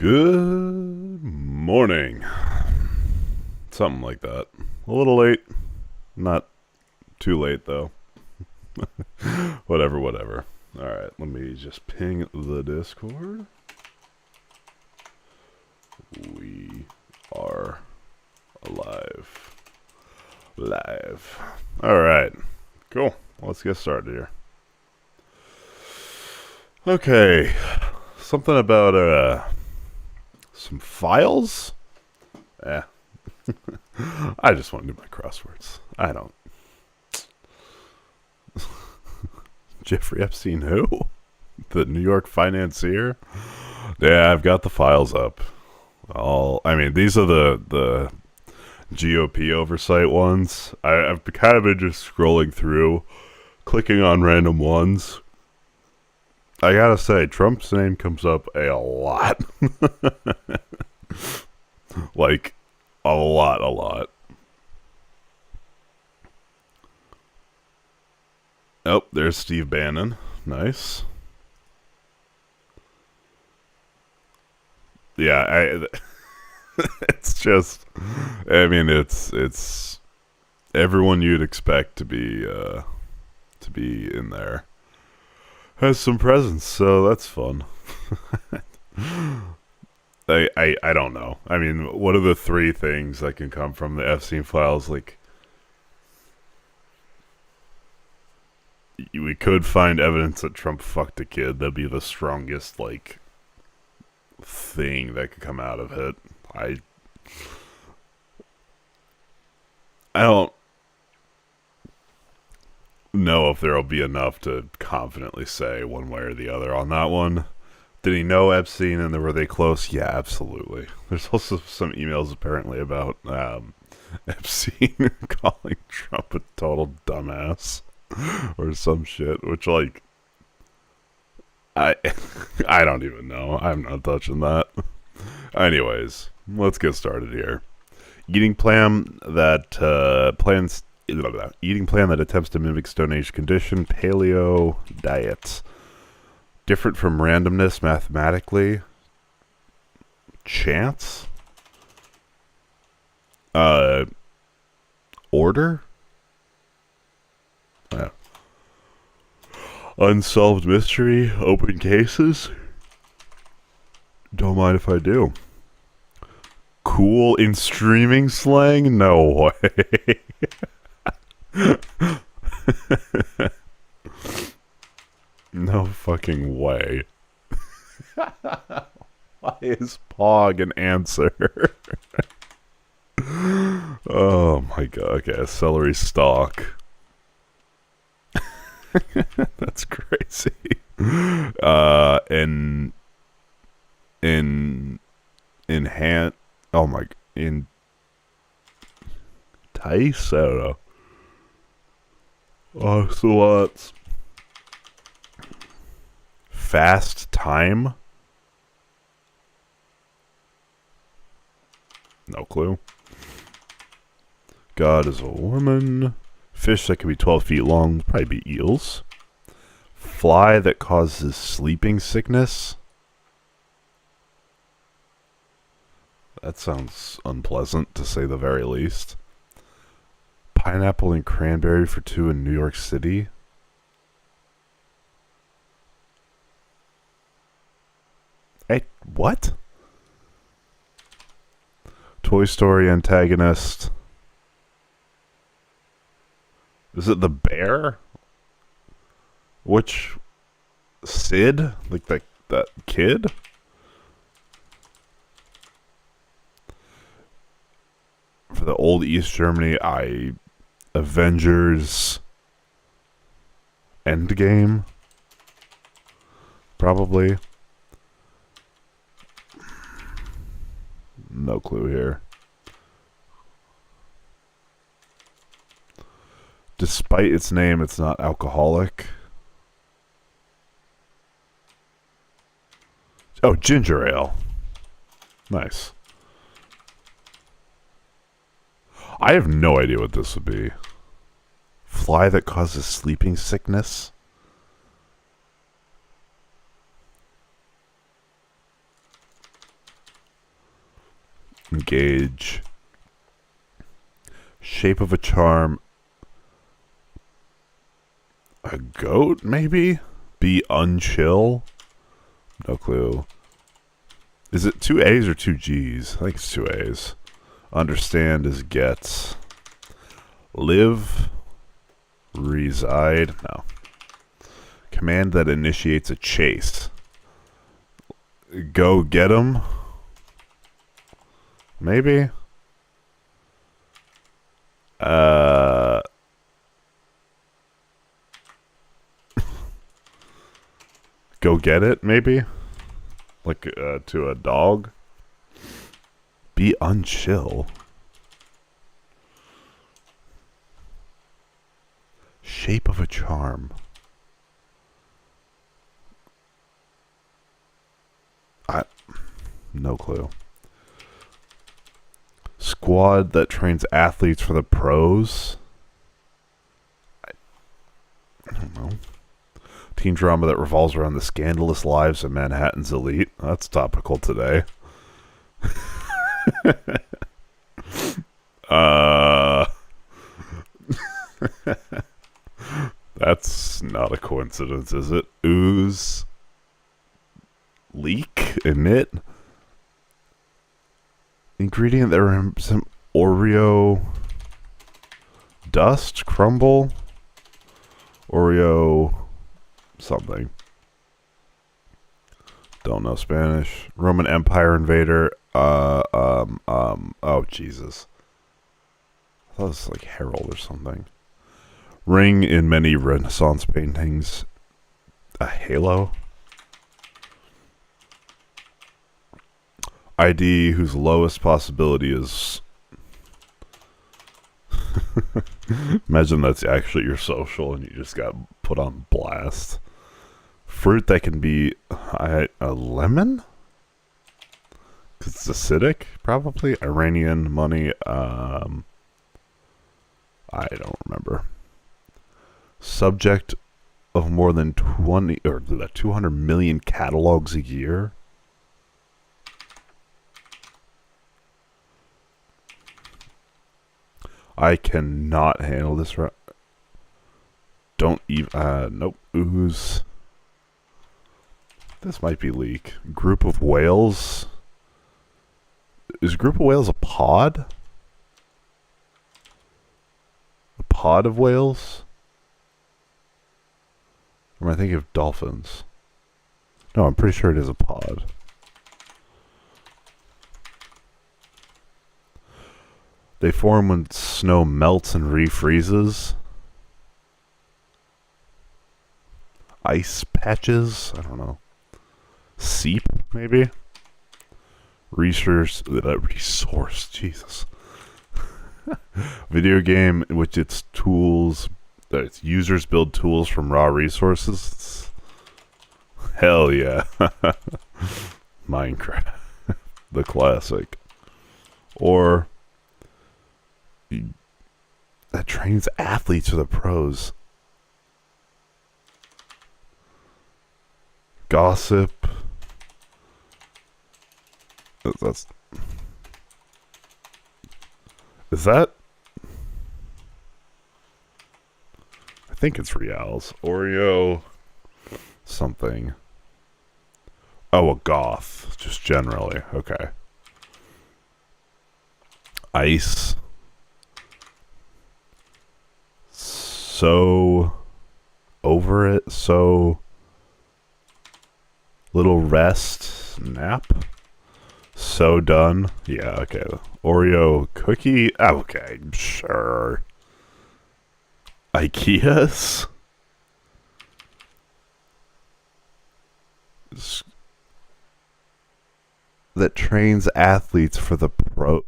Good morning. Something like that. A little late. Not too late, though. Whatever. Alright, let me just ping the Discord. We are alive. Live. Alright. Cool. Let's get started here. Okay. Something about, some files? I just want to do my crosswords. I don't. Jeffrey Epstein who? The New York Financier? Yeah, I've got the files up. These are the GOP oversight ones. I've kind of been just scrolling through, clicking on random ones. I gotta say, Trump's name comes up a lot. Like, a lot. Oh, there's Steve Bannon. Nice. Yeah, it's just, it's everyone you'd expect to be in there has some presence, so that's fun. I don't know. I mean, what are the three things that can come from the Epstein files? Like, we could find evidence that Trump fucked a kid. That'd be the strongest, like, thing that could come out of it. I don't know if there'll be enough to confidently say one way or the other on that one. Did he know Epstein and were they close? Yeah, absolutely. There's also some emails apparently about Epstein calling Trump a total dumbass or some shit, which, like, I don't even know. I'm not touching that. Anyways, let's get started here. Eating plan that attempts to mimic Stone Age condition, paleo diet. Different from randomness mathematically. Chance? Order? Unsolved mystery, open cases? Don't mind if I do. Cool in streaming slang? No way. No fucking way. Why is Pog an answer? Oh my god. Okay, a celery stalk. That's crazy. Tice? I don't know. Ocelots. Fast time? No clue. God is a woman. Fish that can be 12 feet long, probably be eels. Fly that causes sleeping sickness. That sounds unpleasant, to say the very least. Pineapple and cranberry for two in New York City. Hey, what? Toy Story antagonist. Is it the bear? Which Sid? Like that kid? For the old East Germany, Avengers Endgame? Probably. No clue here. Despite its name, it's not alcoholic. Oh, ginger ale. Nice. I have no idea what this would be. Fly that causes sleeping sickness? Engage. Shape of a charm. A goat, maybe? Be unchill? No clue. Is it 2 A's or 2 G's? I think it's 2 A's. Understand is get. Live. Reside. No. Command that initiates a chase. Go get 'em. Maybe. Go get it, maybe? Like, to a dog? Be unchill. Shape of a charm. No clue. Squad that trains athletes for the pros. I don't know. Teen drama that revolves around the scandalous lives of Manhattan's elite. That's topical today. That's not a coincidence, is it? Ooze. Leak. Emit. Ingredient that represents Oreo. Dust. Crumble. Oreo. Something. Don't know Spanish. Roman Empire invader. Oh, Jesus. I thought it was like Herald or something. Ring in many Renaissance paintings. A halo. ID whose lowest possibility is... Imagine that's actually your social and you just got put on blast. Fruit that can be a lemon? Because it's acidic, probably. Iranian money. I don't remember. Subject of more than 200 million catalogs a year. I cannot handle this. Don't even. Nope. Ooze. This might be leak. Group of whales. Is a group of whales a pod? A pod of whales? Or am I thinking of dolphins? No, I'm pretty sure it is a pod. They form when snow melts and refreezes. Ice patches? I don't know. Seep, maybe? Resource, Jesus. Video game in which its tools, its users build tools from raw resources. Hell yeah. Minecraft. The classic. Or that trains athletes for the pros. Gossip. That's... Is that... I think it's Reals. Oreo... something. Oh, a goth. Just generally. Okay. Ice. So... over it. So... little rest. Nap. So done. Yeah, okay. Oreo cookie. Okay, sure. IKEA's. That trains athletes for the pro.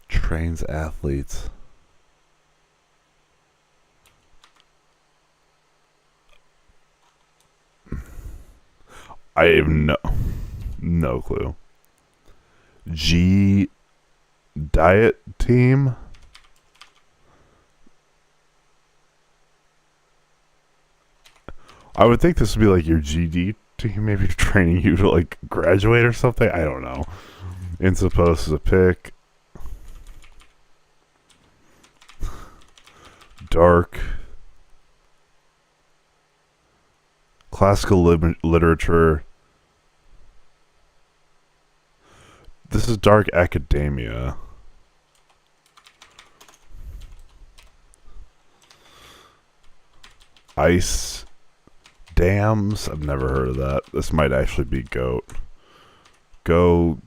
Trains athletes. I have no clue. G Diet team. I would think this would be like your GD team, maybe training you to like graduate or something. I don't know. Insupposed is a pick. Dark. Classical literature. This is dark academia. Ice dams. I've never heard of that. This might actually be goat. Go.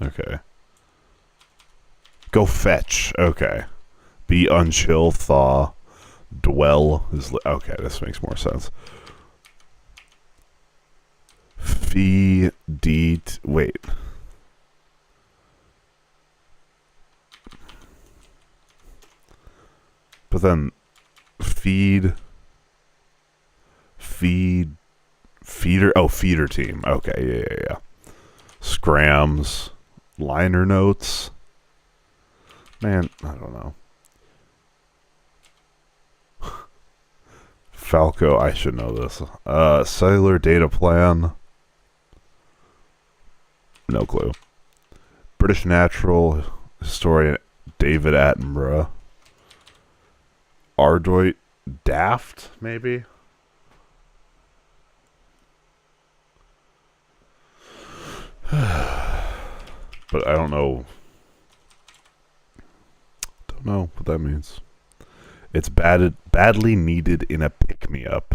Okay. Go fetch. Okay. Be unchill, thaw, dwell is okay. This makes more sense. Fee, deet. Wait. But then, feeder. Oh, feeder team. Okay, yeah. Scrams, liner notes. Man, I don't know. Falco, I should know this. Cellular data plan. No clue. British natural historian David Attenborough. Ardoit Daft, maybe? But I don't know. Don't know what that means. It's badly needed in a pick-me-up.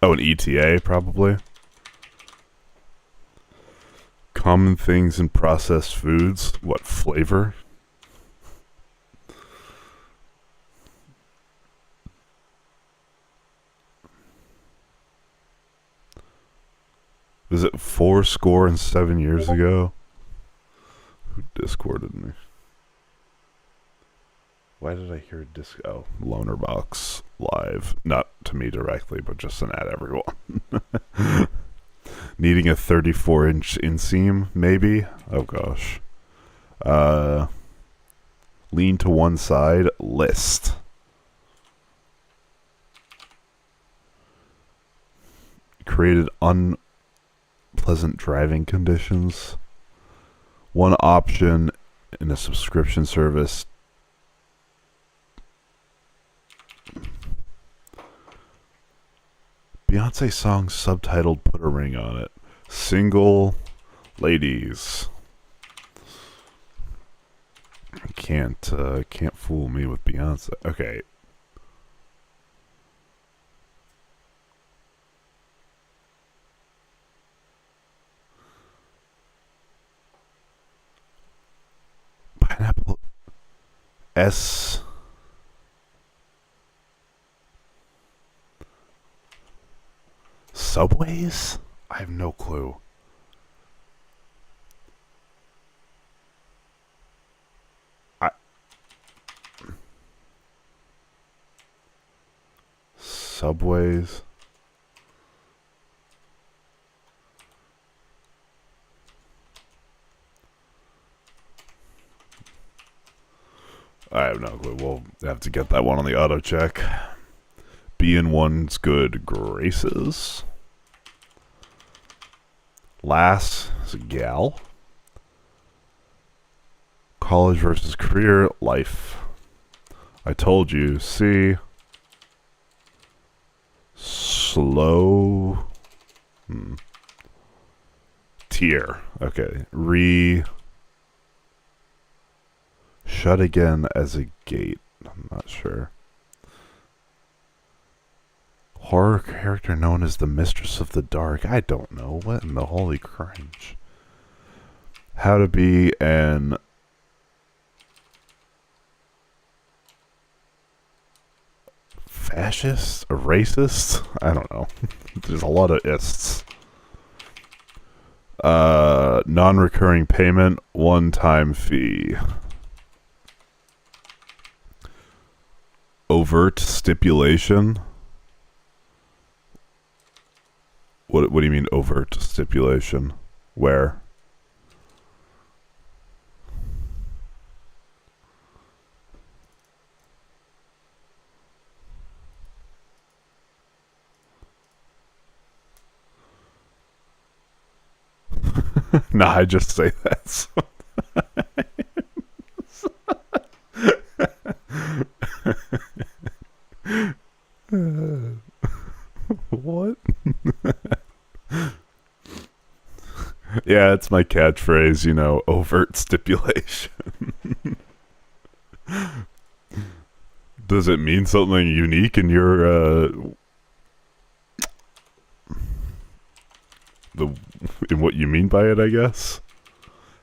Oh, an ETA, probably. Common things in processed foods. What, flavor? Was it 7 years ago? Who Discorded me? Why did I hear Oh, Loner Box live. Not to me directly, but just an at everyone. Needing a 34-inch inseam, maybe? Oh, gosh. Lean to one side. List. Created unpleasant driving conditions. One option in a subscription service. Beyonce song subtitled Put a Ring on It. Single ladies. Can't fool me with Beyonce. Okay. Pineapple S. Subways? I have no clue. Subways. I have no clue. We'll have to get that one on the auto check. Be in one's good graces. Lass is a gal. College versus career life. I told you. See. Slow. Tier. Okay. Shut again as a gate. I'm not sure. Horror character known as the Mistress of the Dark. I don't know. What in the holy cringe? How to be an fascist? A racist? I don't know. There's a lot of ists. Non-recurring payment, one-time fee. Overt stipulation. What do you mean overt stipulation? Where? Nah, I just say that. So. What? Yeah, it's my catchphrase, you know, overt stipulation. Does it mean something unique in your in what you mean by it, I guess?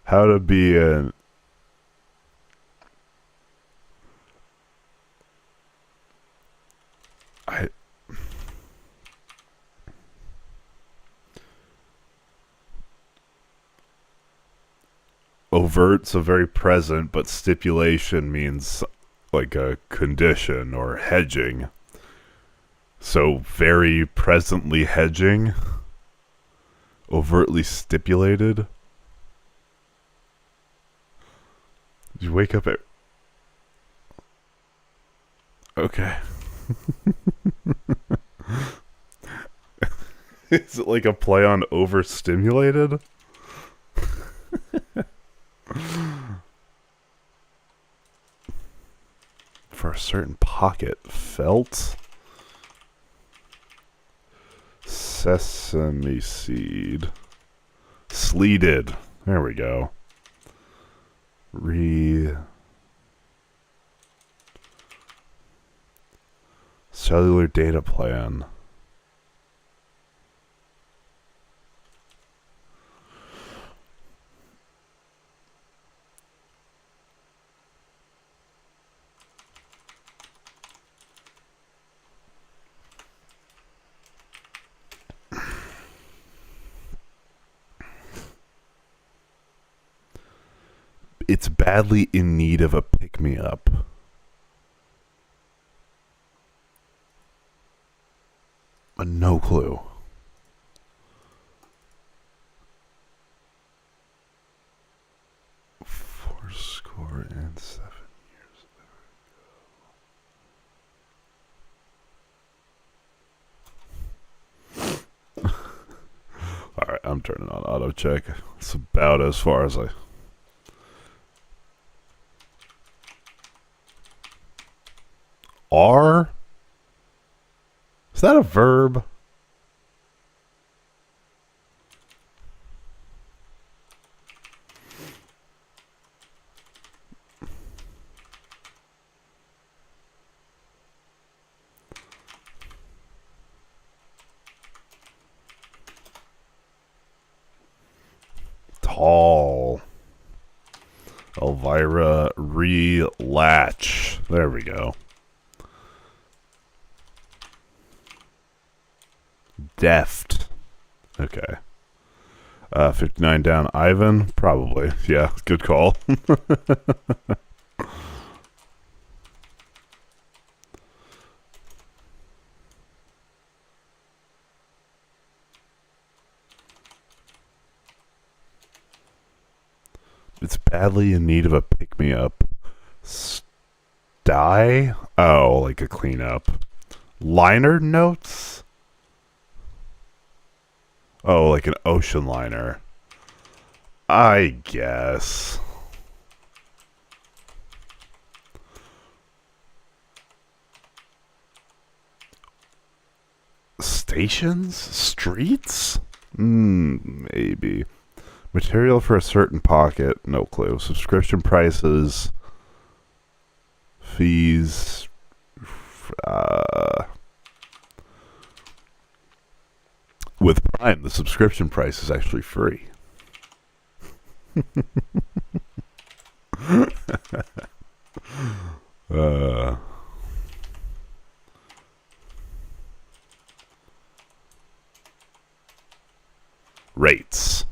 How to be an overt's a very present, but stipulation means like a condition or hedging. So very presently hedging, overtly stipulated. You wake up at... Okay. Is it like a play on overstimulated? For a certain pocket. Felt. Sesame seed. Sleeted. There we go. Cellular data plan. It's badly in need of a pick-me-up. No clue. Fourscore and 7 years. Alright, I'm turning on auto check. It's about as far as I... Are? Is that a verb? Tall. Elvira Relatch. There we go. Deft. Okay. 59 down. Ivan? Probably. Yeah, good call. It's badly in need of a pick-me-up. Sty? Oh, like a cleanup. Liner notes? Oh, like an ocean liner. I guess. Stations? Streets? Maybe. Material for a certain pocket. No clue. Subscription prices. Fees. With Prime, the subscription price is actually free. Rates.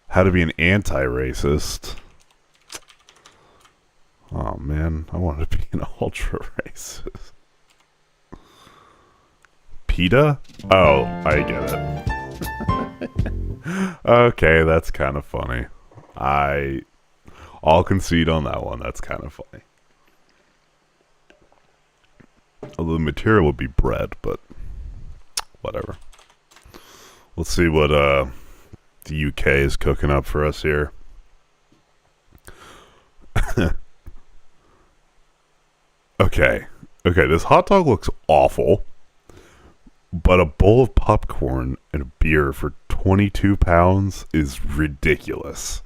How to be an anti-racist. Oh man, I wanted to be an ultra-racist. PETA? Oh, I get it. Okay, that's kind of funny. I'll concede on that one. That's kind of funny. Although the material would be bread, but whatever. Let's see what the UK is cooking up for us here. Okay, this hot dog looks awful, but a bowl of popcorn and a beer for 22 pounds is ridiculous.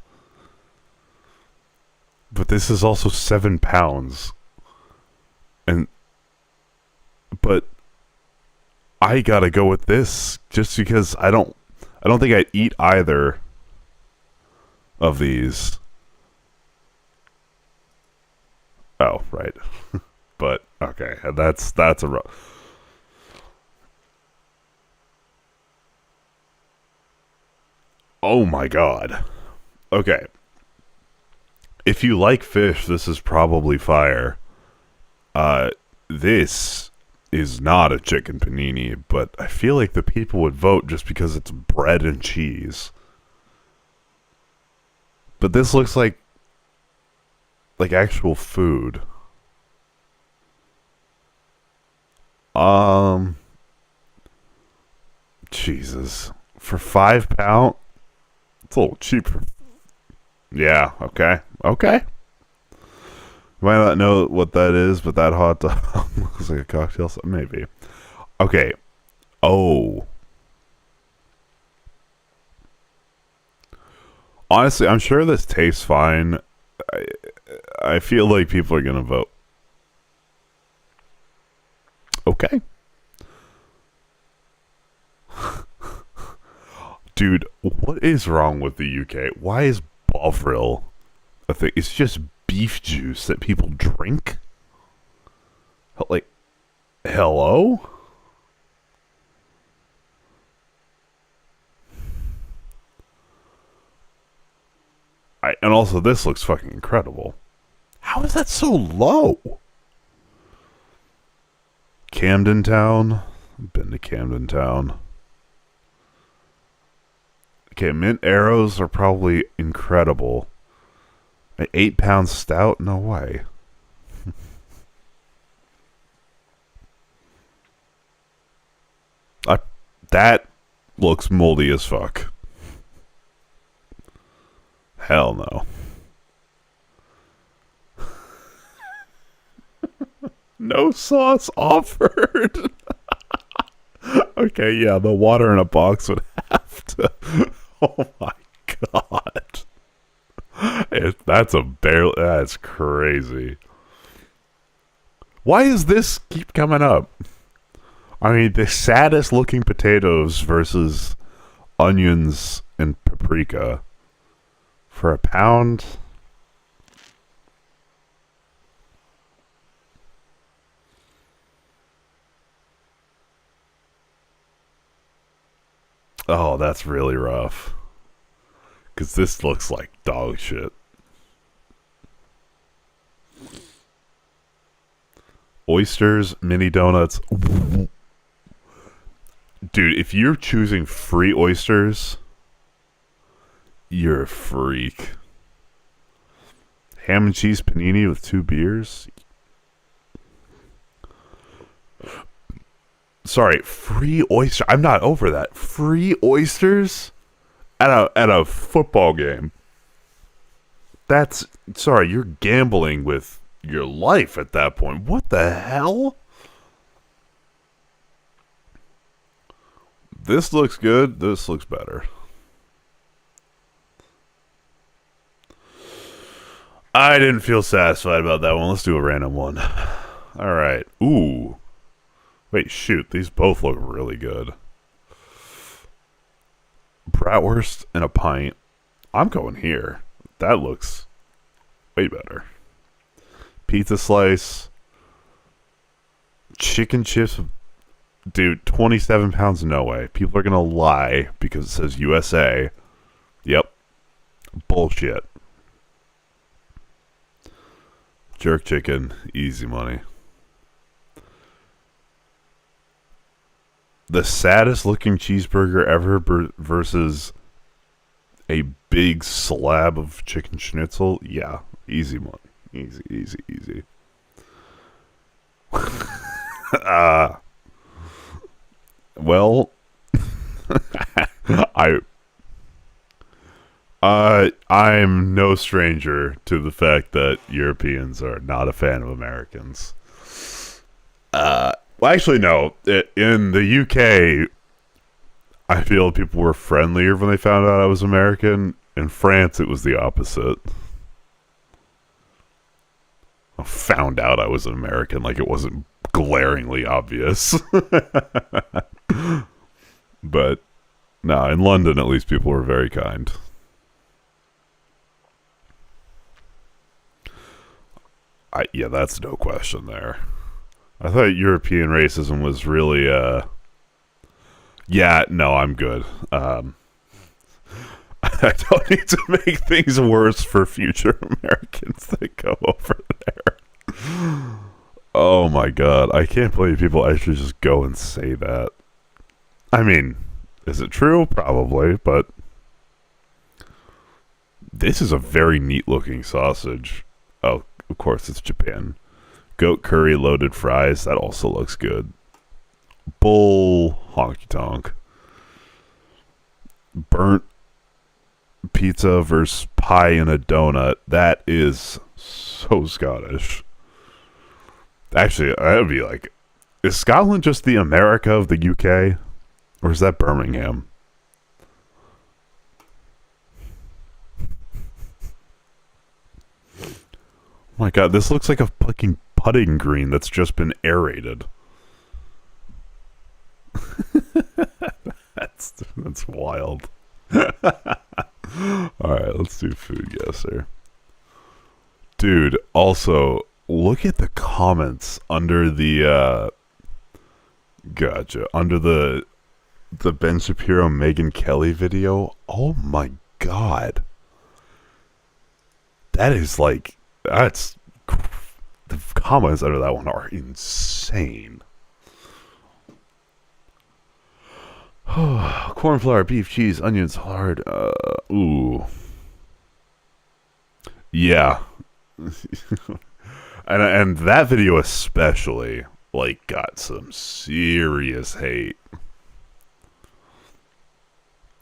But this is also 7 pounds. But I gotta go with this just because I don't think I'd eat either of these. Oh, right. But okay, that's a rough. Oh my god. Okay. If you like fish, this is probably fire. This is not a chicken panini, but I feel like the people would vote just because it's bread and cheese. But this looks like actual food. Jesus. For £5? It's a little cheap. Yeah, okay. You might not know what that is, but that hot dog looks like a cocktail. Maybe. Okay. Oh. Honestly, I'm sure this tastes fine. I feel like people are going to vote. Okay. Dude, what is wrong with the UK? Why is Bovril a thing? It's just beef juice that people drink? Like, hello? And also, this looks fucking incredible. How is that so low? Camden Town. I've been to Camden Town. Okay, mint arrows are probably incredible. An 8-pound stout? No way. That looks moldy as fuck. Hell no. No sauce offered. Okay, yeah, the water in a box would have to. Oh my god. That's crazy. Why does this keep coming up? I mean, the saddest looking potatoes versus onions and paprika for £1. Oh, that's really rough. Because this looks like dog shit. Oysters, mini donuts. Dude, if you're choosing free oysters, you're a freak. Ham and cheese panini with 2 beers. Sorry, free oyster. I'm not over that. Free oysters at a football game. Sorry, you're gambling with your life at that point. What the hell? This looks good. This looks better. I didn't feel satisfied about that one. Let's do a random one. All right. Ooh. Wait, shoot. These both look really good. Bratwurst and a pint. I'm going here. That looks way better. Pizza slice. Chicken chips. Dude, 27 pounds, no way. People are going to lie because it says USA. Yep. Bullshit. Jerk chicken. Easy money. the saddest looking cheeseburger ever versus a big slab of chicken schnitzel. Yeah, easy one. Easy, easy, easy. Well, I I'm no stranger to the fact that Europeans are not a fan of Americans. Well, actually, no. In the UK, I feel people were friendlier when they found out I was American. In France, it was the opposite. I found out I was an American, like it wasn't glaringly obvious. But, no, in London, at least, people were very kind. Yeah, that's no question there. I thought European racism was really, yeah, no, I'm good. I don't need to make things worse for future Americans that go over there. Oh my god, I can't believe people actually just go and say that. I mean, is it true? Probably, but this is a very neat looking sausage. Oh, of course, it's Japan. Goat curry loaded fries, that also looks good. Bull honky tonk. Burnt pizza versus pie in a donut. That is so Scottish. Actually, that would be like, is Scotland just the America of the UK? Or is that Birmingham? Oh my god, this looks like a fucking putting green that's just been aerated. That's wild. Alright, let's do food guesser. Dude, also, look at the comments under the, under the Ben Shapiro Megyn Kelly video. Oh my god. That is like, the comments under that one are insane. Corn flour, beef, cheese, onions, hard. Ooh. Yeah. and that video especially, like, got some serious hate.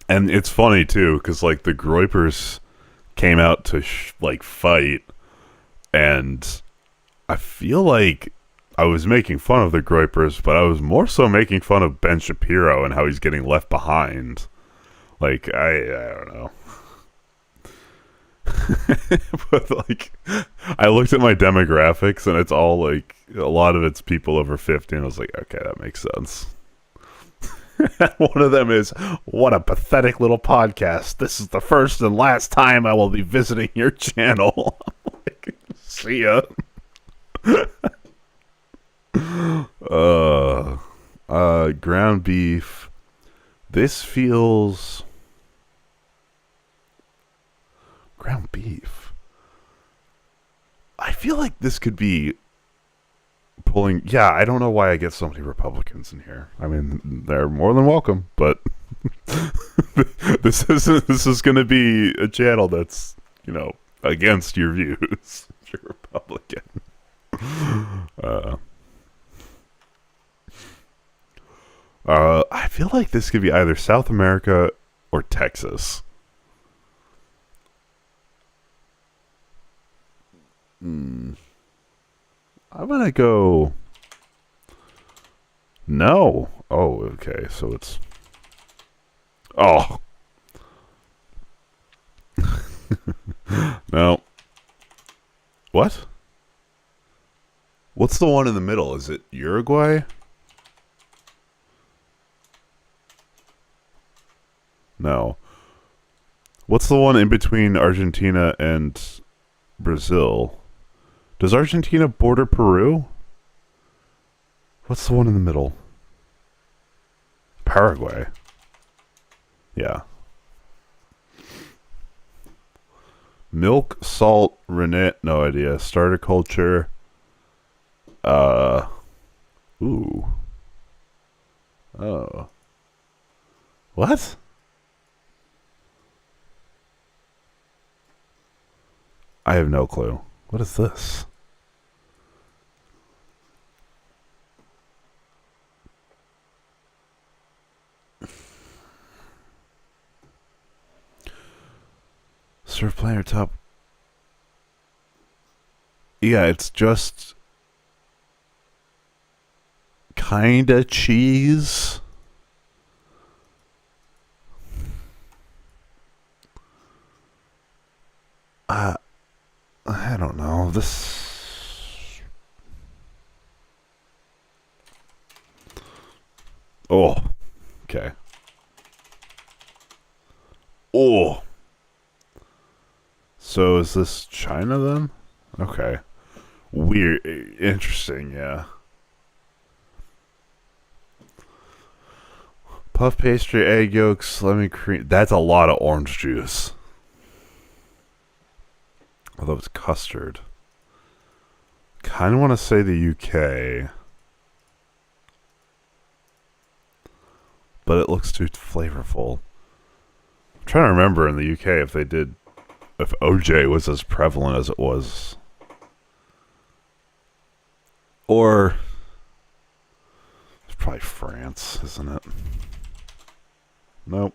And it's funny, too, because, like, the Groypers came out to, fight, and I feel like I was making fun of the Groypers, but I was more so making fun of Ben Shapiro and how he's getting left behind. Like, I don't know. But, like, I looked at my demographics, and it's all, like, a lot of it's people over 50, and I was like, okay, that makes sense. One of them is, what a pathetic little podcast. This is the first and last time I will be visiting your channel. Like, see ya. Ground beef. This feels... Ground beef. I feel like this could be pulling... Yeah, I don't know why I get so many Republicans in here. I mean, they're more than welcome, but this is going to be a channel that's, against your views. You're Republican. I feel like this could be either South America or Texas. I'm gonna go... No. Oh, okay, so it's... Oh. No. What? What's the one in the middle? Is it Uruguay? No. What's the one in between Argentina and Brazil? Does Argentina border Peru? What's the one in the middle? Paraguay. Yeah. Milk, salt, rennet, no idea. Starter culture. Ooh. Oh. What? I have no clue. What is this? Surf player top. Yeah, it's just kinda cheese. I don't know. This. Oh, okay. Oh. So is this China then? Okay. Weird. Interesting, yeah. Puff pastry, egg yolks, lemon cream. That's a lot of orange juice. Although it's custard. Kind of want to say the UK. But it looks too flavorful. I'm trying to remember in the UK if OJ was as prevalent as it was. Or it's probably France, isn't it? Nope.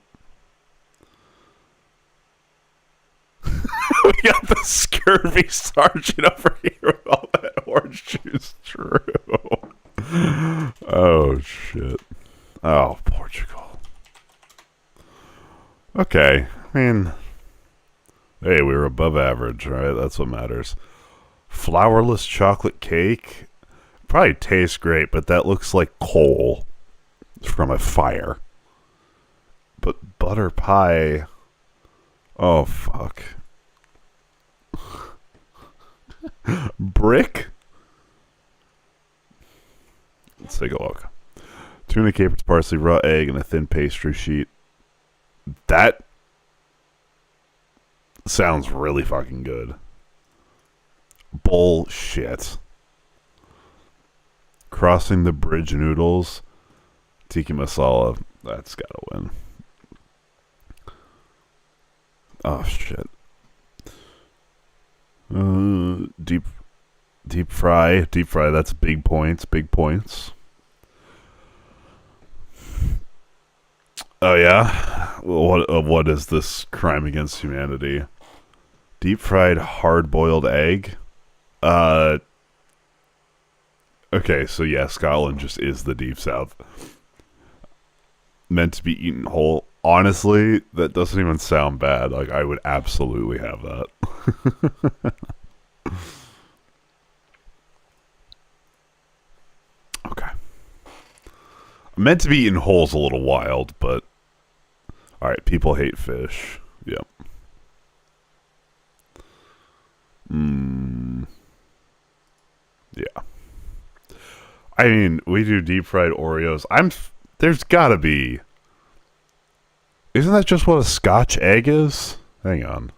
We got the scurvy sergeant over here with all that orange juice. True. Oh, shit. Oh, Portugal. Okay. I mean, hey, we were above average, right? That's what matters. Flourless chocolate cake. Probably tastes great, but that looks like coal from a fire. But butter pie. Oh, fuck. Brick? Let's take a look. Tuna, capers, parsley, raw egg, and a thin pastry sheet. That sounds really fucking good. Bullshit. Crossing the bridge noodles. Tiki masala. That's gotta win. Oh, shit. Deep fry. Deep fry, that's big points. Big points. Oh, yeah? What is this crime against humanity? Deep fried hard-boiled egg? Okay, so yeah, Scotland just is the Deep South. Meant to be eaten whole. Honestly, that doesn't even sound bad. Like, I would absolutely have that. Okay. Meant to be eaten whole is a little wild, but... Alright, people hate fish. Yep. Yeah. I mean, we do deep fried Oreos. There's gotta be... Isn't that just what a Scotch egg is? Hang on.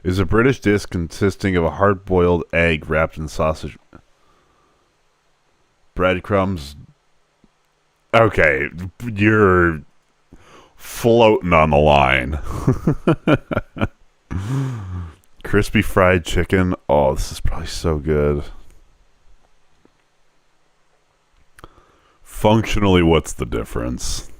Is a British dish consisting of a hard-boiled egg wrapped in sausage, breadcrumbs. Okay, you're floating on the line. Crispy fried chicken. Oh, this is probably so good. Functionally, what's the difference?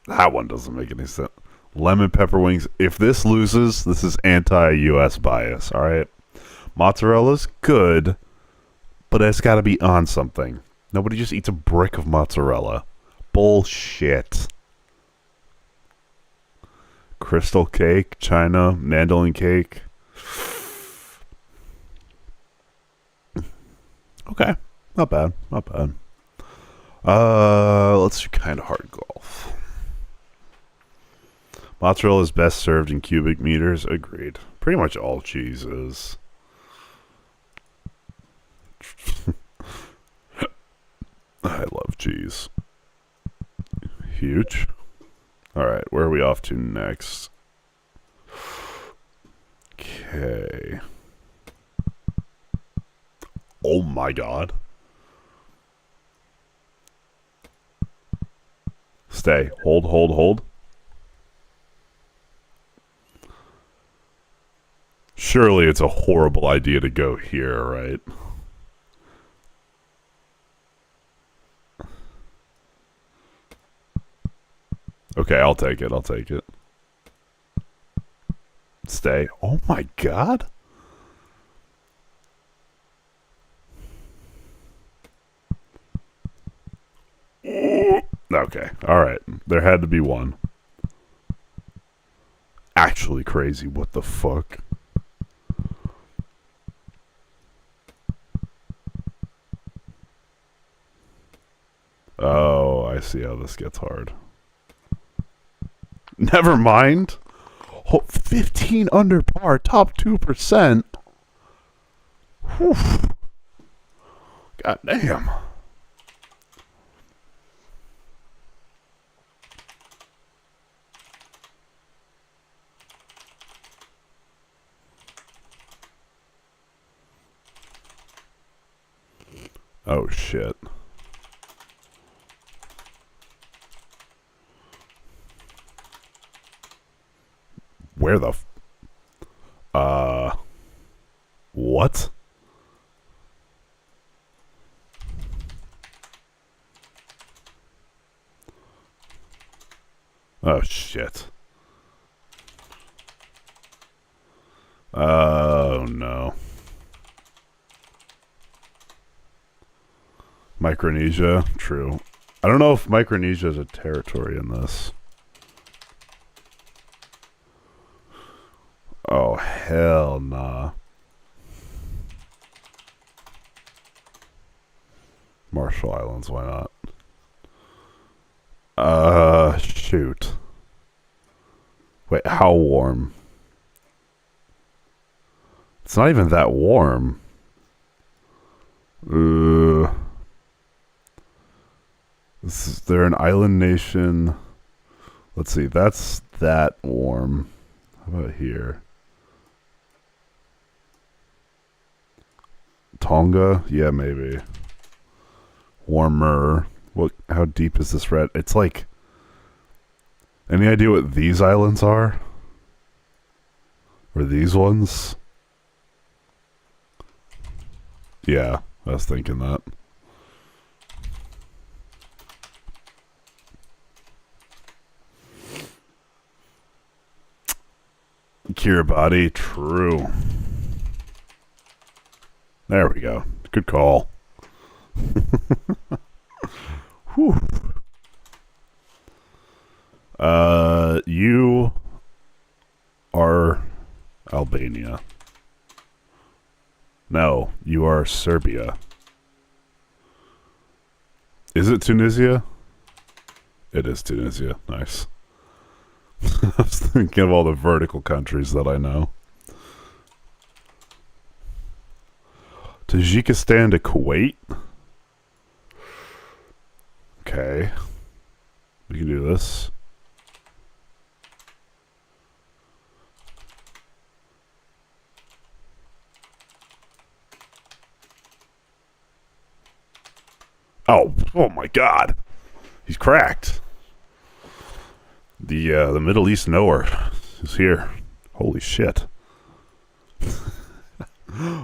That one doesn't make any sense. Lemon pepper wings. If this loses, this is anti-US bias, alright? Mozzarella's good, but it's got to be on something. Nobody just eats a brick of mozzarella. Bullshit. Crystal cake, China, mandolin cake. Okay, not bad, not bad. Let's do kind of hard golf. Mozzarella is best served in cubic meters. Agreed. Pretty much all cheese is. I love cheese. Huge. Alright, where are we off to next? Okay. Oh my god. Stay. Hold, hold, hold. Surely it's a horrible idea to go here, right? Okay, I'll take it. I'll take it. Stay. Oh my god. Okay. Alright. There had to be one. Actually crazy. What the fuck? Oh, I see how this gets hard. Never mind. 15 under par, top 2%. Whew. God damn. Oh shit. Where the what? Oh shit. Oh no. Micronesia, true. I don't know if Micronesia is a territory in this. Oh, hell nah. Marshall Islands, why not? Shoot. Wait, how warm? It's not even that warm. They're an island nation. Let's see, that's that warm. How about here? Tonga? Yeah, maybe. Warmer. What? How deep is this red? It's like... Any idea what these islands are? Or these ones? Yeah, I was thinking that. Kiribati, true. There we go. Good call. Whew. You are Albania. No, you are Serbia. Is it Tunisia? It is Tunisia. Nice. I was thinking of all the vertical countries that I know. Tajikistan to Kuwait? Okay. We can do this. Oh my god. He's cracked. The Middle East knower is here. Holy shit.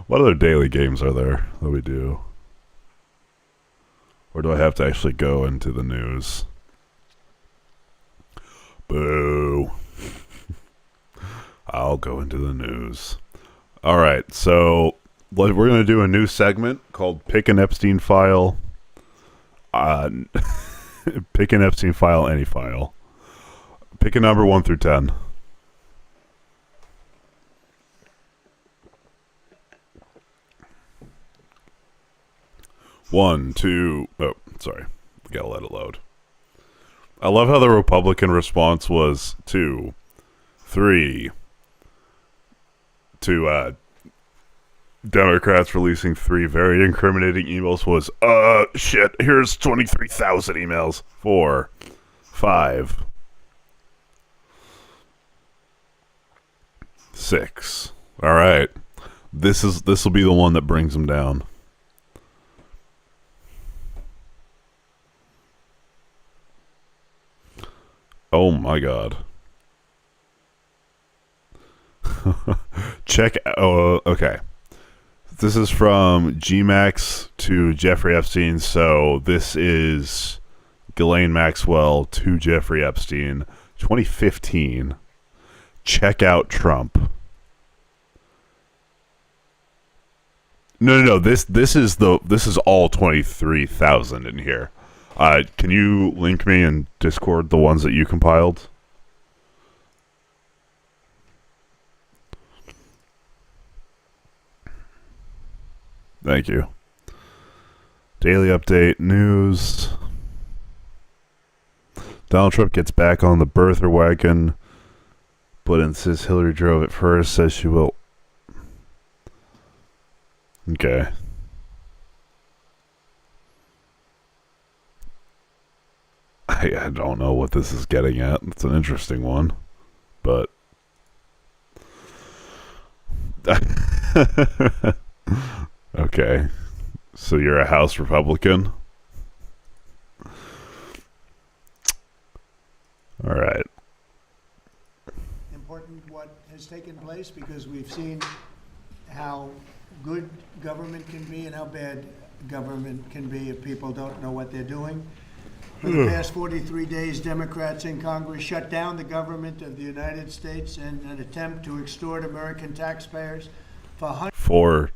What other daily games are there that we do? Or do I have to actually go into the news? Boo. I'll go into the news. Alright, so we're going to do a new segment called Pick an Epstein File. Pick an Epstein File, any file. Pick a number 1 through 10. One, two. Oh, sorry. Gotta let it load. I love how the Republican response was 2, 3. To Democrats releasing 3 very incriminating emails was shit. Here's 23,000 emails. 4, 5. 6. All right. This will be the one that brings him down. Oh my god. Check. Oh, okay. This is from GMAX to Jeffrey Epstein. So this is Ghislaine Maxwell to Jeffrey Epstein, 2015. Check out Trump. No. This is all 23,000 in here. Can you link me in Discord the ones that you compiled? Thank you. Daily update news. Donald Trump gets back on the birther wagon, but insists Hillary drove it first, says she will. Okay. I don't know what this is getting at. It's an interesting one, but okay. So you're a House Republican? All right. Important what has taken place, because we've seen how good government can be and how bad government can be if people don't know what they're doing. For the past 43 days, Democrats in Congress shut down the government of the United States in an attempt to extort American taxpayers for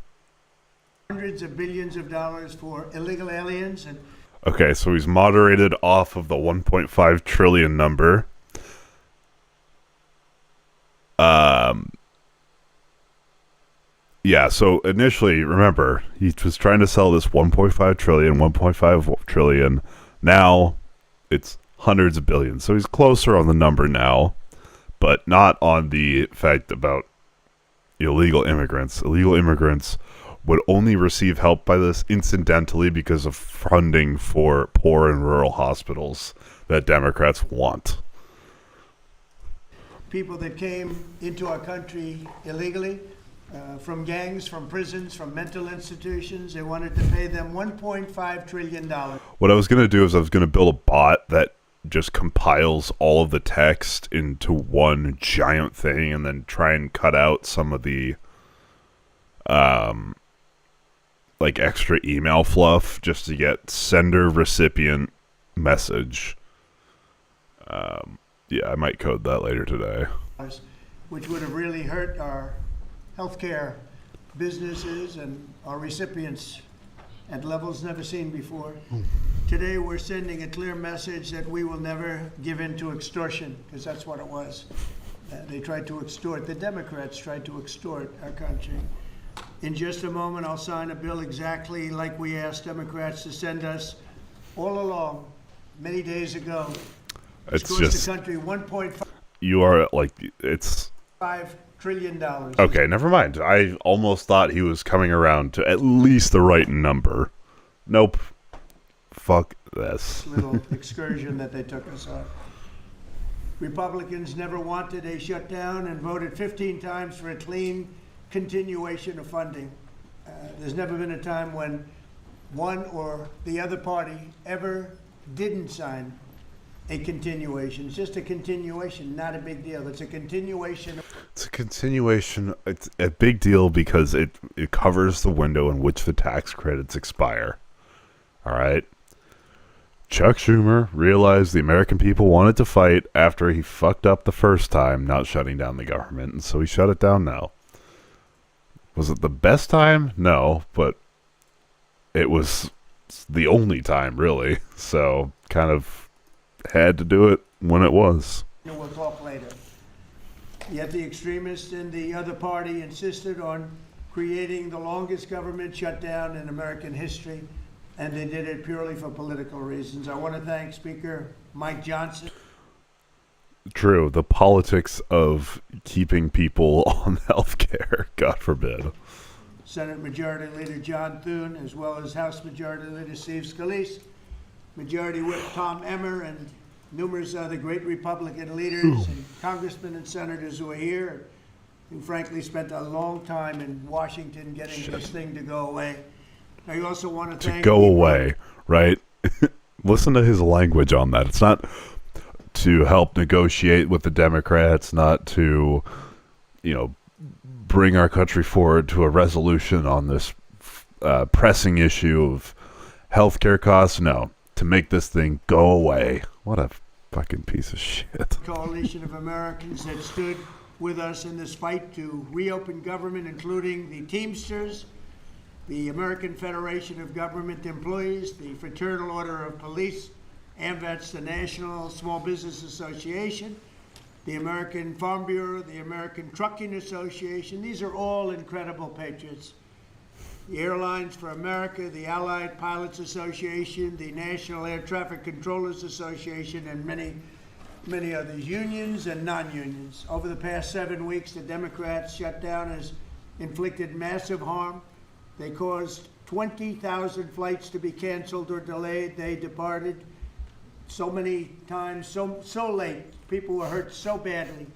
hundreds of billions of dollars for illegal aliens. And okay, so he's moderated off of the 1.5 trillion number. Yeah, so initially, remember, he was trying to sell this 1.5 trillion, 1.5 trillion. Now, it's hundreds of billions. So he's closer on the number now, but not on the fact about illegal immigrants. Illegal immigrants would only receive help by this incidentally because of funding for poor and rural hospitals that Democrats want. People that came into our country illegally, from gangs, from prisons, from mental institutions, they wanted to pay them $1.5 trillion. What I was going to do is I was going to build a bot that just compiles all of the text into one giant thing and then try and cut out some of the like extra email fluff just to get sender recipient message. Yeah, I might code that later today. Which would have really hurt our healthcare businesses and our recipients at levels never seen before. Today we're sending a clear message that we will never give in to extortion, because that's what it was. They tried to extort, the Democrats tried to extort our country. In just a moment I'll sign a bill exactly like we asked Democrats to send us all along, many days ago. It's cost just the country 1.5 you are like it's $5 trillion. okay, never mind. I almost thought he was coming around to at least the right number. Nope. Fuck this. Little excursion that they took us on. Republicans never wanted a shutdown and voted 15 times for a clean continuation of funding. There's never been a time when one or the other party ever didn't sign a continuation. It's just a continuation, not a big deal. It's a continuation. It's a continuation. It's a big deal because it covers the window in which the tax credits expire. All right. Chuck Schumer realized the American people wanted to fight after he fucked up the first time not shutting down the government, and so he shut it down now. Was it the best time? No, but it was the only time, really. So kind of had to do it when it was. We'll talk later. Yet the extremists in the other party insisted on creating the longest government shutdown in American history, and they did it purely for political reasons. I want to thank Speaker Mike Johnson. True, the politics of keeping people on health care, God forbid. Senate Majority Leader John Thune, as well as House Majority Leader Steve Scalise, Majority Whip Tom Emmer, and numerous other great Republican leaders and congressmen and senators who are here. who frankly spent a long time in Washington getting this thing to go away. I also want to thank go away, right? Listen to his language on that. It's not to help negotiate with the Democrats, not to, bring our country forward to a resolution on this pressing issue of healthcare costs. No, to make this thing go away. What a fucking piece of shit. Coalition of Americans that stood with us in this fight to reopen government, including the Teamsters, the American Federation of Government Employees, the Fraternal Order of Police, AMVETS, the National Small Business Association, the American Farm Bureau, the American Trucking Association. These are all incredible patriots. The Airlines for America, the Allied Pilots Association, the National Air Traffic Controllers Association, and many others, unions and non-unions. Over the past 7 weeks, the Democrats' shutdown has inflicted massive harm. They caused 20,000 flights to be canceled or delayed. They departed so many times, so late. People were hurt so badly.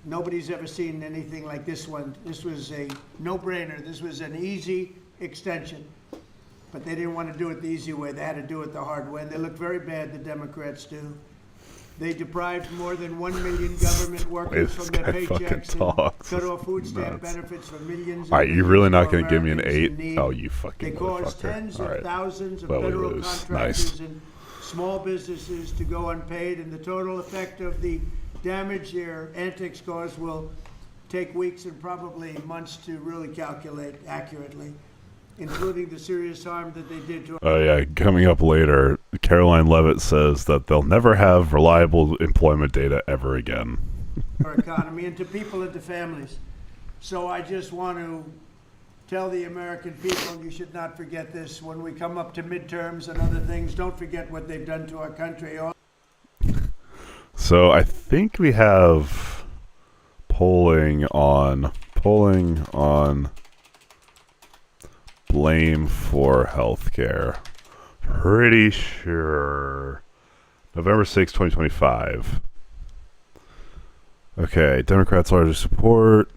Nobody's ever seen anything like this one. This was a no-brainer. This was an easy extension. But they didn't want to do it the easy way. They had to do it the hard way. And they look very bad, the Democrats do. They deprived more than 1 million government workers from their paychecks and cut off food stamp benefits for millions. All right, you're really not going to give me an 8? Oh, you fucking They caused tens of thousands of federal contractors and small businesses to go unpaid, and the total effect of the damage their antics caused will take weeks and probably months to really calculate accurately, including the serious harm that they did to. Oh yeah, coming up later, Caroline Leavitt says that they'll never have reliable employment data ever again. Our economy, and to people and to families. So I just want to tell the American people, you should not forget this. When we come up to midterms and other things, don't forget what they've done to our country. So I think we have polling on blame for healthcare. Pretty sure November 6, 2025. Okay, Democrats largest support.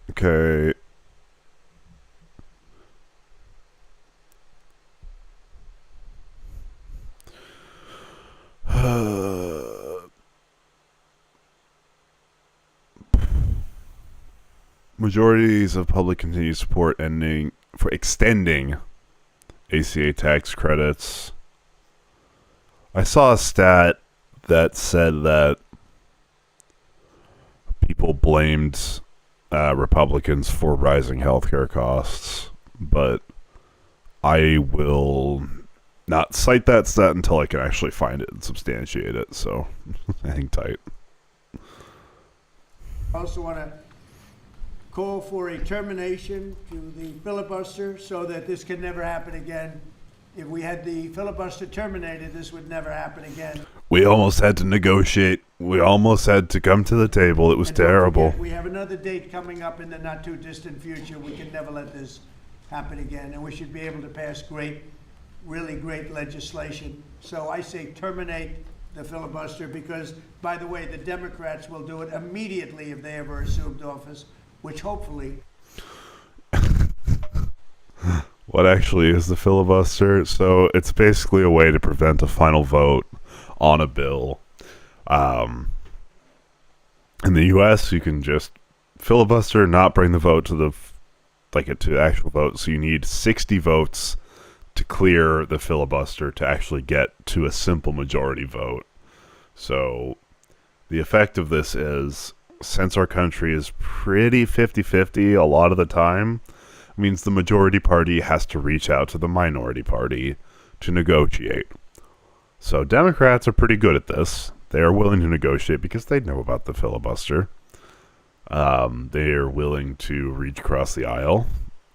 Okay. Majorities of public continue support extending ACA tax credits. I saw a stat that said that people blamed Republicans for rising healthcare costs, but I will not cite that stat until I can actually find it and substantiate it, so hang tight. I also want to call for a termination to the filibuster so that this can never happen again. If we had the filibuster terminated, this would never happen again. We almost had to negotiate. We almost had to come to the table. It was terrible. We have another date coming up in the not too distant future. We can never let this happen again, and we should be able to pass really great legislation. So I say terminate the filibuster because, by the way, the Democrats will do it immediately if they ever assumed office, which hopefully. What actually is the filibuster? So it's basically a way to prevent a final vote on a bill. In the U.S., you can just filibuster, not bring the vote to the actual vote. So you need 60 votes to clear the filibuster to actually get to a simple majority vote. So the effect of this is, since our country is pretty 50-50 a lot of the time, means the majority party has to reach out to the minority party to negotiate. So Democrats are pretty good at this. They are willing to negotiate because they know about the filibuster. They are willing to reach across the aisle,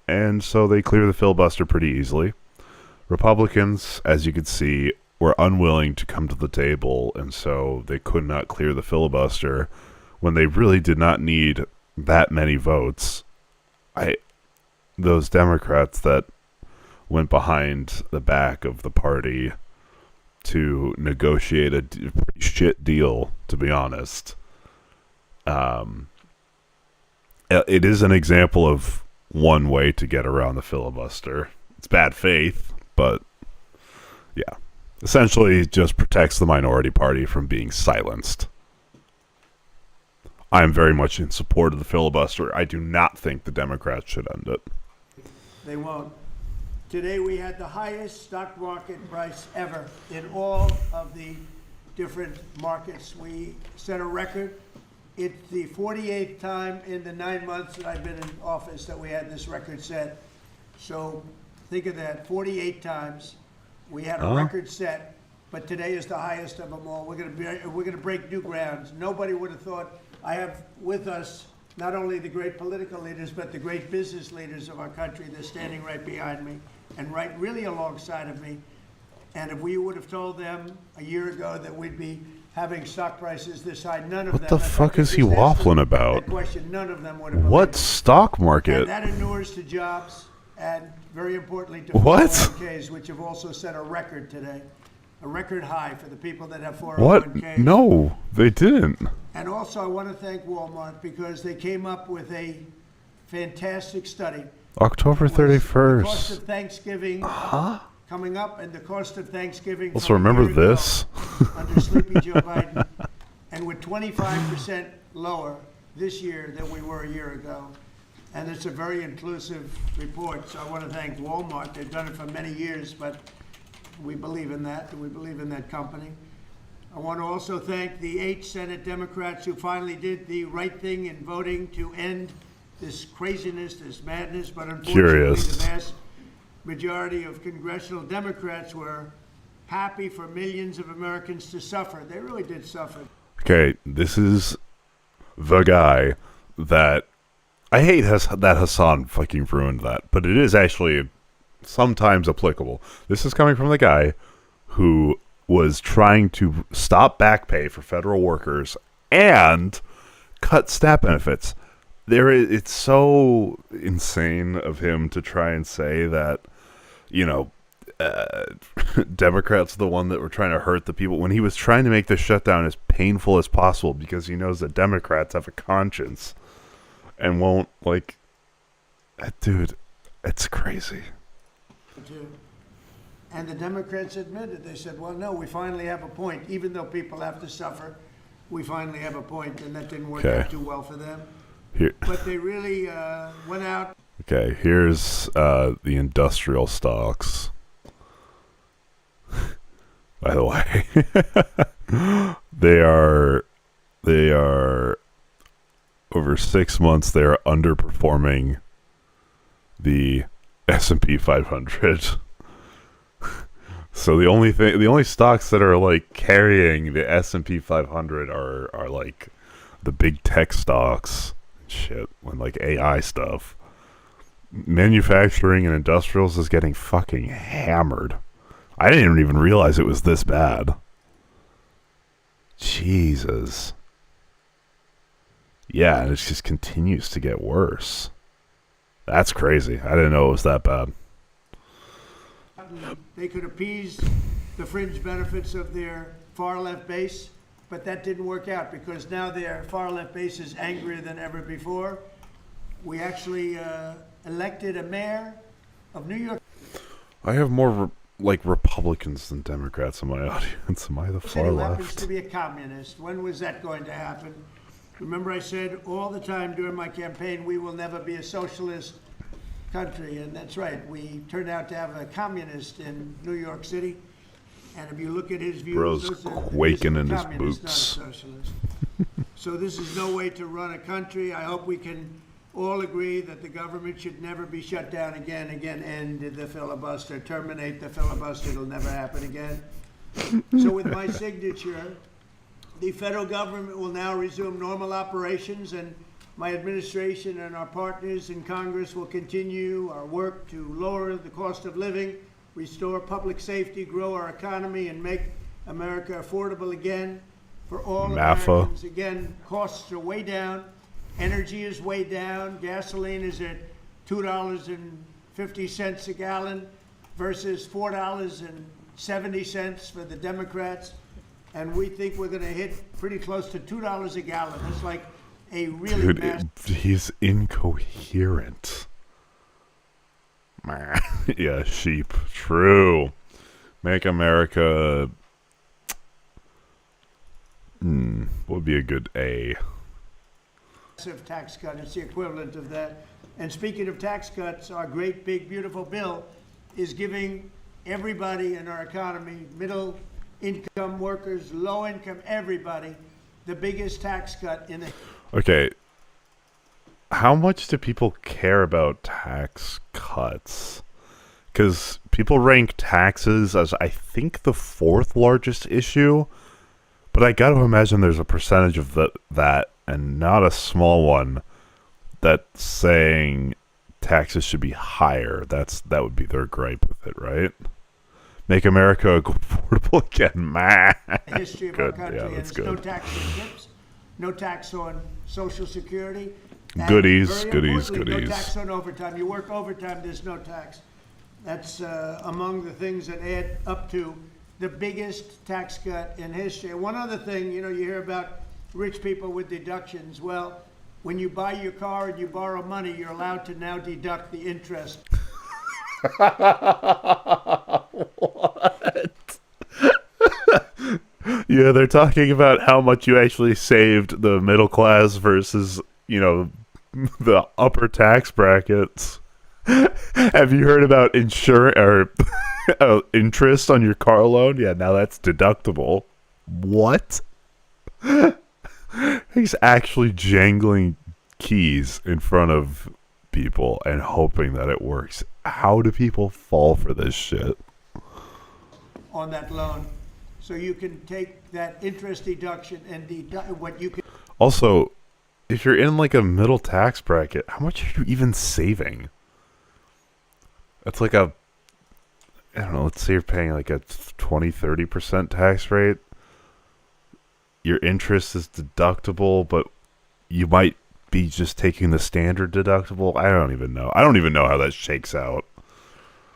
and so they clear the filibuster pretty easily. Republicans, as you can see, were unwilling to come to the table, and so they could not clear the filibuster when they really did not need that many votes. Those Democrats that went behind the back of the party to negotiate a pretty shit deal, to be honest, it is an example of one way to get around the filibuster. It's bad faith, but yeah. Essentially, it just protects the minority party from being silenced. I am very much in support of the filibuster. I do not think the Democrats should end it. They won't. Today we had the highest stock market price ever in all of the different markets. We set a record. It's the 48th time in the 9 months that I've been in office that we had this record set. So think of that, 48 times. We had a record set, but today is the highest of them all. We're gonna break new grounds. Nobody would have thought. I have with us not only the great political leaders, but the great business leaders of our country. They're standing right behind me and right really alongside of me. And if we would have told them a year ago that we'd be having stock prices this high, none of them. What the fuck is he waffling about? That question, none of them would have. What stock market? And that inures to jobs and, very importantly, to What? 401ks, which have also set a record today, a record high for the people that have 401ks. What? No, they didn't. And also, I want to thank Walmart because they came up with a fantastic study. October The cost 31st. of Thanksgiving coming up, and the cost of Thanksgiving. Also, from a remember year ago this? under Sleepy Joe Biden, and we're 25% lower this year than we were a year ago. And it's a very inclusive report. So I want to thank Walmart. They've done it for many years, but we believe in that, and we believe in that company. I want to also thank the 8 Senate Democrats who finally did the right thing in voting to end this craziness, this madness. But unfortunately, Curious. the vast majority of congressional Democrats were happy for millions of Americans to suffer. They really did suffer. Okay, this is the guy that I hate that Hassan fucking ruined that, but it is actually sometimes applicable. This is coming from the guy who was trying to stop back pay for federal workers and cut SNAP benefits. It's so insane of him to try and say that, you know, Democrats are the one that were trying to hurt the people when he was trying to make the shutdown as painful as possible because he knows that Democrats have a conscience and won't, like, dude, it's crazy. And the Democrats admitted, they said, well, no, we finally have a point. Even though people have to suffer, we finally have a point, and that didn't work out too well for them. But they really went out. Okay, here's the industrial stocks. By the way, they are over 6 months. They are underperforming the S&P 500. So the only stocks that are like carrying the S&P 500 are like the big tech stocks, shit, and like AI stuff. Manufacturing and industrials is getting fucking hammered. I didn't even realize it was this bad. Jesus. Yeah, and it just continues to get worse. That's crazy. I didn't know it was that bad. They could appease the fringe benefits of their far-left base, but that didn't work out because now their far-left base is angrier than ever before. We actually elected a mayor of New York. I have more Republicans than Democrats in my audience. Am I the far Who left? happens to be a communist. When was that going to happen? Remember I said all the time during my campaign, we will never be a socialist country, and that's right. We turned out to have a communist in New York City, and if you look at his views, Bro's quaking in his communist, boots. not a socialist. So this is no way to run a country. I hope we can all agree that the government should never be shut down again. End the filibuster, terminate the filibuster. It'll never happen again. So with my signature, the federal government will now resume normal operations, and my administration and our partners in Congress will continue our work to lower the cost of living, restore public safety, grow our economy, and make America affordable again for all Americans. Again, costs are way down. Energy is way down. Gasoline is at $2.50 a gallon versus $4.70 for the Democrats. And we think we're going to hit pretty close to $2 a gallon. That's like a really Dude, he's incoherent. Yeah, sheep. True. Make America. Would be a good A. massive tax cut. It's the equivalent of that. And speaking of tax cuts, our great, big, beautiful bill is giving everybody in our economy, middle income workers, low income, everybody, the biggest tax cut in the. Okay. How much do people care about tax cuts? Because people rank taxes as, I think, the fourth largest issue. But I got to imagine there's a percentage of that, and not a small one, that's saying taxes should be higher. That would be their gripe with it, right? Make America affordable again, man. History of our Good. country, Yeah, and that's there's no good. tax on tips, no tax on Social Security. and Goodies, very goodies, importantly, goodies. No tax on overtime. You work overtime, there's no tax. That's among the things that add up to the biggest tax cut in history. And one other thing, you hear about rich people with deductions. Well, when you buy your car and you borrow money, you're allowed to now deduct the interest. What? Yeah, they're talking about how much you actually saved the middle class versus, the upper tax brackets. Have you heard about insurance or interest on your car loan? Yeah, now that's deductible. What? He's actually jangling keys in front of people and hoping that it works. How do people fall for this shit? On that loan. So you can take that interest deduction and deduct what you can. Also, if you're in like a middle tax bracket, how much are you even saving? That's like I don't know, let's say you're paying like a 20-30% tax rate. Your interest is deductible, but you might be just taking the standard deductible. I don't even know. I don't even know how that shakes out.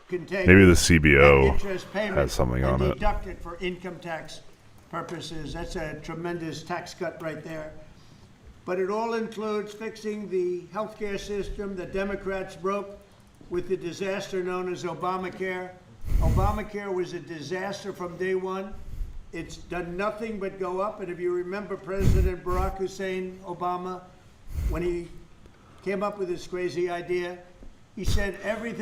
Can take Maybe the that CBO interest payment has something on and it. deduct it for income tax purposes. That's a tremendous tax cut right there. But it all includes fixing the healthcare system that Democrats broke with the disaster known as Obamacare. Obamacare was a disaster from day one. It's done nothing but go up. And if you remember President Barack Hussein Obama, when he came up with this crazy idea, he said everything.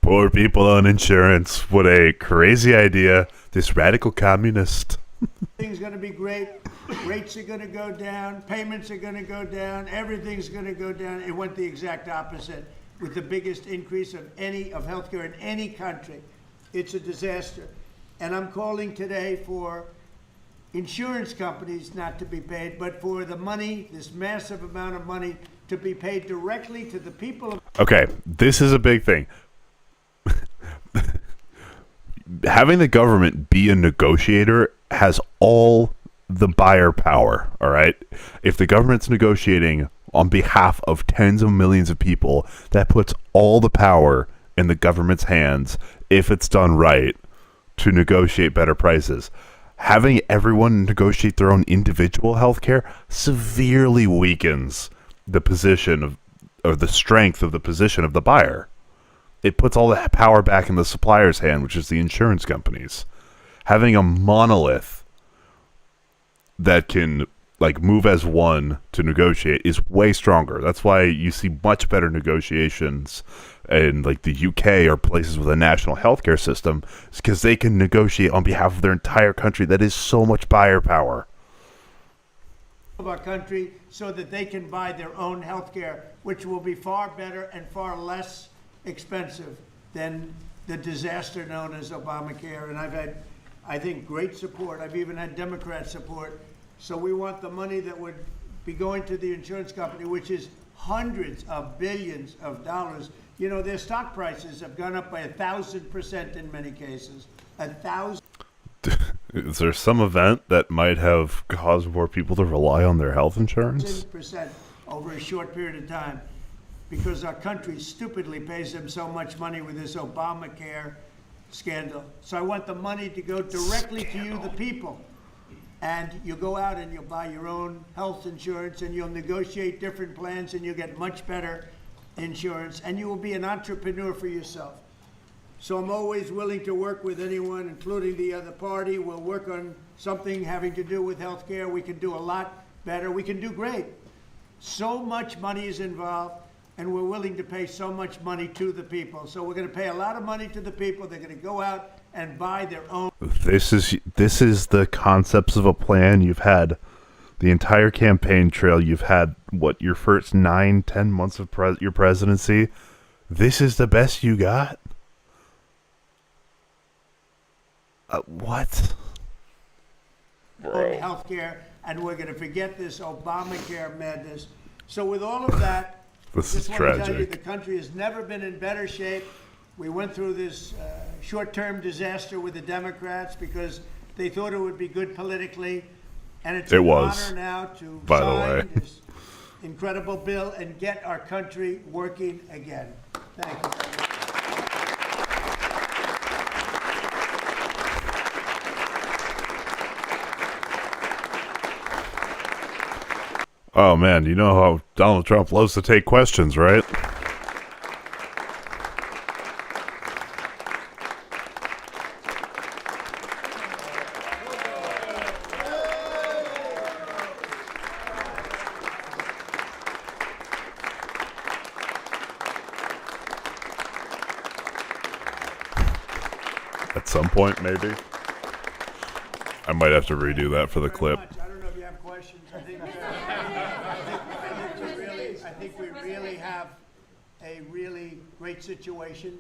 Poor people on insurance. What a crazy idea. This radical communist. Everything's going to be great. Rates are going to go down. Payments are going to go down. Everything's going to go down. It went the exact opposite with the biggest increase of healthcare in any country. It's a disaster. And I'm calling today for insurance companies not to be paid, but for the money, this massive amount of money, to be paid directly to the people of. Okay, this is a big thing. Having the government be a negotiator has all the buyer power, all right? If the government's negotiating on behalf of tens of millions of people, that puts all the power in the government's hands, if it's done right, to negotiate better prices. Having everyone negotiate their own individual health care severely weakens the position or the strength of the position of the buyer. It puts all the power back in the supplier's hand, which is the insurance companies. Having a monolith that can move as one to negotiate is way stronger. That's why you see much better negotiations in the UK or places with a national healthcare system, because they can negotiate on behalf of their entire country. That is so much buyer power. Of our country, so that they can buy their own health care, which will be far better and far less expensive than the disaster known as Obamacare. And I've had, I think, great support. I've even had Democrat support. So we want the money that would be going to the insurance company, which is hundreds of billions of dollars. Their stock prices have gone up by 1,000% in many cases. 1,000. Is there some event that might have caused more people to rely on their health insurance? % over a short period of time, because our country stupidly pays them so much money with this Obamacare scandal. So I want the money to go directly to you, the people. and you go out and you'll buy your own health insurance, and you'll negotiate different plans, and you'll get much better insurance, and you will be an entrepreneur for yourself. So I'm always willing to work with anyone, including the other party. We'll work on something having to do with healthcare. We can do a lot better. We can do great. So much money is involved, and we're willing to pay so much money to the people. So we're going to pay a lot of money to the people. They're going to go out and buy their own. This is the concepts of a plan. You've had the entire campaign trail. You've had what, your first 9-10 months of your presidency. This is the best you got. What? Healthcare, and we're going to forget this Obamacare madness. So with all of that, This is I just want to tell you tragic. the country has never been in better shape. We went through this short-term disaster with the Democrats because they thought it would be good politically, and it's It an was, honor now to by the sign way. this incredible bill and get our country working again. Thank you. Oh man, you know how Donald Trump loves to take questions, right? At some point, maybe. I might have to redo that for the clip. I don't know if you have questions. I think we really have a really great situation.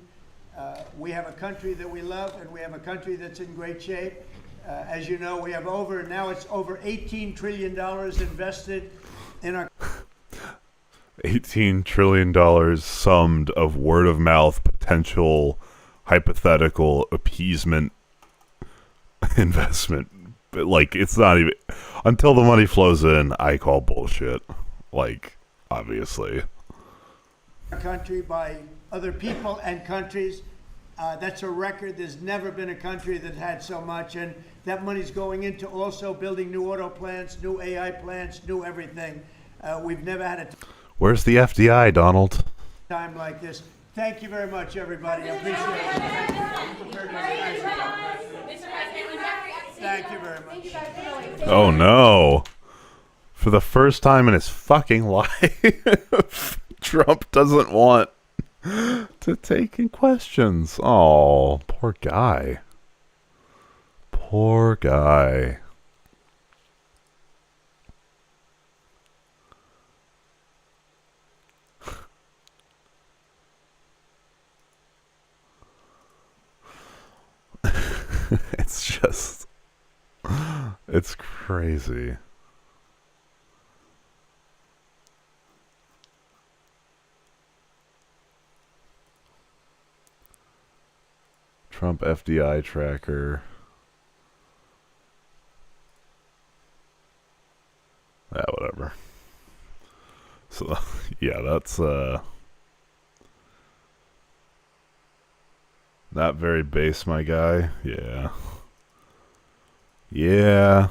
We have a country that we love, and we have a country that's in great shape. As you know, we have now it's over $18 trillion invested in our $18 trillion summed of word of mouth potential hypothetical appeasement investment. But like, it's not even until the money flows in, I call bullshit. Like, obviously. country by other people and countries. That's a record. There's never been a country that had so much, and that money's going into also building new auto plants, new AI plants, new everything. We've never had a Where's the FDI, Donald? time like this. Thank you very much, everybody. I appreciate it. Thank you very much. Oh no. For the first time in his fucking life, Trump doesn't want to take in questions. Oh, poor guy. Poor guy. It's just, it's crazy. Trump FDI tracker. Yeah, whatever. So, yeah, that's, not very base, my guy. Yeah. Yeah.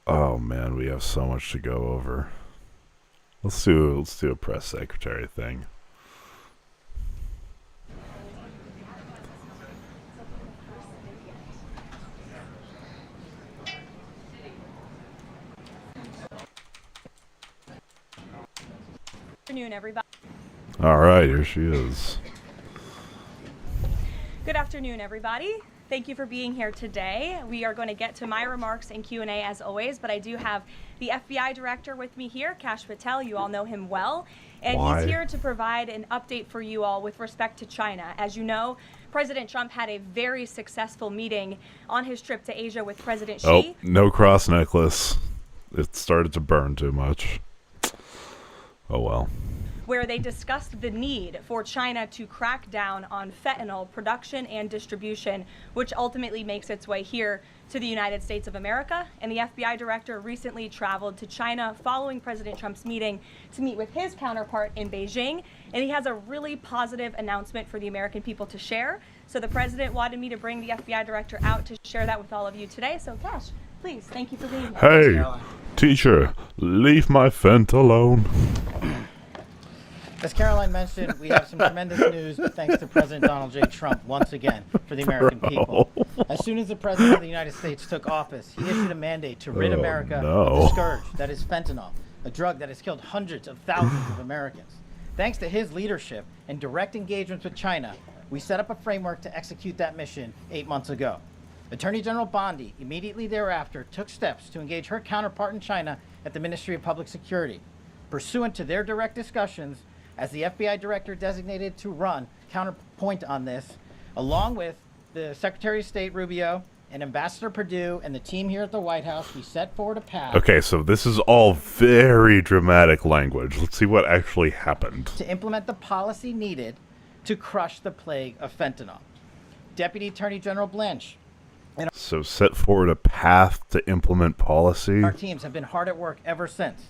Oh man, we have so much to go over. Let's do a press secretary thing. Good afternoon, everybody. All right, here she is. Good afternoon, everybody. Thank you for being here today. We are going to get to my remarks and Q&A as always, but I do have the FBI director with me here, Kash Patel. You all know him well. And Why? he's here to provide an update for you all with respect to China. As you know, President Trump had a very successful meeting on his trip to Asia with President Xi. Oh, no cross necklace. It started to burn too much. Oh well. Where they discussed the need for China to crack down on fentanyl production and distribution, which ultimately makes its way here to the United States of America. And the FBI director recently traveled to China following President Trump's meeting to meet with his counterpart in Beijing. And he has a really positive announcement for the American people to share. So the president wanted me to bring the FBI director out to share that with all of you today. So Cash, please, thank you for being here. Hey, teacher, leave my Fent alone. As Caroline mentioned, we have some tremendous news thanks to President Donald J. Trump once again for the American people. As soon as the President of the United States took office, he issued a mandate to rid America of the scourge that is fentanyl, a drug that has killed hundreds of thousands of Americans. Thanks to his leadership and direct engagements with China, we set up a framework to execute that mission 8 months ago. Attorney General Bondi immediately thereafter took steps to engage her counterpart in China at the Ministry of Public Security. Pursuant to their direct discussions, as the FBI director designated to run counterpoint on this, along with the Secretary of State Rubio and Ambassador Perdue and the team here at the White House, we set forward a path. Okay, so this is all very dramatic language. Let's see what actually happened. To implement the policy needed to crush the plague of fentanyl. Deputy Attorney General Blanche and So set forward a path to implement policy. our teams have been hard at work ever since,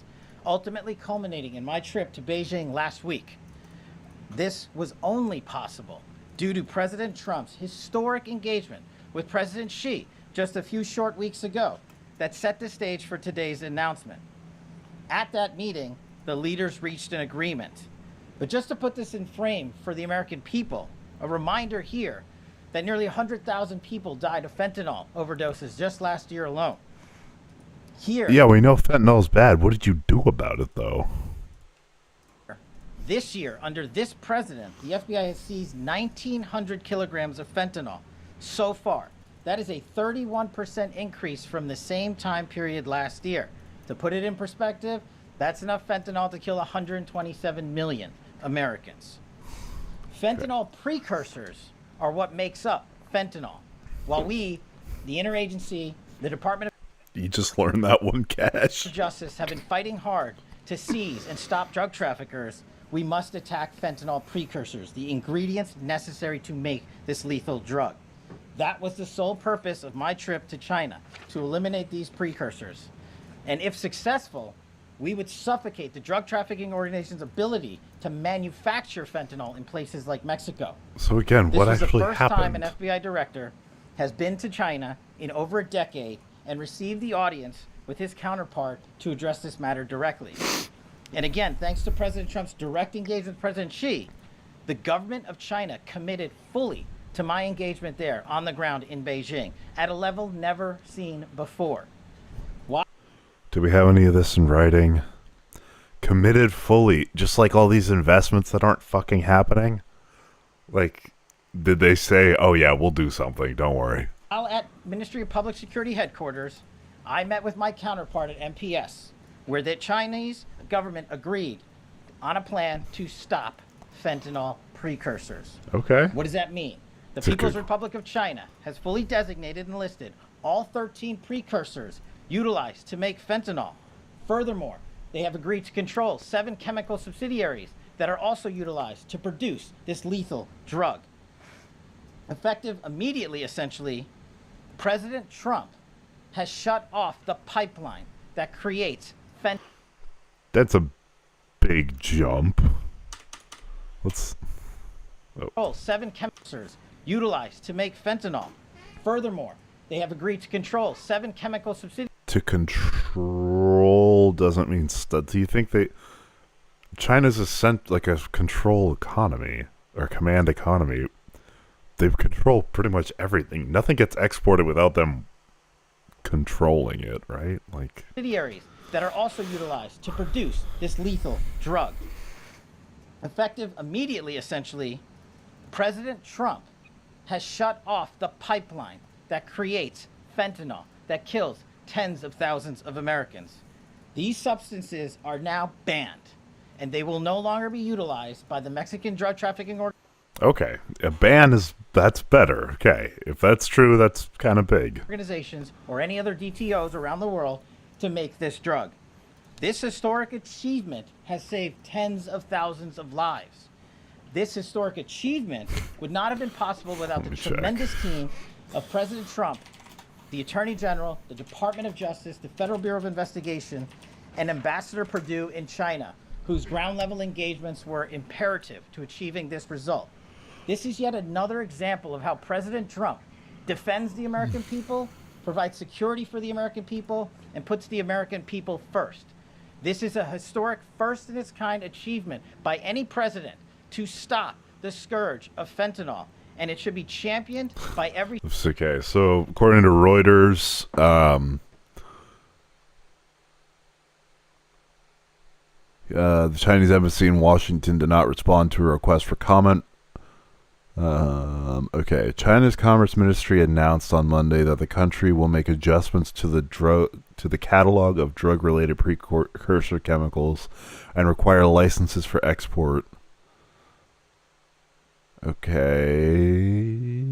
ultimately culminating in my trip to Beijing last week. This was only possible due to President Trump's historic engagement with President Xi just a few short weeks ago that set the stage for today's announcement. At that meeting, the leaders reached an agreement. But just to put this in frame for the American people, a reminder here that nearly 100,000 people died of fentanyl overdoses just last year alone. Here, Yeah, we know fentanyl's bad. What did you do about it, though? this year, under this president, the FBI has seized 1,900 kilograms of fentanyl so far. That is a 31% increase from the same time period last year. To put it in perspective, that's enough fentanyl to kill 127 million Americans. Fentanyl precursors are what makes up fentanyl. While we, the interagency, the Department You just learned that one, Cash. of Justice, have been fighting hard to seize and stop drug traffickers, we must attack fentanyl precursors, the ingredients necessary to make this lethal drug. That was the sole purpose of my trip to China, to eliminate these precursors. And if successful, we would suffocate the drug trafficking organization's ability to manufacture fentanyl in places like Mexico. So again, This what was actually the first time happened? an FBI director has been to China in over a decade and received the audience with his counterpart to address this matter directly. And again, thanks to President Trump's direct engagement with President Xi, the government of China committed fully to my engagement there on the ground in Beijing at a level never seen before. Do we have any of this in writing? Committed fully, just like all these investments that aren't fucking happening? Like, did they say, oh yeah, we'll do something, don't worry. While at Ministry of Public Security headquarters, I met with my counterpart at MPS, where the Chinese government agreed on a plan to stop fentanyl precursors. Okay. What does that mean? The It's a People's good- Republic of China has fully designated and listed all 13 precursors utilized to make fentanyl. Furthermore, they have agreed to control 7 chemical subsidiaries that are also utilized to produce this lethal drug. Effective immediately, essentially, President Trump has shut off the pipeline that creates fentanyl. That's a big jump. Let's... 7 chemicals utilized to make fentanyl. Furthermore, they have agreed to control 7 chemical subsidiaries. To control doesn't mean do you think they... China's like a control economy, or command economy. They control pretty much everything. Nothing gets exported without them controlling it, right? Like... subsidiaries that are also utilized to produce this lethal drug. Effective immediately, essentially, President Trump has shut off the pipeline that creates fentanyl that kills tens of thousands of Americans. These substances are now banned, and they will no longer be utilized by the Mexican drug trafficking organization. Okay, a ban that's better. Okay, if that's true, that's kind of big. Organizations or any other DTOs around the world to make this drug. This historic achievement has saved tens of thousands of lives. This historic achievement would not have been possible without the me check. tremendous team of President Trump, the Attorney General, the Department of Justice, the Federal Bureau of Investigation, and Ambassador Perdue in China, whose ground-level engagements were imperative to achieving this result. This is yet another example of how President Trump defends the American people, provides security for the American people, and puts the American people first. This is a historic first in its kind achievement by any president to stop the scourge of fentanyl, and it should be championed by every... Okay, so according to Reuters, the Chinese embassy in Washington did not respond to a request for comment. Okay, China's Commerce Ministry announced on Monday that the country will make adjustments to the catalog of drug-related precursor chemicals and require licenses for export. Okay.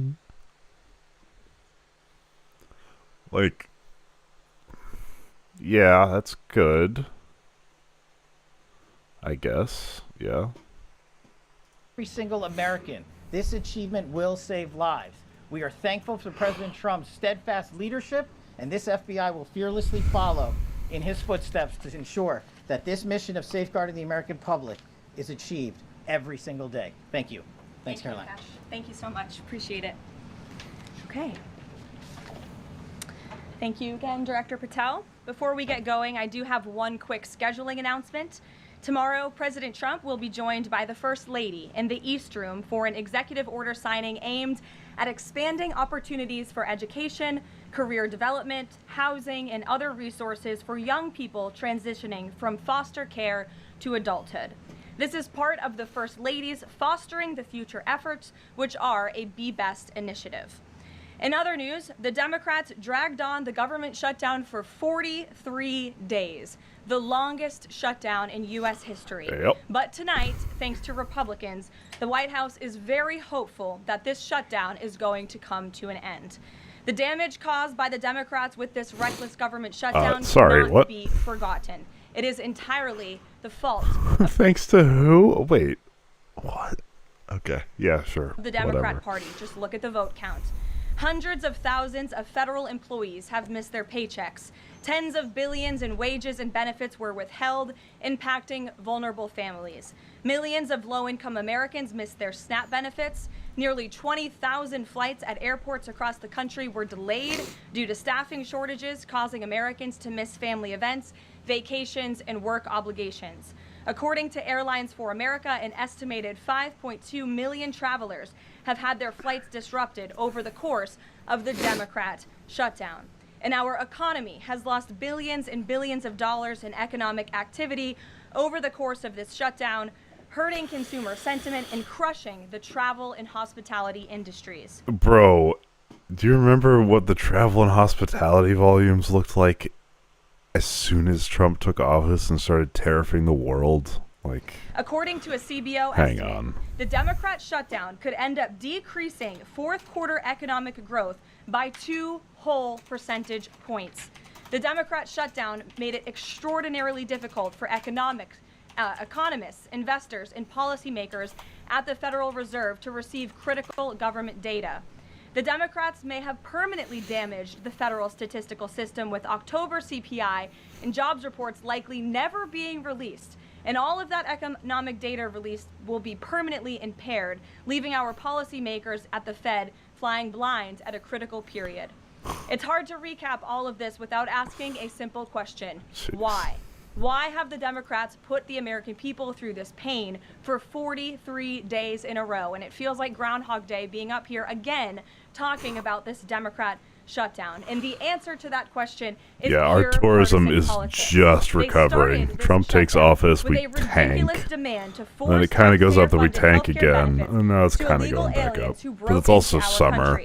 Like, yeah, that's good. I guess, yeah. Every single American. This achievement will save lives. We are thankful for President Trump's steadfast leadership, and this FBI will fearlessly follow in his footsteps to ensure that this mission of safeguarding the American public is achieved every single day. Thank you. Thanks, Caroline. Cash. Thank you so much. Appreciate it. Okay. Thank you again, Director Patel. Before we get going, I do have one quick scheduling announcement. Tomorrow, President Trump will be joined by the First Lady in the East Room for an executive order signing aimed at expanding opportunities for education, career development, housing, and other resources for young people transitioning from foster care to adulthood. This is part of the First Lady's Fostering the Future efforts, which are a Be Best initiative. In other news, the Democrats dragged on the government shutdown for 43 days, the longest shutdown in U.S. history. Yep. But tonight, thanks to Republicans, the White House is very hopeful that this shutdown is going to come to an end. The damage caused by the Democrats with this reckless government shutdown cannot be forgotten. It is entirely the fault of Thanks to who? Wait, what? Okay, yeah, sure. the Democrat Whatever. Party. Just look at the vote count. Hundreds of thousands of federal employees have missed their paychecks. Tens of billions in wages and benefits were withheld, impacting vulnerable families. Millions of low-income Americans missed their SNAP benefits. Nearly 20,000 flights at airports across the country were delayed due to staffing shortages, causing Americans to miss family events, vacations, and work obligations. According to Airlines for America, an estimated 5.2 million travelers have had their flights disrupted over the course of the Democrat shutdown. And our economy has lost billions and billions of dollars in economic activity over the course of this shutdown, hurting consumer sentiment and crushing the travel and hospitality industries. Bro, do you remember what the travel and hospitality volumes looked like as soon as Trump took office and started tariffing the world? Like, according to a CBO hang estimate, on. The Democrat shutdown could end up decreasing fourth quarter economic growth by 2 whole percentage points. The Democrat shutdown made it extraordinarily difficult for economists, investors, and policymakers at the Federal Reserve to receive critical government data. The Democrats may have permanently damaged the federal statistical system, with October CPI and jobs reports likely never being released. And all of that economic data released will be permanently impaired, leaving our policymakers at the Fed flying blind at a critical period. It's hard to recap all of this without asking a simple question. Jeez. Why? Why have the Democrats put the American people through this pain for 43 days in a row? And it feels like Groundhog Day being up here again talking about this Democrat shutdown. And the answer to that question is our tourism is just recovering. Trump takes office, we tank. And then it kind of goes up that we tank again. And now it's kind of going back up. But it's also summer.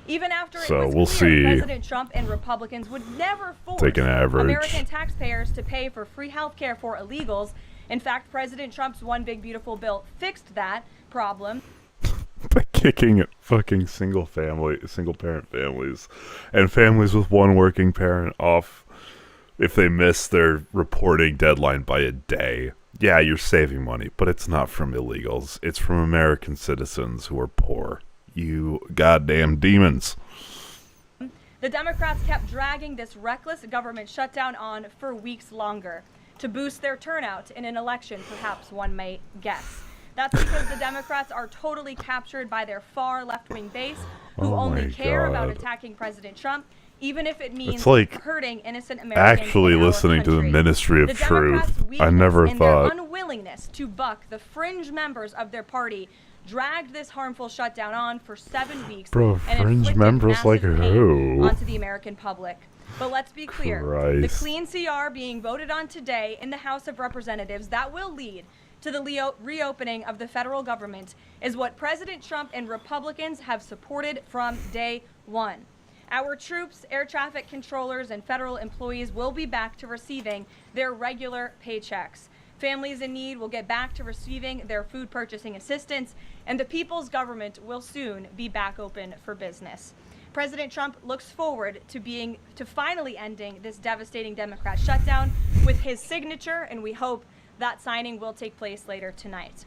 Even after So it was we'll clear see. President Trump and Republicans would never force Take an average. American taxpayers to pay for free health care for illegals. In fact, President Trump's One Big Beautiful Bill fixed that problem. By kicking fucking single parent families and families with one working parent off if they miss their reporting deadline by a day. Yeah, you're saving money, but it's not from illegals. It's from American citizens who are poor. You goddamn demons. The Democrats kept dragging this reckless government shutdown on for weeks longer to boost their turnout in an election, perhaps one may guess. That's because the Democrats are totally captured by their far left-wing base, who Oh only my care about God. attacking President Trump, even if it means It's like hurting innocent Americans. actually in our listening to the country. Ministry of The Democrats' Truth. I weakness never and their thought. unwillingness to buck the fringe members of their party dragged this harmful shutdown on for 7 weeks. Bro, and fringe inflicted members like massive pain who? onto the American public. But let's be clear, the Christ. clean CR being voted on today in the House of Representatives that will lead to the reopening of the federal government is what President Trump and Republicans have supported from day one. Our troops, air traffic controllers, and federal employees will be back to receiving their regular paychecks. Families in need will get back to receiving their food purchasing assistance, and the people's government will soon be back open for business. President Trump looks forward to finally ending this devastating Democrat shutdown with his signature, and we hope that signing will take place later tonight.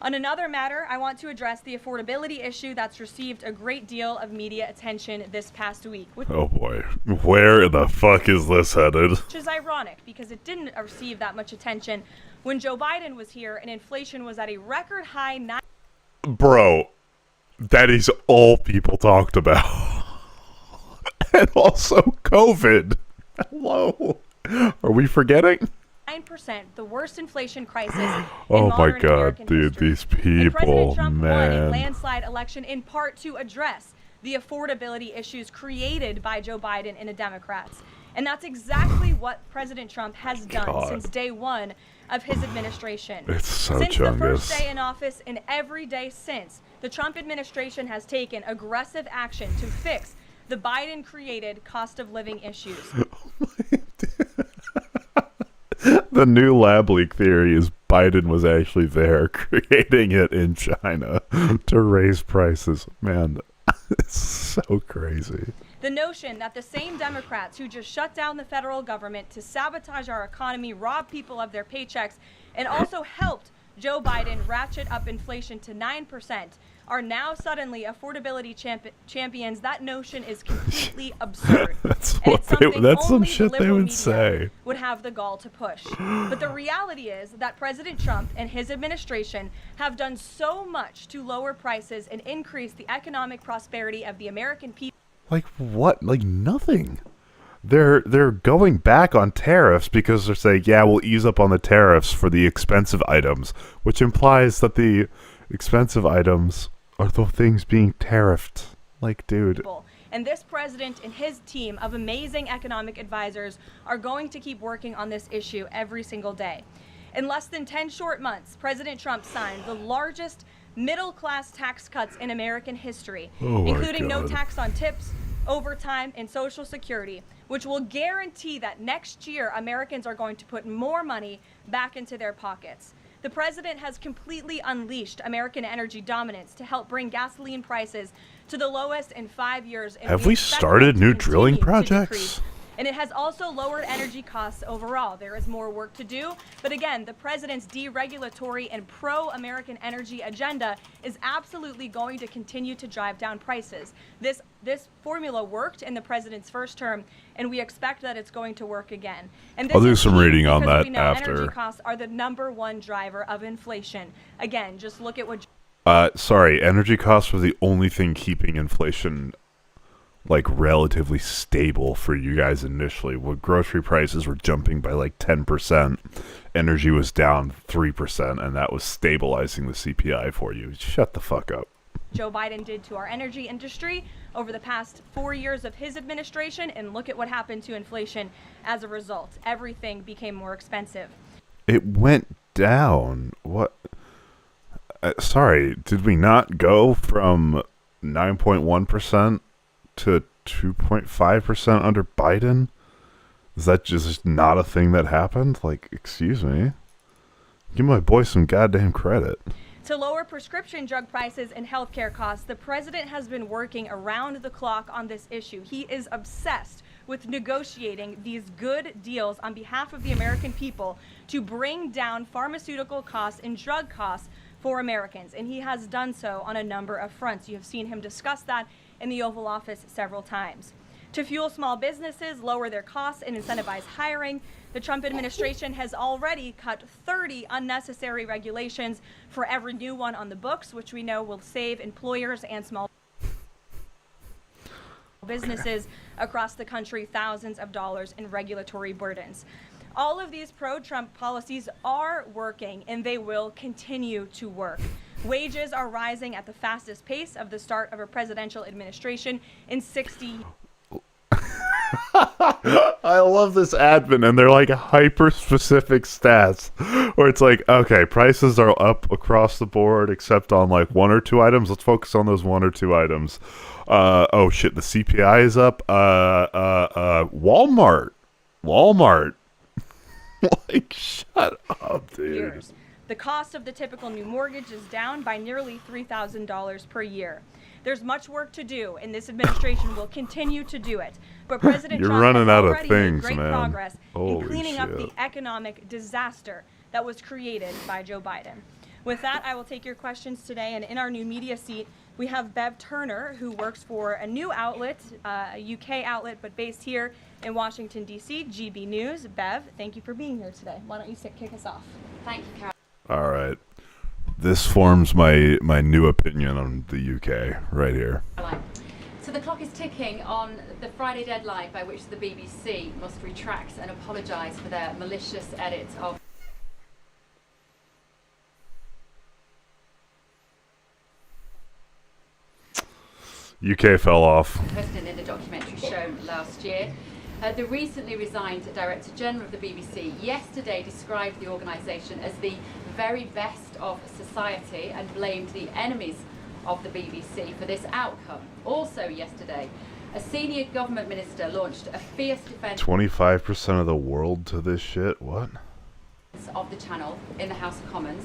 On another matter, I want to address the affordability issue that's received a great deal of media attention this past week, Oh boy. Where the fuck is this headed? which is ironic because it didn't receive that much attention when Joe Biden was here and inflation was at a record high. Bro, that is all people talked about. And also COVID. Hello. Are we forgetting? 9%, the worst inflation crisis Oh in my modern God, American dude, history. these And President people, Trump won a man. landslide election in part to address the affordability issues created by Joe Biden and the Democrats. And that's exactly what President Trump has done God. since day one of his administration. It's so Since the first Chungus. day in office and every day since, the Trump administration has taken aggressive action to fix the Biden-created cost of living issues. The new lab leak theory is Biden was actually there creating it in China to raise prices. Man, it's so crazy. The notion that the same Democrats who just shut down the federal government to sabotage our economy, rob people of their paychecks, and also helped Joe Biden ratchet up inflation to 9% are now suddenly affordability champions. That notion is completely absurd. That's And what it's something that's some only the shit they liberal would media say. would have the gall to push. But the reality is that President Trump and his administration have done so much to lower prices and increase the economic prosperity of the American people. Like what? Like nothing. They're going back on tariffs because they're saying, yeah, we'll ease up on the tariffs for the expensive items, which implies that the expensive items are the things being tariffed. Like, dude. And this president and his team of amazing economic advisors are going to keep working on this issue every single day. In less than 10 short months, President Trump signed the largest middle-class tax cuts in American history, Oh my including no God. tax on tips, overtime, and Social Security, which will guarantee that next year Americans are going to put more money back into their pockets. The president has completely unleashed American energy dominance to help bring gasoline prices to the lowest in 5 years. And Have we expect started them to new drilling continue to projects? decrease. And it has also lowered energy costs overall. There is more work to do. But again, the president's deregulatory and pro-American energy agenda is absolutely going to continue to drive down prices. This formula worked in the president's first term, and we expect that it's going to work again. And this I'll do is some key reading on because that we know after. Energy costs are the #1 driver of inflation. Again, just look at what Sorry, energy costs were the only thing keeping inflation like relatively stable for you guys initially. When grocery prices were jumping by like 10%, energy was down 3%, and that was stabilizing the CPI for you. Shut the fuck up. Joe Biden did to our energy industry over the past 4 years of his administration, and look at what happened to inflation as a result. Everything became more expensive. It went down. What? Sorry, did we not go from 9.1% to 2.5% under Biden? Is that just not a thing that happened? Like, excuse me. Give my boy some goddamn credit. To lower prescription drug prices and healthcare costs, the president has been working around the clock on this issue. He is obsessed with negotiating these good deals on behalf of the American people to bring down pharmaceutical costs and drug costs for Americans. And he has done so on a number of fronts. You have seen him discuss that in the Oval Office several times. To fuel small businesses, lower their costs, and incentivize hiring, the Trump administration has already cut 30 unnecessary regulations for every new one on the books, which we know will save employers and small businesses across the country thousands of dollars in regulatory burdens. All of these pro-Trump policies are working, and they will continue to work. Wages are rising at the fastest pace of the start of a presidential administration in 60 years. I love this admin, and they're like hyper specific stats where it's like, okay, prices are up across the board except on like one or two items. Let's focus on those one or two items. Oh shit, the CPI is up. Walmart. Like, shut up, dude. Years. The cost of the typical new mortgage is down by nearly $3,000 per year. There's much work to do, and this administration will continue to do it. But President You're Trump running has out of already things, made great man. progress Holy in cleaning up the shit. economic disaster that was created by Joe Biden. With that, I will take your questions today, and in our new media seat, we have Bev Turner, who works for a new outlet, a UK outlet, but based here in Washington, D.C., GB News. Bev, thank you for being here today. Why don't you kick us off? Thank you, Carol. All right. This forms my new opinion on the UK right here. So the clock is ticking on the Friday deadline by which the BBC must retract and apologise for their malicious edit of UK fell off. president in the documentary shown last year. The recently resigned Director General of the BBC yesterday described the organisation as the very best of society and blamed the enemies of the BBC for this outcome. Also yesterday, a senior government minister launched a fierce defence 25% of the world to this shit? What? of the channel in the House of Commons,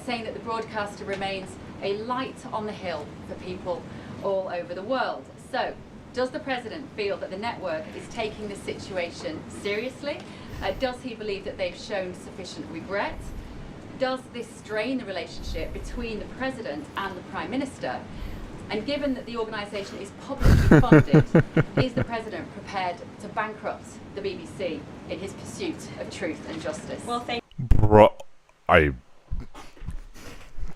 saying that the broadcaster remains a light on the hill for people all over the world. So, does the President feel that the network is taking the situation seriously? Does he believe that they've shown sufficient regret? Does this strain the relationship between the President and the Prime Minister? And given that the organisation is publicly funded, is the President prepared to bankrupt the BBC in his pursuit of truth and justice? Well, thank Bro,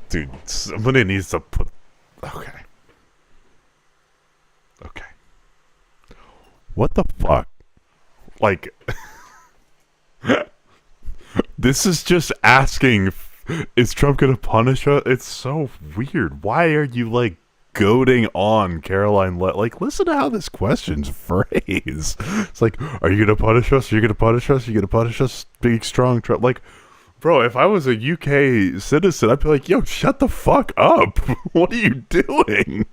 dude, somebody needs to put... Okay. What the fuck? Like... This is just asking, is Trump gonna punish us? It's so weird. Why are you, like, goading on Caroline? Like, listen to how this question's phrased. It's like, are you gonna punish us? Are you gonna punish us? Are you gonna punish us? Big, strong Trump. Like, bro, if I was a UK citizen, I'd be like, yo, shut the fuck up. What are you doing?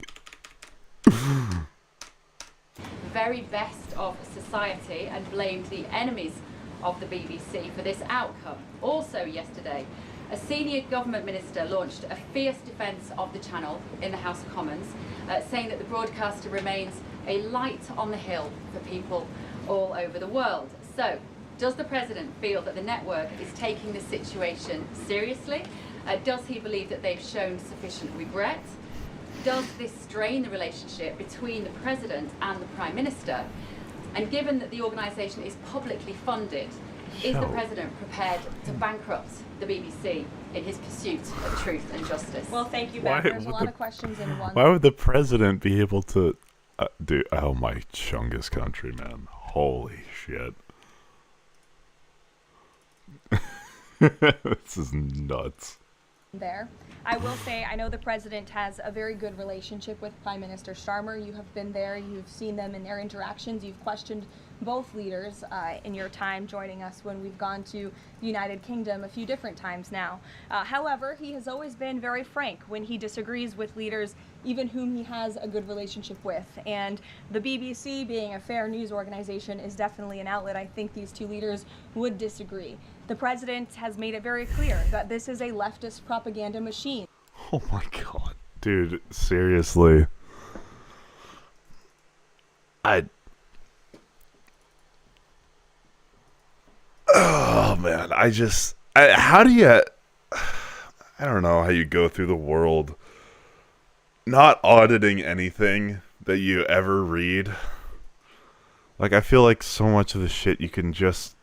Very best of society and blamed the enemies of the BBC for this outcome. Also yesterday, a senior government minister launched a fierce defence of the channel in the House of Commons, saying that the broadcaster remains a light on the hill for people all over the world. So, does the President feel that the network is taking the situation seriously? Does he believe that they've shown sufficient regret? Does this strain the relationship between the President and the Prime Minister? And given that the organisation is publicly funded, is the President prepared to bankrupt the BBC in his pursuit of truth and justice? Well, thank you, Bev. There's a lot of questions in one. Why would the President be able to... dude, oh my chungus country, man. Holy shit. This is nuts. There. I will say, I know the President has a very good relationship with Prime Minister Starmer. You have been there, you've seen them in their interactions, you've questioned both leaders in your time joining us when we've gone to the United Kingdom a few different times now. However, he has always been very frank when he disagrees with leaders, even whom he has a good relationship with. And the BBC, being a fair news organization, is definitely an outlet I think these two leaders would disagree. The President has made it very clear that this is a leftist propaganda machine. Oh my god. Dude, seriously. Oh man, how do you... I don't know how you go through the world not auditing anything that you ever read. Like, I feel like so much of the shit you can just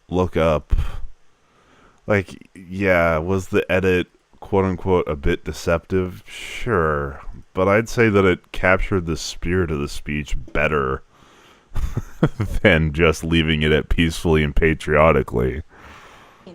look up. Like, yeah, was the edit, quote-unquote, a bit deceptive? Sure. But I'd say that it captured the spirit of the speech better than just leaving it at peacefully and patriotically.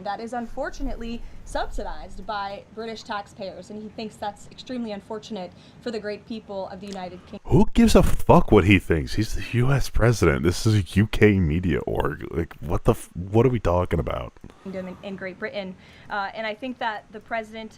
That is unfortunately subsidized by British taxpayers, and he thinks that's extremely unfortunate for the great people of the United Kingdom. Who gives a fuck what he thinks? He's the U.S. president. This is a UK media org. Like, what are we talking about? In Great Britain, and I think that the president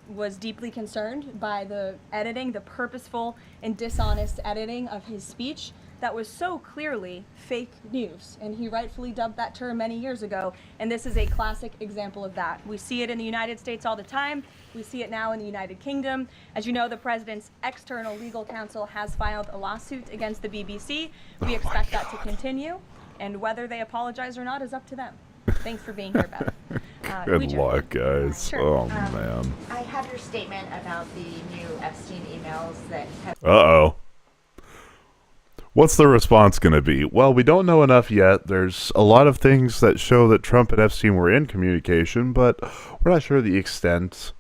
was deeply concerned by the editing, the purposeful and dishonest editing of his speech that was so clearly fake news, and he rightfully dubbed that term many years ago, and this is a classic example of that. We see it in the United States all the time. We see it now in the United Kingdom. As you know, the president's external legal counsel has filed a lawsuit against the BBC. We expect that to continue, and whether they apologize or not is up to them. Thanks for being here, Beth. Good luck, guys. Sure. Oh, man. I have your statement about the new Epstein emails that have... Uh-oh. What's the response going to be? Well, we don't know enough yet. There's a lot of things that show that Trump and Epstein were in communication, but we're not sure the extent.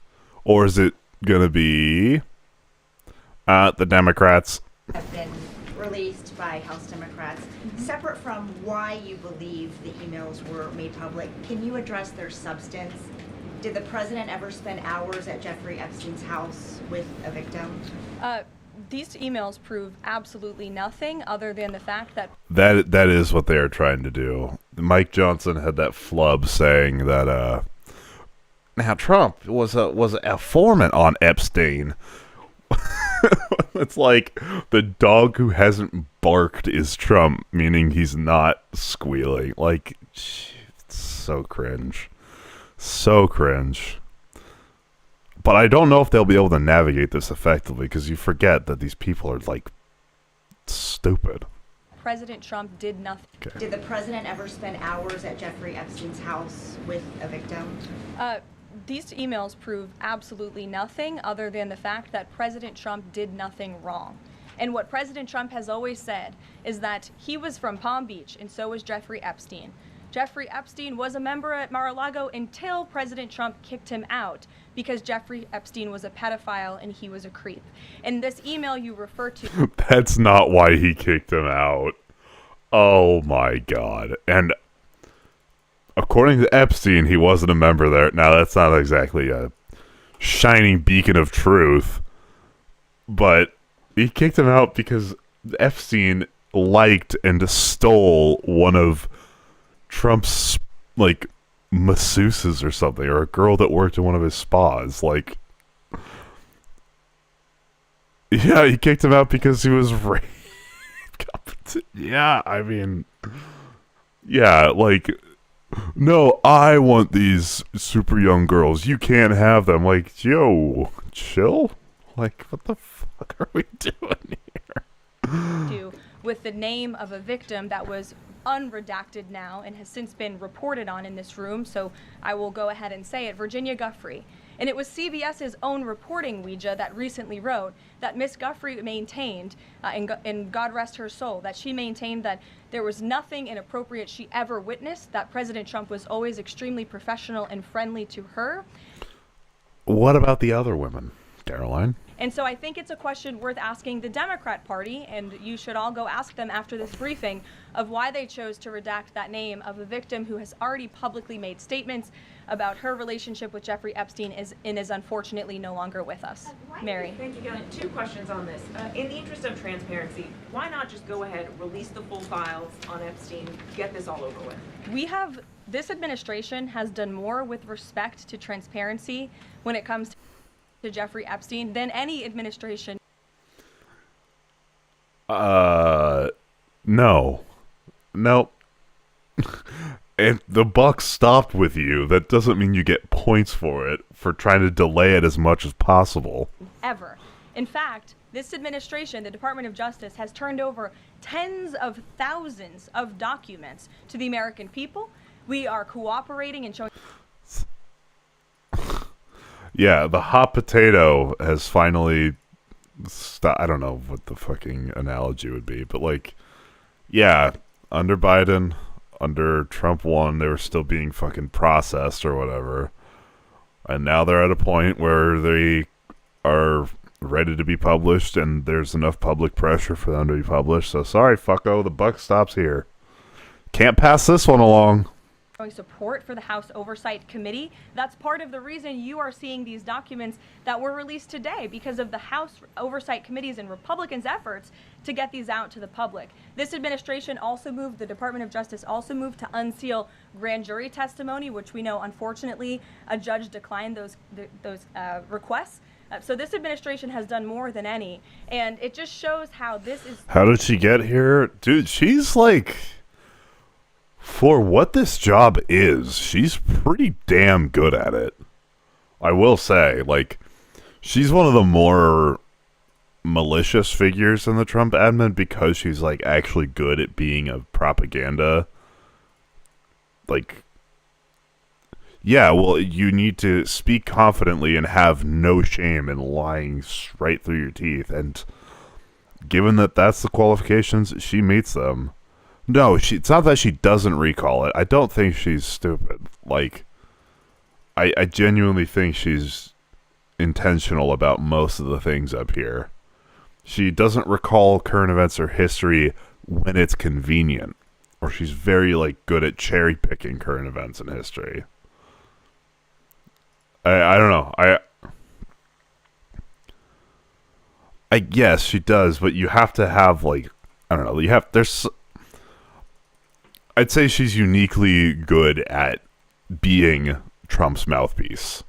Or is it going to be the Democrats? have been released by House Democrats. Separate from why you believe the emails were made public, can you address their substance? Did the president ever spend hours at Jeffrey Epstein's house with a victim? These emails prove absolutely nothing other than the fact that That is what they are trying to do. Mike Johnson had that flub saying that now Trump was a foreman on Epstein. It's like the dog who hasn't barked is Trump, meaning he's not squealing. Like, it's so cringe. So cringe. But I don't know if they'll be able to navigate this effectively, because you forget that these people are, like, stupid. President Trump did nothing. Okay. Did the president ever spend hours at Jeffrey Epstein's house with a victim? These emails prove absolutely nothing other than the fact that President Trump did nothing wrong. And what President Trump has always said is that he was from Palm Beach, and so was Jeffrey Epstein. Jeffrey Epstein was a member at Mar-a-Lago until President Trump kicked him out because Jeffrey Epstein was a pedophile and he was a creep. And this email you refer to... That's not why he kicked him out. Oh my god. And according to Epstein, he wasn't a member there. Now, that's not exactly a shining beacon of truth, but he kicked him out because Epstein liked and stole one of Trump's, like, masseuses or something, or a girl that worked in one of his spas. Like, yeah, he kicked him out because he was raped. Yeah, I mean, yeah, like, no, I want these super young girls. You can't have them. Like, yo, chill. Like, what the fuck are we doing here? With the name of a victim that was unredacted now and has since been reported on in this room, so I will go ahead and say it, Virginia Giuffre. And it was CBS's own reporting, Ouija, that recently wrote that Miss Giuffre maintained, and God rest her soul, that she maintained that there was nothing inappropriate she ever witnessed, that President Trump was always extremely professional and friendly to her. What about the other women, Caroline? And so I think it's a question worth asking the Democrat Party, and you should all go ask them after this briefing, of why they chose to redact that name of a victim who has already publicly made statements about her relationship with Jeffrey Epstein and is unfortunately no longer with us. Mary. Thank you, Gillian. Two questions on this. In the interest of transparency, why not just go ahead, release the full files on Epstein, get this all over with? This administration has done more with respect to transparency when it comes to Jeffrey Epstein than any administration. No. Nope. If the buck stopped with you, that doesn't mean you get points for it, for trying to delay it as much as possible. Ever. In fact, this administration, the Department of Justice, has turned over tens of thousands of documents to the American people. We are cooperating and showing... Yeah, the hot potato has finally stopped. I don't know what the fucking analogy would be, but, like, Yeah, under Biden, under Trump 1, they were still being fucking processed or whatever. And now they're at a point where they are ready to be published, and there's enough public pressure for them to be published. So sorry, fucko, the buck stops here. Can't pass this one along. Support for the House Oversight Committee. That's part of the reason you are seeing these documents that were released today, because of the House Oversight Committee's and Republicans' efforts to get these out to the public. This administration also moved, the Department of Justice also moved to unseal grand jury testimony, which we know, unfortunately, a judge declined those requests. So this administration has done more than any, and it just shows how this is... How did she get here? Dude, she's like... For what this job is, she's pretty damn good at it. I will say, like, she's one of the more malicious figures in the Trump admin because she's, like, actually good at being a propaganda. Like, yeah, well, you need to speak confidently and have no shame in lying right through your teeth. And given that that's the qualifications, she meets them. No, it's not that she doesn't recall it. I don't think she's stupid. Like, I genuinely think she's intentional about most of the things up here. She doesn't recall current events or history when it's convenient. Or she's very, like, good at cherry-picking current events and history. I don't know. I guess she does, but you have to have, like, I don't know. I'd say she's uniquely good at being Trump's mouthpiece.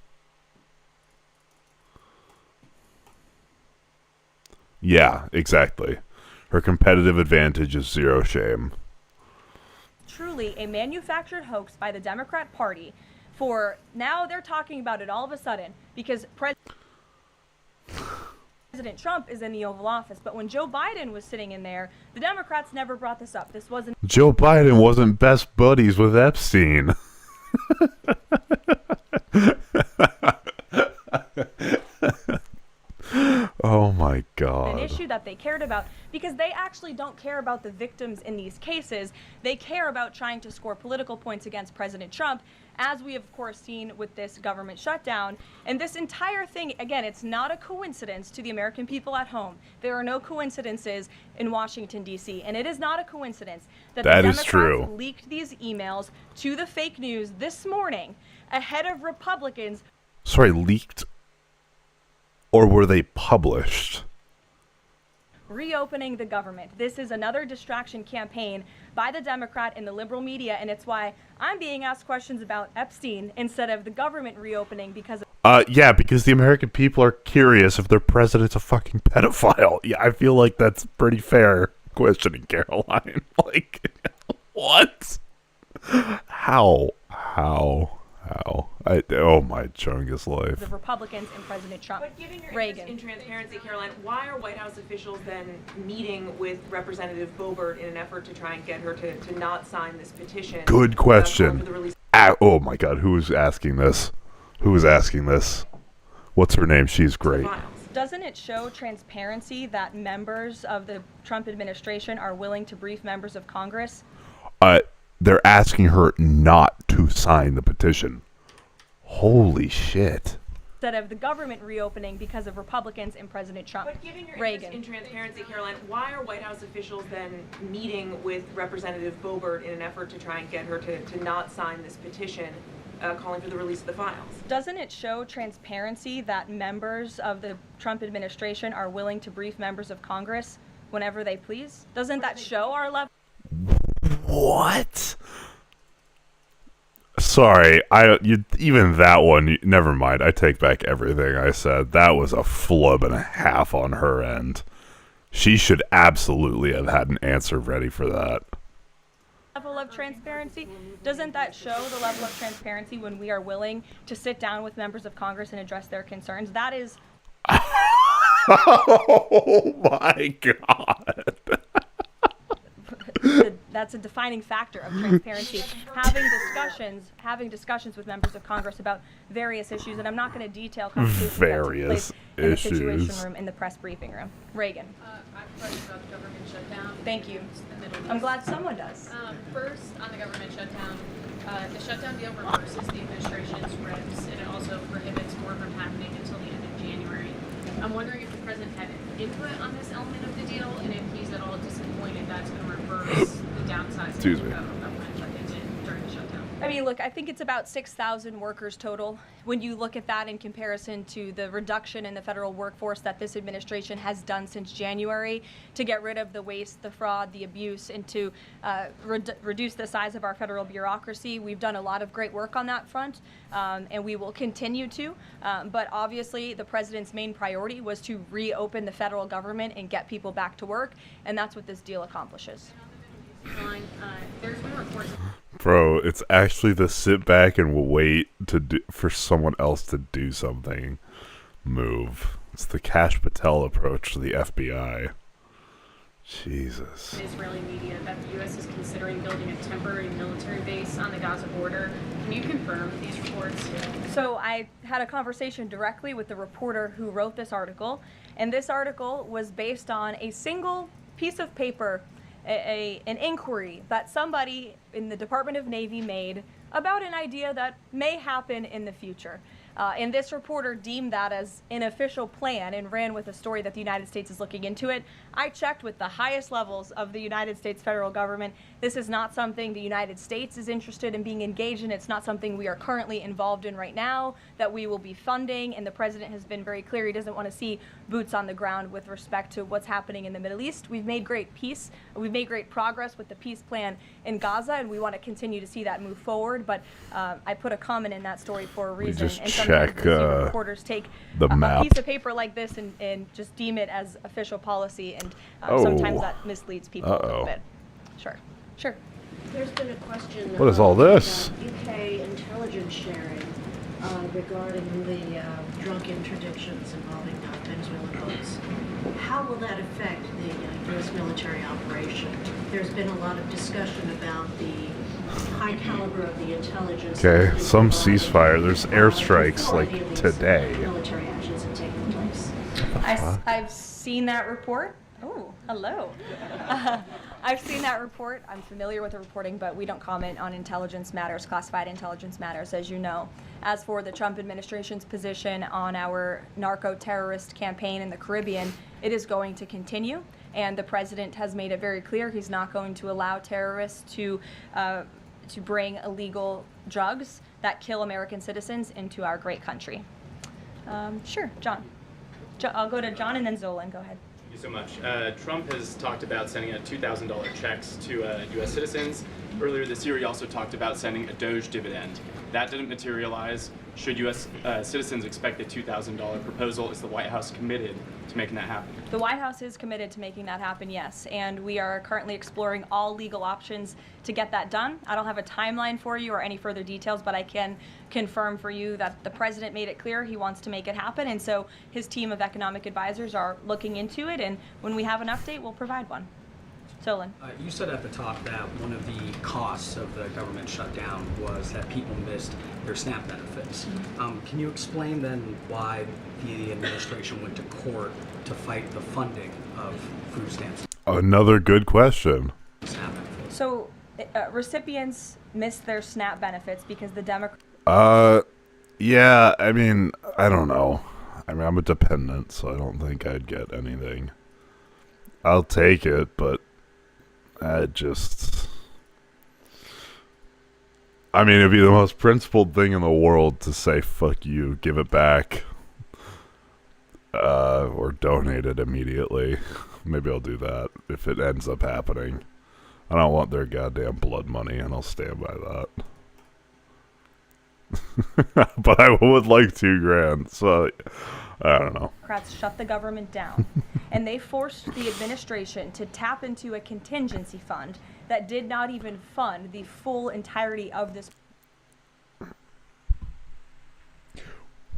Yeah, exactly. Her competitive advantage is zero shame. Truly a manufactured hoax by the Democrat Party. For now, they're talking about it all of a sudden because President Trump is in the Oval Office, but when Joe Biden was sitting in there, the Democrats never brought this up. This wasn't... Joe Biden wasn't best buddies with Epstein. Oh my God. An issue that they cared about because they actually don't care about the victims in these cases. They care about trying to score political points against President Trump, as we have, of course, seen with this government shutdown. And this entire thing, again, it's not a coincidence to the American people at home. There are no coincidences in Washington, D.C., and it is not a coincidence that the Democrats leaked these emails to the fake news this morning ahead of Republicans. Sorry, leaked? Or were they published? Reopening the government. This is another distraction campaign by the Democrat and the liberal media, and it's why I'm being asked questions about Epstein instead of the government reopening because of... Yeah, because the American people are curious if their president's a fucking pedophile. Yeah, I feel like that's pretty fair questioning, Caroline. Like, what? How? Oh my Chungus life. The Republicans and President Trump. But given your interest in transparency, Caroline, why are White House officials then meeting with Representative Boebert in an effort to try and get her to not sign this petition? Good question. Oh my God, who is asking this? What's her name? She's great. Doesn't it show transparency that members of the Trump administration are willing to brief members of Congress? They're asking her not to sign the petition. Holy shit. Instead of the government reopening because of Republicans and President Trump. But given your interest in transparency, Caroline, why are White House officials then meeting with Representative Boebert in an effort to try and get her to not sign this petition, calling for the release of the files? Doesn't it show transparency that members of the Trump administration are willing to brief members of Congress whenever they please? Doesn't that show our level? What? Sorry, even that one, never mind. I take back everything I said. That was a flub and a half on her end. She should absolutely have had an answer ready for that. Level of transparency? Doesn't that show the level of transparency when we are willing to sit down with members of Congress and address their concerns? That is... Oh my God. That's a defining factor of transparency. Having discussions with members of Congress about various issues, and I'm not going to detail conversations that took place in the Situation issues. Room in the press briefing room. Reagan. I have a question about the government shutdown. Thank you. The Middle East. I'm glad someone does. First, on the government shutdown, the shutdown deal reverses the administration's regs, and it also prohibits more from happening until the end of January. I'm wondering if the president had input on this element of the deal, and if he's at all disappointed that's going to reverse the downsides Excuse of me. government shutdown during the shutdown. I mean, look, I think it's about 6,000 workers total. When you look at that in comparison to the reduction in the federal workforce that this administration has done since January to get rid of the waste, the fraud, the abuse, and to reduce the size of our federal bureaucracy, we've done a lot of great work on that front, and we will continue to. But obviously, the president's main priority was to reopen the federal government and get people back to work, and that's what this deal accomplishes. Line, there's been reports. Bro, it's actually the sit back and wait for someone else to do something move. It's the Kash Patel approach to the FBI. Jesus. Israeli media that the U.S. is considering building a temporary military base on the Gaza border. Can you confirm these reports? So I had a conversation directly with the reporter who wrote this article, and this article was based on a single piece of paper, an inquiry that somebody in the Department of Navy made about an idea that may happen in the future. And this reporter deemed that as an official plan and ran with a story that the United States is looking into it. I checked with the highest levels of the United States federal government. This is not something the United States is interested in being engaged in. It's not something we are currently involved in right now that we will be funding. And the president has been very clear he doesn't want to see boots on the ground with respect to what's happening in the Middle East. We've made great progress with the peace plan in Gaza, and we want to continue to see that move forward. But I put a comment in that story for a reason. just And check reporters take the a map. piece of paper like this and just deem it as official policy, and sometimes that misleads people a little bit. Sure. There's been a question. What is all this? About UK intelligence sharing regarding the drunk interdictions involving Venezuelan boats. How will that affect the U.S. military operation? There's been a lot of discussion about the high caliber of the intelligence. Okay, some ceasefire. There's airstrikes like before these, today. military actions have taken place. I've seen that report. Oh, hello. I've seen that report. I'm familiar with the reporting, but we don't comment on intelligence matters, classified intelligence matters, as you know. As for the Trump administration's position on our narco-terrorist campaign in the Caribbean, it is going to continue, and the president has made it very clear he's not going to allow terrorists to bring illegal drugs that kill American citizens into our great country. Sure, John. I'll go to John and then Zolan. Go ahead. Thank you so much. Trump has talked about sending out $2,000 checks to U.S. citizens. Earlier this year, he also talked about sending a Doge dividend. That didn't materialize. Should U.S. Citizens expect a $2,000 proposal? Is the White House committed to making that happen? The White House is committed to making that happen, yes, and we are currently exploring all legal options to get that done. I don't have a timeline for you or any further details, but I can confirm for you that the president made it clear he wants to make it happen, and so his team of economic advisors are looking into it, and when we have an update, we'll provide one. Solon. You said at the top that one of the costs of the government shutdown was that people missed their SNAP benefits. Can you explain then why the administration went to court to fight the funding of food stamps? Another good question. SNAP benefits? So recipients missed their SNAP benefits because the Democrats. Yeah, I mean, I don't know. I mean, I'm a dependent, so I don't think I'd get anything. I'll take it, but I mean, it'd be the most principled thing in the world to say, fuck you, give it back, or donate it immediately. Maybe I'll do that if it ends up happening. I don't want their goddamn blood money, and I'll stand by that. But I would like $2,000, so I don't know. Democrats shut the government down, and they forced the administration to tap into a contingency fund that did not even fund the full entirety of this.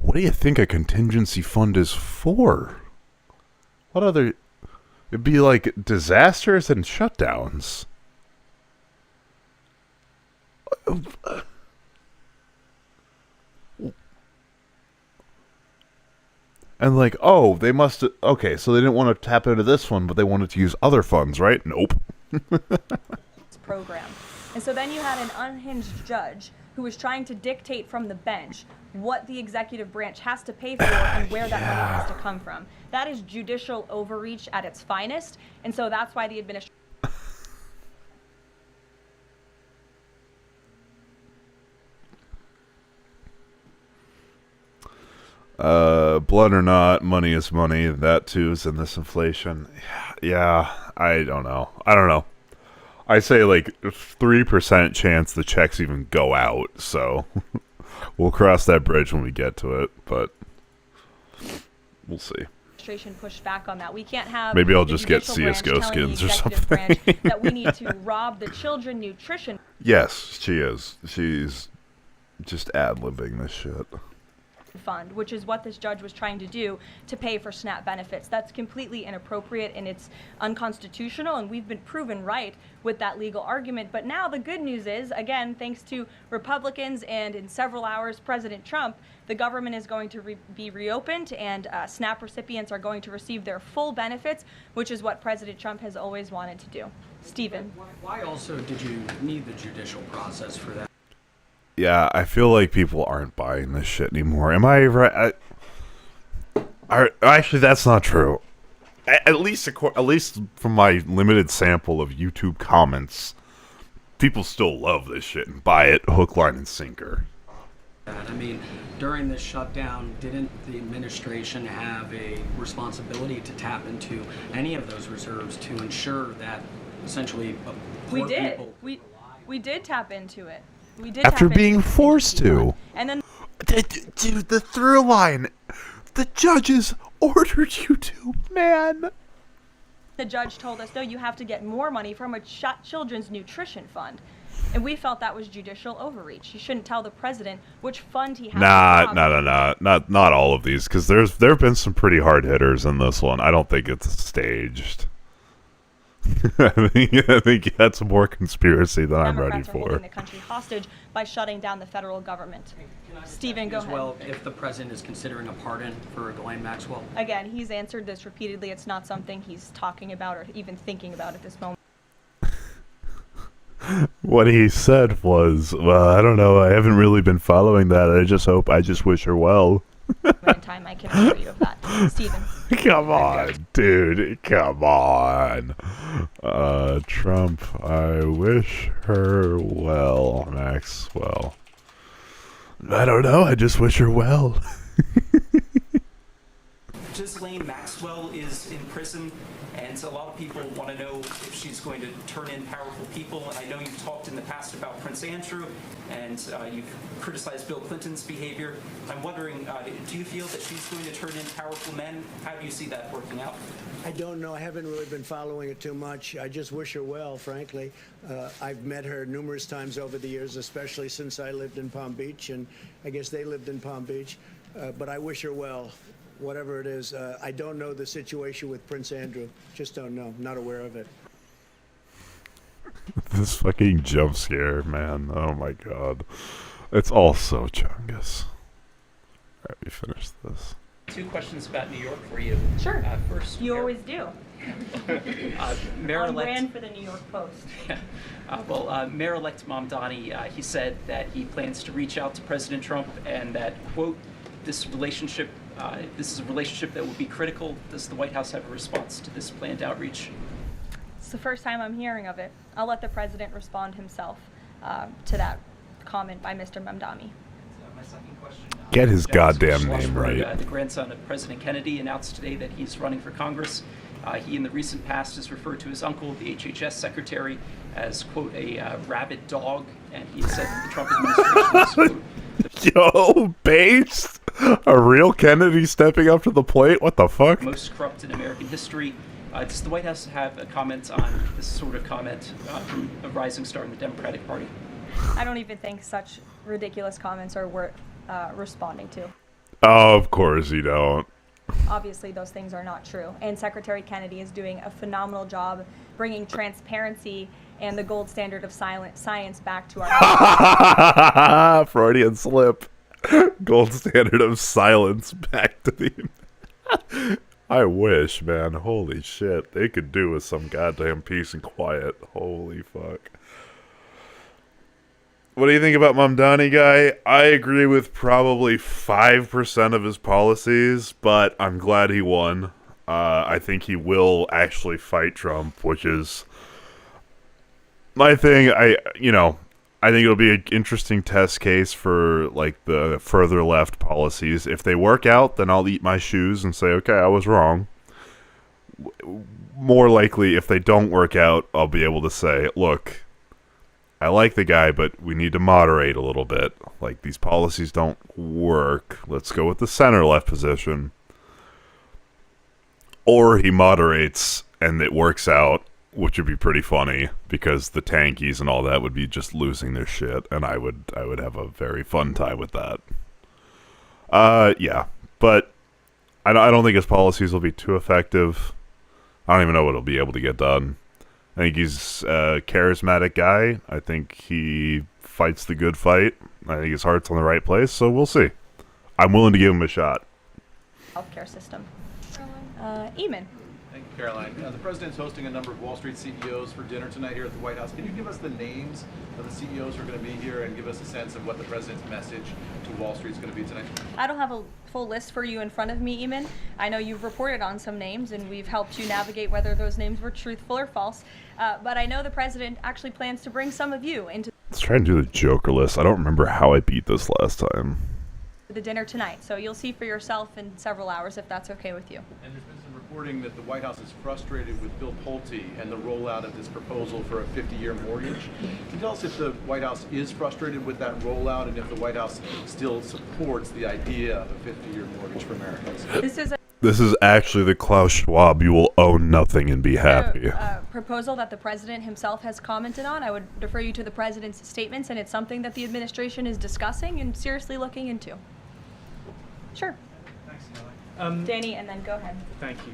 What do you think a contingency fund is for? What other... It'd be like disasters and shutdowns. And like, oh, they must, okay, so they didn't want to tap into this one, but they wanted to use other funds, right? Nope. Program. And so then you had an unhinged judge who was trying to dictate from the bench what the executive branch has to pay for and where that money has to come from. That is judicial overreach at its finest, and so that's why the administration... Blood or not, money is money. That too is in this inflation. Yeah, I don't know. I say like 3% chance the checks even go out, so we'll cross that bridge when we get to it, but we'll see. Administration pushed back on that. We can't have maybe I'll the just get judicial CSGO branch telling the skins or executive something. branch that we need to rob the children nutrition Yes, she is. She's just ad-libbing this shit. fund, which is what this judge was trying to do to pay for SNAP benefits. That's completely inappropriate and it's unconstitutional, and we've been proven right with that legal argument. But now the good news is, again, thanks to Republicans and in several hours President Trump, the government is going to be reopened, and SNAP recipients are going to receive their full benefits, which is what President Trump has always wanted to do. Stephen. Why also did you need the judicial process for that? Yeah, I feel like people aren't buying this shit anymore. Am I right? Actually, that's not true. At least from my limited sample of YouTube comments, people still love this shit and buy it hook, line, and sinker. I mean, during this shutdown, didn't the administration have a responsibility to tap into any of those reserves to ensure that essentially We did. people... We did tap into it. We did After tap being into forced to. And then Dude, the through line. The judges ordered you to, man. the judge told us, no, you have to get more money from a children's nutrition fund. And we felt that was judicial overreach. You shouldn't tell the president which fund he has to rob. Not all of these, because there have been some pretty hard hitters in this one. I don't think it's staged. I think that's more conspiracy than I'm ready Democrats are for. holding the country hostage by shutting down the federal government. Stephen, go as ahead. well, if the president is considering a pardon for Ghislaine Maxwell. Again, he's answered this repeatedly. It's not something he's talking about or even thinking about at this moment. What he said was, well, I don't know. I haven't really been following that. I just wish her well. In time, I can assure you of that. Stephen. Come on, dude. Come on. Trump, I wish her well, Maxwell. I don't know. I just wish her well. Ghislaine Maxwell is in prison, and a lot of people want to know if she's going to turn in powerful people. And I know you've talked in the past about Prince Andrew, and you've criticized Bill Clinton's behavior. I'm wondering, do you feel that she's going to turn in powerful men? How do you see that working out? I don't know. I haven't really been following it too much. I just wish her well, frankly. I've met her numerous times over the years, especially since I lived in Palm Beach, and I guess they lived in Palm Beach. But I wish her well, whatever it is. I don't know the situation with Prince Andrew. Just don't know. Not aware of it. This fucking jump scare, man. Oh my god. It's all so chungus. Alright, we finished this. 2 questions about New York for you. Sure. First, You always do. Mayor-elect. On brand for the New York Post. Mayor-elect Mamdani, he said that he plans to reach out to President Trump and that, quote, this is a relationship that will be critical. Does the White House have a response to this planned outreach? It's the first time I'm hearing of it. I'll let the president respond himself to that comment by Mr. Mamdani. My second question. Get his goddamn Schlossberg, name right. The grandson of President Kennedy announced today that he's running for Congress. He, in the recent past, has referred to his uncle, the HHS secretary, as, quote, a rabid dog, and he said that the Trump administration is, quote, Yo, based? A real Kennedy stepping up to the plate? What the fuck? most corrupt in American history. Does the White House have a comment on this sort of comment from a rising star in the Democratic Party? I don't even think such ridiculous comments are worth responding to. Oh, of course you don't. Obviously, those things are not true. And Secretary Kennedy is doing a phenomenal job bringing transparency and the gold standard of science back to our Freudian slip. Gold standard of silence back to the... I wish, man. Holy shit. They could do with some goddamn peace and quiet. Holy fuck. What do you think about Mamdani guy? I agree with probably 5% of his policies, but I'm glad he won. I think he will actually fight Trump, which is my thing. I think it'll be an interesting test case for like the further left policies. If they work out, then I'll eat my shoes and say, okay, I was wrong. More likely, if they don't work out, I'll be able to say, look, I like the guy, but we need to moderate a little bit. Like, these policies don't work. Let's go with the center-left position. Or he moderates and it works out, which would be pretty funny, because the tankies and all that would be just losing their shit, and I would have a very fun time with that. Yeah, but I don't think his policies will be too effective. I don't even know what he'll be able to get done. I think he's a charismatic guy. I think he fights the good fight. I think his heart's on the right place, so we'll see. I'm willing to give him a shot. Healthcare system. Eamon. Thank you, Caroline. The president's hosting a number of Wall Street CEOs for dinner tonight here at the White House. Can you give us the names of the CEOs who are going to be here and give us a sense of what the president's message to Wall Street is going to be tonight? I don't have a full list for you in front of me, Eamon. I know you've reported on some names, and we've helped you navigate whether those names were truthful or false. But I know the president actually plans to bring some of you into Let's try and do the Joker list. I don't remember how I beat this last time. the dinner tonight. So you'll see for yourself in several hours if that's okay with you. And there's been some reporting that the White House is frustrated with Bill Pulte and the rollout of this proposal for a 50-year mortgage. Can you tell us if the White House is frustrated with that rollout and if the White House still supports the idea of a 50-year mortgage for Americans? This is actually the Klaus Schwab, you will own nothing and be happy. Proposal that the president himself has commented on. I would refer you to the president's statements, and it's something that the administration is discussing and seriously looking into. Sure. Thanks, Danny, and then go ahead. Thank you.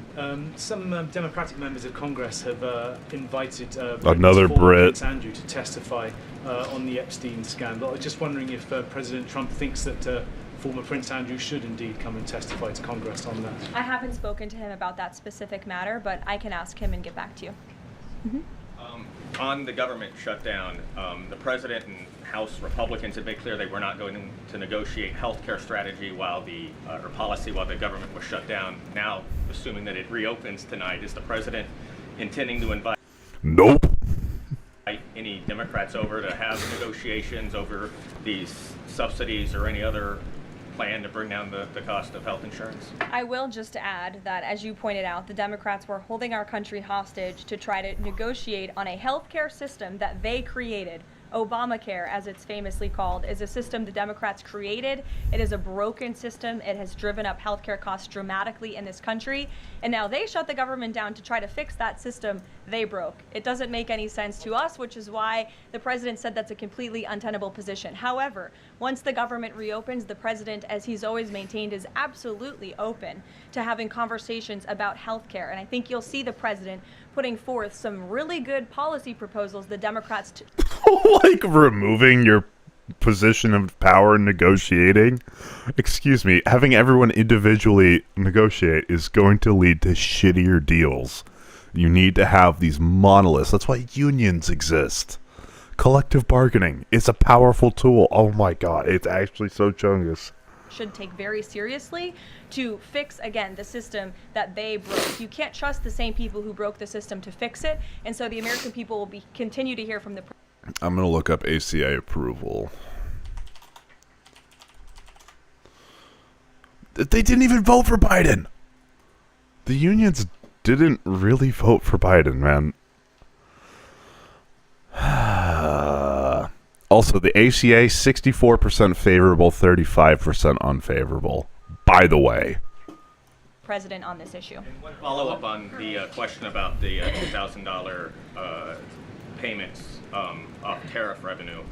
Some Democratic members of Congress have invited Another Brit. Prince Andrew to testify on the Epstein scandal. I was just wondering if President Trump thinks that former Prince Andrew should indeed come and testify to Congress on that. I haven't spoken to him about that specific matter, but I can ask him and get back to you. On the government shutdown, the president and House Republicans have made clear they were not going to negotiate health care strategy or policy while the government was shut down. Now, assuming that it reopens tonight, is the president intending to invite any Democrats over to have negotiations over these subsidies or any other plan to bring down the cost of health insurance? I will just add that, as you pointed out, the Democrats were holding our country hostage to try to negotiate on a healthcare system that they created. Obamacare, as it's famously called, is a system the Democrats created. It is a broken system. It has driven up healthcare costs dramatically in this country. And now they shut the government down to try to fix that system they broke. It doesn't make any sense to us, which is why the president said that's a completely untenable position. However, once the government reopens, the president, as he's always maintained, is absolutely open to having conversations about healthcare. And I think you'll see the president putting forth some really good policy proposals the Democrats like removing your position of power in negotiating? Excuse me, having everyone individually negotiate is going to lead to shittier deals. You need to have these monoliths. That's why unions exist. Collective bargaining is a powerful tool. Oh my god, it's actually so chungus. should take very seriously to fix, again, the system that they broke. You can't trust the same people who broke the system to fix it, and so the American people will continue to hear from the I'm going to look up ACA approval. They didn't even vote for Biden. The unions didn't really vote for Biden, man. Also, the ACA, 64% favorable, 35% unfavorable. By the way. president on this issue. One follow-up on the question about the $2,000 payments off tariff revenue.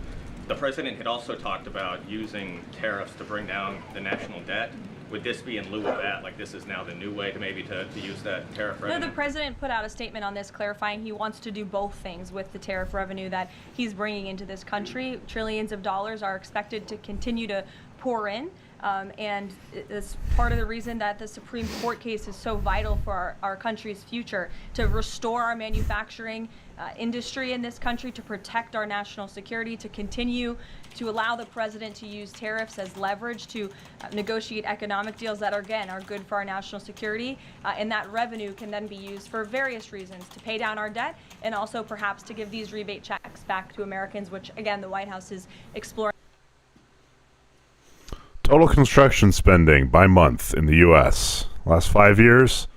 The president had also talked about using tariffs to bring down the national debt. Would this be in lieu of that? Like this is now the new way to maybe to use that tariff revenue? No, the president put out a statement on this clarifying he wants to do both things with the tariff revenue that he's bringing into this country. Trillions of dollars are expected to continue to pour in. And it's part of the reason that the Supreme Court case is so vital for our country's future, to restore our manufacturing industry in this country, to protect our national security, to continue to allow the president to use tariffs as leverage to negotiate economic deals that, again, are good for our national security. And that revenue can then be used for various reasons, to pay down our debt and also perhaps to give these rebate checks back to Americans, which, again, the White House is exploring. Total construction spending by month in the U.S. last 5 years.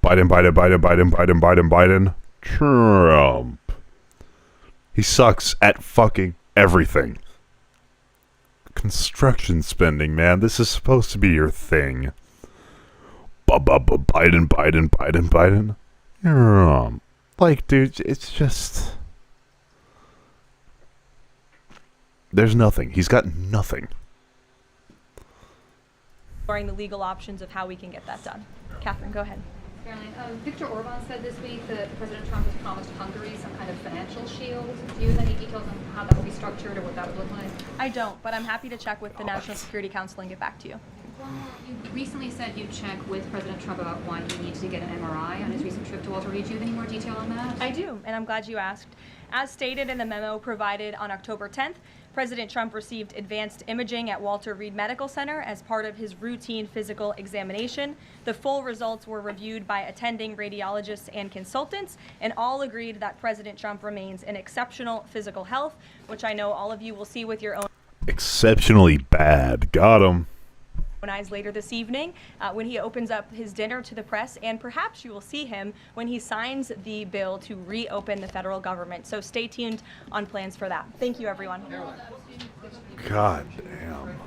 Biden. Trump. He sucks at fucking everything. Construction spending, man. This is supposed to be your thing. Biden. Like, dude, it's just... There's nothing. He's got nothing. Exploring the legal options of how we can get that done. Catherine, go ahead. Caroline, Viktor Orban said this week that President Trump has promised Hungary some kind of financial shield. Do you have any details on how that will be structured or what that would look like? I don't, but I'm happy to check with the National Security Council and get back to you. Well, you recently said you'd check with President Trump about why he needs to get an MRI on his recent trip to Walter Reed. Do you have any more detail on that? I do, and I'm glad you asked. As stated in the memo provided on October 10th, President Trump received advanced imaging at Walter Reed Medical Center as part of his routine physical examination. The full results were reviewed by attending radiologists and consultants, and all agreed that President Trump remains in exceptional physical health, which I know all of you will see with your own Exceptionally bad. Got him. eyes later this evening when he opens up his dinner to the press, and perhaps you will see him when he signs the bill to reopen the federal government. So stay tuned on plans for that. Thank you, everyone. God damn.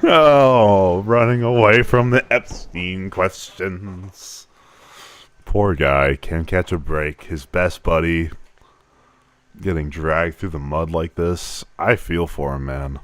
Oh, running away from the Epstein questions. Poor guy, can't catch a break. His best buddy getting dragged through the mud like this. I feel for him, man.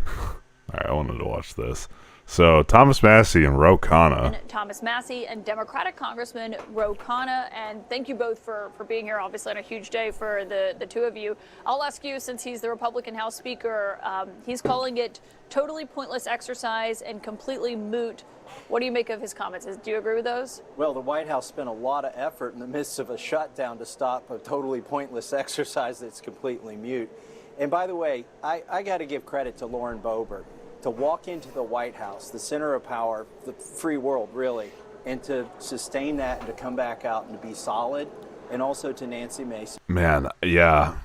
Alright, I wanted to watch this. So, Thomas Massie and Ro Khanna. Thomas Massie and Democratic Congressman Ro Khanna, and thank you both for being here, obviously on a huge day for the two of you. I'll ask you, since he's the Republican House Speaker, he's calling it totally pointless exercise and completely moot. What do you make of his comments? Do you agree with those? Well, the White House spent a lot of effort in the midst of a shutdown to stop a totally pointless exercise that's completely mute. And by the way, I got to give credit to Lauren Boebert. To walk into the White House, the center of power, the free world, really, and to sustain that and to come back out and to be solid, and also to Nancy Mason. Man, yeah.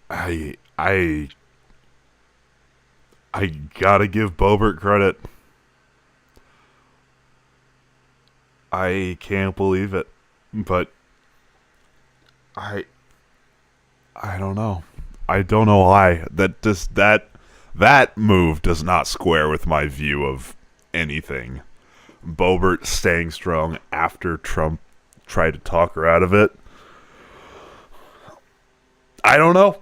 I gotta give Boebert credit. I can't believe it, but I don't know. I don't know why. That move does not square with my view of anything. Boebert staying strong after Trump tried to talk her out of it. I don't know.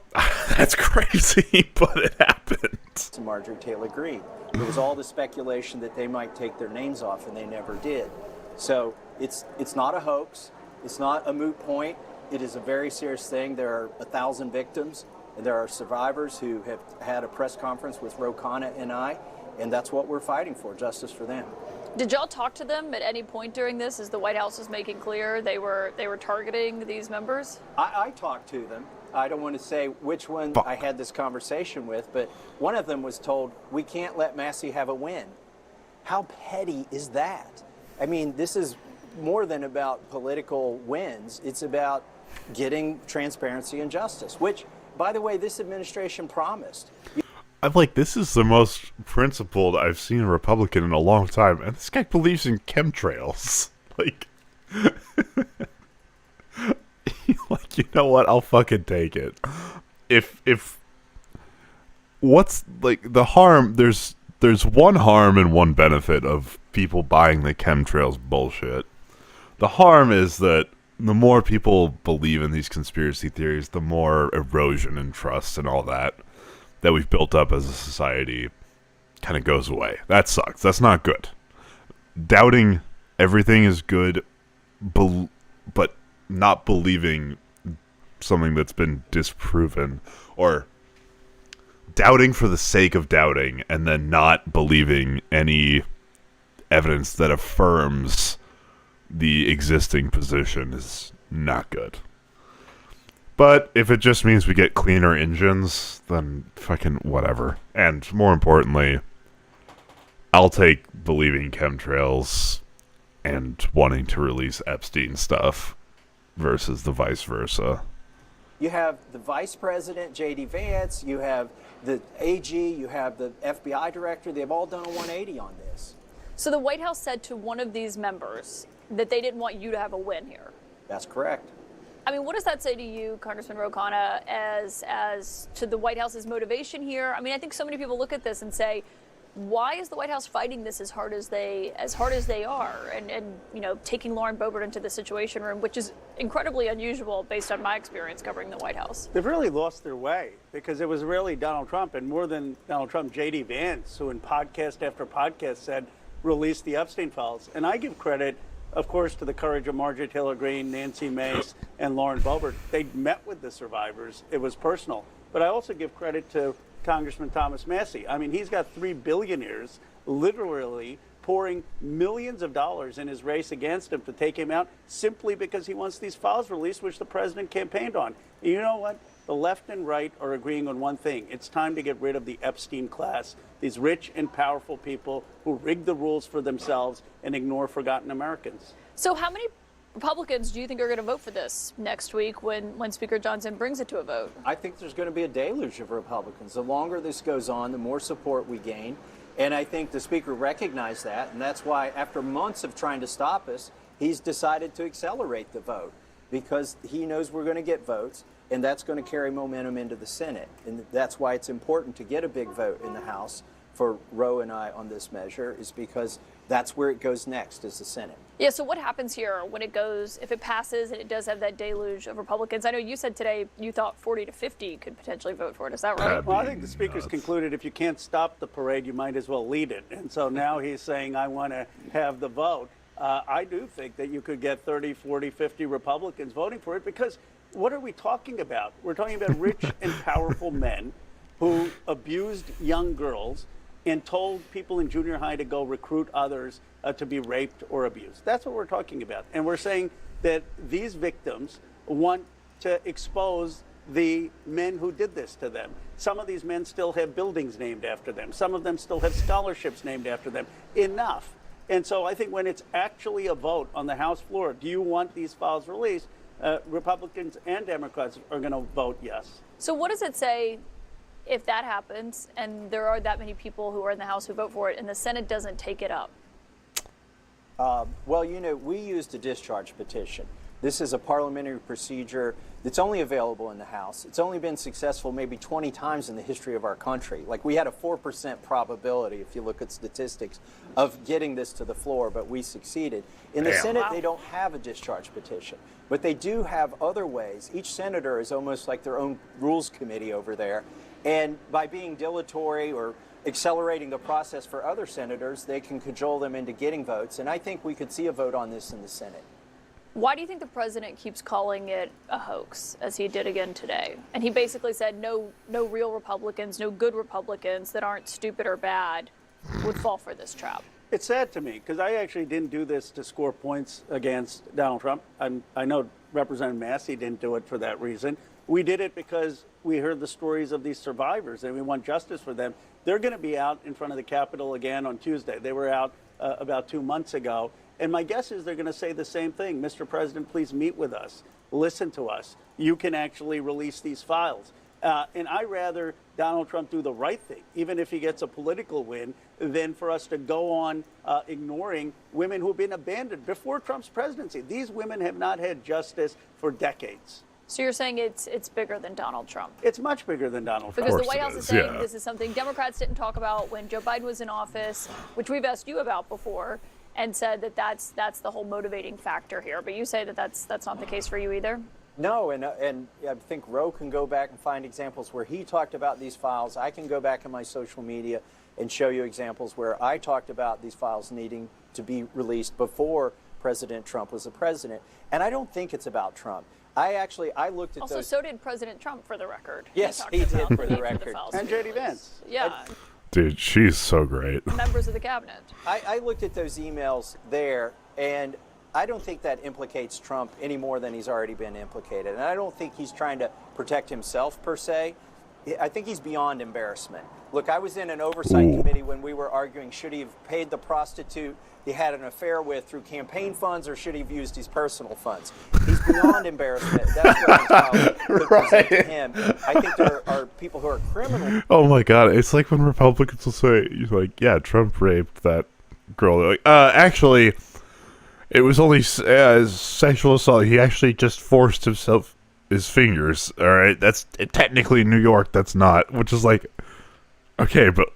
That's crazy, but it happened. Marjorie Taylor Greene. There was all the speculation that they might take their names off, and they never did. So it's not a hoax. It's not a moot point. It is a very serious thing. There are 1,000 victims. And there are survivors who have had a press conference with Ro Khanna and I, and that's what we're fighting for, justice for them. Did y'all talk to them at any point during this, as the White House is making clear they were targeting these members? I talked to them. I don't want to say which one I had this conversation with, but one of them was told, we can't let Massie have a win. How petty is that? I mean, this is more than about political wins. It's about getting transparency and justice, which, by the way, this administration promised. I'm like, this is the most principled I've seen a Republican in a long time, and this guy believes in chemtrails. Like, like, you know what? I'll fucking take it. If what's like the harm? There's one harm and one benefit of people buying the chemtrails bullshit. The harm is that the more people believe in these conspiracy theories, the more erosion and trust and all that we've built up as a society kind of goes away. That sucks. That's not good. Doubting everything is good, but not believing something that's been disproven, or doubting for the sake of doubting and then not believing any evidence that affirms the existing position is not good. But if it just means we get cleaner engines, then fucking whatever. And more importantly, I'll take believing chemtrails and wanting to release Epstein stuff versus the vice versa. You have the vice president, J.D. Vance, you have the AG, you have the FBI director. They've all done a 180 on this. So the White House said to one of these members that they didn't want you to have a win here. That's correct. I mean, what does that say to you, Congressman Ro Khanna, as to the White House's motivation here? I mean, I think so many people look at this and say, why is the White House fighting this as hard as they are, and you know, taking Lauren Boebert into the Situation Room, which is incredibly unusual based on my experience covering the White House. They've really lost their way, because it was really Donald Trump, and more than Donald Trump, J.D. Vance, who in podcast after podcast said, release the Epstein files. And I give credit, of course, to the courage of Marjorie Taylor Greene, Nancy Mace, and Lauren Boebert. They met with the survivors. It was personal. But I also give credit to Congressman Thomas Massie. I mean, he's got 3 billionaires literally pouring millions of dollars in his race against him to take him out simply because he wants these files released, which the president campaigned on. And you know what? The left and right are agreeing on one thing. It's time to get rid of the Epstein class, these rich and powerful people who rig the rules for themselves and ignore forgotten Americans. So how many Republicans do you think are going to vote for this next week when Speaker Johnson brings it to a vote? I think there's going to be a deluge of Republicans. The longer this goes on, the more support we gain. And I think the Speaker recognized that, and that's why after months of trying to stop us, he's decided to accelerate the vote, because he knows we're going to get votes, and that's going to carry momentum into the Senate. And that's why it's important to get a big vote in the House for Roe and I on this measure, is because that's where it goes next, is the Senate. Yeah, so what happens here when it goes, if it passes and it does have that deluge of Republicans? I know you said today you thought 40 to 50 could potentially vote for it. Is that right? Well, I think the Speaker's concluded if you can't stop the parade, you might as well lead it. And so now he's saying, I want to have the vote. I do think that you could get 30, 40, 50 Republicans voting for it, because what are we talking about? We're talking about rich and powerful men who abused young girls and told people in junior high to go recruit others to be raped or abused. That's what we're talking about. And we're saying that these victims want to expose the men who did this to them. Some of these men still have buildings named after them. Some of them still have scholarships named after them. Enough. And so I think when it's actually a vote on the House floor, do you want these files released? Republicans and Democrats are going to vote yes. So what does it say if that happens and there are that many people who are in the House who vote for it and the Senate doesn't take it up? Well, you know, we used a discharge petition. This is a parliamentary procedure that's only available in the House. It's only been successful maybe 20 times in the history of our country. Like, we had a 4% probability, if you look at statistics, of getting this to the floor, but we succeeded. In the Senate, they don't have a discharge petition, but they do have other ways. Each senator is almost like their own rules committee over there. And by being dilatory or accelerating the process for other senators, they can cajole them into getting votes. And I think we could see a vote on this in the Senate. Why do you think the president keeps calling it a hoax, as he did again today? And he basically said no real Republicans, no good Republicans that aren't stupid or bad would fall for this trap. It's sad to me, because I actually didn't do this to score points against Donald Trump. I know Representative Massey didn't do it for that reason. We did it because we heard the stories of these survivors, and we want justice for them. They're going to be out in front of the Capitol again on Tuesday. They were out about 2 months ago. And my guess is they're going to say the same thing. Mr. President, please meet with us. Listen to us. You can actually release these files. And I'd rather Donald Trump do the right thing, even if he gets a political win, than for us to go on ignoring women who have been abandoned before Trump's presidency. These women have not had justice for decades. So you're saying it's bigger than Donald Trump? It's much bigger than Donald Trump. Because the White House is saying this is something Democrats didn't talk about when Joe Biden was in office, which we've asked you about before, and said that that's the whole motivating factor here. But you say that that's not the case for you either? No, and I think Roe can go back and find examples where he talked about these files. I can go back in my social media and show you examples where I talked about these files needing to be released before President Trump was the president. And I don't think it's about Trump. I looked at also, those. so did President Trump, for the record. Yes, he did, for the record. And J.D. Vance. Yeah. Dude, she's so great. Members of the cabinet. I looked at those emails there, and I don't think that implicates Trump any more than he's already been implicated. And I don't think he's trying to protect himself, per se. I think he's beyond embarrassment. Look, I was in an oversight committee when we were arguing, should he have paid the prostitute he had an affair with through campaign funds, or should he have used his personal funds? He's beyond embarrassment. That's what I'm could present to him. I think there are people who are criminal. Oh my god, it's like when Republicans will say, like, yeah, Trump raped that girl. They're like, actually, it was only sexual assault. He actually just forced his fingers. All right, that's technically in New York. That's not. Which is like, okay, but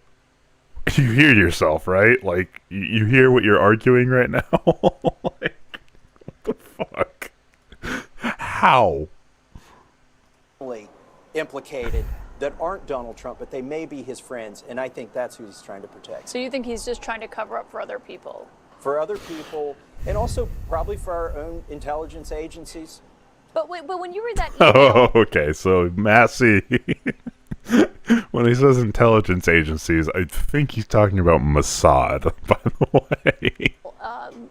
you hear yourself, right? Like, you hear what you're arguing right now. Like, what the fuck? How? Implicated that aren't Donald Trump, but they may be his friends, and I think that's who he's trying to protect. So you think he's just trying to cover up for other people? For other people, and also probably for our own intelligence agencies. But when you read that email... Oh, okay, so Massey... When he says intelligence agencies, I think he's talking about Mossad, by the way.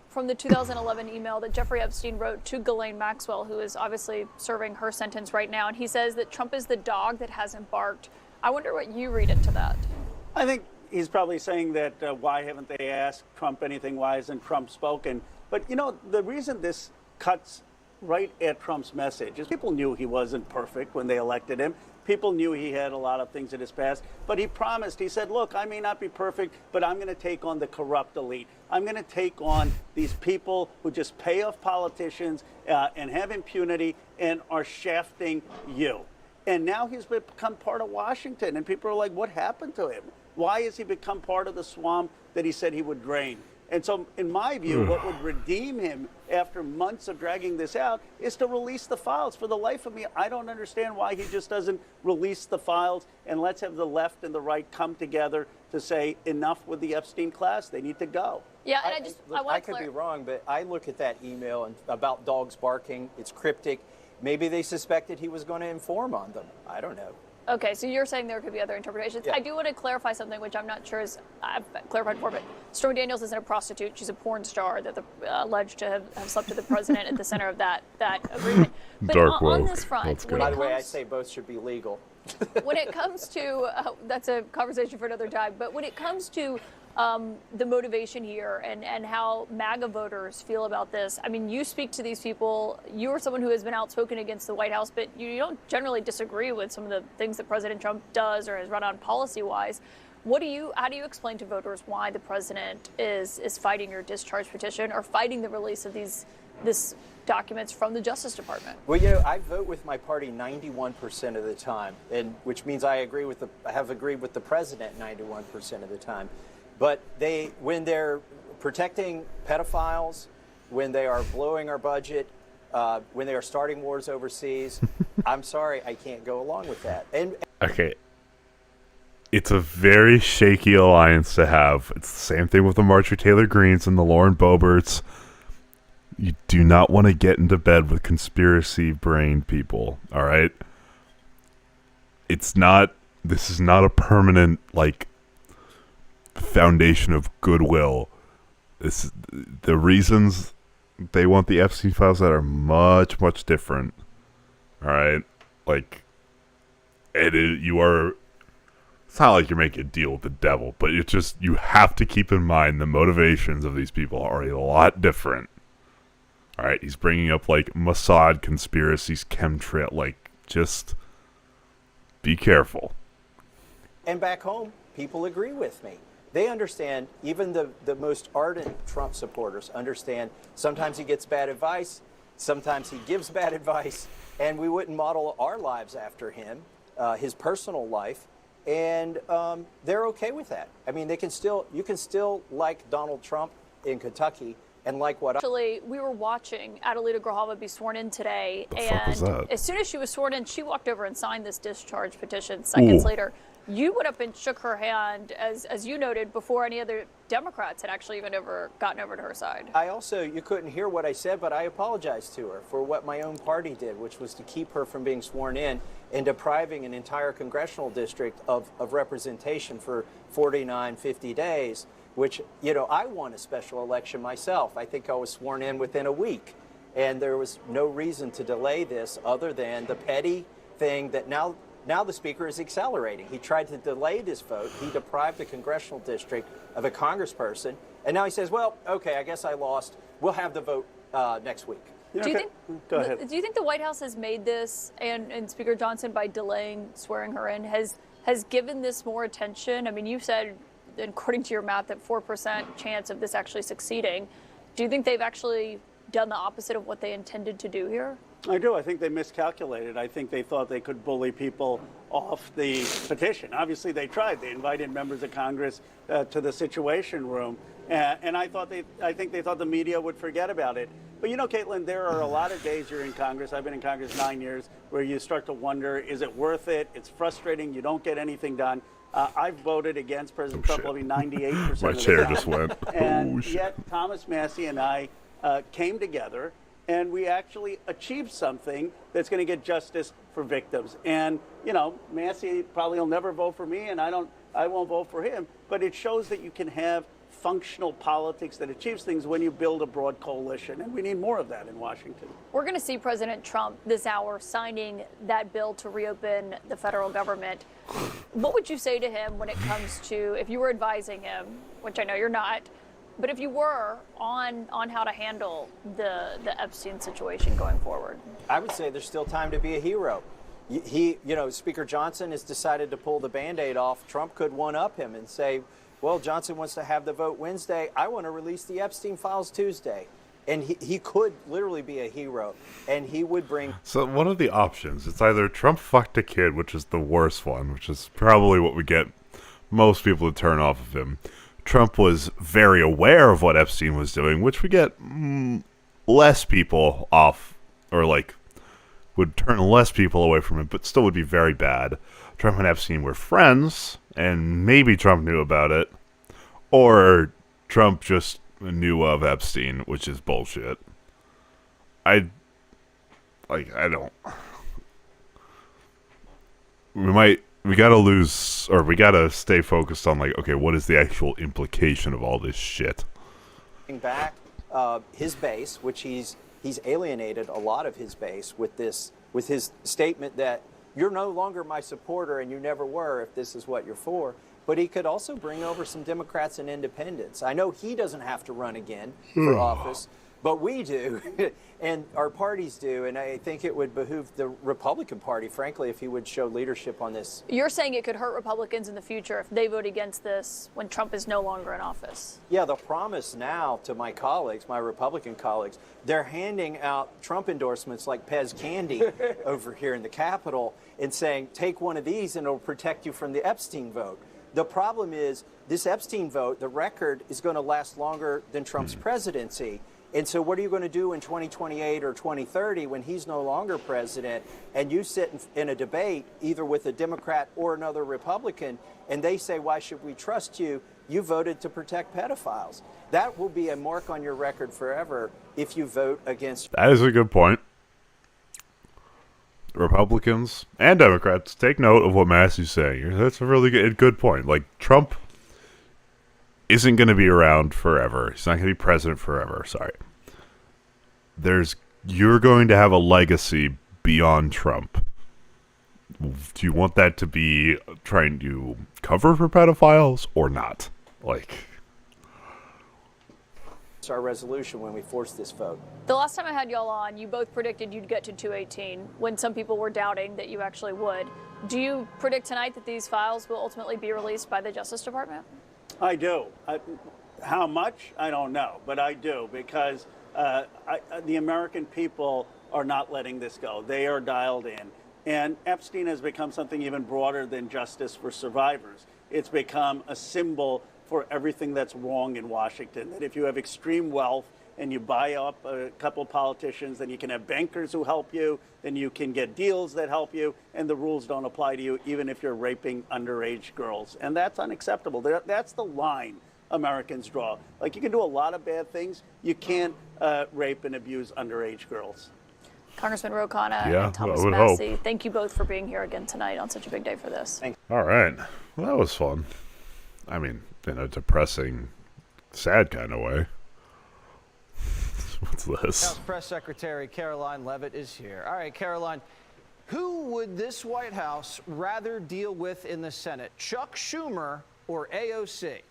From the 2011 email that Jeffrey Epstein wrote to Ghislaine Maxwell, who is obviously serving her sentence right now, and he says that Trump is the dog that hasn't barked. I wonder what you read into that. I think he's probably saying that why haven't they asked Trump anything? Why hasn't Trump spoken? But, you know, the reason this cuts right at Trump's message is people knew he wasn't perfect when they elected him. People knew he had a lot of things in his past, but he promised, he said, look, I may not be perfect, but I'm going to take on the corrupt elite. I'm going to take on these people who just pay off politicians and have impunity and are shafting you. And now he's become part of Washington, and people are like, what happened to him? Why has he become part of the swamp that he said he would drain? And so, in my view, what would redeem him after months of dragging this out is to release the files. For the life of me, I don't understand why he just doesn't release the files, and let's have the left and the right come together to say enough with the Epstein class. They need to go. Yeah, and I could be wrong, but I look at that email and about dogs barking. It's cryptic. Maybe they suspected he was going to inform on them. I don't know. Okay, so you're saying there could be other interpretations. Yeah. I do want to clarify something, which I'm not sure I've clarified before, but Stormy Daniels isn't a prostitute. She's a porn star that alleged to have slept with the president at the center of that agreement. But Dark on woke. this front, By the way, I say both should be legal. when it comes to, that's a conversation for another time, but when it comes to the motivation here and how MAGA voters feel about this. I mean, you speak to these people. You are someone who has been outspoken against the White House, but you don't generally disagree with some of the things that President Trump does or has run on policy-wise. How do you explain to voters why the president is fighting your discharge petition or fighting the release of these documents from the Justice Department? Well, you know, I vote with my party 91% of the time, and which means I have agreed with the president 91% of the time. But when they're protecting pedophiles, when they are blowing our budget, when they are starting wars overseas, I'm sorry, I can't go along with that. Okay. It's a very shaky alliance to have. It's the same thing with the Marjorie Taylor Greenes and the Lauren Boeberts. You do not want to get into bed with conspiracy-brained people, all right? This is not a permanent, like, foundation of goodwill. The reasons they want the Epstein files out are much, much different. All right, like it's not like you're making a deal with the devil, but it's just you have to keep in mind the motivations of these people are a lot different. All right, he's bringing up like Mossad conspiracies, chemtrail, like just be careful. And back home, people agree with me. They understand, even the most ardent Trump supporters understand sometimes he gets bad advice, sometimes he gives bad advice, and we wouldn't model our lives after him, his personal life, and they're okay with that. I mean, you can still like Donald Trump in Kentucky and like what Actually, we were watching Adelita Grajava be sworn in today, and as soon as she was sworn in, she walked over and signed this discharge petition seconds later. You went up and shook her hand, as you noted, before any other Democrats had actually even ever gotten over to her side. I also, you couldn't hear what I said, but I apologized to her for what my own party did, which was to keep her from being sworn in and depriving an entire congressional district of representation for 49, 50 days, which, you know, I won a special election myself. I think I was sworn in within a week. And there was no reason to delay this other than the petty thing that now the Speaker is accelerating. He tried to delay this vote. He deprived the congressional district of a congressperson. And now he says, well, okay, I guess I lost. We'll have the vote next week. Do you think? Go ahead. Do you think the White House has made this, and Speaker Johnson, by delaying swearing her in, has given this more attention? I mean, you said, according to your math, that 4% chance of this actually succeeding. Do you think they've actually done the opposite of what they intended to do here? I do. I think they miscalculated. I think they thought they could bully people off the petition. Obviously, they tried. They invited members of Congress to the Situation Room, and I think they thought the media would forget about it. But you know, Caitlin, there are a lot of days you're in Congress. I've been in Congress 9 years, where you start to wonder: is it worth it? It's frustrating. You don't get anything done. I've voted against President Trump probably 98% My of the chair time. just went. And shit. yet, Thomas Massie and I came together, and we actually achieved something that's going to get justice for victims. And, you know, Massie probably will never vote for me, and I won't vote for him. But it shows that you can have functional politics that achieves things when you build a broad coalition. And we need more of that in Washington. We're going to see President Trump this hour signing that bill to reopen the federal government. What would you say to him when it comes to, if you were advising him, which I know you're not, but if you were, on how to handle the Epstein situation going forward? I would say there's still time to be a hero. You know, Speaker Johnson has decided to pull the Band-Aid off. Trump could one-up him and say, well, Johnson wants to have the vote Wednesday. I want to release the Epstein files Tuesday. And he could literally be a hero. And he would bring... So one of the options, it's either Trump fucked a kid, which is the worst one, which is probably what would get most people to turn off of him. Trump was very aware of what Epstein was doing, which would get less people off, or like would turn less people away from it, but still would be very bad. Trump and Epstein were friends, and maybe Trump knew about it, or Trump just knew of Epstein, which is bullshit. I don't. We gotta stay focused on, like, okay, what is the actual implication of all this shit? Back his base, which he's alienated a lot of his base with his statement that you're no longer my supporter and you never were if this is what you're for. But he could also bring over some Democrats and independents. I know he doesn't have to run again for office, but we do, and our parties do, and I think it would behoove the Republican Party, frankly, if he would show leadership on this. You're saying it could hurt Republicans in the future if they vote against this when Trump is no longer in office? Yeah, the promise now to my colleagues, my Republican colleagues, they're handing out Trump endorsements like Pez candy over here in the Capitol and saying, take one of these and it'll protect you from the Epstein vote. The problem is this Epstein vote, the record is going to last longer than Trump's presidency. And so what are you going to do in 2028 or 2030 when he's no longer president and you sit in a debate either with a Democrat or another Republican and they say, why should we trust you? You voted to protect pedophiles. That will be a mark on your record forever if you vote against. That is a good point. Republicans and Democrats, take note of what Massey's saying. That's a really good point. Like, Trump isn't going to be around forever. He's not going to be president forever. Sorry. You're going to have a legacy beyond Trump. Do you want that to be trying to cover for pedophiles or not? Like, Our resolution when we force this vote. The last time I had y'all on, you both predicted you'd get to 218 when some people were doubting that you actually would. Do you predict tonight that these files will ultimately be released by the Justice Department? I do. How much? I don't know, but I do, because the American people are not letting this go. They are dialed in. And Epstein has become something even broader than justice for survivors. It's become a symbol for everything that's wrong in Washington, that if you have extreme wealth and you buy up a couple of politicians, then you can have bankers who help you, then you can get deals that help you, and the rules don't apply to you even if you're raping underage girls. And that's unacceptable. That's the line Americans draw. Like, you can do a lot of bad things. You can't rape and abuse underage girls. Congressman Ro Khanna Yeah, and Thomas I would Massey, hope. thank you both for being here again tonight on such a big day for this. All right. Well, that was fun. I mean, in a depressing, sad kind of way. What's this? House Press Secretary Caroline Leavitt is here. All right, Caroline, who would this White House rather deal with in the Senate, Chuck Schumer or AOC?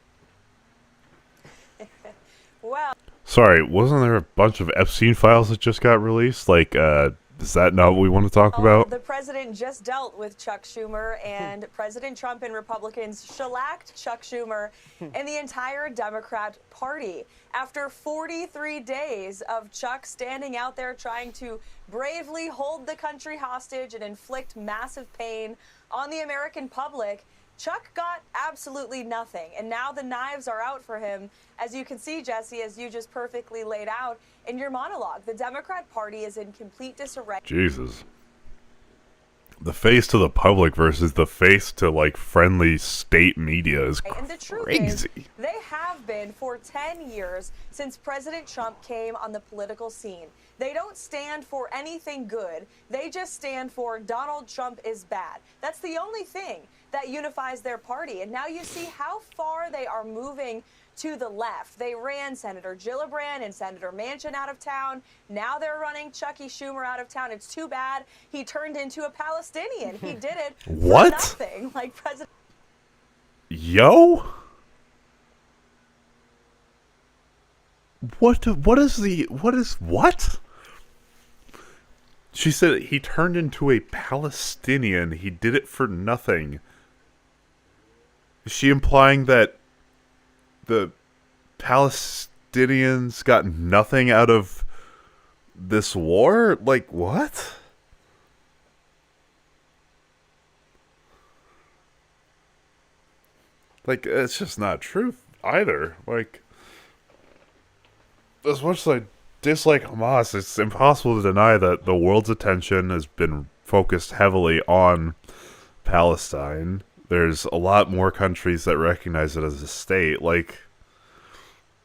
Well, Sorry, wasn't there a bunch of Epstein files that just got released? Like, is that not what we want to talk about? the president just dealt with Chuck Schumer, and President Trump and Republicans shellacked Chuck Schumer and the entire Democrat Party. After 43 days of Chuck standing out there trying to bravely hold the country hostage and inflict massive pain on the American public, Chuck got absolutely nothing, and now the knives are out for him. As you can see, Jesse, as you just perfectly laid out in your monologue, the Democrat Party is in complete disarray. Jesus. The face to the public versus the face to, like, friendly state media is And the truth crazy. is, they have been for 10 years since President Trump came on the political scene. They don't stand for anything good. They just stand for Donald Trump is bad. That's the only thing that unifies their party. And now you see how far they are moving to the left. They ran Senator Gillibrand and Senator Manchin out of town. Now they're running Chucky Schumer out of town. It's too bad he turned into a Palestinian. He did it What? for nothing. Like President. Yo? What? She said he turned into a Palestinian. He did it for nothing. Is she implying that the Palestinians got nothing out of this war? Like, what? Like, it's just not true either. Like, as much as I dislike Hamas, it's impossible to deny that the world's attention has been focused heavily on Palestine. There's a lot more countries that recognize it as a state. Like,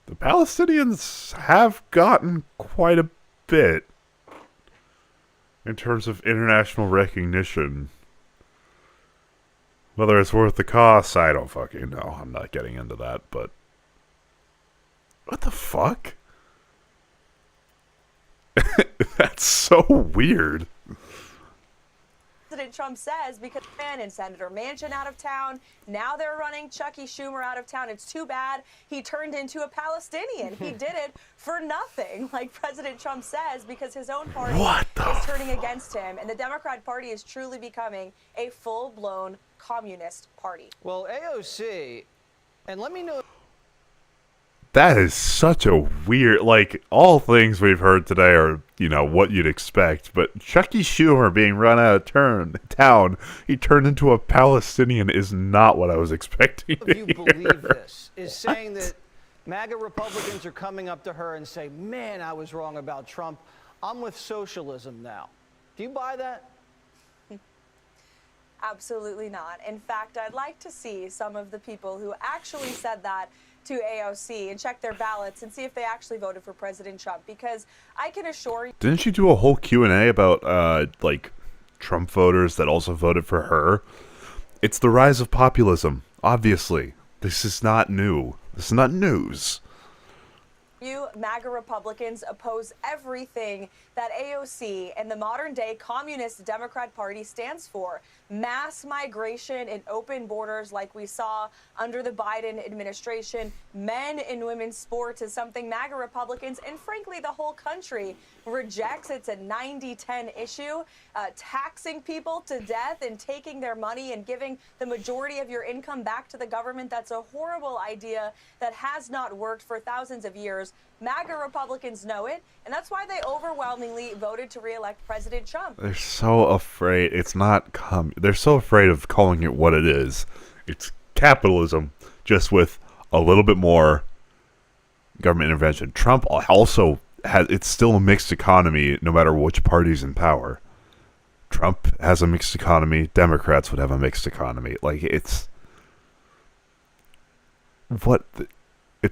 the Palestinians have gotten quite a bit in terms of international recognition. Whether it's worth the cost, I don't fucking know. I'm not getting into that, but what the fuck? That's so weird. President Trump says because and Senator Manchin out of town. Now they're running Chucky Schumer out of town. It's too bad he turned into a Palestinian. He did it for nothing, like President Trump says, because his own party is turning against him. And the Democrat Party is truly becoming a full-blown communist party. Well, AOC, and let me know. That is such a weird, like, all things we've heard today are, you know, what you'd expect. But Chucky Schumer being run out of town, he turned into a Palestinian is not what I was expecting. If you believe this, is saying that MAGA Republicans are coming up to her and say, man, I was wrong about Trump. I'm with socialism now. Do you buy that? Absolutely not. In fact, I'd like to see some of the people who actually said that to AOC and check their ballots and see if they actually voted for President Trump, because I can assure you. Didn't she do a whole Q&A about, like, Trump voters that also voted for her? It's the rise of populism, obviously. This is not new. This is not news. You MAGA Republicans oppose everything that AOC and the modern-day communist Democrat Party stands for. Mass migration and open borders like we saw under the Biden administration. Men and women's sports is something MAGA Republicans and frankly the whole country rejects. It's a 90-10 issue. Taxing people to death and taking their money and giving the majority of your income back to the government. That's a horrible idea that has not worked for thousands of years. MAGA Republicans know it, and that's why they overwhelmingly voted to re-elect President Trump. They're so afraid. It's not they're so afraid of calling it what it is. It's capitalism, just with a little bit more government intervention. Trump also it's still a mixed economy no matter which party's in power. Trump has a mixed economy. Democrats would have a mixed economy. Like, it's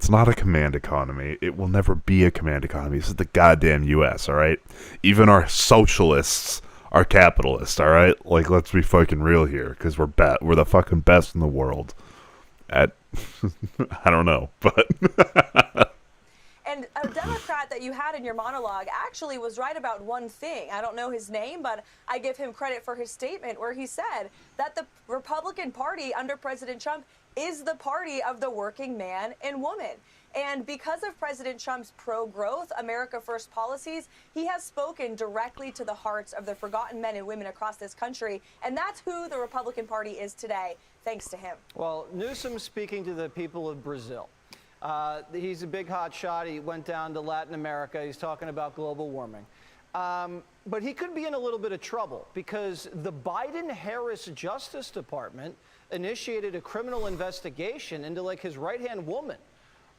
not a command economy. It will never be a command economy. This is the goddamn U.S., all right? Even our socialists are capitalists, all right? Like, let's be fucking real here, because we're the fucking best in the world at, I don't know, but... And a Democrat that you had in your monologue actually was right about one thing. I don't know his name, but I give him credit for his statement where he said that the Republican Party under President Trump is the party of the working man and woman. And because of President Trump's pro-growth, America First policies, he has spoken directly to the hearts of the forgotten men and women across this country. And that's who the Republican Party is today, thanks to him. Well, Newsom speaking to the people of Brazil. He's a big hot shot. He went down to Latin America. He's talking about global warming. But he could be in a little bit of trouble because the Biden-Harris Justice Department initiated a criminal investigation into, like, his right-hand woman.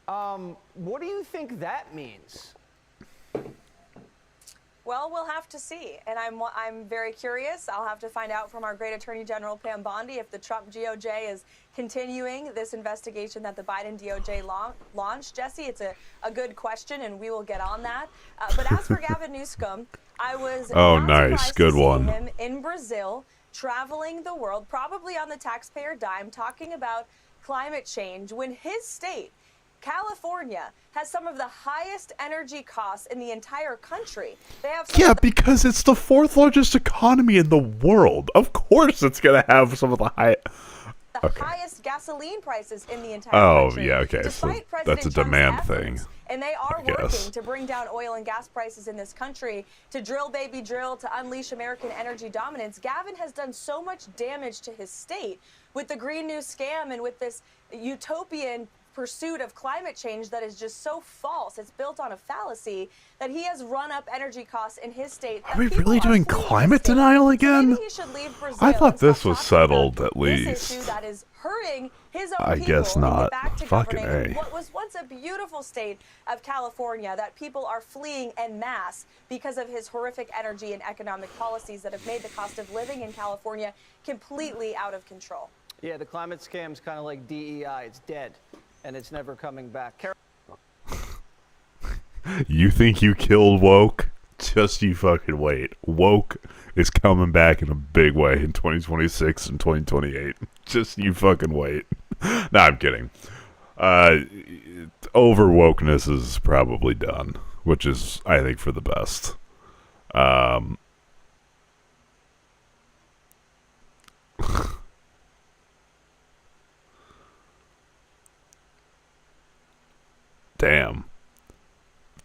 What do you think that means? Well, we'll have to see, and I'm very curious. I'll have to find out from our great Attorney General Pam Bondi if the Trump DOJ is continuing this investigation that the Biden DOJ launched. Jesse, it's a good question, and we will get on that. But as for Gavin Newsom, I was nice, good one. him in Brazil, traveling the world, probably on the taxpayer dime, talking about climate change when his state, California, has some of the highest energy costs in the entire country. They have because it's the fourth largest economy in the world. Of course it's going to have some of the highest gasoline prices in the entire country. Oh, yeah, okay. So that's a demand thing. And they are working to bring down oil and gas prices in this country, to drill, baby, drill, to unleash American energy dominance. Gavin has done so much damage to his state with the Green New scam and with this utopian pursuit of climate change that is just so false. It's built on a fallacy that he has run up energy costs in his state. Are we really doing climate denial again? Maybe he should leave Brazil. I thought this was settled at This least. issue that is hurting his own I people guess and not. get back to Fucking governing A. what was once a beautiful state of California that people are fleeing en masse because of his horrific energy and economic policies that have made the cost of living in California completely out of control. Yeah, the climate scam's kind of like DEI. It's dead, and it's never coming back. You think you killed woke? Just you fucking wait. Woke is coming back in a big way in 2026 and 2028. Just you fucking wait. Nah, I'm kidding. Over wokeness is probably done, which is, I think, for the best.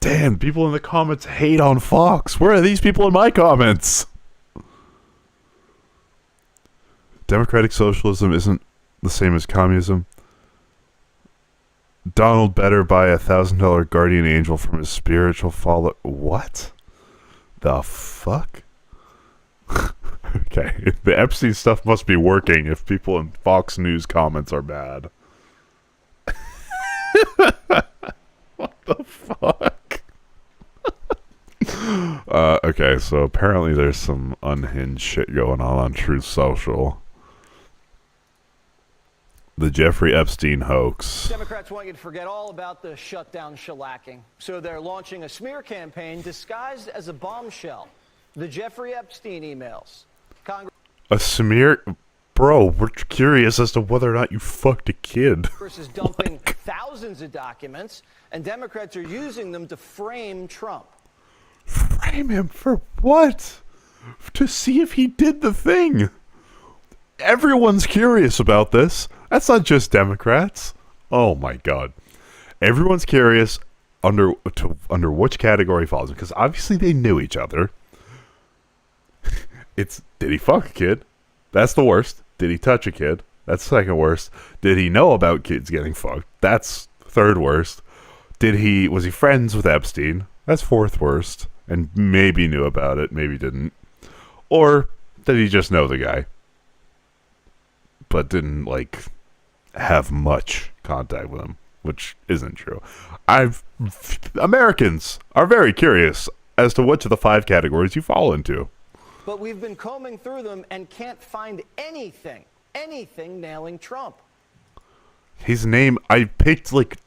Damn, people in the comments hate on Fox. Where are these people in my comments? Democratic socialism isn't the same as communism. Donald better buy $1,000 guardian angel from his spiritual follower. What? The fuck? Okay, the Epstein stuff must be working if people in Fox News comments are bad. What the fuck? Okay, so apparently there's some unhinged shit going on Truth Social. The Jeffrey Epstein hoax. Democrats want you to forget all about the shutdown shellacking, so they're launching a smear campaign disguised as a bombshell. The Jeffrey Epstein emails. A smear? Bro, we're curious as to whether or not you fucked a kid. Congress is dumping thousands of documents, and Democrats are using them to frame Trump. Frame him for what? To see if he did the thing. Everyone's curious about this. That's not just Democrats. Oh my God. Everyone's curious under which category falls, because obviously they knew each other. It's, did he fuck a kid? That's the worst. Did he touch a kid? That's second worst. Did he know about kids getting fucked? That's third worst. Was he friends with Epstein? That's fourth worst. And maybe knew about it, maybe didn't. Or did he just know the guy, but didn't, like, have much contact with him? which isn't true. Americans are very curious as to which of the 5 categories you fall into. But we've been combing through them and can't find anything nailing Trump. His name, I picked like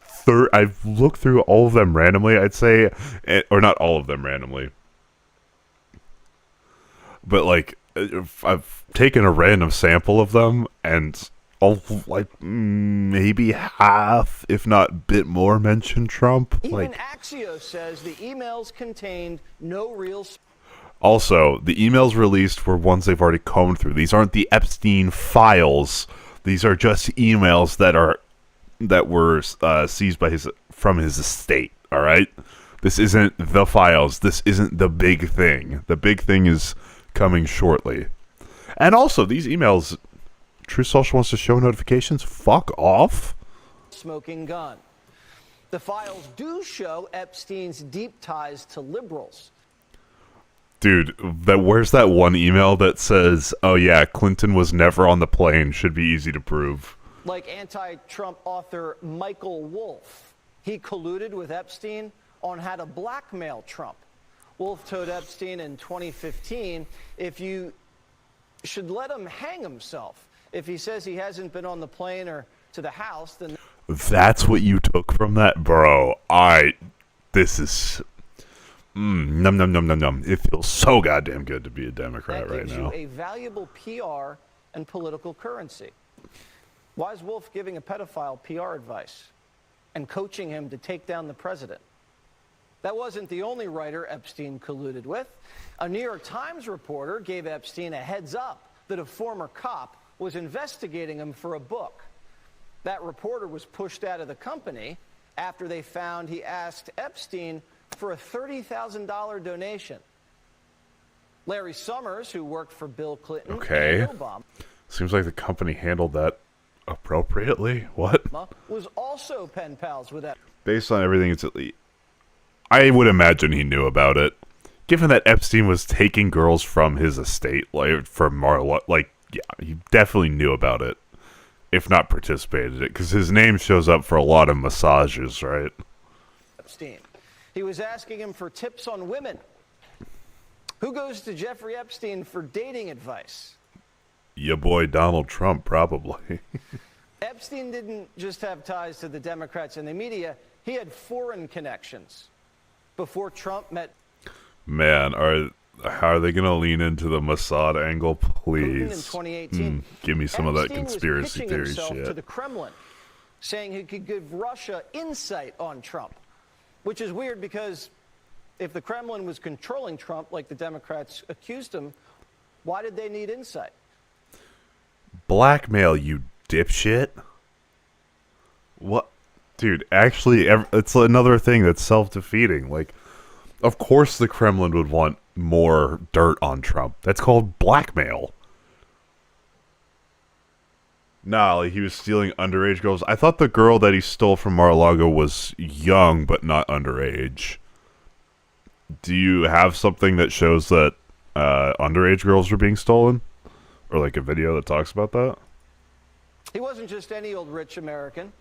I've looked through all of them randomly, I'd say, or not all of them randomly, but like I've taken a random sample of them, and all like maybe half, if not a bit more, mention Trump. Even Axios says the emails contained no real. Also, the emails released were ones they've already combed through. These aren't the Epstein files. These are just emails that were seized from his estate. All right, this isn't the files. This isn't the big thing. The big thing is coming shortly. And also, these emails, True Social wants to show notifications. Fuck off. Smoking gun. The files do show Epstein's deep ties to liberals. Dude, where's that one email that says, "Oh yeah, Clinton was never on the plane. Should be easy to prove." Like anti-Trump author Michael Wolff. He colluded with Epstein on how to blackmail Trump. Wolff told Epstein in 2015, if you should let him hang himself. If he says he hasn't been on the plane or to the house, then... That's what you took from that? Bro, this is... num num num num num. It feels so goddamn good to be a Democrat right now. That gives you a valuable PR and political currency. Why is Wolff giving a pedophile PR advice and coaching him to take down the president? That wasn't the only writer Epstein colluded with. A New York Times reporter gave Epstein a heads up that a former cop was investigating him for a book. That reporter was pushed out of the company after they found he asked Epstein for a $30,000 donation. Larry Summers, who worked for Bill Clinton and Obama, seems like the company handled that appropriately. What? was also pen pals with Epstein. Based on everything, I would imagine he knew about it. Given that Epstein was taking girls from his estate, like from Marla, yeah, he definitely knew about it, if not participated in it, because his name shows up for a lot of massages, right? Epstein. He was asking him for tips on women. Who goes to Jeffrey Epstein for dating advice? Your boy Donald Trump, probably. Epstein didn't just have ties to the Democrats and the media. He had foreign connections. Before Trump met... Man, how are they going to lean into the Mossad angle, please? In 2018, give me some of that conspiracy was theory himself shit. To the Kremlin, saying he could give Russia insight on Trump, which is weird because if the Kremlin was controlling Trump like the Democrats accused him, why did they need insight? Blackmail, you dipshit. What? Dude, actually, it's another thing that's self-defeating. Like, of course the Kremlin would want more dirt on Trump. That's called blackmail. Nah, like he was stealing underage girls. I thought the girl that he stole from Mar-a-Lago was young, but not underage. Do you have something that shows that underage girls were being stolen? Or like a video that talks about that? He wasn't just any old rich American.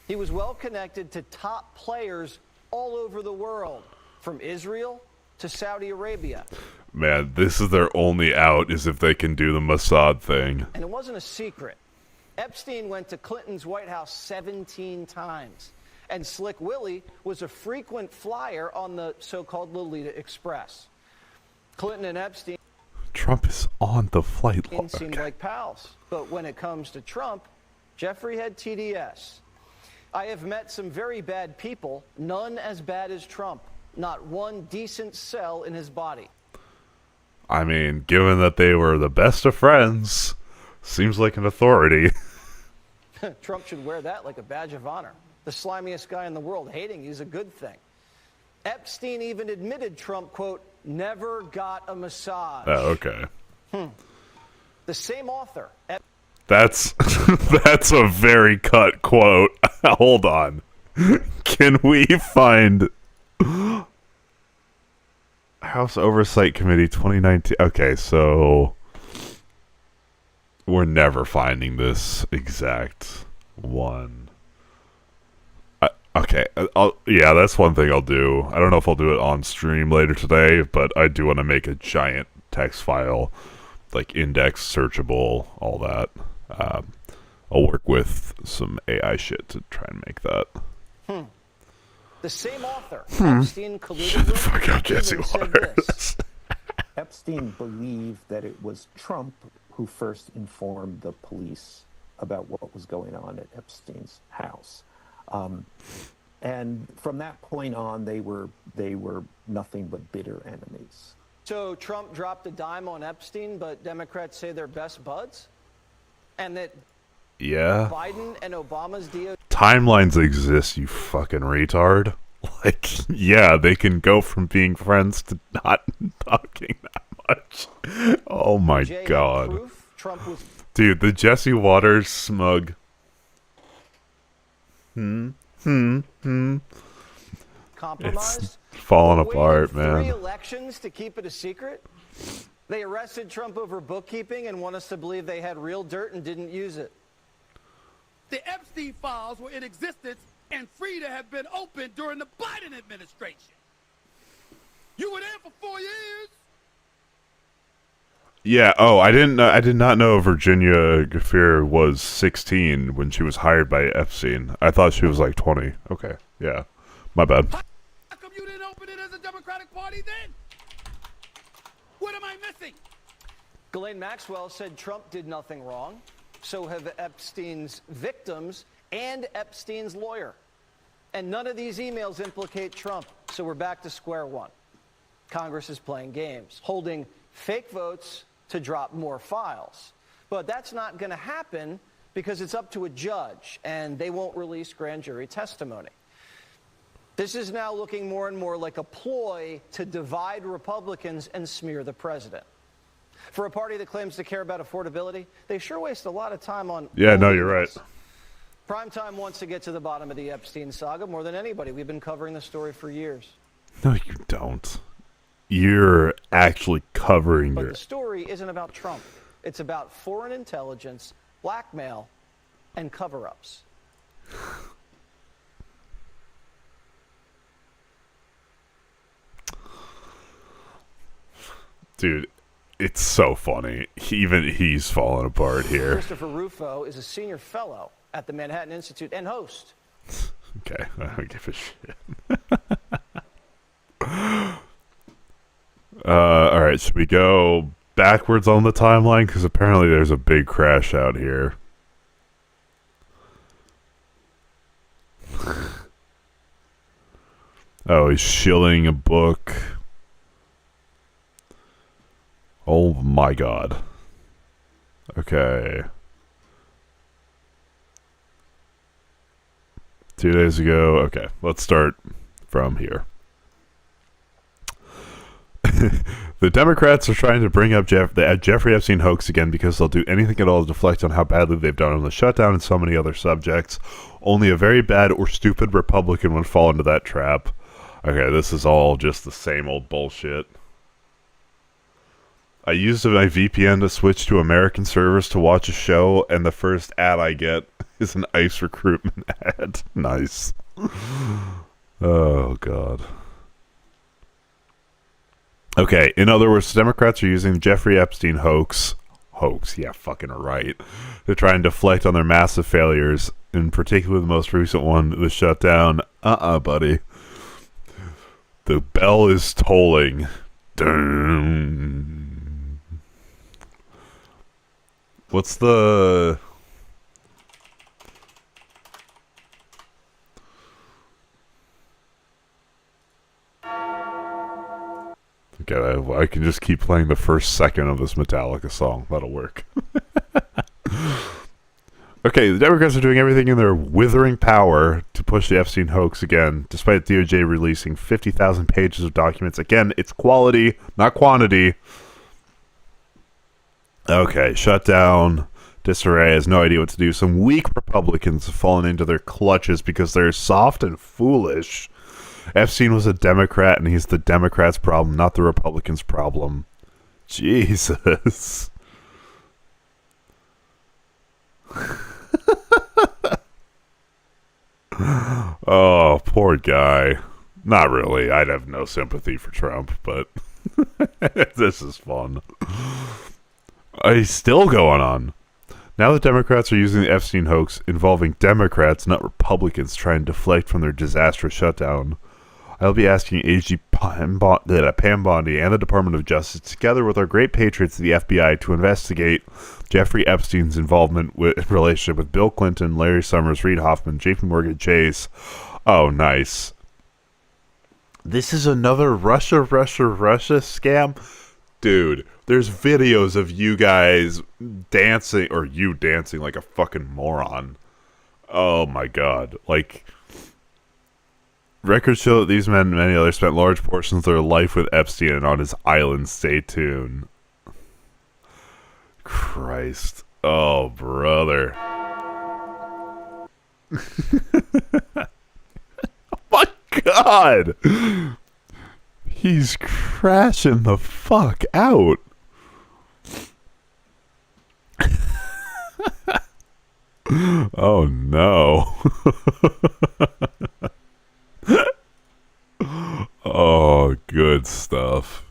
He was well connected to top players all over the world, from Israel to Saudi Arabia. Man, this is their only out, is if they can do the Mossad thing. And it wasn't a secret. Epstein went to Clinton's White House 17 times. And Slick Willie was a frequent flyer on the so-called Lolita Express. Clinton and Epstein... Trump is on the flight log. Seemed like pals. But when it comes to Trump, Jeffrey had TDS. I have met some very bad people, none as bad as Trump. Not one decent cell in his body. I mean, given that they were the best of friends, seems like an authority. Trump should wear that like a badge of honor. The slimiest guy in the world hating you is a good thing. Epstein even admitted Trump, quote, never got a massage. Oh, okay. The same author. That's a very cut quote. Hold on. Can we find House Oversight Committee 2019? Okay, so we're never finding this exact one. Okay, yeah, that's one thing I'll do. I don't know if I'll do it on stream later today, but I do want to make a giant text file, like index, searchable, all that. I'll work with some AI shit to try and make that. The same author, Epstein colluded Shut the with, fuck up, Jesse even said Waters. this. Epstein believed that it was Trump who first informed the police about what was going on at Epstein's house. And from that point on, they were nothing but bitter enemies. So Trump dropped a dime on Epstein, but Democrats say they're best buds? And that Yeah. Biden and Obama's DOJ... Timelines exist, you fucking retard. Like, yeah, they can go from being friends to not talking that much. Oh my god. Trump was... Dude, the Jesse Waters smug. Compromised? It's falling But waited apart, 3 man. elections to keep it a secret? They arrested Trump over bookkeeping and want us to believe they had real dirt and didn't use it. The Epstein files were in existence and free to have been opened during the Biden administration. You were there for 4 years. Yeah, oh, I did not know Virginia Gafir was 16 when she was hired by Epstein. I thought she was like 20. Okay, yeah. My bad. How come you didn't open it as a Democratic Party then? What am I missing? Ghislaine Maxwell said Trump did nothing wrong. So have Epstein's victims and Epstein's lawyer. And none of these emails implicate Trump. So we're back to square one. Congress is playing games, holding fake votes to drop more files. But that's not going to happen because it's up to a judge, and they won't release grand jury testimony. This is now looking more and more like a ploy to divide Republicans and smear the president. For a party that claims to care about affordability, they sure waste a lot of time on... Yeah, no, you're right. Primetime wants to get to the bottom of the Epstein saga more than anybody. We've been covering the story for years. No, you don't. You're actually covering But your... the story isn't about Trump. It's about foreign intelligence, blackmail, and cover-ups. Dude, it's so funny. Even he's falling apart here. Christopher Rufo is a senior fellow at the Manhattan Institute and host. Okay, I don't give a shit. Alright, should we go backwards on the timeline? Because apparently there's a big crash out here. Oh, he's shilling a book. Oh my god. Okay. 2 days ago. Okay, let's start from here. The Democrats are trying to bring up the Jeffrey Epstein hoax again because they'll do anything at all to deflect on how badly they've done on the shutdown and so many other subjects. Only a very bad or stupid Republican would fall into that trap. Okay, this is all just the same old bullshit. I used my VPN to switch to American servers to watch a show, and the first ad I get is an ICE recruitment ad. Nice. Oh, God. Okay, in other words, Democrats are using the Jeffrey Epstein hoax, yeah, fucking right, to try and deflect on their massive failures, in particular the most recent one, the shutdown. Buddy. The bell is tolling. Dun. What's the... Okay, I can just keep playing the first second of this Metallica song. That'll work. Okay, the Democrats are doing everything in their withering power to push the Epstein hoax again, despite DOJ releasing 50,000 pages of documents. Again, it's quality, not quantity. Okay, shutdown. Disarray has no idea what to do. Some weak Republicans have fallen into their clutches because they're soft and foolish. Epstein was a Democrat, and he's the Democrats' problem, not the Republicans' problem. Jesus. Oh, poor guy. Not really. I'd have no sympathy for Trump, but this is fun. He's still going on. Now the Democrats are using the Epstein hoax involving Democrats, not Republicans, trying to deflect from their disastrous shutdown. I'll be asking AG Pam Bondi and the Department of Justice, together with our great patriots at the FBI, to investigate Jeffrey Epstein's involvement in relationship with Bill Clinton, Larry Summers, Reid Hoffman, JP Morgan Chase. Oh, nice. This is another Russia scam? Dude, there's videos of you guys dancing, or you dancing like a fucking moron. Oh my god. Like, records show that these men and many others spent large portions of their life with Epstein and on his island. Stay tuned. Christ. Oh, brother. My god! He's crashing the fuck out. Oh no. Oh, good stuff.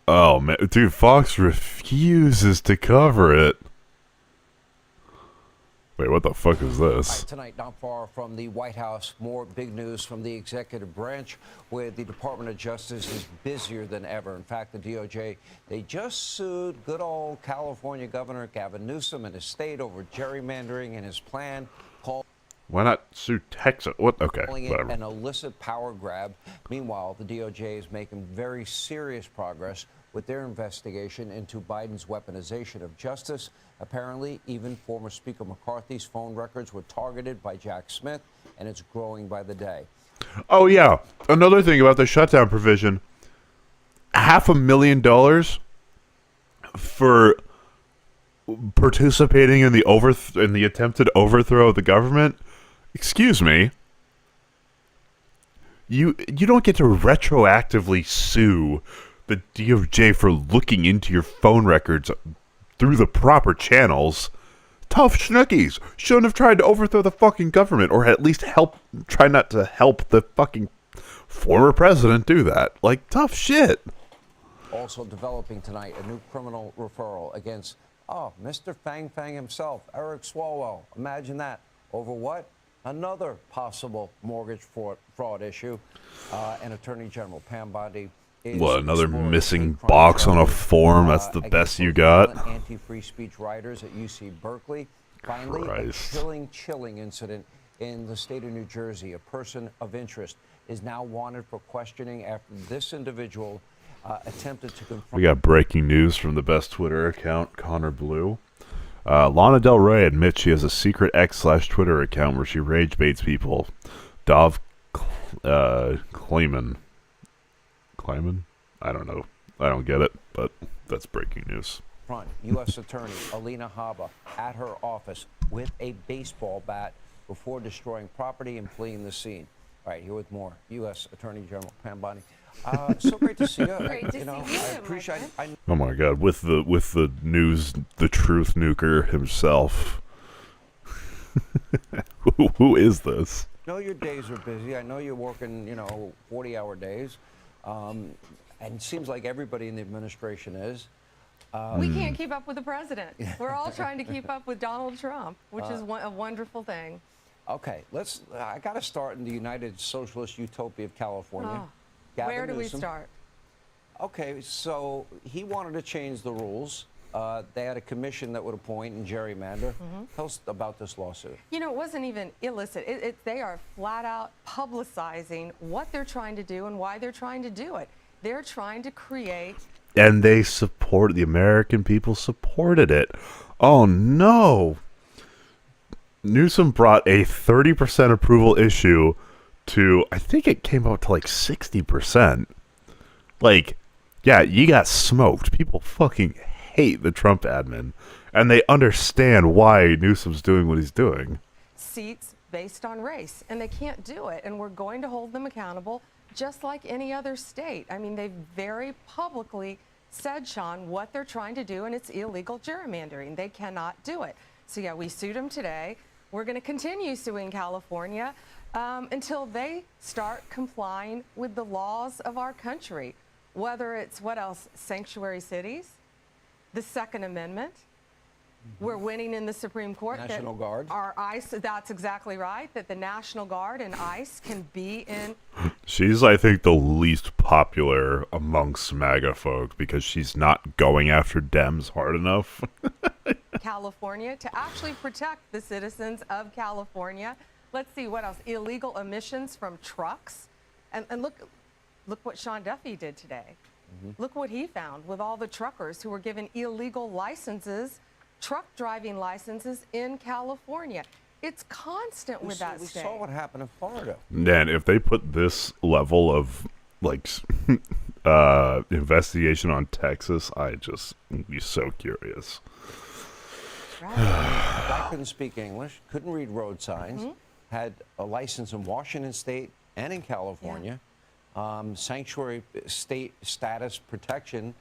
Oh man, dude, Fox refuses to cover it. Wait, what the fuck is this? Tonight, not far from the White House, more big news from the executive branch, where the Department of Justice is busier than ever. In fact, the DOJ, they just sued good old California Governor Gavin Newsom and his state over gerrymandering and his plan called... Why not sue Texas? What? Okay, calling it whatever. an illicit power grab. Meanwhile, the DOJ is making very serious progress with their investigation into Biden's weaponization of justice. Apparently, even former Speaker McCarthy's phone records were targeted by Jack Smith, and it's growing by the day. Oh yeah, another thing about the shutdown provision: $500,000 for participating in the attempted overthrow of the government. Excuse me. You don't get to retroactively sue the DOJ for looking into your phone records through the proper channels. Tough schnookies. Shouldn't have tried to overthrow the fucking government, or at least try not to help the fucking former president do that. Like, tough shit. Also developing tonight, a new criminal referral against, Mr. Fang Fang himself, Eric Swalwell. Imagine that. Over what? Another possible mortgage fraud issue. And Attorney General Pam Bondi is... What, another missing box on a form? That's the best you got? Anti-free speech writers at UC Berkeley. Finally, Christ. a chilling incident in the state of New Jersey. A person of interest is now wanted for questioning after this individual attempted to confront... We got breaking news from the best Twitter account, Connor Blue. Lana Del Rey admits she has a secret X/Twitter account where she rage baits people. Dov Kleiman? I don't know. I don't get it, but that's breaking news. Front, U.S. Attorney Alina Habba at her office with a baseball bat before destroying property and fleeing the scene. All right, here with more. U.S. Attorney General Pam Bondi. So great to see you. Great to see you, I appreciate it. Oh my god, with the news, the truth nuker himself. Who is this? I know your days are busy. I know you're working, 40-hour days. And it seems like everybody in the administration is. We can't keep up with the president. We're all trying to keep up with Donald Trump, which is a wonderful thing. Okay, I got to start in the United Socialist Utopia of California. Where do we start? Okay, so he wanted to change the rules. They had a commission that would appoint and gerrymander. Tell us about this lawsuit. It wasn't even illicit. They are flat out publicizing what they're trying to do and why they're trying to do it. They're trying to create... And the American people supported it. Oh no! Newsom brought a 30% approval issue to, I think it came out to like 60%. Like, yeah, you got smoked. People fucking hate the Trump admin, and they understand why Newsom's doing what he's doing. Seats based on race, and they can't do it, and we're going to hold them accountable just like any other state. I mean, they've very publicly said, Sean, what they're trying to do, and it's illegal gerrymandering. They cannot do it. So yeah, we sued them today. We're going to continue suing California until they start complying with the laws of our country, whether it's what else, sanctuary cities, the Second Amendment. We're winning in the Supreme Court. National Guard. Our ICE, that's exactly right, that the National Guard and ICE can be in. She's, I think, the least popular amongst MAGA folk because she's not going after Dems hard enough. California to actually protect the citizens of California. Let's see what else. Illegal emissions from trucks. And look what Sean Duffy did today. Look what he found with all the truckers who were given illegal licenses, truck driving licenses in California. It's constant with that We state. saw what happened in Florida. Man, if they put this level of like investigation on Texas, I just would be so curious. Guy couldn't speak English, couldn't read road signs, had a license in Washington State and in California. Sanctuary state status protection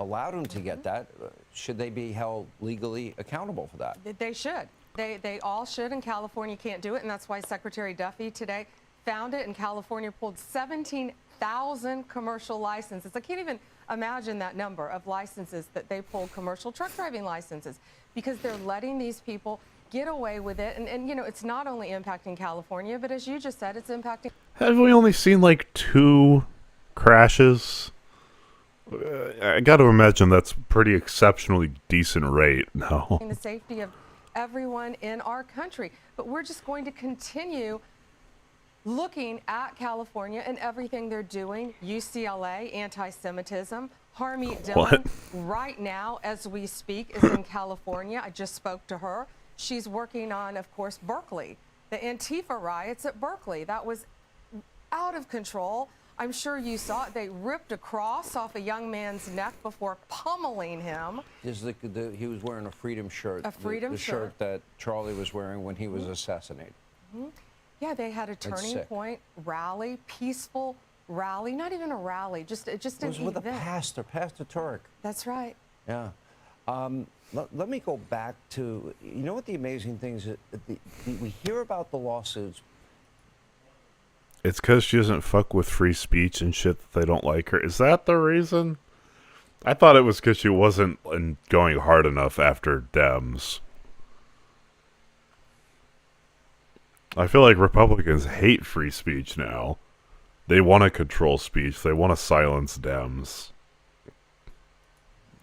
allowed him to get that. Should they be held legally accountable for that? They should. They all should, and California can't do it, and that's why Secretary Duffy today found it, and California pulled 17,000 commercial licenses. I can't even imagine that number of licenses that they pulled, commercial truck driving licenses, because they're letting these people get away with it. And you know, it's not only impacting California, but as you just said, it's impacting. Have we only seen like 2 crashes? I got to imagine that's pretty exceptionally decent rate. No. The safety of everyone in our country. But we're just going to continue looking at California and everything they're doing. UCLA, anti-Semitism. Harmeet Dillon, right now, as we speak, is in California. I just spoke to her. She's working on, of course, Berkeley. The Antifa riots at Berkeley. That was out of control. I'm sure you saw it. They ripped a cross off a young man's neck before pummeling him. He was wearing a freedom shirt. A freedom the shirt. shirt that Charlie was wearing when he was assassinated. Yeah, they had a turning point rally, peaceful rally, not even a rally, just an event. It was with a pastor, Pastor Turk. That's right. Yeah. Let me go back to, you know what the amazing thing is? We hear about the lawsuits. It's because she doesn't fuck with free speech and shit that they don't like her. Is that the reason? I thought it was because she wasn't going hard enough after Dems. I feel like Republicans hate free speech now. They want to control speech. They want to silence Dems.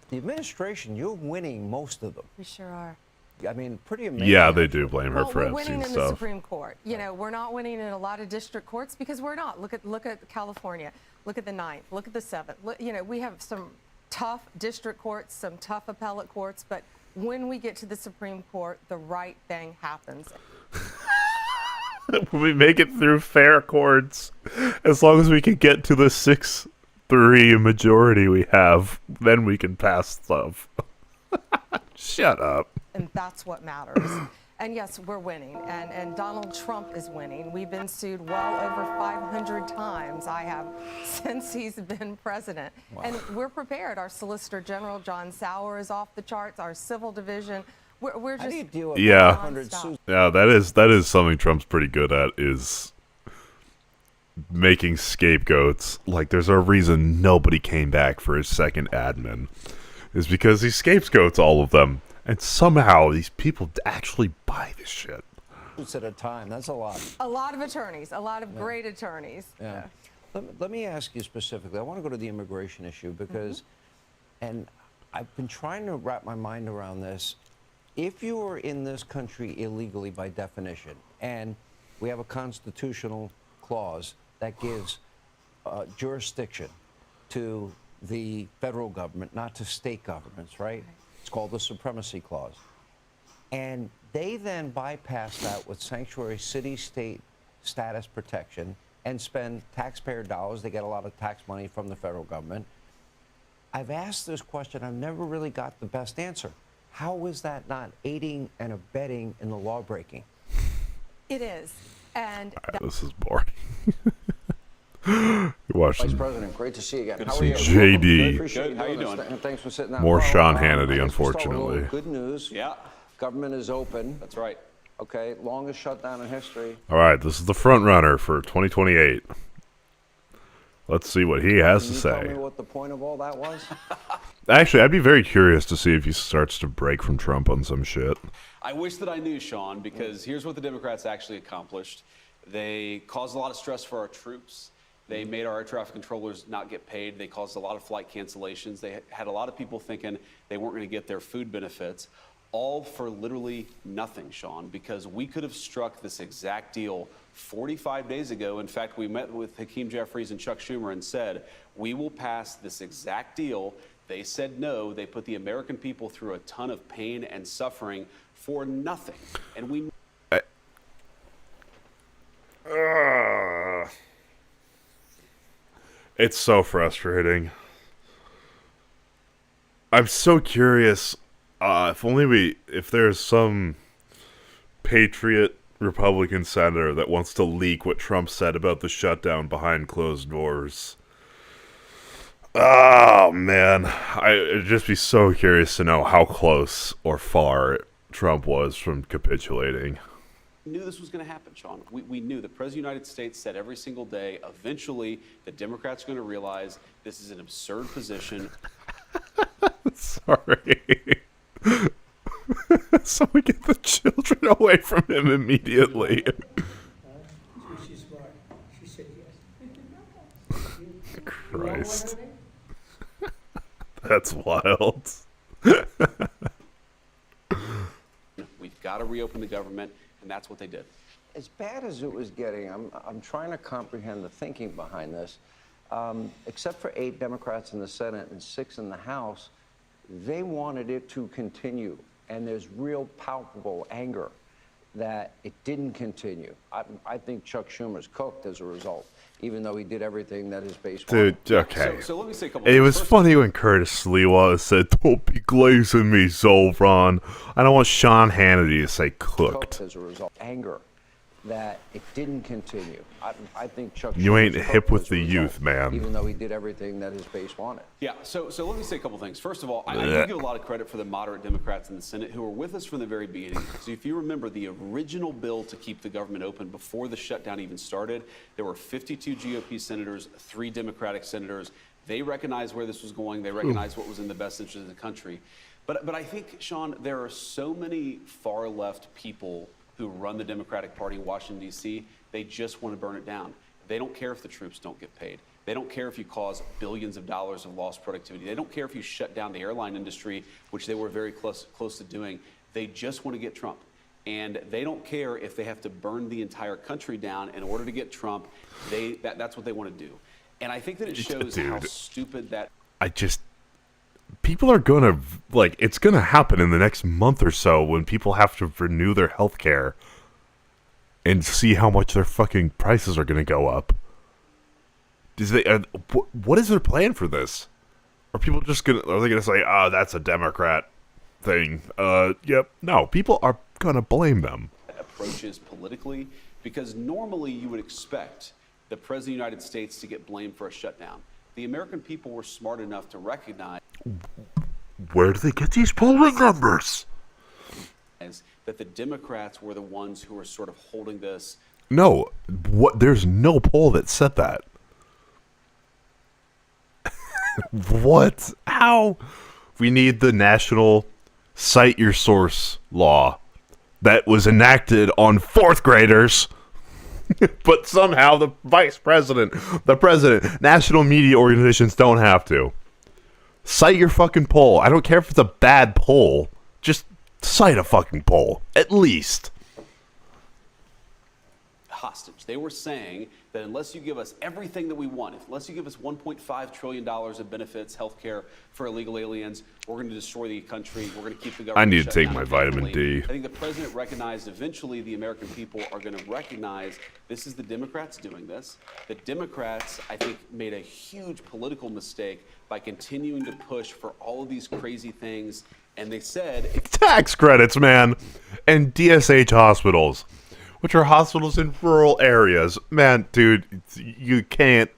The administration, you're winning most of them. We sure are. I mean, pretty amazing. Yeah, they do blame her for we're Epstein winning in stuff. the Supreme Court. You know, we're not winning in a lot of district courts because we're not. Look at California. Look at the 9th. Look at the 7th. You know, we have some tough district courts, some tough appellate courts, but when we get to the Supreme Court, the right thing happens. We make it through fair courts. As long as we can get to the 6-3 majority we have, then we can pass stuff. Shut up. And that's what matters. And yes, we're winning. And Donald Trump is winning. We've been sued well over 500 times, I have, since he's been president. Wow. And we're prepared. Our Solicitor General, John Sauer, is off the charts. Our civil division. We're just How do you deal with Yeah. 500 suits? Yeah, that is something Trump's pretty good at, is making scapegoats. Like, there's a reason nobody came back for his second admin. Is because he scapegoats all of them. And somehow these people actually buy this shit. Suits at a time. That's a lot. a lot of attorneys, a lot of great attorneys. Yeah. Let me ask you specifically. I want to go to the immigration issue because, and I've been trying to wrap my mind around this. If you are in this country illegally by definition, and we have a constitutional clause that gives jurisdiction to the federal government, not to state governments, right? It's called the Supremacy Clause. And they then bypass that with sanctuary city-state status protection and spend taxpayer dollars. They get a lot of tax money from the federal government. I've asked this question. I've never really got the best answer. How is that not aiding and abetting in the law breaking? It is. And This is boring. You're watching. Vice President, great to see you again. Good How to are you? see JD. Appreciate Good. how you doing? And thanks for sitting down. More Sean I Hannity, guess we'll start with a little unfortunately. Good news. Yeah. Government is open. That's right. Okay, longest shutdown in history. All right, this is the front runner for 2028. Let's see what he has Can to you say. tell me what the point of all that was? Actually, I'd be very curious to see if he starts to break from Trump on some shit. I wish that I knew, Sean, because here's what the Democrats actually accomplished. They caused a lot of stress for our troops. They made our air traffic controllers not get paid. They caused a lot of flight cancellations. They had a lot of people thinking they weren't going to get their food benefits, all for literally nothing, Sean, because we could have struck this exact deal 45 days ago. In fact, we met with Hakeem Jeffries and Chuck Schumer and said, we will pass this exact deal. They said no. They put the American people through a ton of pain and suffering for nothing. And we... It's so frustrating. I'm so curious. If there's some patriot Republican senator that wants to leak what Trump said about the shutdown behind closed doors. Oh, man. I'd just be so curious to know how close or far Trump was from capitulating. knew this was going to happen, Sean. We knew the President of the United States said every single day, eventually, the Democrats are going to realize this is an absurd position. Sorry. Someone get the children away from him immediately. She's smart. She said yes. Christ. That's wild. We've got to reopen the government, and that's what they did. As bad as it was getting, I'm trying to comprehend the thinking behind this. Except for 8 Democrats in the Senate and 6 in the House, they wanted it to continue. And there's real palpable anger that it didn't continue. I think Chuck Schumer's cooked as a result, even though he did everything that his base wanted. Dude, okay. So let me say a couple It things. was funny when Curtis Sliwa said, "Don't be glazing me, Zolron." I don't want Sean Hannity to say cooked. As a result, anger that it didn't continue. I think Chuck You Schumer's ain't cooked hip with as a the result, youth, man. even though he did everything that his base wanted. Yeah, so let me say a couple things. First of all, I do give a lot of credit for the moderate Democrats in the Senate who were with us from the very beginning. So if you remember the original bill to keep the government open before the shutdown even started, there were 52 GOP senators, 3 Democratic senators. They recognized where this was going. They recognized what was in the best interest of the country. But I think, Sean, there are so many far left people who run the Democratic Party in Washington, D.C., they just want to burn it down. They don't care if the troops don't get paid. They don't care if you cause billions of dollars of lost productivity. They don't care if you shut down the airline industry, which they were very close to doing. They just want to get Trump. And they don't care if they have to burn the entire country down in order to get Trump. That's what they want to do. And I think that it shows how stupid that... People are gonna, it's gonna happen in the next month or so when people have to renew their health care and see how much their fucking prices are gonna go up. What is their plan for this? Are they gonna say, that's a Democrat thing? Yep. No, people are gonna blame them. Approaches politically, because normally you would expect the President of the United States to get blamed for a shutdown. The American people were smart enough to recognize Where do they get these polling numbers? that the Democrats were the ones who were sort of holding this. No, there's no poll that said that. What? How? We need the national cite your source law that was enacted on 4th graders. But somehow the vice president, national media organizations don't have to. Cite your fucking poll. I don't care if it's a bad poll. Just cite a fucking poll. At least. Hostage. They were saying that unless you give us everything that we want, unless you give us $1.5 trillion of benefits, health care for illegal aliens, we're going to destroy the country. We're going to keep the government I need to shut take down my vitamin D. I think the president recognized eventually the American people are going to recognize this is the Democrats doing this. The Democrats, I think, made a huge political mistake by continuing to push for all of these crazy things. And they said... Tax credits, man. And DSH hospitals, which are hospitals in rural areas. Man, dude, you can't...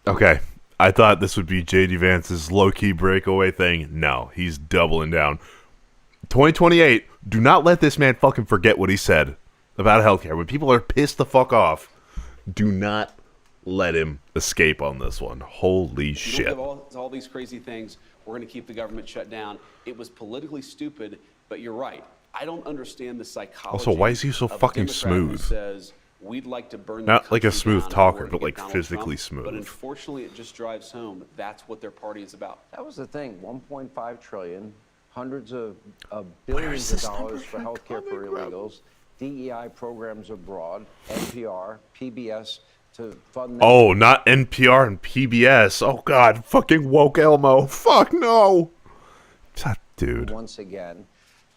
Okay. I thought this would be J.D. Vance's low-key breakaway thing. No, he's doubling down. 2028, do not let this man fucking forget what he said about healthcare. When people are pissed the fuck off, do not let him escape on this one. Holy shit. You don't give all these crazy things. We're going to keep the government shut down. It was politically stupid, but you're right. I don't understand the psychology. Also, why is he so of a fucking Democrat who smooth? Says, we'd like to burn the Not like a country smooth down talker, in order but to like get Donald physically Trump. smooth. But unfortunately, it just drives home. That's what their party is about. That was the thing, 1.5 trillion, hundreds of billions of dollars for healthcare for illegals, DEI programs abroad, NPR, PBS to fund them. Oh, not NPR and PBS. Oh, God. Fucking woke Elmo. Fuck no. Dude. Once again.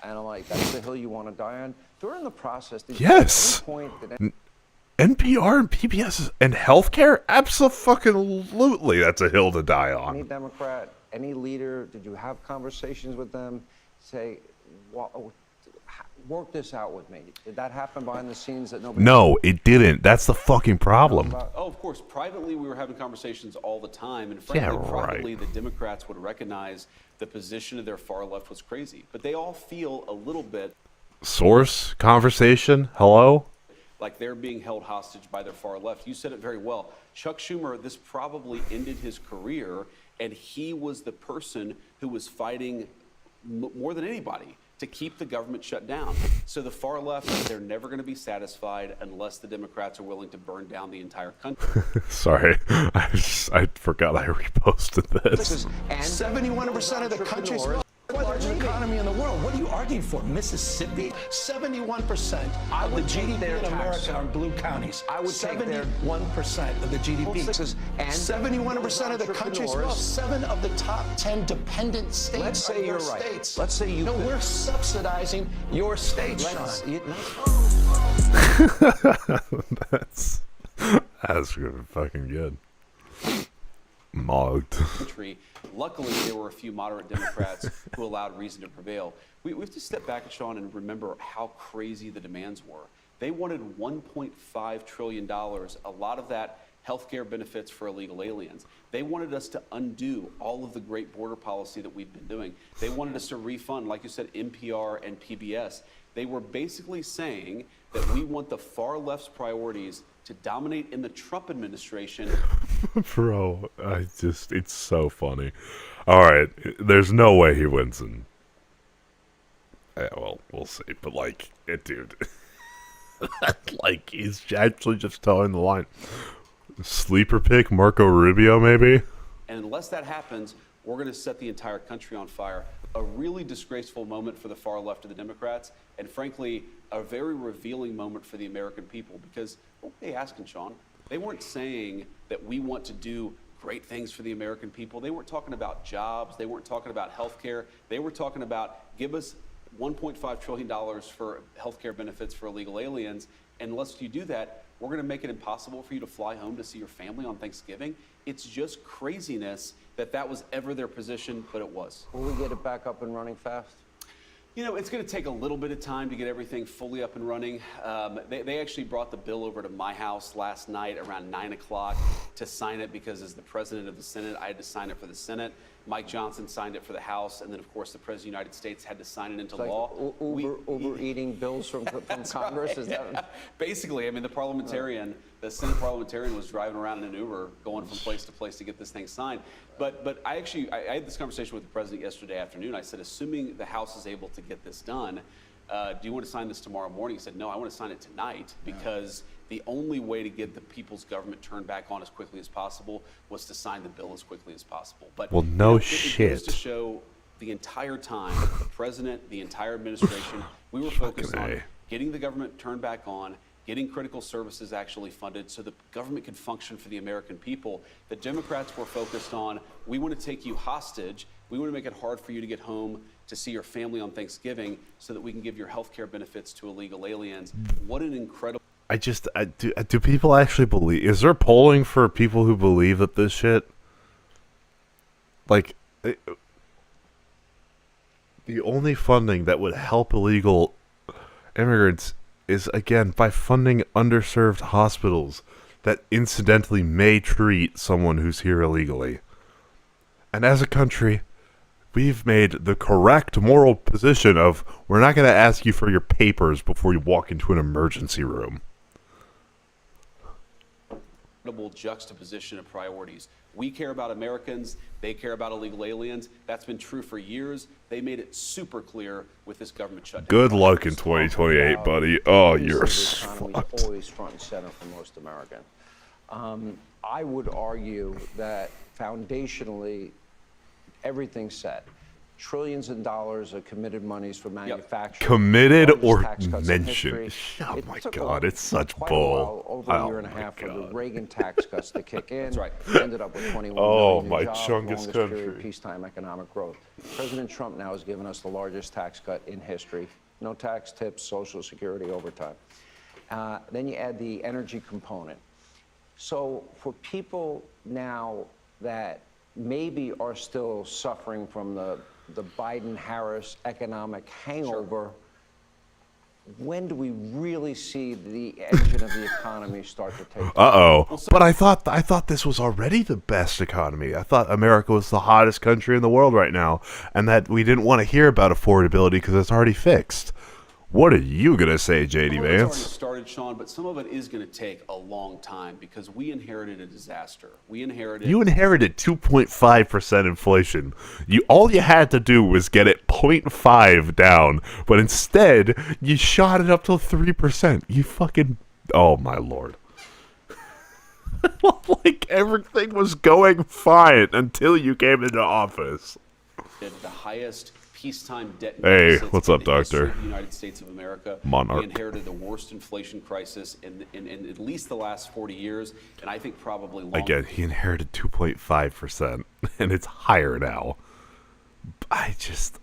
And I'm like, that's the hill you want to die on? During the process, did Yes. you at any point that NPR and PBS and healthcare? Absolutely. That's a hill to die on. any Democrat, any leader, did you have conversations with them? Say, work this out with me. Did that happen behind the scenes that nobody? No, it didn't. That's the fucking problem. Oh, of course. Privately, we were having conversations all the time. And frankly, Yeah, privately, right. the Democrats would recognize the position of their far left was crazy. But they all feel a little bit Source? Conversation? Hello? like they're being held hostage by their far left. You said it very well. Chuck Schumer, this probably ended his career, and he was the person who was fighting more than anybody to keep the government shut down. So the far left, they're never going to be satisfied unless the Democrats are willing to burn down the entire country. Sorry. I forgot I reposted this. 71% of the country's largest economy in the world. What are you arguing for? Mississippi? 71% of the GDP in America are blue counties. I would 71% of the GDP. 71% of the country's wealth. 7 of the top 10 dependent states. Let's say you're right. States. Let's say you. No, we're subsidizing your states, Sean. That's fucking good. Mogged. Luckily, there were a few moderate Democrats who allowed reason to prevail. We have to step back, Sean, and remember how crazy the demands were. They wanted $1.5 trillion, a lot of that healthcare benefits for illegal aliens. They wanted us to undo all of the great border policy that we've been doing. They wanted us to refund, like you said, NPR and PBS. They were basically saying that we want the far left's priorities to dominate in the Trump administration. Bro, it's so funny. All right, there's no way he wins in. Yeah, well, we'll see. But dude, like he's actually just towing the line. Sleeper pick Marco Rubio, maybe. And unless that happens, we're going to set the entire country on fire. A really disgraceful moment for the far left of the Democrats, and frankly, a very revealing moment for the American people. Because what were they asking, Sean? They weren't saying that we want to do great things for the American people. They weren't talking about jobs. They weren't talking about health care. They were talking about give us $1.5 trillion for health care benefits for illegal aliens. And unless you do that, we're going to make it impossible for you to fly home to see your family on Thanksgiving. It's just craziness that was ever their position, but it was. Will we get it back up and running fast? You know, it's going to take a little bit of time to get everything fully up and running. They actually brought the bill over to my house last night around 9 o'clock to sign it because as the president of the Senate, I had to sign it for the Senate. Mike Johnson signed it for the House, and then, of course, the President of the United States had to sign it into law. Uber eating bills from Congress? Right. Is that? Basically, I mean, the Senate parliamentarian was driving around in an Uber, going from place to place to get this thing signed. But I had this conversation with the president yesterday afternoon. I said, assuming the House is able to get this done, do you want to sign this tomorrow morning? He said, no, I want to sign it tonight because the only way to get the people's government turned back on as quickly as possible was to sign the bill as quickly as possible. But well, no it shit. goes to show the entire time, the president, the entire administration, we were focused on getting the government turned back on, getting critical services actually funded so the government could function for the American people. The Democrats were focused on, we want to take you hostage. We want to make it hard for you to get home to see your family on Thanksgiving so that we can give your health care benefits to illegal aliens. What an incredible... Do people actually believe? Is there polling for people who believe that this shit? Like, the only funding that would help illegal immigrants is, again, by funding underserved hospitals. that incidentally may treat someone who's here illegally. And as a country, we've made the correct moral position of we're not going to ask you for your papers before you walk into an emergency room. Juxtaposition of priorities. We care about Americans, they care about illegal aliens. That's been true for years. They made it super clear with this government shutdown. Good luck in 2028, buddy. Oh, you're fucked. Always front and center for most Americans. I would argue that foundationally, everything's set. Trillions of dollars of committed monies for manufacturing. Committed or tax cuts in mentioned? history. Oh It my took God, it's such quite bull. a while, over a year and a half, for the Reagan tax cuts to kick in. That's right. Ended up with 21 million new my jobs, chungus longest country. period of peacetime economic growth. President Trump now has given us the largest tax cut in history. No tax, tips, Social Security, overtime. Then you add the energy component. So for people now that maybe are still suffering from the Biden-Harris economic hangover, when do we really see the engine of the economy start to take? But I thought this was already the best economy. I thought America was the hottest country in the world right now, and that we didn't want to hear about affordability because it's already fixed. What are you gonna say, JD It's Vance? already started, Sean, but some of it is going to take a long time because we inherited a disaster. We inherited. You inherited 2.5% inflation. All you had to do was get it 0.5 down, but instead you shot it up to 3%. You fucking, oh my lord! Like everything was going fine until you came into office. The highest peacetime debt. Hey, what's up, in the history Doctor? of the United States of America. Monarch. We inherited the worst inflation crisis in at least the last 40 years, and I think probably longer. Again, he inherited 2.5%, and it's higher now. I just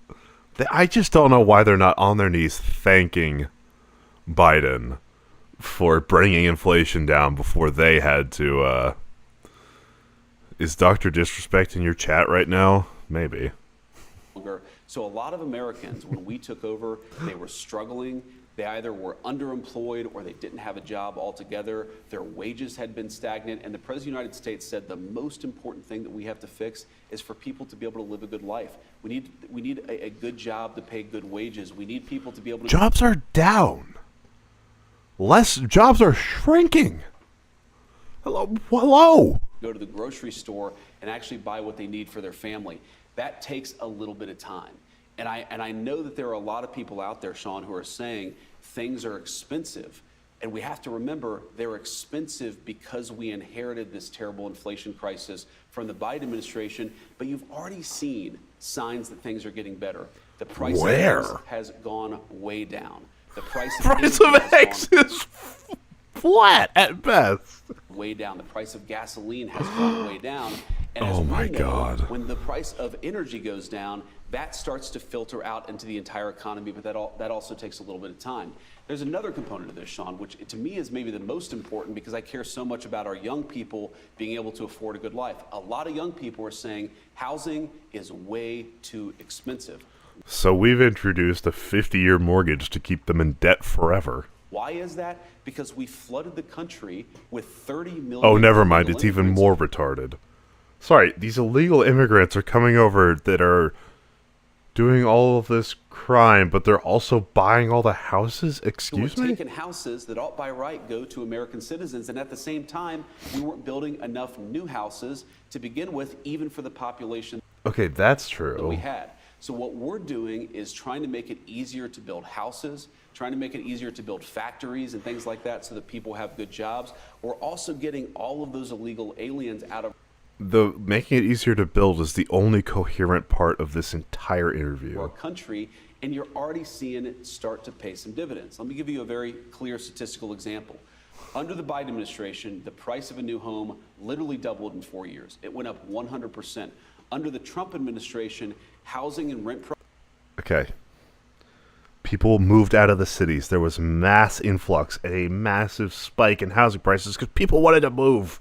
don't know why they're not on their knees thanking Biden for bringing inflation down before they had to. Is Dr. Disrespect in your chat right now? Maybe. So a lot of Americans, when we took over, they were struggling. They either were underemployed or they didn't have a job altogether. Their wages had been stagnant. And the President of the United States said the most important thing that we have to fix is for people to be able to live a good life. We need a good job to pay good wages. We need people to be able to... Jobs are down. Jobs are shrinking. Hello. Go to the grocery store and actually buy what they need for their family. That takes a little bit of time. And I know that there are a lot of people out there, Sean, who are saying things are expensive. And we have to remember they're expensive because we inherited this terrible inflation crisis from the Biden administration. But you've already seen signs that things are getting better. The price of eggs has gone way down. The price of eggs is flat at best. Way down. The price of gasoline has gone way down. And Oh as my we know, God. when the price of energy goes down, that starts to filter out into the entire economy, but that also takes a little bit of time. There's another component of this, Sean, which to me is maybe the most important because I care so much about our young people being able to afford a good life. A lot of young people are saying housing is way too expensive. So we've introduced a 50-year mortgage to keep them in debt forever. Why is that? Because we flooded the country with 30 million. Oh, never mind. illegal It's even immigrants. more retarded. Sorry, these illegal immigrants are coming over that are doing all of this crime, but they're also buying all the houses? Excuse We're me? taking houses that ought by right go to American citizens, and at the same time, we weren't building enough new houses to begin with, even for the population Okay, that's that true. we had. So what we're doing is trying to make it easier to build houses, trying to make it easier to build factories and things like that so that people have good jobs. We're also getting all of those illegal aliens out of The making it easier to build is the only coherent part of this entire interview. our country, and you're already seeing it start to pay some dividends. Let me give you a very clear statistical example. Under the Biden administration, the price of a new home literally doubled in 4 years. It went up 100%. Under the Trump administration, housing and rent prices. Okay. People moved out of the cities. There was mass influx and a massive spike in housing prices because people wanted to move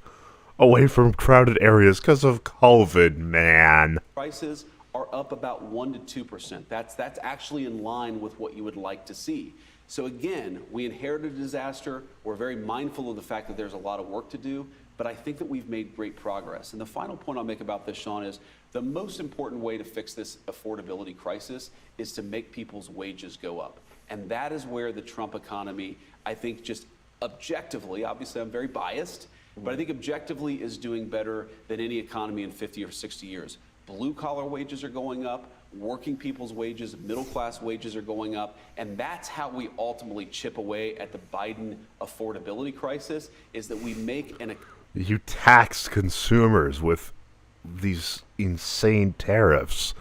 away from crowded areas because of COVID, man. Prices are up about 1 to 2%. That's actually in line with what you would like to see. So again, we inherited a disaster. We're very mindful of the fact that there's a lot of work to do, but I think that we've made great progress. And the final point I'll make about this, Sean, is the most important way to fix this affordability crisis is to make people's wages go up. And that is where the Trump economy, I think, just objectively, obviously I'm very biased, but I think objectively is doing better than any economy in 50 or 60 years. Blue collar wages are going up, working people's wages, middle class wages are going up, and that's how we ultimately chip away at the Biden affordability crisis, is that we make an... You tax consumers with these insane tariffs.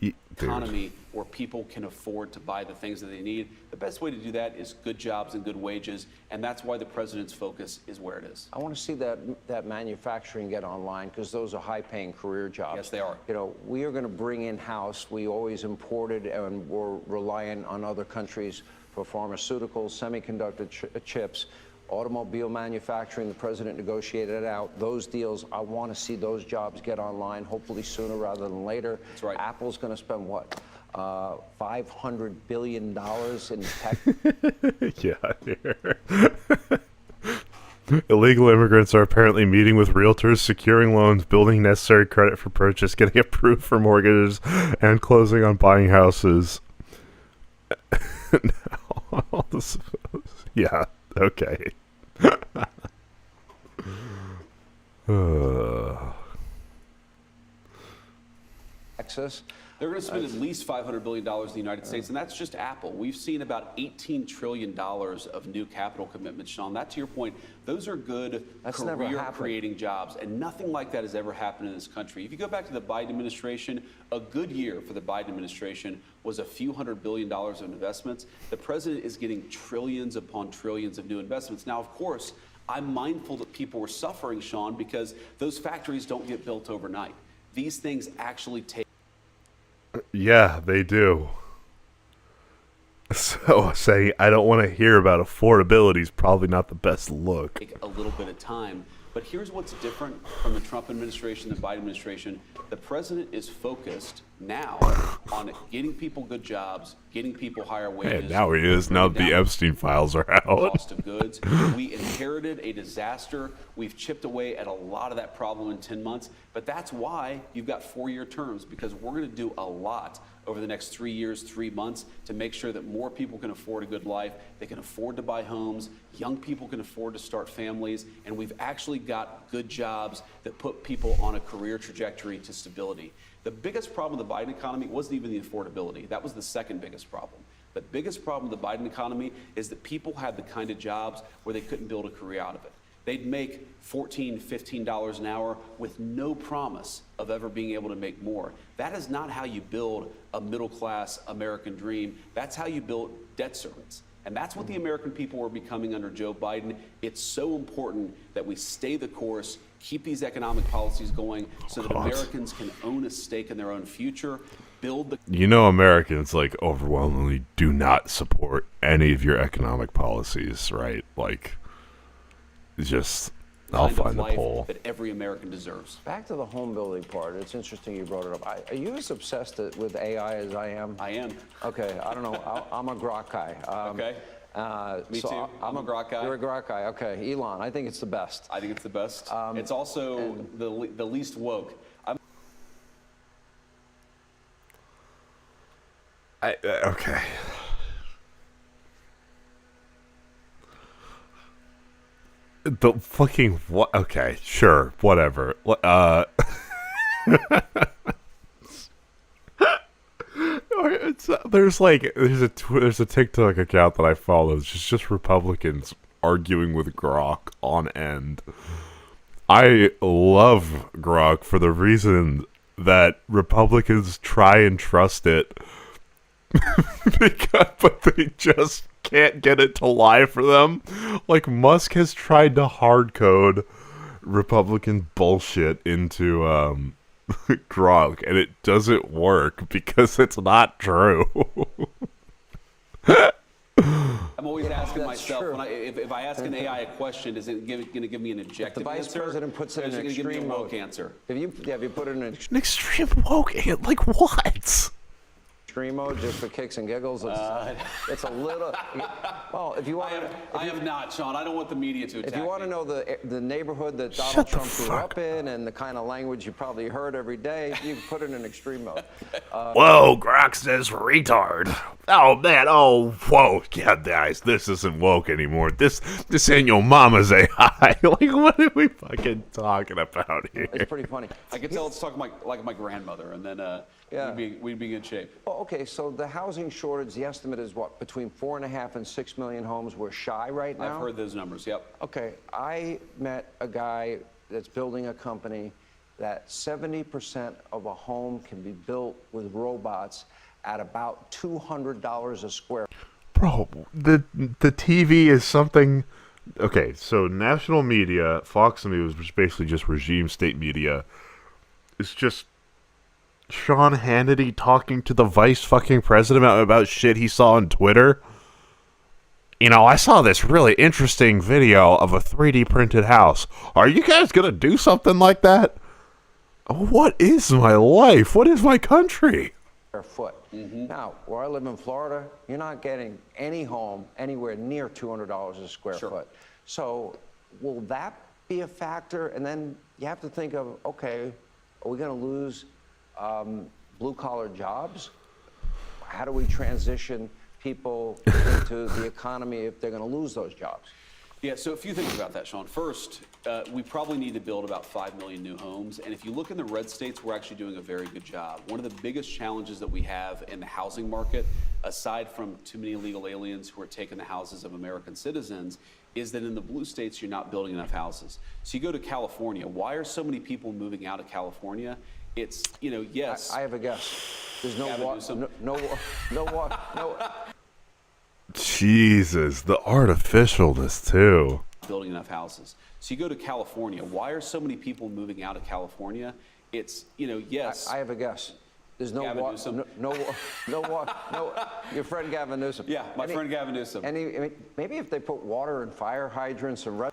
Economy where people can afford to buy the things that they need. The best way to do that is good jobs and good wages, and that's why the president's focus is where it is. I want to see that manufacturing get online, because those are high-paying career jobs. Yes, they are. You know, we are going to bring in-house. We always imported and were reliant on other countries for pharmaceuticals, semiconductor chips, automobile manufacturing. The president negotiated it out. Those deals, I want to see those jobs get online, hopefully sooner rather than later. That's right. Apple's going to spend what? $500 billion in tech. Yeah. Illegal immigrants are apparently meeting with realtors, securing loans, building necessary credit for purchase, getting approved for mortgages, and closing on buying houses. Yeah, okay. Texas. They're going to spend at least $500 billion in the United States, and that's just Apple. We've seen about $18 trillion of new capital commitments, Sean. That, to your point, those are good career-creating jobs, and nothing like that has ever happened in this country. If you go back to the Biden administration, a good year for the Biden administration was a few $100 billion of investments. The president is getting trillions upon trillions of new investments. Now, of course, I'm mindful that people were suffering, Sean, because those factories don't get built overnight. These things actually take... Yeah, they do. So saying I don't want to hear about affordability is probably not the best look. Take a little bit of time. But here's what's different from the Trump administration, the Biden administration. The president is focused now on getting people good jobs, getting people higher wages. Hey, now he is. Now the Epstein files are out. Cost of goods. We inherited a disaster. We've chipped away at a lot of that problem in 10 months. But that's why you've got 4-year terms, because we're going to do a lot over the next 3 years, 3 months, to make sure that more people can afford a good life. They can afford to buy homes. Young people can afford to start families. And we've actually got good jobs that put people on a career trajectory to stability. The biggest problem with the Biden economy wasn't even the affordability. That was the second biggest problem. The biggest problem with the Biden economy is that people had the kind of jobs where they couldn't build a career out of it. They'd make $14, $15 an hour with no promise of ever being able to make more. That is not how you build a middle-class American dream. That's how you build debt servants. And that's what the American people are becoming under Joe Biden. It's so important that we stay the course, keep these economic policies going so that Americans can own a stake in their own future, build the... You know, Americans, like, overwhelmingly do not support any of your economic policies, right? Like, just... I'll find the poll. That every American deserves. Back to the home building part. It's interesting you brought it up. Are you as obsessed with AI as I am? I am. Okay, I don't know. I'm a grok guy. Okay. Me too. I'm a grok guy. You're a grok guy. Okay, Elon. I think it's the best. I think it's the best. It's also the least woke. Okay. The fucking what? Okay, sure, whatever. There's a TikTok account that I follow. It's just Republicans arguing with Grok on end. I love Grok for the reason that Republicans try and trust it, but they just can't get it to lie for them. Like, Musk has tried to hard code Republican bullshit into Grok, and it doesn't work because it's not true. I'm always asking myself, if I ask an AI a question, is it going to give me an objective answer? The vice president puts it in an extreme woke answer. If you put it in an extreme woke, like what? extreme mode just for kicks and giggles? It's a little. Well, if you want, I have not, Sean. I don't want the media to attack if you want to me. know the neighborhood that Donald Trump grew up in and the kind of language you probably heard every day, you can put it in extreme mode. Whoa, Grok says retard. Oh man, oh whoa, yeah, guys, this isn't woke anymore. This ain't your mama's AI. Like, what are we fucking talking about here? It's pretty funny. I could tell it's talking like my grandmother, and then we'd be in good shape. Well, okay, so the housing shortage, the estimate is what, between 4.5 and 6 million homes. We're shy right now? I've heard those numbers, yep. Okay, I met a guy that's building a company that 70% of a home can be built with robots at about $200 a square. Bro, the TV is something. Okay, so national media, Fox News, which is basically just regime state media, is just Sean Hannity talking to the vice fucking president about shit he saw on Twitter. You know, I saw this really interesting video of a 3D printed house. Are you guys gonna do something like that? What is my life? What is my country? Foot. Now, where I live in Florida, you're not getting any home anywhere near $200 a square foot. So will that be a factor? And then you have to think of, okay, are we going to lose blue-collar jobs? How do we transition people into the economy if they're going to lose those jobs? Yeah, so a few things about that, Sean. First, we probably need to build about 5 million new homes. And if you look in the red states, we're actually doing a very good job. One of the biggest challenges that we have in the housing market, aside from too many illegal aliens who are taking the houses of American citizens, is that in the blue states, you're not building enough houses. So you go to California. Why are so many people moving out of California? It's, you know, yes. I have a guess. There's no water. No water. No. Jesus, the artificialness too. Building enough houses. So you go to California. Why are so many people moving out of California? It's, you know, yes. I have a guess. There's no water. No water. No. Your friend Gavin Newsom. Yeah, my friend Gavin Newsom. Maybe if they put water and fire hydrants and.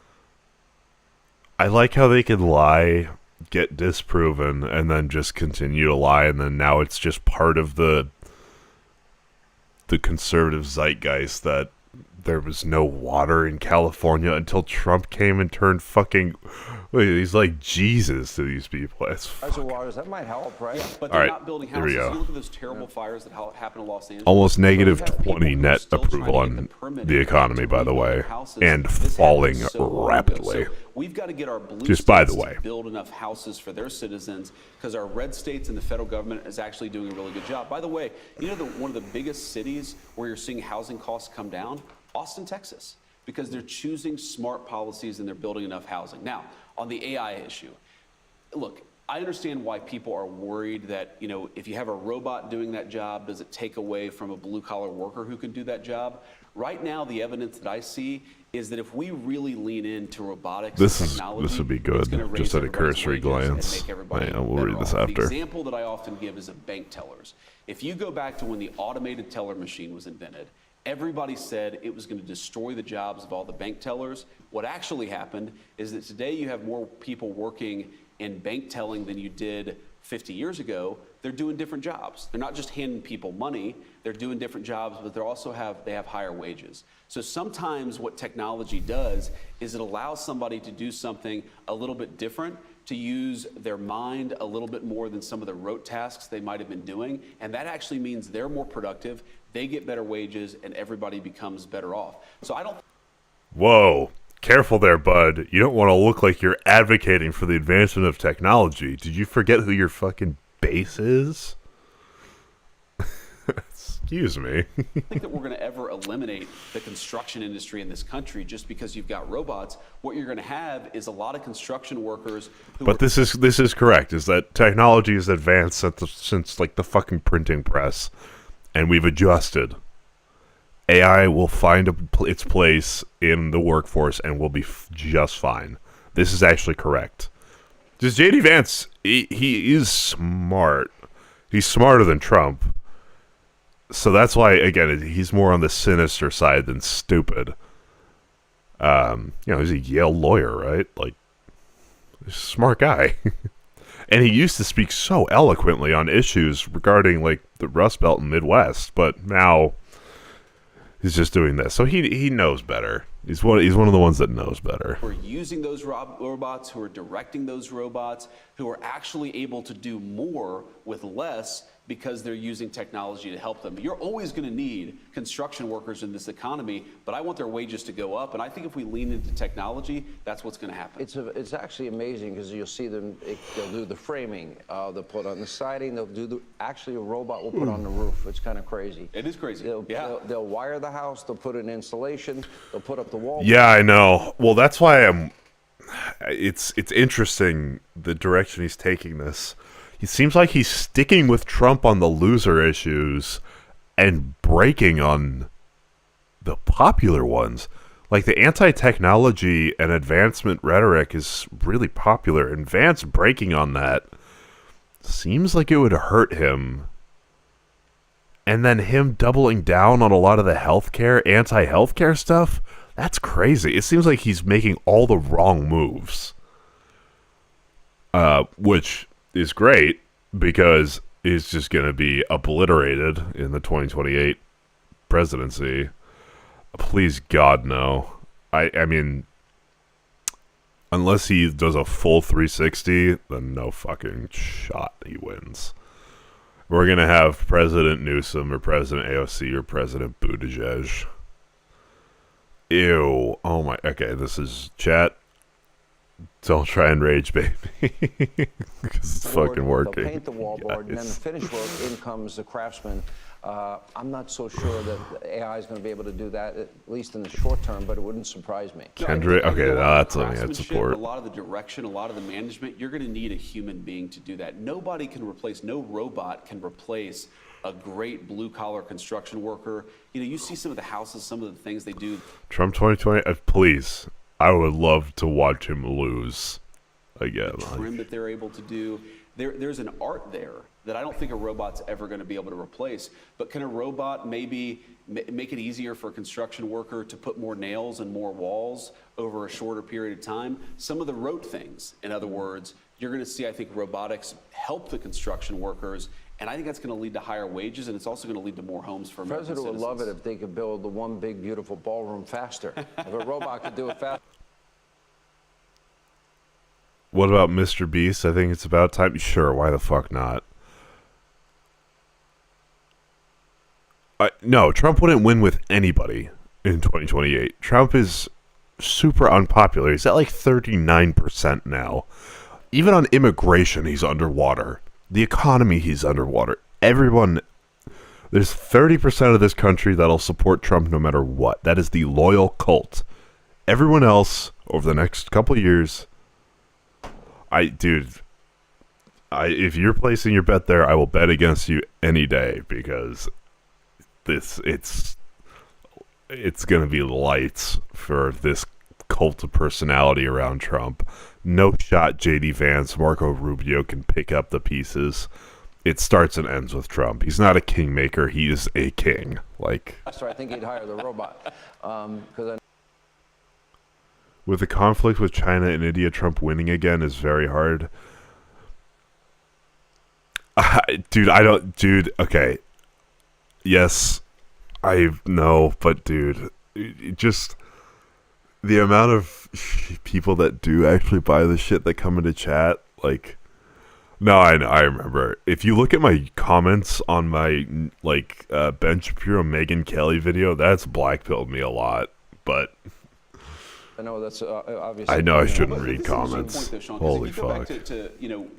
I like how they can lie, get disproven, and then just continue to lie, and then now it's just part of the conservative zeitgeist that there was no water in California until Trump came and turned fucking. He's like Jesus to these people. It's reservoirs. That might help, right? Yeah, but they're not building houses. You look at those terrible fires that happened in Los Angeles. Almost negative 20 net approval on the economy, by the way, and falling rapidly. So we've got to get our blue just by the states way to build enough houses for their citizens, because our red states and the federal government is actually doing a really good job. By the way, you know one of the biggest cities where you're seeing housing costs come down? Austin, Texas, because they're choosing smart policies and they're building enough housing. Now, on the AI issue, look, I understand why people are worried that, you know, if you have a robot doing that job, does it take away from a blue-collar worker who can do that job? Right now, the evidence that I see is that if we really lean into robotics and technology, this would be good. Just at a cursory glance. We'll read this after. The example that I often give is of bank tellers. If you go back to when the automated teller machine was invented, everybody said it was going to destroy the jobs of all the bank tellers. What actually happened is that today you have more people working in bank telling than you did 50 years ago. They're doing different jobs. They're not just handing people money. They're doing different jobs, but they have higher wages. So sometimes what technology does is it allows somebody to do something a little bit different, to use their mind a little bit more than some of the rote tasks they might have been doing. And that actually means they're more productive, they get better wages, and everybody becomes better off. So I don't. Whoa. Careful there, bud. You don't want to look like you're advocating for the advancement of technology. Did you forget who your fucking base is? Excuse me. I think that we're going to ever eliminate the construction industry in this country just because you've got robots. What you're going to have is a lot of construction workers who. But this is correct. Is that technology has advanced since like the fucking printing press, and we've adjusted. AI will find its place in the workforce and will be just fine. This is actually correct. Just JD Vance, he is smart. He's smarter than Trump. So that's why, again, he's more on the sinister side than stupid. He's a Yale lawyer, right? Like, he's a smart guy. And he used to speak so eloquently on issues regarding like the Rust Belt and Midwest, but now he's just doing this. So he knows better. He's one of the ones that knows better. Who are using those robots, who are directing those robots, who are actually able to do more with less because they're using technology to help them. You're always going to need construction workers in this economy, but I want their wages to go up. And I think if we lean into technology, that's what's going to happen. It's actually amazing because you'll see them, they'll do the framing, they'll put on the siding, they'll do actually a robot will put on the roof. It's kind of crazy. It is crazy. They'll wire the house, they'll put in insulation, they'll put up the wall. Yeah, I know. Well, that's why it's interesting the direction he's taking this. He seems like he's sticking with Trump on the loser issues and breaking on the popular ones. Like the anti-technology and advancement rhetoric is really popular, and Vance breaking on that seems like it would hurt him. And then him doubling down on a lot of the healthcare, anti-healthcare stuff, that's crazy. It seems like he's making all the wrong moves. Which is great because he's just going to be obliterated in the 2028 presidency. Please, God, no. I mean, unless he does a full 360, then no fucking shot he wins. We're going to have President Newsom or President AOC or President Buttigieg. Ew. Oh my. Okay, this is chat. Don't try and rage, baby. Because it's fucking working. They'll paint the wallboard, and then the finished work, in comes the craftsman. I'm not so sure that AI is going to be able to do that, at least in the short term, but it wouldn't surprise me. Kendrick, okay, that's something I'd support. A lot of the direction, a lot of the management, you're going to need a human being to do that. Nobody can replace, no robot can replace a great blue-collar construction worker. You know, you see some of the houses, some of the things they do. Trump 2020, please. I would love to watch him lose again. The trim that they're able to do. There's an art there that I don't think a robot's ever going to be able to replace. But can a robot maybe make it easier for a construction worker to put more nails and more walls over a shorter period of time? Some of the rote things, in other words, you're going to see, I think, robotics help the construction workers. And I think that's going to lead to higher wages, and it's also going to lead to more homes for American citizens. The president would love it if they could build the one big, beautiful ballroom faster. If a robot could do it faster. What about Mr. Beast? I think it's about time. Sure, why the fuck not? No, Trump wouldn't win with anybody in 2028. Trump is super unpopular. He's at like 39% now. Even on immigration, he's underwater. The economy, he's underwater. Everyone, there's 30% of this country that'll support Trump no matter what. That is the loyal cult. Everyone else, over the next couple of years, if you're placing your bet there, I will bet against you any day because it's going to be lights for this cult of personality around Trump. No shot JD Vance, Marco Rubio can pick up the pieces. It starts and ends with Trump. He's not a kingmaker. He is a king. So I think he'd hire the robot. With the conflict with China and India, Trump winning again is very hard. Okay. Yes, I know, but dude, just the amount of people that do actually buy the shit that come into chat, no, I remember. If you look at my comments on my, Ben Shapiro, Megyn Kelly video, that's blackpilled me a lot, but... I know that's obviously... I know I shouldn't read comments. Point, though, Sean, Holy if you go fuck. back to,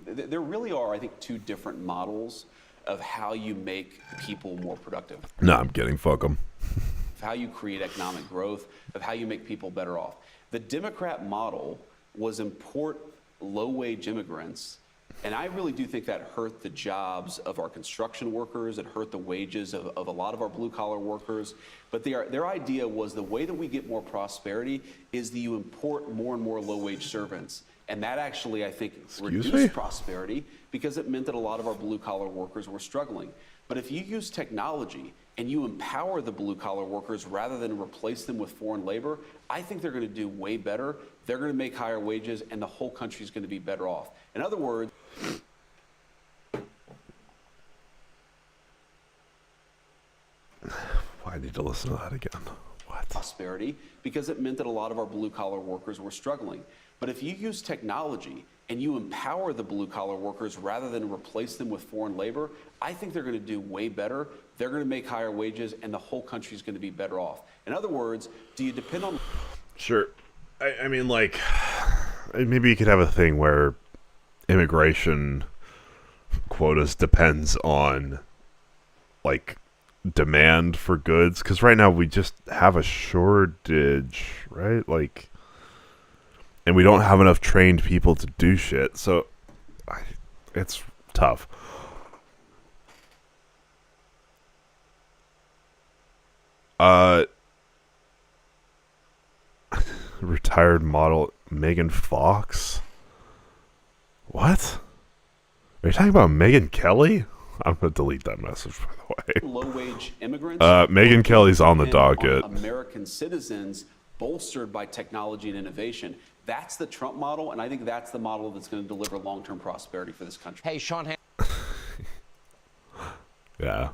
there really are, I think, two different models of how you make people more productive. No, I'm kidding. Fuck them. Of how you create economic growth, of how you make people better off. The Democrat model was import low-wage immigrants, and I really do think that hurt the jobs of our construction workers. It hurt the wages of a lot of our blue-collar workers. But their idea was the way that we get more prosperity is that you import more and more low-wage servants. And that actually, I think, reduced prosperity because it meant that a lot of our blue-collar workers were struggling. But if you use technology and you empower the blue-collar workers rather than replace them with foreign labor, I think they're going to do way better. They're going to make higher wages, and the whole country is going to be better off. In other words, I need to listen to that again. What? Prosperity, because it meant that a lot of our blue-collar workers were struggling. But if you use technology and you empower the blue-collar workers rather than replace them with foreign labor, I think they're going to do way better. They're going to make higher wages, and the whole country is going to be better off. In other words, do you depend on... Sure. I mean, like, maybe you could have a thing where immigration quotas depends on, like, demand for goods. Because right now we just have a shortage, right? Like, and we don't have enough trained people to do shit. So, it's tough. Retired model Megan Fox? What? Are you talking about Megyn Kelly? I'm gonna delete that message, by the way. Low-wage immigrants? Megyn Kelly's on the docket. American citizens bolstered by technology and innovation. That's the Trump model, and I think that's the model that's going to deliver long-term prosperity for this country. Hey, Sean. Yeah.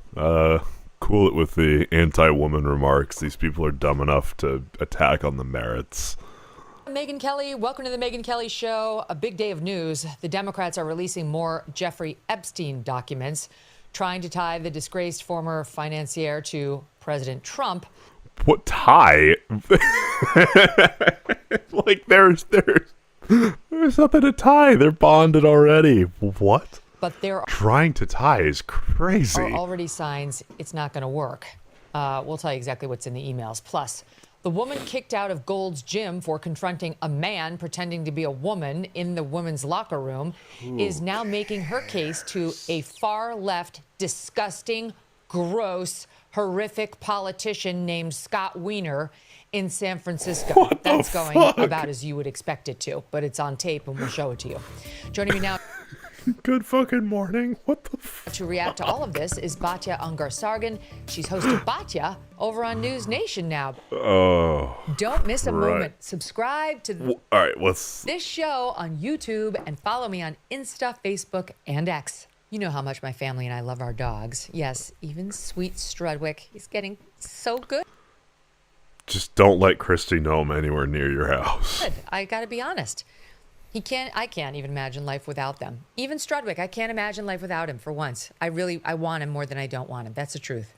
Cool it with the anti-woman remarks. These people are dumb enough to attack on the merits. Megyn Kelly, welcome to the Megyn Kelly Show. A big day of news. The Democrats are releasing more Jeffrey Epstein documents, trying to tie the disgraced former financier to President Trump. What tie? Like, there's nothing to tie. They're bonded already. What? But there are trying to tie is crazy. Already signs it's not going to work. We'll tell you exactly what's in the emails. Plus, the woman kicked out of Gold's Gym for confronting a man pretending to be a woman in the women's locker room is now making her case to a far-left, disgusting, gross, horrific politician named Scott Wiener in San Francisco. That's going about as you would expect it to, but it's on tape and we'll show it to you. Joining me now Good fucking morning. What the to react to all of this is Batya Ungar-Sargon. She's hosted Batya over on News Nation now. Oh. Don't miss a right. moment. Subscribe to all right, this show on YouTube and follow me on Insta, Facebook, and X. You know how much my family and I love our dogs. Yes, even sweet Strudwick. He's getting so good. Just don't let Christy know I'm anywhere near your house. I gotta be honest. I can't even imagine life without them. Even Strudwick, I can't imagine life without him for once. I want him more than I don't want him. That's the truth.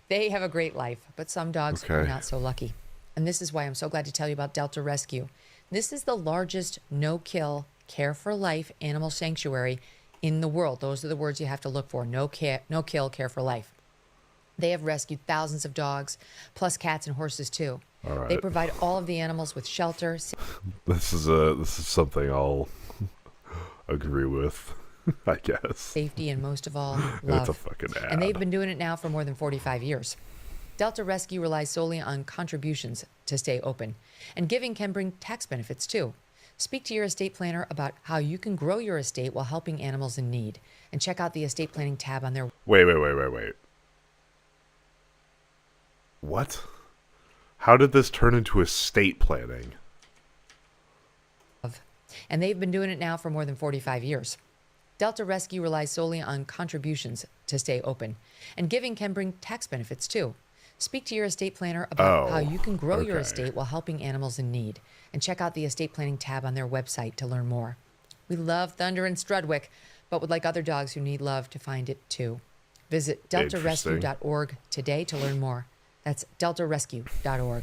They have a great life, but some dogs are not so lucky. And this is why I'm so glad to tell you about Delta Rescue. This is the largest no-kill, care-for-life animal sanctuary in the world. Those are the words you have to look for. No-kill, care for life. They have rescued thousands of dogs, plus cats and horses too. All right. They provide all of the animals with shelter. This is something I'll agree with, I guess. Safety and most of all, love. It's a fucking ad. And they've been doing it now for more than 45 years. Delta Rescue relies solely on contributions to stay open. And giving can bring tax benefits too. Speak to your estate planner about how you can grow your estate while helping animals in need. And check out the estate planning tab on their... Wait. What? How did this turn into estate planning? And they've been doing it now for more than 45 years. Delta Rescue relies solely on contributions to stay open. And giving can bring tax benefits too. Speak to your estate planner about how you can grow your estate while helping animals in need. And check out the estate planning tab on their website to learn more. We love Thunder and Strudwick, but would like other dogs who need love to find it too. Visit deltarescue.org today to learn more. That's deltarescue.org.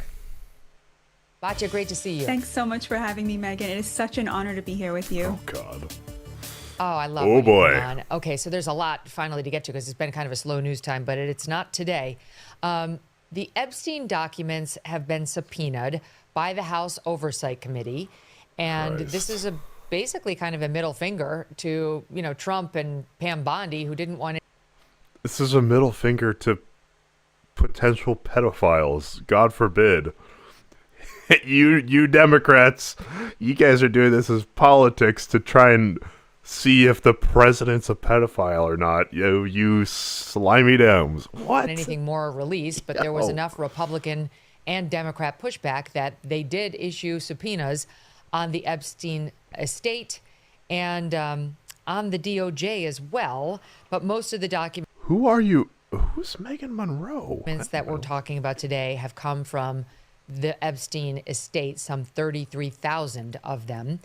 Batya, great to see you. Thanks so much for having me, Megan. It is such an honor to be here with you. Oh, God. Oh, I love Oh, when boy. you're on. Okay, so there's a lot finally to get to because it's been kind of a slow news time, but it's not today. The Epstein documents have been subpoenaed by the House Oversight Committee, and this is basically kind of a middle finger to, Trump and Pam Bondi, who didn't want it. This is a middle finger to potential pedophiles. God forbid. You Democrats, you guys are doing this as politics to try and see if the president's a pedophile or not. You slimy Dems. What? Anything more released, but there was enough Republican and Democrat pushback that they did issue subpoenas on the Epstein estate and on the DOJ as well. But most of the documents. Who are you? Who's Megan Monroe? That we're talking about today have come from the Epstein estate, some 33,000 of them.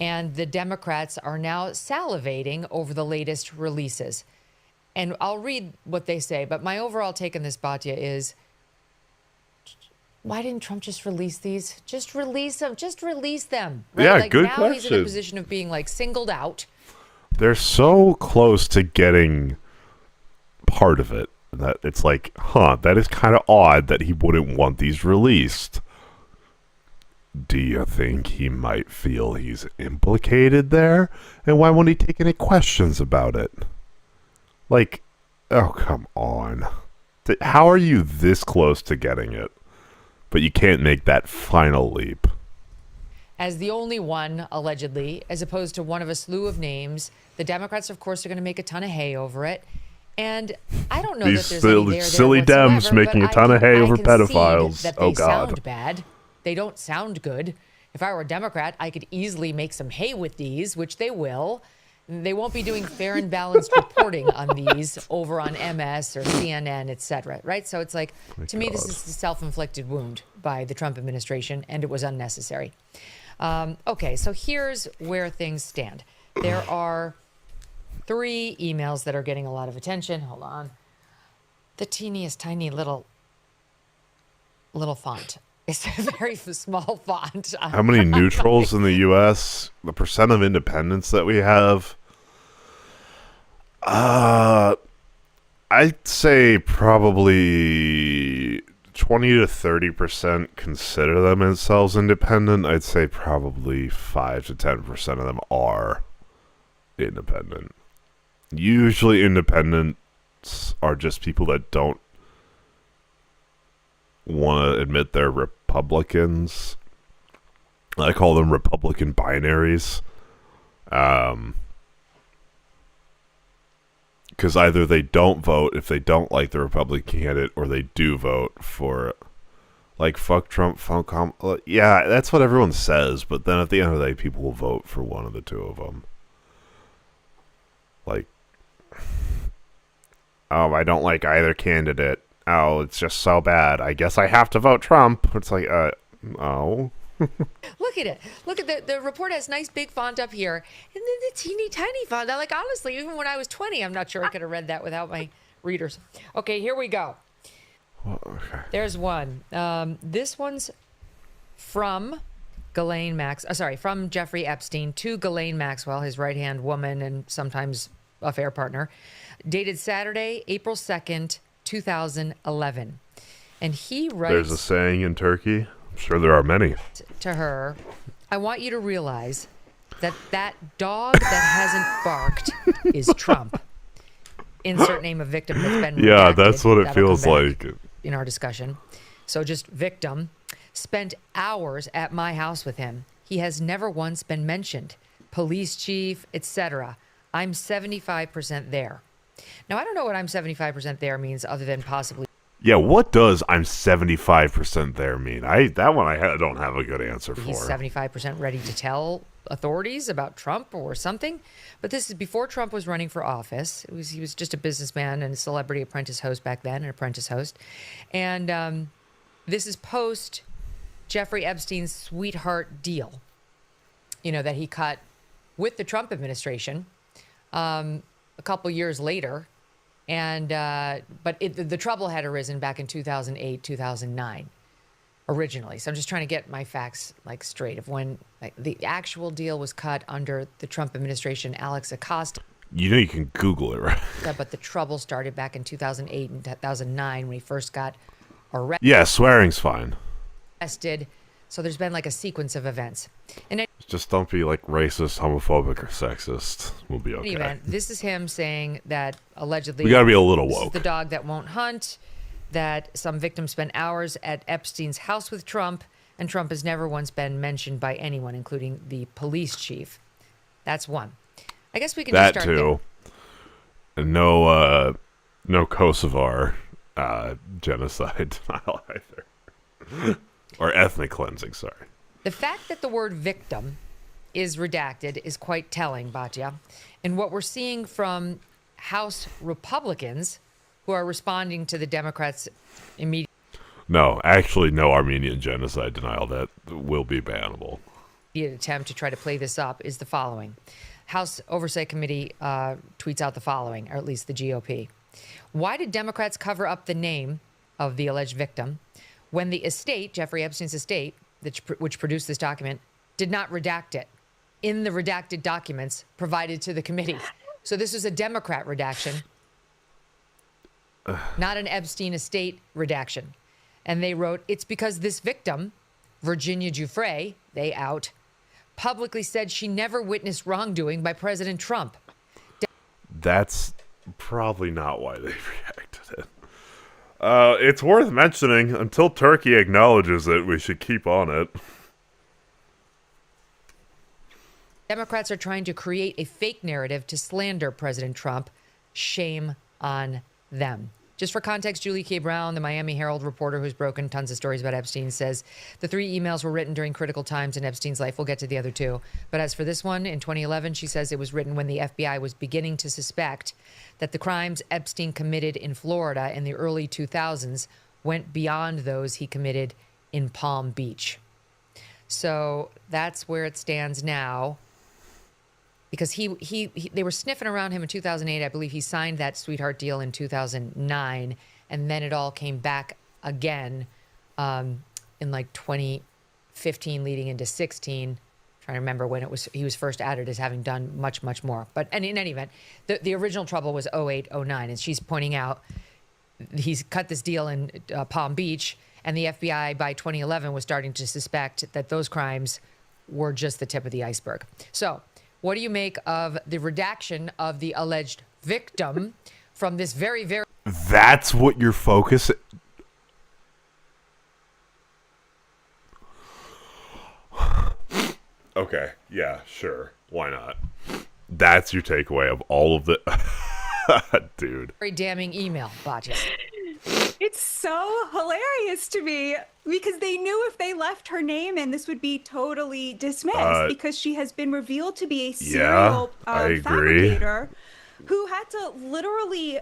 And the Democrats are now salivating over the latest releases. And I'll read what they say, but my overall take on this, Batya, is why didn't Trump just release these? Just release them. Just release them. Right? Yeah, like good now question. He's in a position of being like singled out. They're so close to getting part of it that it's like, that is kind of odd that he wouldn't want these released. Do you think he might feel he's implicated there? And why won't he take any questions about it? Like, oh, come on. How are you this close to getting it, but you can't make that final leap? As the only one, allegedly, as opposed to one of a slew of names. The Democrats, of course, are going to make a ton of hay over it. And I don't know These that there's any there silly whatsoever, Dems making a but ton of hay I over concede pedophiles. That Oh, they God. sound bad. They don't sound good. If I were a Democrat, I could easily make some hay with these, which they will. They won't be doing fair and balanced reporting on these over on MS or CNN, et cetera, right? So it's like, to me, this is a self-inflicted wound by the Trump administration, and it was unnecessary. Okay, so here's where things stand. There are 3 emails that are getting a lot of attention. Hold on. The teeniest tiny little font. It's a very small font. How many neutrals in the U.S.? The percent of independents that we have? I'd say probably 20 to 30% consider themselves independent. I'd say probably 5 to 10% of them are independent. Usually independents are just people that don't want to admit they're Republicans. I call them Republican binaries. Because either they don't vote if they don't like the Republican candidate, or they do vote for, like, fuck Trump, yeah, that's what everyone says, but then at the end of the day, people will vote for one of the two of them. Like, oh, I don't like either candidate. Oh, it's just so bad. I guess I have to vote Trump. It's like, oh. Look at it. Look at the report has nice big font up here. And then the teeny tiny font. Like, honestly, even when I was 20, I'm not sure I could have read that without my readers. Okay, here we go. Okay. There's one. This one's from from Jeffrey Epstein to Ghislaine Maxwell, his right-hand woman and sometimes affair partner, dated Saturday, April 2nd, 2011. And he writes... There's a saying in Turkey. I'm sure there are many. To her, I want you to realize that dog that hasn't barked is Trump. Insert name of victim that's been Yeah, redacted. that's what it That'll feels come back like. in our discussion. So just victim. Spent hours at my house with him. He has never once been mentioned. Police chief, etc. I'm 75% there. Now, I don't know what I'm 75% there means other than possibly... Yeah, what does I'm 75% there mean? I don't have a good answer for. He's 75% ready to tell authorities about Trump or something. But this is before Trump was running for office. He was just a businessman and a celebrity apprentice host back then, an apprentice host. And this is post Jeffrey Epstein's sweetheart deal, that he cut with the Trump administration a couple years later. And but the trouble had arisen back in 2008, 2009, originally. So I'm just trying to get my facts straight of when the actual deal was cut under the Trump administration, Alex Acosta. You can Google it, right? But the trouble started back in 2008 and 2009 when he first got arrested. Yeah, swearing's fine. So there's been a sequence of events. And Just don't be racist, homophobic, or sexist. We'll be okay. In any event, this is him saying that allegedly... We gotta be a little this is woke. the dog that won't hunt, that some victims spent hours at Epstein's house with Trump, and Trump has never once been mentioned by anyone, including the police chief. That's one. I guess we can that just start too. And no Kosovar genocide denial either. Or ethnic cleansing, sorry. The fact that the word victim is redacted is quite telling, Batya. And what we're seeing from House Republicans who are responding to the Democrats' immediate No, actually, no Armenian genocide denial. That will be bannable. attempt to try to play this up is the following. House Oversight Committee tweets out the following, or at least the GOP. Why did Democrats cover up the name of the alleged victim when the estate, Jeffrey Epstein's estate, which produced this document, did not redact it in the redacted documents provided to the committee? So this was a Democrat redaction, not an Epstein estate redaction. And they wrote, it's because this victim, Virginia Giuffre, they out, publicly said she never witnessed wrongdoing by President Trump. That's probably not why they reacted it. It's worth mentioning, until Turkey acknowledges it, we should keep on it. Democrats are trying to create a fake narrative to slander President Trump. Shame on them. Just for context, Julie K. Brown, the Miami Herald reporter who's broken tons of stories about Epstein, says the 3 emails were written during critical times in Epstein's life. We'll get to the other 2. But as for this one, in 2011, she says it was written when the FBI was beginning to suspect that the crimes Epstein committed in Florida in the early 2000s went beyond those he committed in Palm Beach. So that's where it stands now. Because they were sniffing around him in 2008. I believe he signed that sweetheart deal in 2009, and then it all came back again in like 2015, leading into 16. Trying to remember when he was first added as having done much, much more. But and in any event, the original trouble was 08, 09, and she's pointing out he's cut this deal in Palm Beach, and the FBI by 2011 was starting to suspect that those crimes were just the tip of the iceberg. So, what do you make of the redaction of the alleged victim from this very, very... That's what you're focusing... Okay, yeah, sure. Why not? That's your takeaway of all of the... Dude. very damning email, Batya. It's so hilarious to me because they knew if they left her name in, this would be totally dismissed because she has been revealed to be a serial I agree. fabricator who had to literally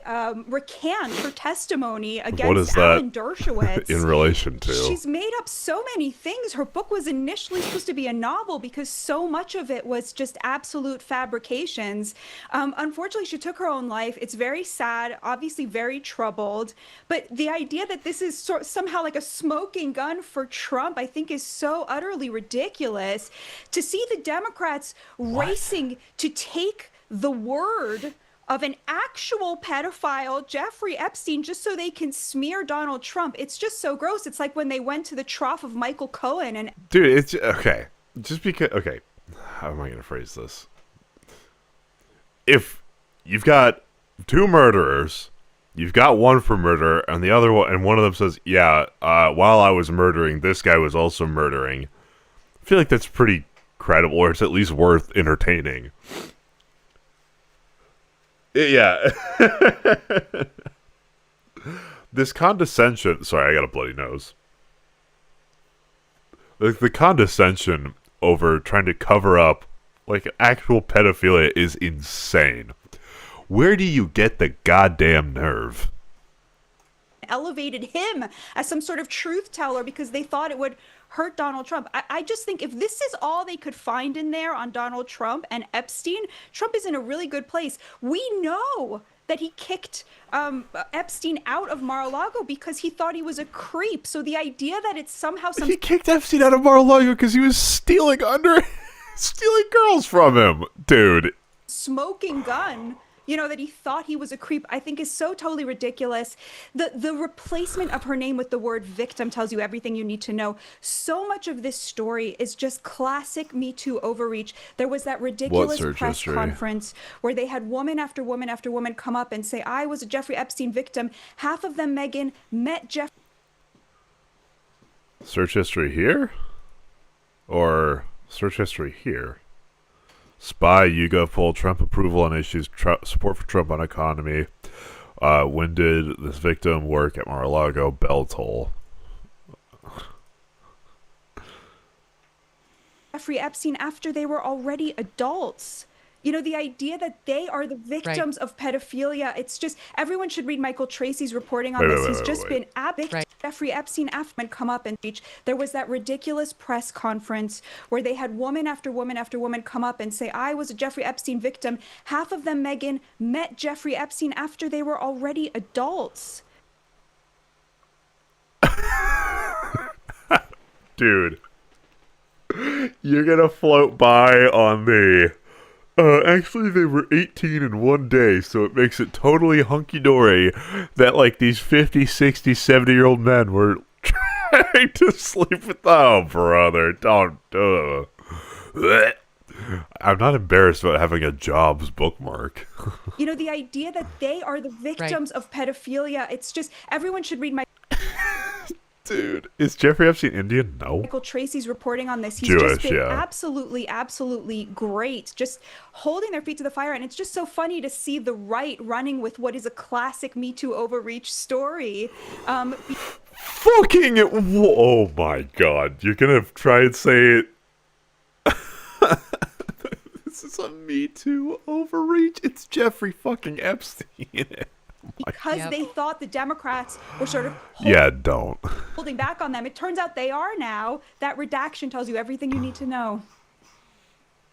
recant her testimony against Alan Dershowitz. In relation to? She's made up so many things. Her book was initially supposed to be a novel because so much of it was just absolute fabrications. Unfortunately, she took her own life. It's very sad, obviously very troubled. But the idea that this is somehow like a smoking gun for Trump, I think is so utterly ridiculous. To see the Democrats racing to take the word of an actual pedophile, Jeffrey Epstein, just so they can smear Donald Trump. It's just so gross. It's like when they went to the trough of Michael Cohen and... Dude, it's... Okay. Just because... Okay. How am I going to phrase this? If you've got 2 murderers, you've got one for murder, and the other one... And one of them says, yeah, while I was murdering, this guy was also murdering. I feel like that's pretty credible, or it's at least worth entertaining. Yeah. This condescension... Sorry, I got a bloody nose. The condescension over trying to cover up like actual pedophilia is insane. Where do you get the goddamn nerve? elevated him as some sort of truth teller because they thought it would hurt Donald Trump. I just think if this is all they could find in there on Donald Trump and Epstein, Trump is in a really good place. We know that he kicked Epstein out of Mar-a-Lago because he thought he was a creep. So the idea that it's somehow... He kicked Epstein out of Mar-a-Lago because he was stealing girls from him, dude. Smoking gun, you know, that he thought he was a creep, I think is so totally ridiculous. The replacement of her name with the word victim tells you everything you need to know. So much of this story is just classic Me Too overreach. There was that ridiculous press conference where they had woman after woman after woman come up and say, I was a Jeffrey Epstein victim. Half of them, Megan, met Jeff. Search history here? Or search history here? Spy, YouGov poll, Trump approval on issues, support for Trump on economy. When did this victim work at Mar-a-Lago? Bell toll. Jeffrey Epstein after they were already adults. You know, the idea that they are the victims of pedophilia, it's just, everyone should read Michael Tracy's reporting on this. He's just been Jeffrey Epstein after come up and speech. There was that ridiculous press conference where they had woman after woman after woman come up and say, I was a Jeffrey Epstein victim. Half of them, Megyn, met Jeffrey Epstein after they were already adults. Dude, you're gonna float by on the actually they were 18 in one day, so it makes it totally hunky-dory that like these 50, 60, 70-year-old men were trying to sleep with. Oh, brother, don't. I'm not embarrassed about having a Jobs bookmark. You know, the idea that they are the victims of pedophilia, it's just, everyone should read Dude, is Jeffrey Epstein Indian? No. Michael Tracy's reporting on this. He's Jewish, just been yeah. absolutely great, just holding their feet to the fire. And it's just so funny to see the right running with what is a classic Me Too overreach story. Fucking, oh my god, you're gonna try and say it. This is a Me Too overreach. It's Jeffrey fucking Epstein. Because they thought the Democrats were sort of holding back on them. It turns out they are now. That redaction tells you everything you need to know.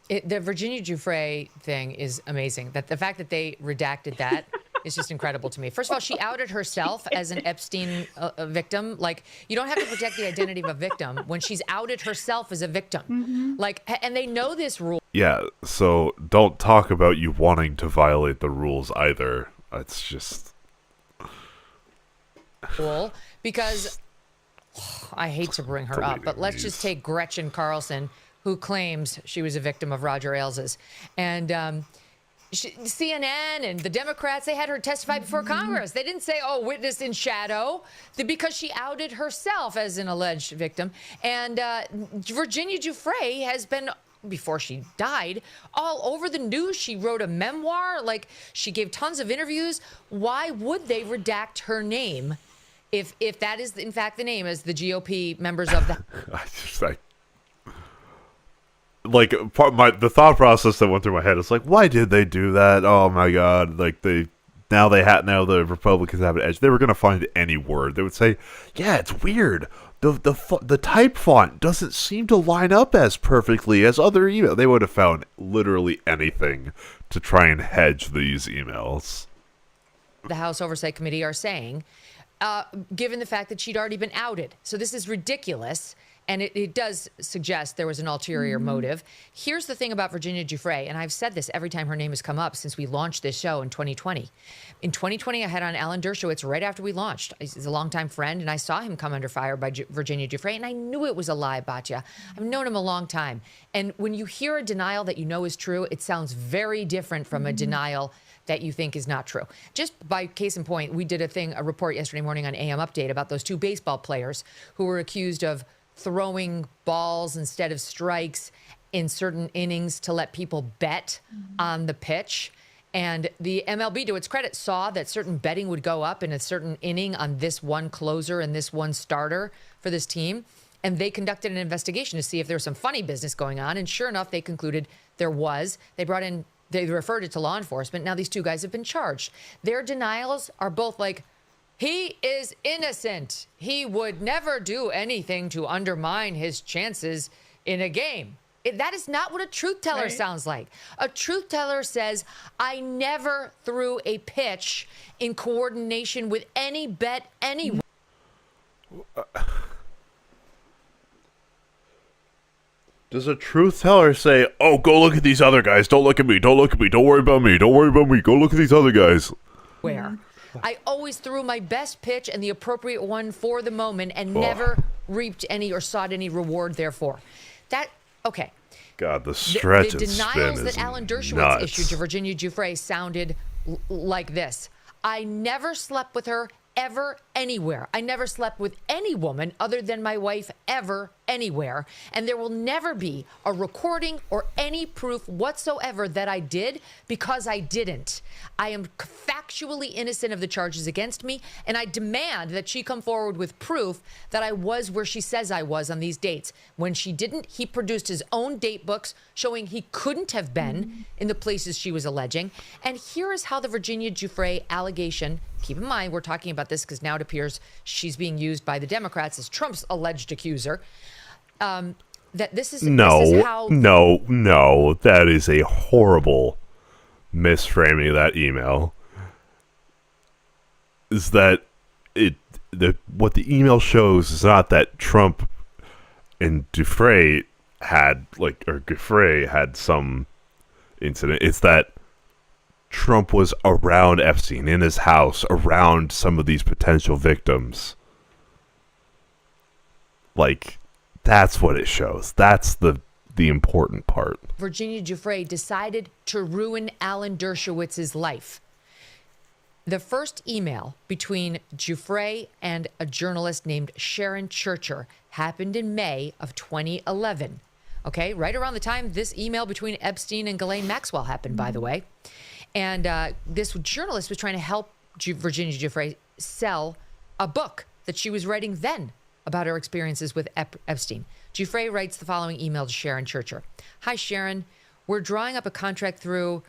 The Virginia Giuffre thing is amazing. That the fact that they redacted that is just incredible to me. First of all, she outed herself as an Epstein victim. Like, you don't have to protect the identity of a victim when she's outed herself as a victim. Like, and they know this rule. Yeah, so don't talk about you wanting to violate the rules either. It's just cool because I hate to bring her up, but let's just take Gretchen Carlson, who claims she was a victim of Roger Ailes'. And CNN and the Democrats, they had her testify before Congress. They didn't say, oh, witness in shadow, because she outed herself as an alleged victim. And Virginia Giuffre has been, before she died, all over the news. She wrote a memoir. Like, she gave tons of interviews. Why would they redact her name if that is in fact the name as the GOP members of the the thought process that went through my head is like, why did they do that? Oh my god, like now the Republicans have an edge. They were going to find any word. They would say, yeah, it's weird. The type font doesn't seem to line up as perfectly as other emails. They would have found literally anything to try and hedge these emails. The House Oversight Committee are saying, given the fact that she'd already been outed. So this is ridiculous. And it does suggest there was an ulterior motive. Here's the thing about Virginia Giuffre, and I've said this every time her name has come up since we launched this show in 2020. In 2020, I had on Alan Dershowitz right after we launched. He's a longtime friend, and I saw him come under fire by Virginia Giuffre, and I knew it was a lie, Batya. I've known him a long time. And when you hear a denial that you know is true, it sounds very different from a denial that you think is not true. Just by case in point, we did a report yesterday morning on AM Update about those two baseball players who were accused of throwing balls instead of strikes in certain innings to let people bet on the pitch. And the MLB, to its credit, saw that certain betting would go up in a certain inning on this one closer and this one starter for this team. And they conducted an investigation to see if there was some funny business going on. And sure enough, they concluded there was. They referred it to law enforcement. Now these two guys have been charged. Their denials are both like, he is innocent. He would never do anything to undermine his chances in a game. That is not what a truth teller sounds like. A truth teller says, I never threw a pitch in coordination with any bet anywhere. Does a truth teller say, oh, go look at these other guys. Don't look at me. Don't look at me. Don't worry about me. Don't worry about me. Go look at these other guys. Where? I always threw my best pitch and the appropriate one for the moment and never reaped any or sought any reward therefore. Okay. God, the stretch the denials that Alan Dershowitz issued to Virginia Giuffre sounded like this. I never slept with her, ever, anywhere. I never slept with any woman other than my wife ever, anywhere. And there will never be a recording or any proof whatsoever that I did, because I didn't. I am factually innocent of the charges against me, and I demand that she come forward with proof that I was where she says I was on these dates. When she didn't, he produced his own date books showing he couldn't have been in the places she was alleging. And here is how the Virginia Giuffre allegation, keep in mind, we're talking about this because now it appears she's being used by the Democrats as Trump's alleged accuser. That this is how no, that is a horrible misframing of that email. Is that what the email shows is not that Trump and Giuffre had some incident. It's that Trump was around Epstein, in his house, around some of these potential victims. Like, that's what it shows. That's the important part. Virginia Giuffre decided to ruin Alan Dershowitz's life. The first email between Giuffre and a journalist named Sharon Churcher happened in May of 2011. Okay, right around the time this email between Epstein and Ghislaine Maxwell happened, by the way. And this journalist was trying to help Virginia Giuffre sell a book that she was writing then about her experiences with Epstein. Giuffre writes the following email to Sharon Churcher. Hi, Sharon. We're drawing up a contract through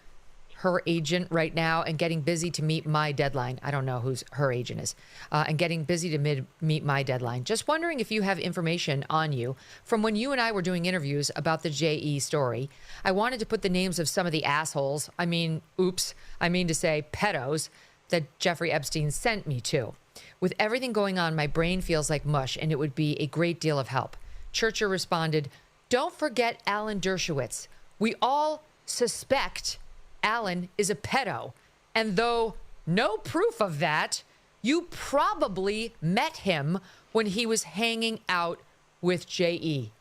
her agent right now and getting busy to meet my deadline. I don't know who her agent is. And getting busy to meet my deadline. Just wondering if you have information on you from when you and I were doing interviews about the JE story. I wanted to put the names of some of the assholes, I mean to say pedos, that Jeffrey Epstein sent me to. With everything going on, my brain feels like mush, and it would be a great deal of help. Churcher responded, don't forget Alan Dershowitz. We all suspect Alan is a pedo. And though no proof of that, you probably met him when he was hanging out with J.E.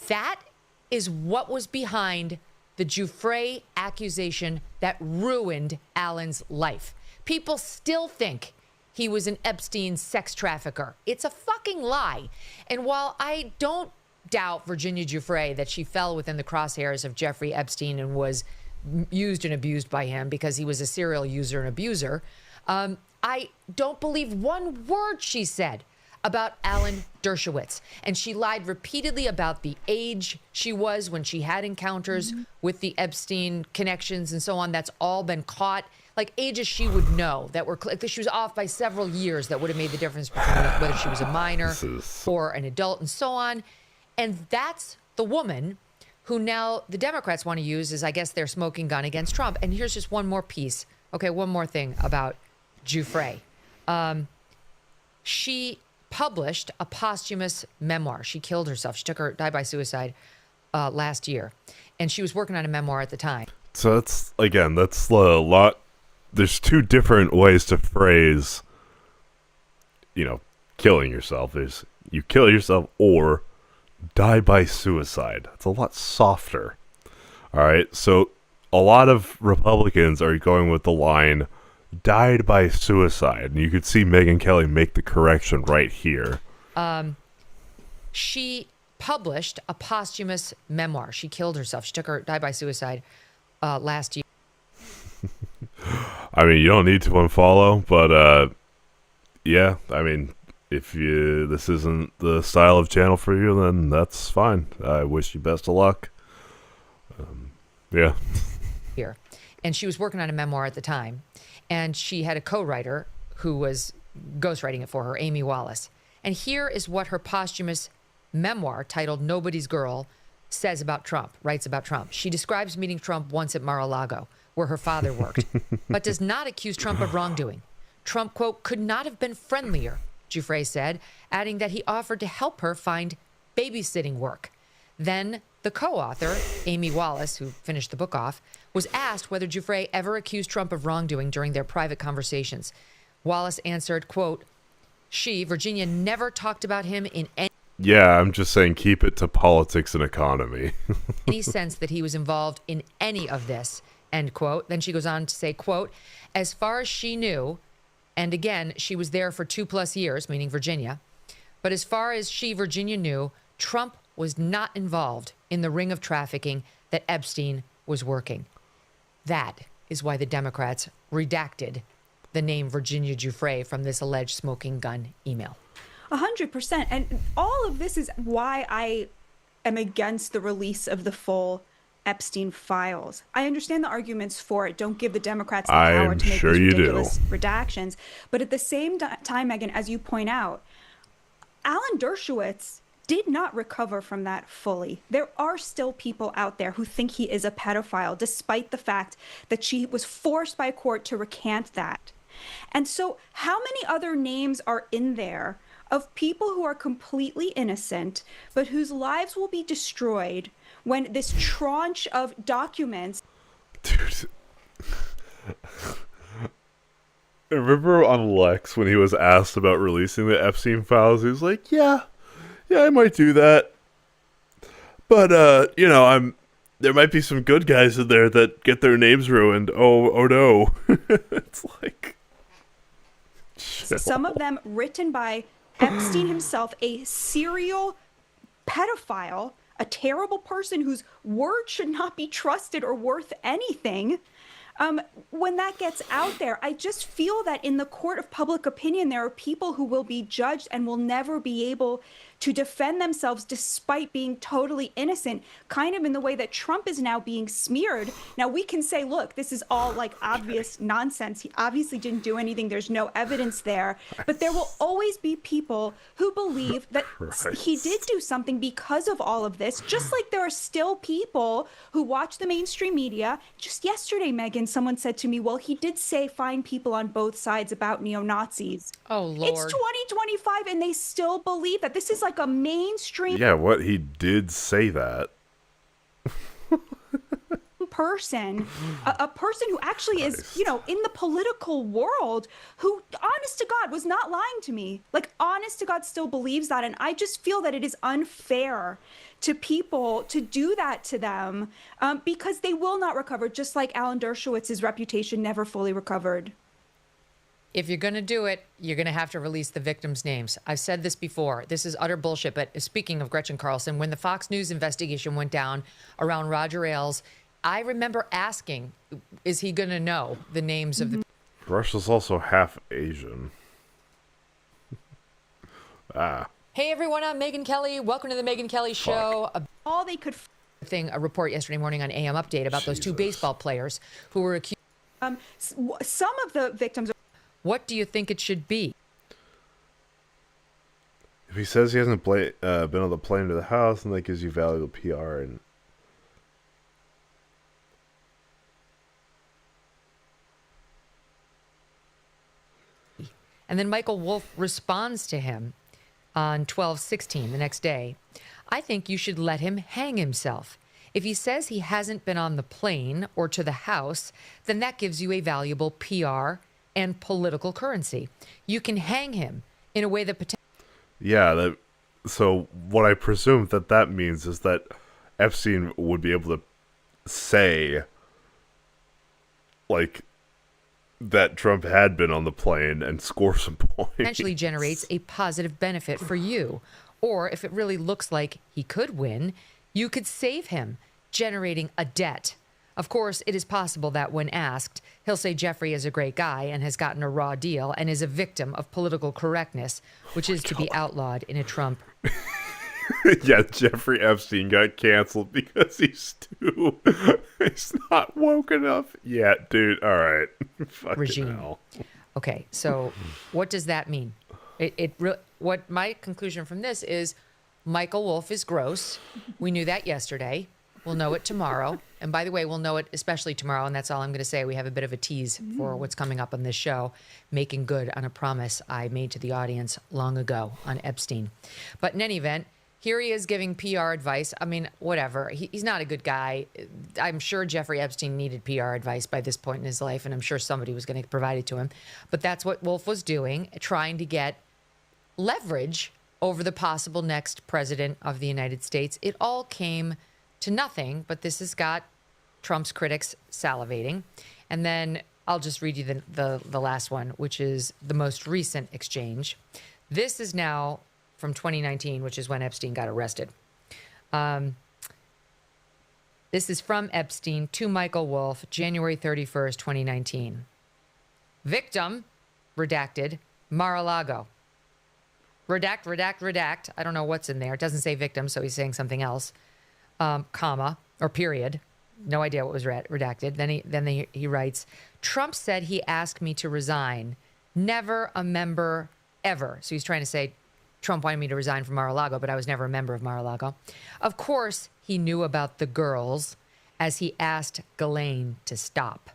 That is what was behind the Giuffre accusation that ruined Alan's life. People still think he was an Epstein sex trafficker. It's a fucking lie. And while I don't doubt Virginia Giuffre that she fell within the crosshairs of Jeffrey Epstein and was used and abused by him because he was a serial user and abuser, I don't believe one word she said about Alan Dershowitz. And she lied repeatedly about the age she was when she had encounters with the Epstein connections and so on. That's all been caught. Like ages she would know that were, she was off by several years that would have made the difference between whether she was a minor or an adult and so on. And that's the woman who now the Democrats want to use as, I guess, their smoking gun against Trump. And here's just one more piece. Okay, one more thing about Giuffre. She published a posthumous memoir. She killed herself. She died by suicide last year. And she was working on a memoir at the time. So that's a lot. There's two different ways to phrase, killing yourself. There's you kill yourself or die by suicide. It's a lot softer. All right. So a lot of Republicans are going with the line died by suicide. And you could see Megyn Kelly make the correction right here. She published a posthumous memoir. She killed herself. She died by suicide last year. I mean, you don't need to unfollow, but yeah, I mean, if this isn't the style of channel for you, then that's fine. I wish you best of luck. Yeah. Here. And she was working on a memoir at the time, and she had a co-writer who was ghostwriting it for her, Amy Wallace. And here is what her posthumous memoir titled Nobody's Girl says about Trump, writes about Trump. She describes meeting Trump once at Mar-a-Lago, where her father worked, but does not accuse Trump of wrongdoing. Trump, quote, could not have been friendlier, Giuffre said, adding that he offered to help her find babysitting work. Then the co-author, Amy Wallace, who finished the book off, was asked whether Giuffre ever accused Trump of wrongdoing during their private conversations. Wallace answered, quote, Virginia, never talked about him in Yeah, I'm just saying keep it to politics and economy. any sense that he was involved in any of this. End quote. Then she goes on to say, quote, as far as she knew, And again, she was there for 2+ years, meaning Virginia. But as far as Virginia knew, Trump was not involved in the ring of trafficking that Epstein was working. That is why the Democrats redacted the name Virginia Giuffre from this alleged smoking gun email. 100%. And all of this is why I am against the release of the full Epstein files. I understand the arguments for it. Don't give the Democrats the power to make these ridiculous redactions. But at the same time, Megan, as you point out, Alan Dershowitz did not recover from that fully. There are still people out there who think he is a pedophile, despite the fact that she was forced by a court to recant that. And so how many other names are in there of people who are completely innocent, but whose lives will be destroyed when this tranche of documents... Dude. I remember on Lex when he was asked about releasing the Epstein files, he was like, yeah, I might do that. But, there might be some good guys in there that get their names ruined. Oh no. It's like... Some of them written by Epstein himself, a serial pedophile, a terrible person whose word should not be trusted or worth anything. When that gets out there, I just feel that in the court of public opinion, there are people who will be judged and will never be able to defend themselves despite being totally innocent, kind of in the way that Trump is now being smeared. Now, we can say, look, this is all like obvious nonsense. He obviously didn't do anything. There's no evidence there. But there will always be people who believe that he did do something because of all of this, just like there are still people who watch the mainstream media. Just yesterday, Megan, someone said to me, well, he did say find people on both sides about neo-Nazis. Oh, Lord. It's 2025, and they still believe that. This is like a mainstream he did say that. person, a person who actually is, in the political world, who, honest to God, was not lying to me. Like, honest to God, still believes that. And I just feel that it is unfair to people to do that to them because they will not recover, just like Alan Dershowitz's reputation never fully recovered. If you're going to do it, you're going to have to release the victims' names. I've said this before. This is utter bullshit. But speaking of Gretchen Carlson, when the Fox News investigation went down around Roger Ailes, I remember asking, is he going to know the names of the... Russia's also half Asian. Hey, everyone. I'm Megyn Kelly. Welcome to the Megyn Kelly Show. All they could... A report yesterday morning on AM Update about those two baseball players who were accused... Some of the victims... What do you think it should be? If he says he hasn't been on the plane to the house, and that gives you valuable PR. And then Michael Wolff responds to him on 12/16, the next day. I think you should let him hang himself. If he says he hasn't been on the plane or to the house, then that gives you a valuable PR and political currency. You can hang him in a way that so what I presume that means is that Epstein would be able to say, like, that Trump had been on the plane and score some points. Potentially generates a positive benefit for you. Or if it really looks like he could win, you could save him, generating a debt. Of course, it is possible that when asked, he'll say Jeffrey is a great guy and has gotten a raw deal and is a victim of political correctness, which is to be outlawed in a Trump. Yeah, Jeffrey Epstein got canceled because he's not woke enough yet, dude. All right. Regime. Hell. Okay, so what does that mean? What my conclusion from this is Michael Wolff is gross. We knew that yesterday. We'll know it tomorrow. And by the way, we'll know it especially tomorrow. And that's all I'm going to say. We have a bit of a tease for what's coming up on this show, making good on a promise I made to the audience long ago on Epstein. But in any event, here he is giving PR advice. I mean, whatever. He's not a good guy. I'm sure Jeffrey Epstein needed PR advice by this point in his life, and I'm sure somebody was going to provide it to him. But that's what Wolff was doing, trying to get leverage over the possible next president of the United States. It all came to nothing, but this has got Trump's critics salivating. And then I'll just read you the last one, which is the most recent exchange. This is now from 2019, which is when Epstein got arrested. This is from Epstein to Michael Wolff, January 31st, 2019. Victim, redacted, Mar-a-Lago. Redact. I don't know what's in there. It doesn't say victim, so he's saying something else. Comma, or period. No idea what was redacted. Then he writes, Trump said he asked me to resign. Never a member ever. So he's trying to say Trump wanted me to resign from Mar-a-Lago, but I was never a member of Mar-a-Lago. Of course, he knew about the girls as he asked Ghislaine to stop.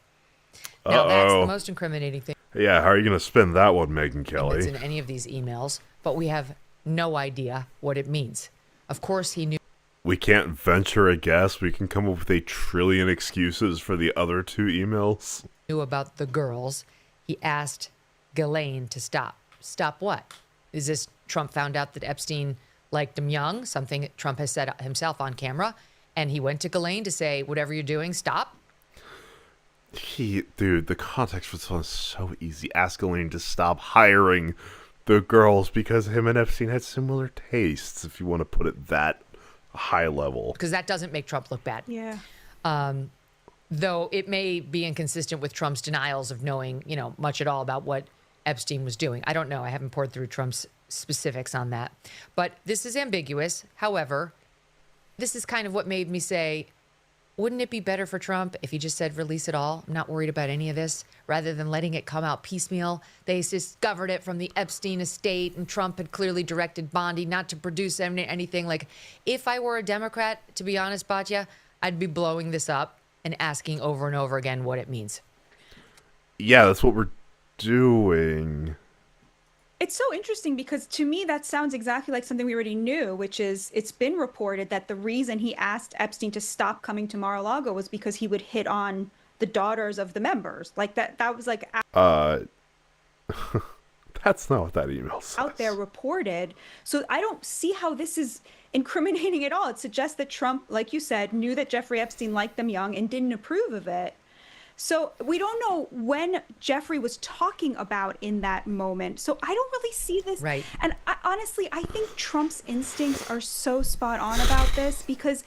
Now, that's the most incriminating thing. Yeah, how are you going to spin that one, Megyn Kelly? That's in any of these emails, but we have no idea what it means. Of course, he knew. We can't venture a guess. We can come up with a trillion excuses for the other two emails. Knew about the girls. He asked Ghislaine to stop. Stop what? Is this Trump found out that Epstein liked him young, something Trump has said himself on camera, and he went to Ghislaine to say, whatever you're doing, stop? Dude, the context for this one is so easy. Ask Ghislaine to stop hiring the girls because him and Epstein had similar tastes, if you want to put it that high level. Because that doesn't make Trump look bad. Yeah. Though it may be inconsistent with Trump's denials of knowing, much at all about what Epstein was doing. I don't know. I haven't poured through Trump's specifics on that. But this is ambiguous. However, this is kind of what made me say, wouldn't it be better for Trump if he just said release it all? I'm not worried about any of this, rather than letting it come out piecemeal. They discovered it from the Epstein estate, and Trump had clearly directed Bondi not to produce anything. Like, if I were a Democrat, to be honest, Batya, I'd be blowing this up and asking over and over again what it means. Yeah, that's what we're doing. It's so interesting because to me that sounds exactly like something we already knew, which is it's been reported that the reason he asked Epstein to stop coming to Mar-a-Lago was because he would hit on the daughters of the members. Like that was like that's not what that email says. Out there reported. So I don't see how this is incriminating at all. It suggests that Trump, like you said, knew that Jeffrey Epstein liked them young and didn't approve of it. So we don't know when Jeffrey was talking about in that moment. So I don't really see this. Right. And honestly, I think Trump's instincts are so spot on about this because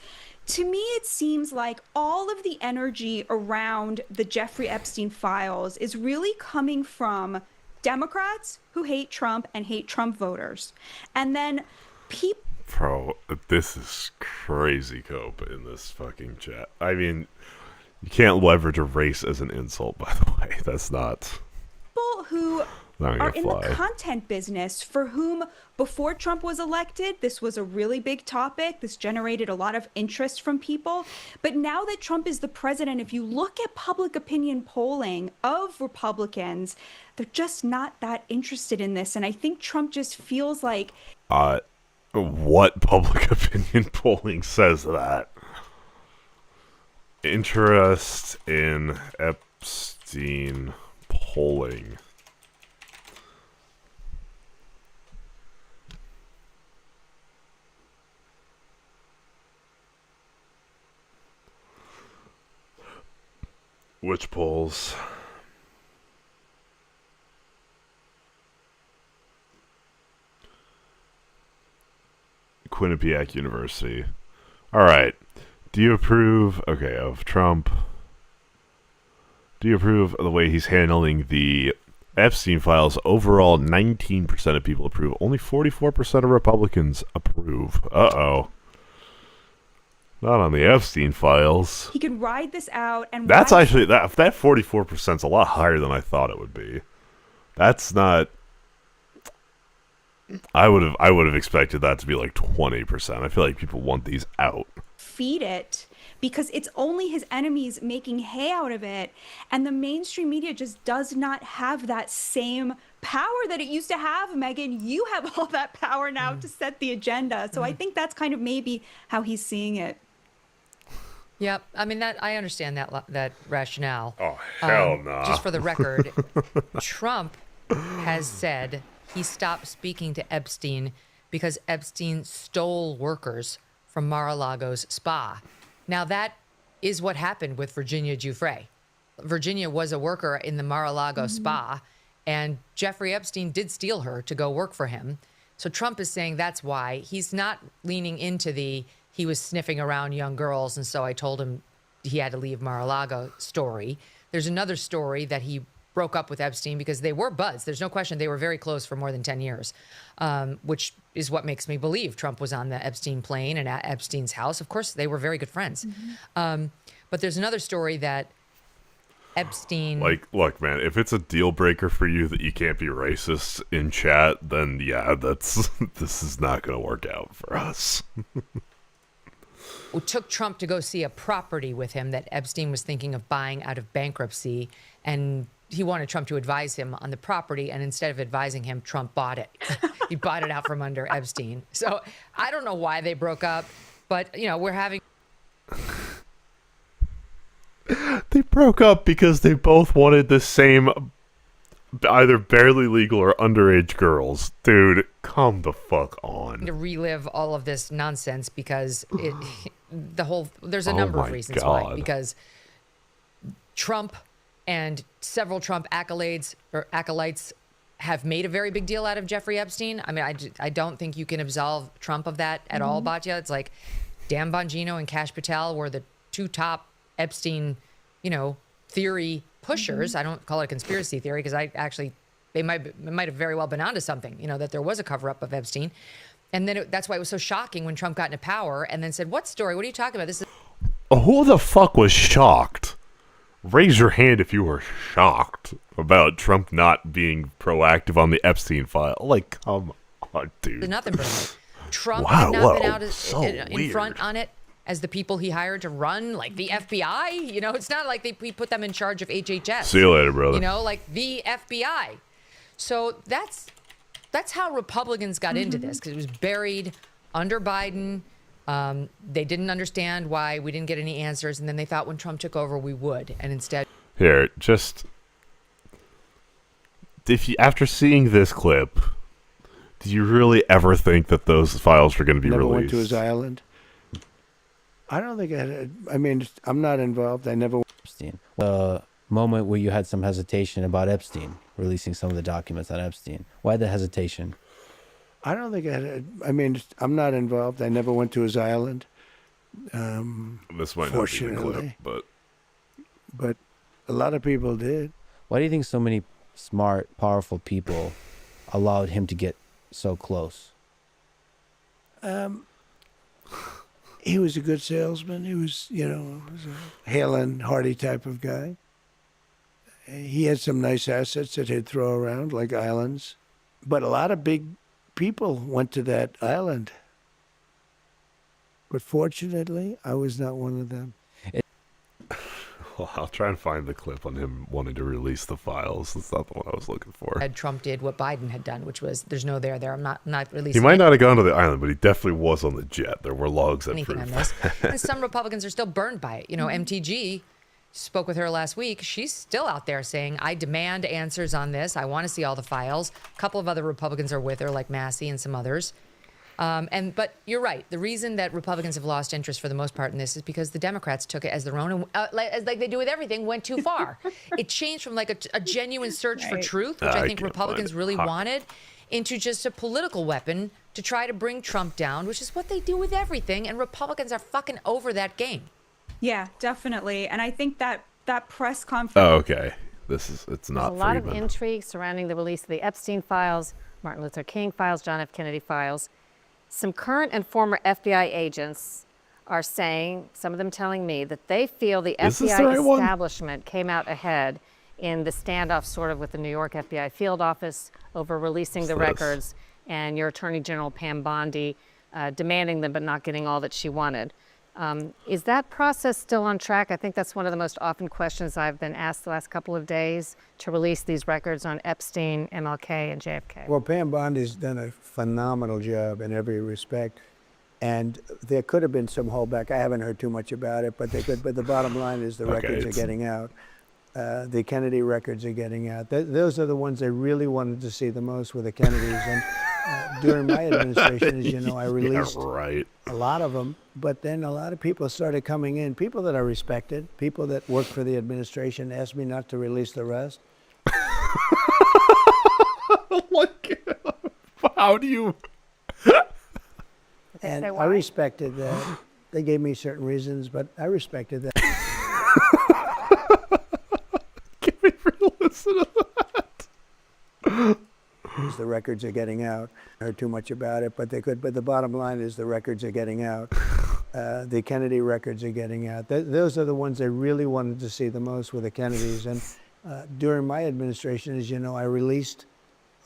to me, it seems like all of the energy around the Jeffrey Epstein files is really coming from Democrats who hate Trump and hate Trump voters. And then people. Bro, this is crazy, Cope, in this fucking chat. I mean, you can't leverage a race as an insult, by the way. That's not. People who are in fly. the content business for whom before Trump was elected, this was a really big topic. This generated a lot of interest from people. But now that Trump is the president, if you look at public opinion polling of Republicans, they're just not that interested in this. And I think Trump just feels like. What public opinion polling says that? Interest in Epstein polling. Which polls? Quinnipiac University. All right. Do you approve, of Trump? Do you approve of the way he's handling the Epstein files? Overall, 19% of people approve. Only 44% of Republicans approve. Uh-oh. Not on the Epstein files. He could ride this out and That's actually, that 44% is a lot higher than I thought it would be. That's not... I would have expected that to be like 20%. I feel like people want these out. Feed it because it's only his enemies making hay out of it, and the mainstream media just does not have that same power that it used to have. Megyn, you have all that power now to set the agenda, so I think that's kind of maybe how he's seeing it. Yep, I mean that I understand that rationale. Oh hell no! Just for the record, Trump has said he stopped speaking to Epstein because Epstein stole workers from Mar-a-Lago's spa. Now, that is what happened with Virginia Giuffre. Virginia was a worker in the Mar-a-Lago spa, and Jeffrey Epstein did steal her to go work for him. So Trump is saying that's why. He's not leaning into he was sniffing around young girls, and so I told him he had to leave Mar-a-Lago story. There's another story that he broke up with Epstein because they were buds. There's no question they were very close for more than 10 years, which is what makes me believe Trump was on the Epstein plane and at Epstein's house. Of course, they were very good friends. But there's another story that Epstein... Like, look, man, if it's a deal breaker for you that you can't be racist in chat, then yeah, this is not going to work out for us. Who took Trump to go see a property with him that Epstein was thinking of buying out of bankruptcy, and he wanted Trump to advise him on the property, and instead of advising him, Trump bought it. He bought it out from under Epstein. So I don't know why they broke up, but, you know, we're having... They broke up because they both wanted the same, either barely legal or underage girls. Dude, come the fuck on. To relive all of this nonsense because there's a number of reasons why. Because Trump and several Trump acolytes have made a very big deal out of Jeffrey Epstein. I mean, I don't think you can absolve Trump of that at all, Batya. It's like Dan Bongino and Kash Patel were the two top Epstein, theory pushers. I don't call it a conspiracy theory because they might have very well been onto something, that there was a cover up of Epstein. And then that's why it was so shocking when Trump got into power and then said, what story? What are you talking about? This is... Who the fuck was shocked? Raise your hand if you were shocked about Trump not being proactive on the Epstein file. Like, come on, dude. There's nothing, bro. Trump Wow, had not been whoa, out so in weird. front on it as the people he hired to run, like the FBI. It's not like he put them in charge of HHS. See you later, brother. Like the FBI. So that's how Republicans got into this, because it was buried under Biden. They didn't understand why we didn't get any answers, and then they thought when Trump took over we would, and instead... Here, just... after seeing this clip, did you really ever think that those files were going to be Never released? went to his island. I don't think I'm not involved. I never... Epstein. The moment where you had some hesitation about Epstein, releasing some of the documents on Epstein. Why the hesitation? I don't think I'm not involved. I never went to his island. This might not be the clip, but a lot of people did. Why do you think so many smart, powerful people allowed him to get so close? He was a good salesman. He was, was a hale and hearty type of guy. He had some nice assets that he'd throw around, like islands. But a lot of big people went to that island. But fortunately, I was not one of them. Well, I'll try and find the clip on him wanting to release the files. That's not the one I was looking for. Trump did what Biden had done, which was there's no there. I'm not releasing. He might it. not have gone to the island, but he definitely was on the jet. There were logs that Anything on prove this. And some Republicans are still burned by it. MTG spoke with her last week. She's still out there saying, I demand answers on this. I want to see all the files. A couple of other Republicans are with her, like Massey and some others. But you're right. The reason that Republicans have lost interest for the most part in this is because the Democrats took it as their own, and like they do with everything, went too far. It changed from like a genuine search for truth, which I think Republicans really wanted, into just a political weapon to try to bring Trump down, which is what they do with everything. And Republicans are fucking over that game. Yeah, definitely. And I think that press conference... Oh, okay. It's not There's a lot of intrigue surrounding the release of the Epstein files, Martin Luther King files, John F. Kennedy files. Some current and former FBI agents are saying, some of them telling me, that they feel the FBI establishment came out ahead in the standoff sort of with the New York FBI field office over releasing the records, and your Attorney General Pam Bondi demanding them but not getting all that she wanted. Is that process still on track? I think that's one of the most often questions I've been asked the last couple of days, to release these records on Epstein, MLK, and JFK. Well, Pam Bondi's done a phenomenal job in every respect, and there could have been some holdback. I haven't heard too much about it, but the bottom line is the records are getting out. The Kennedy records are getting out. Those are the ones they really wanted to see the most, were the Kennedys. during my administration, as you know, I released right. a lot of them, but then a lot of people started coming in, people that I respected, people that worked for the administration asked me not to release the rest. How do you... And I respected that. They gave me certain reasons, but I respected that. Give me listen to that. The records are getting out. I heard too much about it, but they could. But the bottom line is the records are getting out. The Kennedy records are getting out. Those are the ones I really wanted to see the most, were the Kennedys. And during my administration, as you know, I released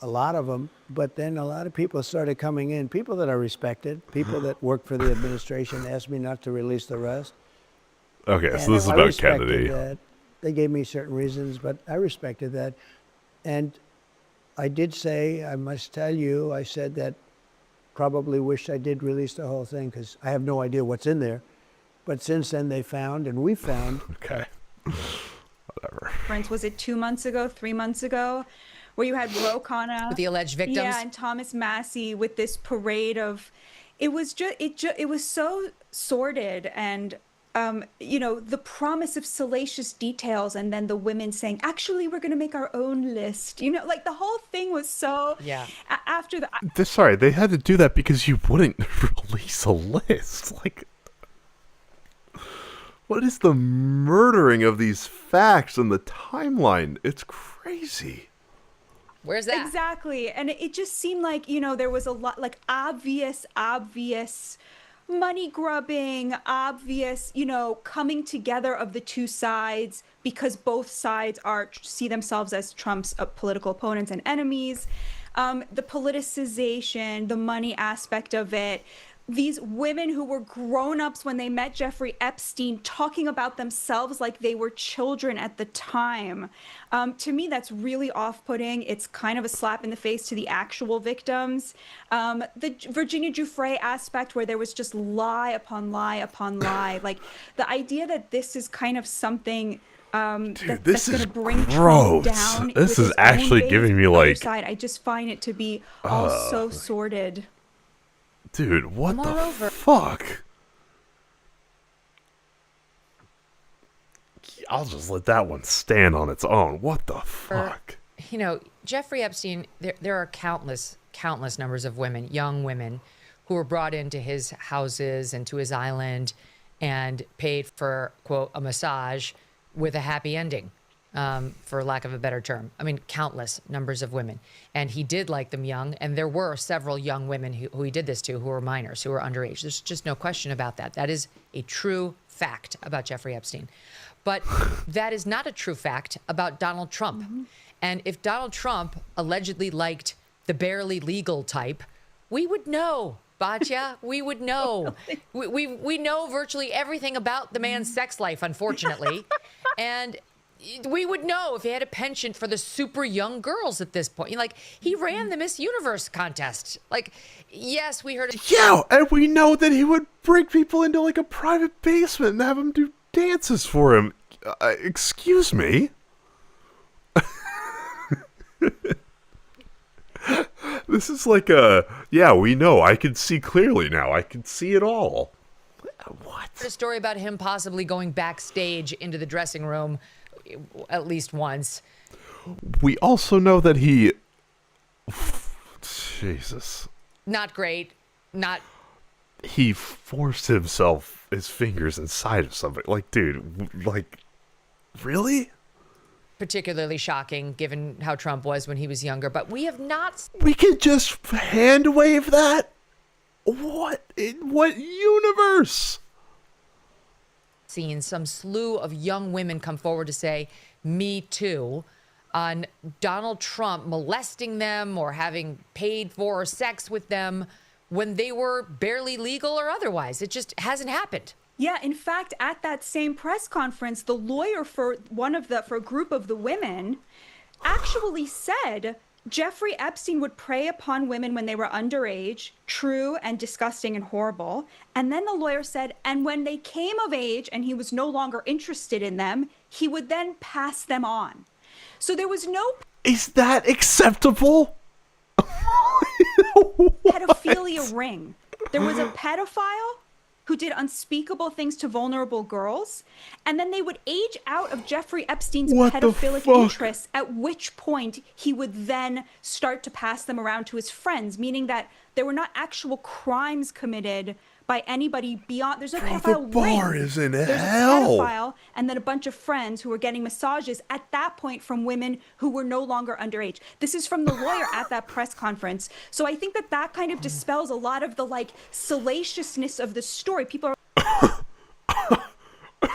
a lot of them, but then a lot of people started coming in, people that I respected, people that worked for the administration asked me not to release the rest. Okay, And so this is I about respected Kennedy. that. They gave me certain reasons, but I respected that. And I did say, I must tell you, I said that probably wish I did release the whole thing because I have no idea what's in there. But since then they found, and we found. Okay. Whatever. Was it 2 months ago, 3 months ago, where you had Ro Khanna, With the alleged victims? Yeah, and Thomas Massey with this parade of, it was so sordid and, the promise of salacious details, and then the women saying, actually, we're going to make our own list. Like the whole thing was so, yeah. After the. Sorry, they had to do that because you wouldn't release a list. Like, what is the murdering of these facts and the timeline? It's crazy. Where's that? Exactly. And it just seemed like, there was a lot, like obvious money grubbing, obvious, coming together of the two sides because both sides see themselves as Trump's political opponents and enemies. The politicization, the money aspect of it. These women who were grown-ups when they met Jeffrey Epstein talking about themselves like they were children at the time. To me, that's really off-putting. It's kind of a slap in the face to the actual victims. The Virginia Giuffre aspect where there was just lie upon lie upon lie. Like the idea that this is kind of something Dude, this that's is going to bring gross. Trump down. This with is his actually own giving me, base like- side. I just find it to be all so sordid. Dude, what Moreover- the fuck? I'll just let that one stand on its own. What the fuck? Jeffrey Epstein, there are countless numbers of women, young women, who were brought into his houses and to his island and paid for, quote, a massage with a happy ending, for lack of a better term. I mean, countless numbers of women. And he did like them young. And there were several young women who he did this to who were minors, who were underage. There's just no question about that. That is a true fact about Jeffrey Epstein. But that is not a true fact about Donald Trump. Mm-hmm. And if Donald Trump allegedly liked the barely legal type, we would know. Batya, we would know. We know virtually everything about the man's sex life, unfortunately. And we would know if he had a penchant for the super young girls at this point. Like, he ran the Miss Universe contest. Like, yes, we heard it. Yeah, and we know that he would bring people into like a private basement and have them do dances for him. Excuse me? This is like yeah, we know. I can see clearly now. I can see it all. What? A story about him possibly going backstage into the dressing room at least once. We also know that he... Jesus. Not great. Not... He forced his fingers inside of somebody. Like, dude, like, really? Particularly shocking, given how Trump was when he was younger. But we have not... We can just hand wave that? What? In what universe? Seen some slew of young women come forward to say, me too, on Donald Trump molesting them or having paid for sex with them when they were barely legal or otherwise. It just hasn't happened. Yeah, in fact, at that same press conference, the lawyer for a group of the women actually said Jeffrey Epstein would prey upon women when they were underage, true and disgusting and horrible. And then the lawyer said, and when they came of age and he was no longer interested in them, he would then pass them on. So there was no... Is that acceptable? pedophilia ring. There was a pedophile who did unspeakable things to vulnerable girls, and then they would age out of Jeffrey Epstein's pedophilic interests, at which point he would then start to pass them around to his friends, meaning that there were not actual crimes committed by anybody beyond. There's no pedophile bar ring. is in There's hell. a pedophile and then a bunch of friends who were getting massages at that point from women who were no longer underage. This is from the lawyer at that press conference. So I think that that kind of dispels a lot of the like salaciousness of the story. People are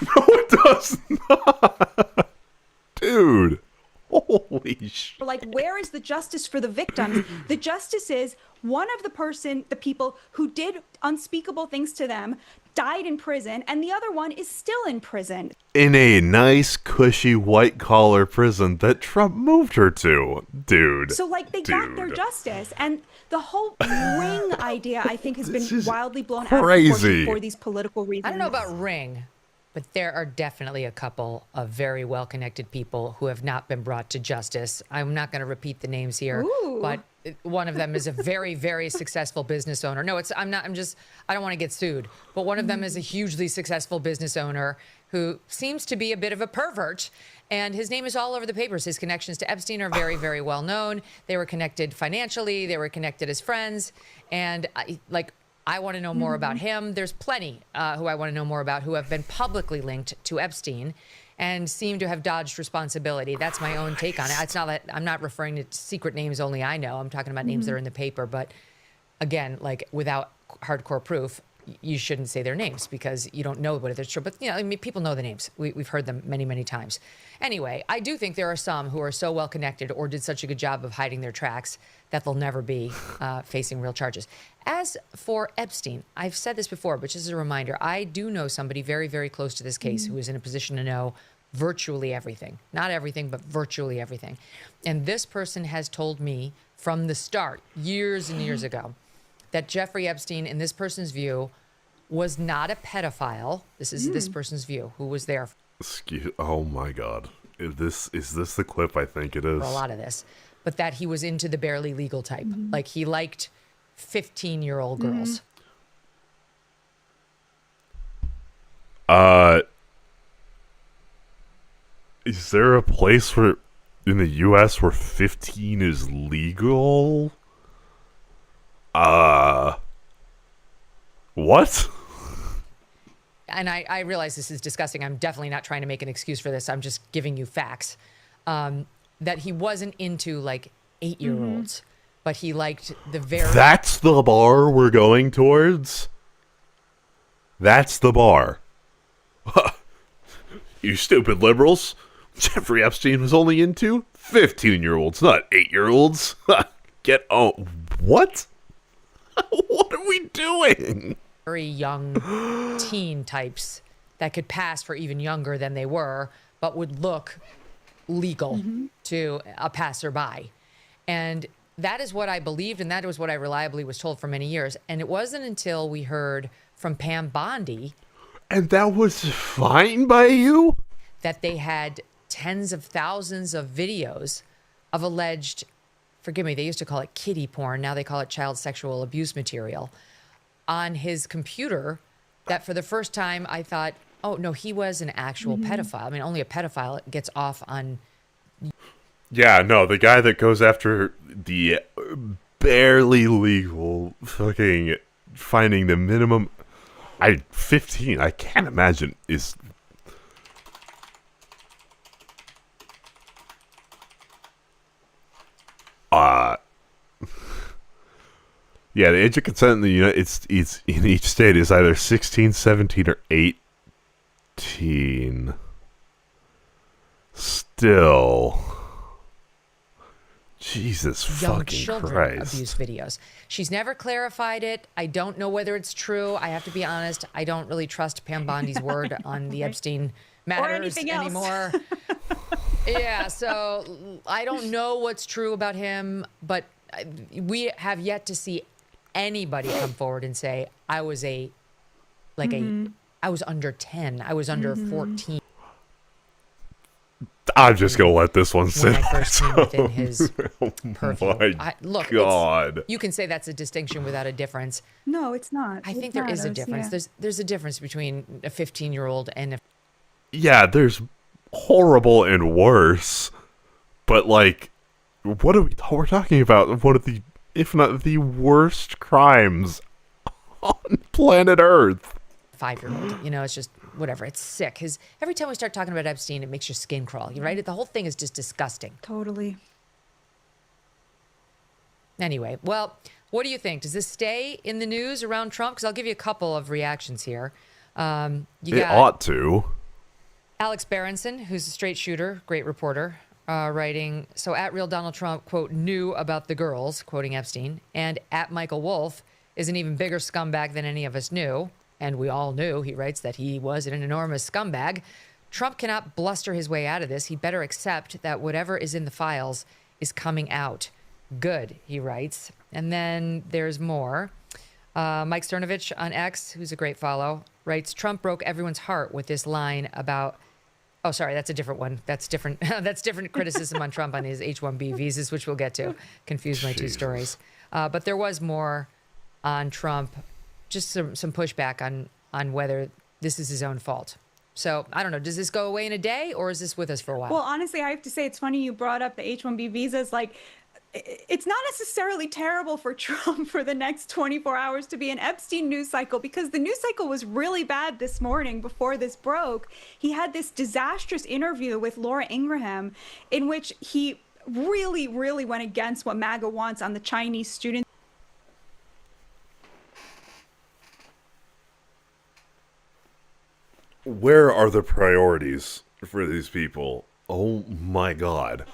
No, it does not. Dude. Holy shit. like, where is the justice for the victims? The justice is one of the people who did unspeakable things to them died in prison, and the other one is still in prison. In a nice, cushy, white-collar prison that Trump moved her to. Dude. So, like, they got their justice. And the whole ring idea, I think, has been wildly blown out of proportion for these political reasons. I don't know about ring, but there are definitely a couple of very well-connected people who have not been brought to justice. I'm not going to repeat the names here, but one of them is a very, very successful business owner. No, I don't want to get sued, but one of them is a hugely successful business owner who seems to be a bit of a pervert, and his name is all over the papers. His connections to Epstein are very, very well known. They were connected financially. They were connected as friends, and I want to know more about him. There's plenty who I want to know more about who have been publicly linked to Epstein and seem to have dodged responsibility. That's my own take on it. It's not that I'm not referring to secret names only I know. I'm talking about names that are in the paper. But again, like without hardcore proof, you shouldn't say their names because you don't know whether it's true. But, I mean, people know the names. We've heard them many, many times. Anyway, I do think there are some who are so well connected or did such a good job of hiding their tracks that they'll never be facing real charges. As for Epstein, I've said this before, but just as a reminder, I do know somebody very, very close to this case who is in a position to know virtually everything. Not everything, but virtually everything. And this person has told me from the start, years and years ago, that Jeffrey Epstein, in this person's view, was not a pedophile. This is this person's view, who was there. Oh my God. Is this the clip I think it is? For a lot of this. But that he was into the barely legal type. Like he liked 15-year-old girls. Is there a place where in the US where 15 is legal? What? And I realize this is disgusting. I'm definitely not trying to make an excuse for this. I'm just giving you facts. That he wasn't into like 8-year-olds, but he liked the very... That's the bar we're going towards? That's the bar. You stupid liberals. Jeffrey Epstein was only into 15-year-olds, not 8-year-olds. Get on. What? What are we doing? Very young teen types that could pass for even younger than they were, but would look legal to a passerby. And that is what I believed, and that was what I reliably was told for many years. And it wasn't until we heard from Pam Bondi... And that was fine by you? That they had tens of thousands of videos of alleged, forgive me, they used to call it kiddie porn, now they call it child sexual abuse material, on his computer, that for the first time I thought, oh, no, he was an actual pedophile. I mean, only a pedophile gets off on... Yeah, no, the guy that goes after the barely legal fucking finding the minimum... 15, I can't imagine, is... Yeah, the age of consent in the it's in each state is either 16, 17, or 18. Still, Jesus fucking Christ! Abuse videos. She's never clarified it. I don't know whether it's true. I have to be honest. I don't really trust Pam Bondi's word on the Epstein matters anymore. Yeah, so I don't know what's true about him, but we have yet to see anybody come forward and say, I was I was under 10, I was under 14. I'm just gonna let this one sit. When I first came within his Oh purview. my Look, God. you can say that's a distinction without a difference. No, it's not. I It think there is a matters, difference. yeah. There's a difference between a 15-year-old and a Yeah, there's horrible and worse, but like, what are we're talking about? One of the, if not the worst crimes on planet Earth. 5-year-old. You know, it's just whatever. It's sick. Every time we start talking about Epstein, it makes your skin crawl. You right? The whole thing is just disgusting. Totally. Anyway, well, what do you think? Does this stay in the news around Trump? Because I'll give you a couple of reactions here. You It got ought to. Alex Berenson, who's a straight shooter, great reporter, writing, so at real Donald Trump, quote, knew about the girls, quoting Epstein, and at Michael Wolff is an even bigger scumbag than any of us knew. And we all knew, he writes, that he was an enormous scumbag. Trump cannot bluster his way out of this. He better accept that whatever is in the files is coming out. Good, he writes. And then there's more. Mike Cernovich on X, who's a great follow, writes, Trump broke everyone's heart with this line about, oh, sorry, that's a different one. That's different. That's different criticism on Trump on his H-1B visas, which we'll get to. Confuse my two stories. But there was more on Trump, just some pushback on whether this is his own fault. So I don't know. Does this go away in a day, or is this with us for a while? Well, honestly, I have to say it's funny you brought up the H-1B visas. Like, it's not necessarily terrible for Trump for the next 24 hours to be an Epstein news cycle, because the news cycle was really bad this morning before this broke. He had this disastrous interview with Laura Ingraham in which he really, really went against what MAGA wants on the Chinese students. Where are the priorities for these people? Oh my God.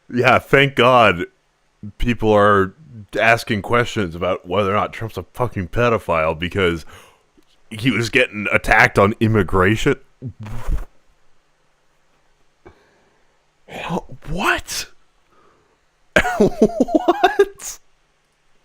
Yeah, thank God people are asking questions about whether or not Trump's a fucking pedophile because he was getting attacked on immigration. What? What?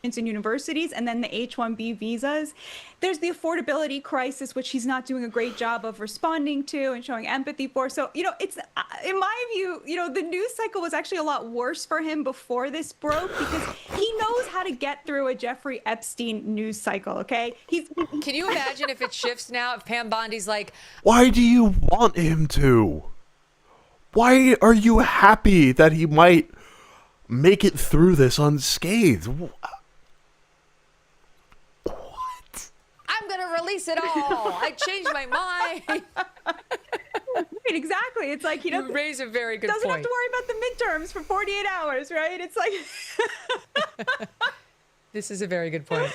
In universities, and then the H-1B visas. There's the affordability crisis, which he's not doing a great job of responding to and showing empathy for. So, it's, in my view, the news cycle was actually a lot worse for him before this broke, because he knows how to get through a Jeffrey Epstein news cycle, okay? Can you imagine if it shifts now, if Pam Bondi's like, why do you want him to? Why are you happy that he might make it through this unscathed? I'm going to release it all. I changed my mind. Right, exactly. It's like, you raise a very good doesn't point. have to worry about the midterms for 48 hours, right? It's like... This is a very good point.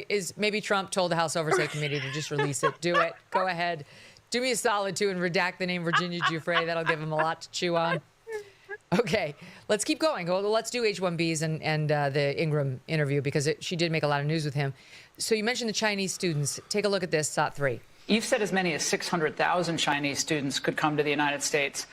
Is maybe Trump told the House Oversight Committee to just release it. Do it. Go ahead. Do me a solid, too, and redact the name Virginia Giuffre. That'll give him a lot to chew on. Okay, let's keep going. Well, let's do H-1Bs and the Ingram interview, because she did make a lot of news with him. So you mentioned the Chinese students. Take a look at this, SOT 3. You've said as many as 600,000 Chinese students could come to the United States.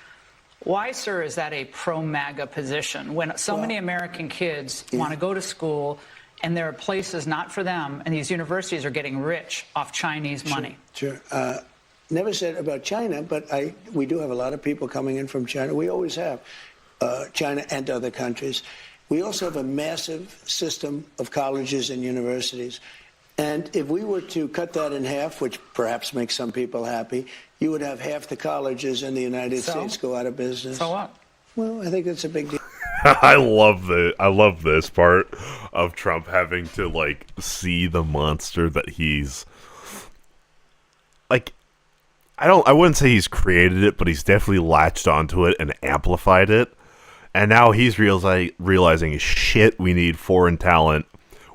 Why, sir, is that a pro-MAGA position when so many American kids want to go to school and there are places not for them, and these universities are getting rich off Chinese money? Sure. Never said about China, but we do have a lot of people coming in from China. We always have. China and other countries. We also have a massive system of colleges and universities. And if we were to cut that in half, which perhaps makes some people happy, you would have half the colleges in the United States go out of business. So what? Well, I think that's a big deal. I love this part of Trump having to see the monster that he's I wouldn't say he's created it, but he's definitely latched onto it and amplified it. And now he's realizing, shit, we need foreign talent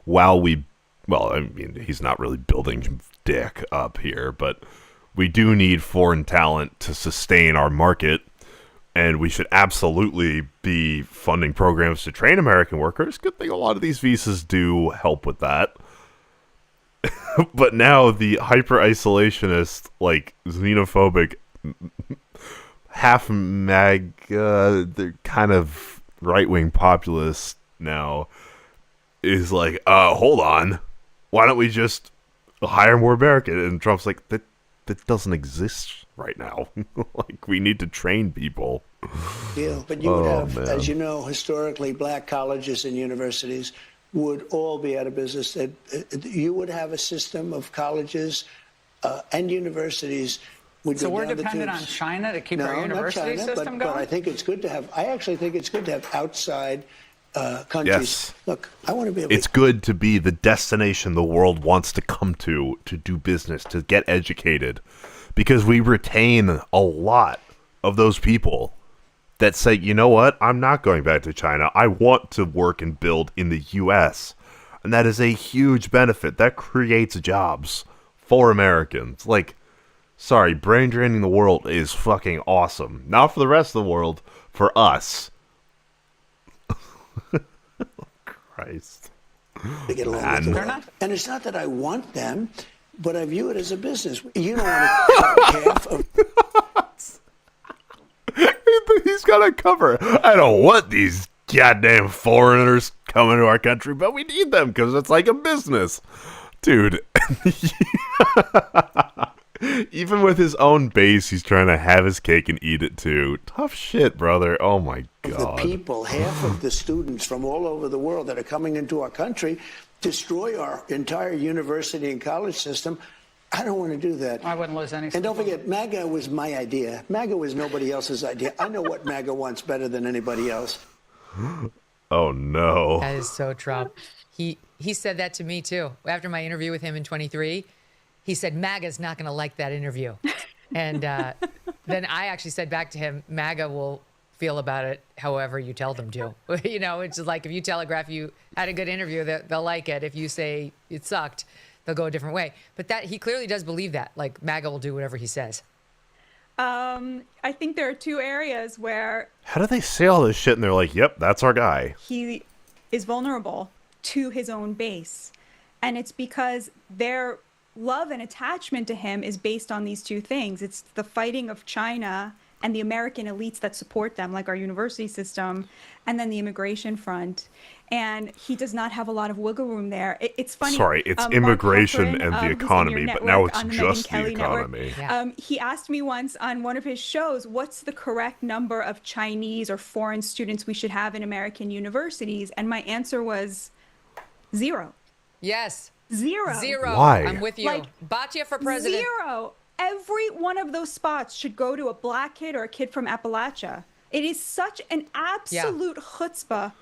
he's not really building dick up here, but we do need foreign talent to sustain our market. And we should absolutely be funding programs to train American workers. Good thing a lot of these visas do help with that. But now the hyper-isolationist, xenophobic, half-MAGA, they're kind of right-wing populist now, is hold on. Why don't we just hire more American? And Trump's like, that doesn't exist right now. Like, we need to train people. deal. But you would have, man. as you know, historically, black colleges and universities would all be out of business. You would have a system of colleges and universities. So we're dependent on China to keep our university system going? But I think it's good to have. I actually think it's good to have outside countries. Yes. Look, I want to be able. It's good to be the destination the world wants to come to do business, to get educated, because we retain a lot of those people that say, you know what, I'm not going back to China. I want to work and build in the U.S. And that is a huge benefit. That creates jobs for Americans. Like, sorry, brain draining the world is fucking awesome. Not for the rest of the world, for us. Christ. To get along with the world. And it's not that I want them, but I view it as a business. You don't want to cut half of. He's got to cover. I don't want these goddamn foreigners coming to our country, but we need them because it's like a business. Dude. Even with his own base, he's trying to have his cake and eat it too. Tough shit, brother. Oh my God. The people, half of the students from all over the world that are coming into our country, destroy our entire university and college system. I don't want to do that. I wouldn't lose any. And don't forget, MAGA was my idea. MAGA was nobody else's idea. I know what MAGA wants better than anybody else. Oh no. That is so Trump. He said that to me too. After my interview with him in 23, he said, MAGA's not going to like that interview. And then I actually said back to him, MAGA will feel about it however you tell them to. You know, it's like if you telegraph you had a good interview, they'll like it. If you say it sucked, they'll go a different way. But that he clearly does believe that. Like, MAGA will do whatever he says. I think there are two areas where How do they say all this shit and they're like, yep, that's our guy? he is vulnerable to his own base. And it's because their love and attachment to him is based on these two things. It's the fighting of China and the American elites that support them, like our university system, and then the immigration front. And he does not have a lot of wiggle room there. It's funny. Sorry, it's Mark immigration Halperin, and the who's in economy, your but now network it's on the just Megyn Kelly the economy. network, he asked me once on one of his shows, what's the correct number of Chinese or foreign students we should have in American universities? And my answer was 0. Yes. 0. Why? I'm with you. Like, Batya for president. 0. Every one of those spots should go to a black kid or a kid from Appalachia. It is such an absolute chutzpah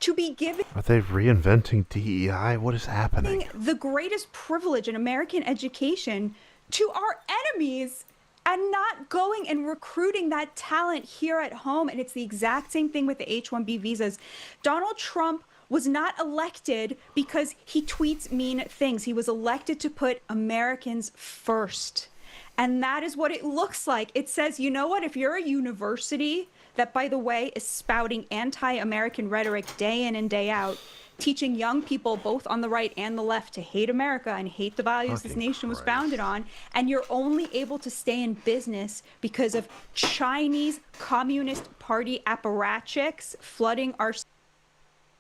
to be giving Are they reinventing DEI? What is happening? the greatest privilege in American education to our enemies and not going and recruiting that talent here at home. And it's the exact same thing with the H-1B visas. Donald Trump was not elected because he tweets mean things. He was elected to put Americans first. And that is what it looks like. It says, you know what, if you're a university that, by the way, is spouting anti-American rhetoric day in and day out, teaching young people both on the right and the left to hate America and hate the values this nation was founded on, and you're only able to stay in business because of Chinese Communist Party apparatchiks flooding our...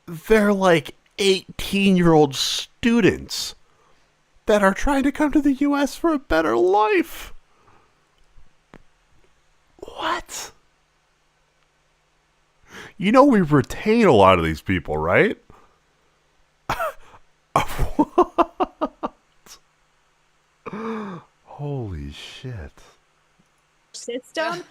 They're like 18-year-old students that are trying to come to the U.S. for a better life. What? You know we retain a lot of these people, right? What? Holy shit. System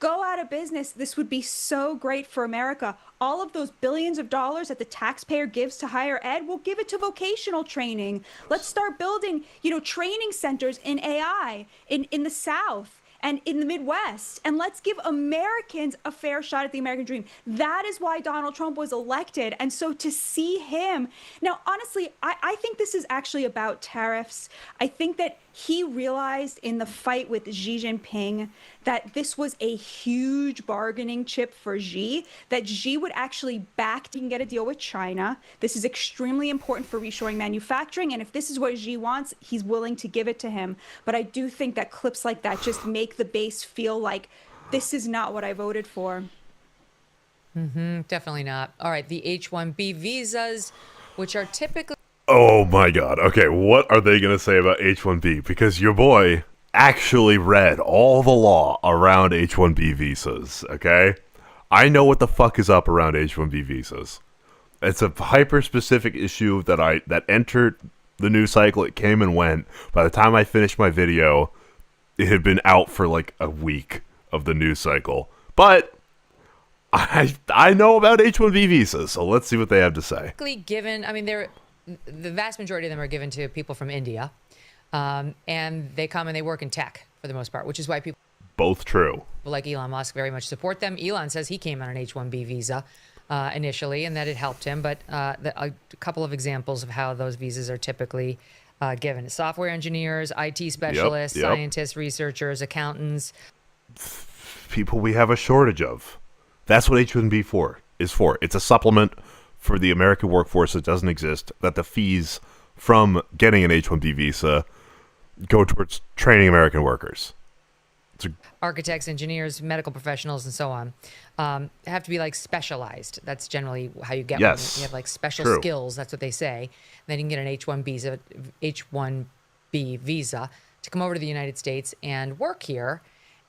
go out of business. This would be so great for America. All of those billions of dollars that the taxpayer gives to higher ed, we'll give it to vocational training. Let's start building, training centers in AI in the South and in the Midwest. And let's give Americans a fair shot at the American dream. That is why Donald Trump was elected. And so to see him now, honestly, I think this is actually about tariffs. I think that he realized in the fight with Xi Jinping that this was a huge bargaining chip for Xi, that Xi would actually back to get a deal with China. This is extremely important for reshoring manufacturing. And if this is what Xi wants, he's willing to give it to him. But I do think that clips like that just make the base feel like this is not what I voted for. Definitely not. All right, the H-1B visas, which are typically... Oh my God. Okay, what are they going to say about H-1B? Because your boy actually read all the law around H-1B visas, okay? I know what the fuck is up around H-1B visas. It's a hyper-specific issue that entered the news cycle. It came and went. By the time I finished my video, it had been out for like a week of the news cycle. But I know about H-1B visas, so let's see what they have to say. Given, I mean, the vast majority of them are given to people from India, and they come and they work in tech for the most part, which is why people Both true. like Elon Musk very much support them. Elon says he came on an H-1B visa initially and that it helped him, but a couple of examples of how those visas are typically given: software engineers, IT specialists, Yep. scientists, researchers, accountants. People we have a shortage of. That's what H-1B is for. It's a supplement for the American workforce that doesn't exist, that the fees from getting an H-1B visa go towards training American workers. Architects, engineers, medical professionals, and so on have to be like specialized. That's generally how you get one. You have like special skills. That's what they say. And then you can get an H-1B visa to come over to the United States and work here.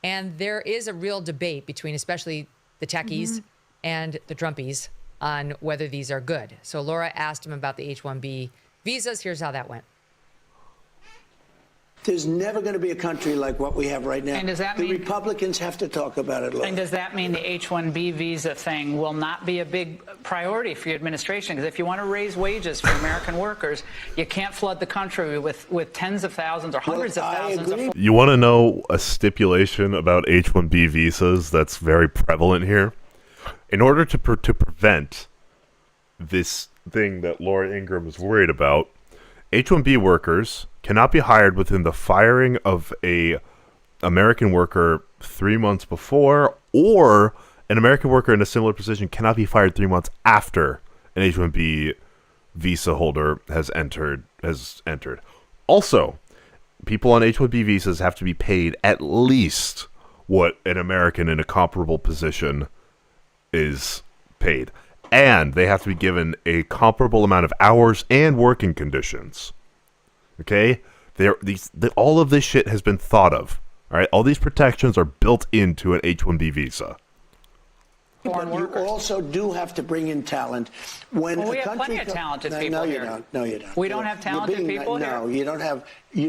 And there is a real debate between especially the techies and the Trumpies on whether these are good. So Laura asked him about the H-1B visas. Here's how that went. There's never going to be a country like what we have right now. And does that the mean Republicans have to talk about it? And does that mean the H-1B visa thing will not be a big priority for your administration? Because if you want to raise wages for American workers, you can't flood the country with tens of thousands or hundreds of thousands of. You want to know a stipulation about H-1B visas that's very prevalent here? In order to prevent this thing that Laura Ingraham is worried about, H-1B workers cannot be hired within the firing of a American worker 3 months before, or an American worker in a similar position cannot be fired 3 months after an H-1B visa holder has entered. Also, people on H-1B visas have to be paid at least what an American in a comparable position is paid. And they have to be given a comparable amount of hours and working conditions. Okay? All of this shit has been thought of. All right? All these protections are built into an H-1B visa. But you also do have to bring in talent. When we a have country plenty of talented people no, here. you don't. No, you don't. We don't have talented people here? No, you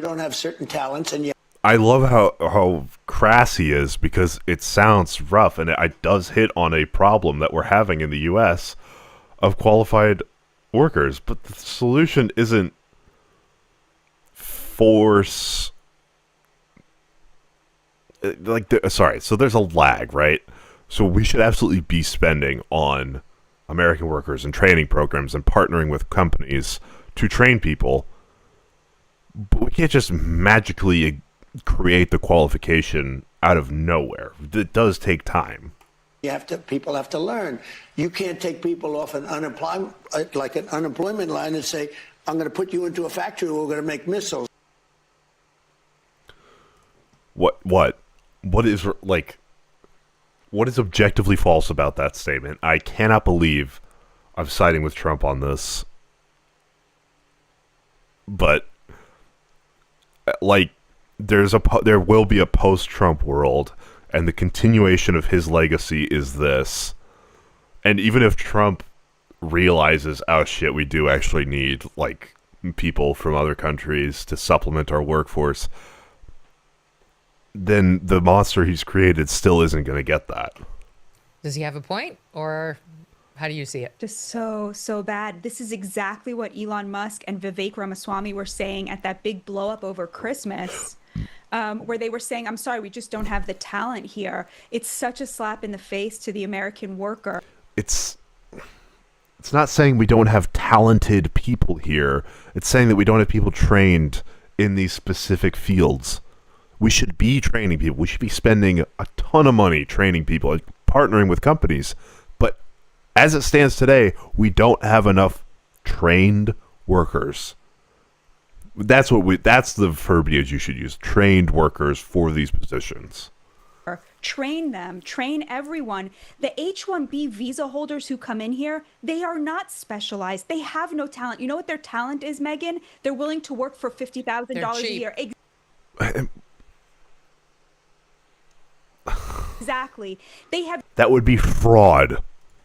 don't have certain talents, and I love how crass he is, because it sounds rough, and it does hit on a problem that we're having in the U.S. of qualified workers. But the solution isn't force. So there's a lag, right? So we should absolutely be spending on American workers and training programs and partnering with companies to train people. But we can't just magically create the qualification out of nowhere. It does take time. people have to learn. You can't take people off an unemployment line and say, I'm going to put you into a factory where we're going to make missiles. What is objectively false about that statement? I cannot believe I'm siding with Trump on this. But there will be a post-Trump world, and the continuation of his legacy is this. And even if Trump realizes, oh shit, we do actually need people from other countries to supplement our workforce, then the monster he's created still isn't going to get that. Does he have a point, or how do you see it? Just so bad. This is exactly what Elon Musk and Vivek Ramaswamy were saying at that big blow up over Christmas, where they were saying, I'm sorry, we just don't have the talent here. It's such a slap in the face to the American worker. It's not saying we don't have talented people here. It's saying that we don't have people trained in these specific fields. We should be training people. We should be spending a ton of money training people, partnering with companies. But as it stands today, we don't have enough trained workers. That's the verbiage you should use. Trained workers for these positions. Train them, train everyone. The H-1B visa holders who come in here, they are not specialized. They have no talent. You know what their talent is, Megan? They're willing to work for $50,000 a year. Exactly. They have That would be fraud.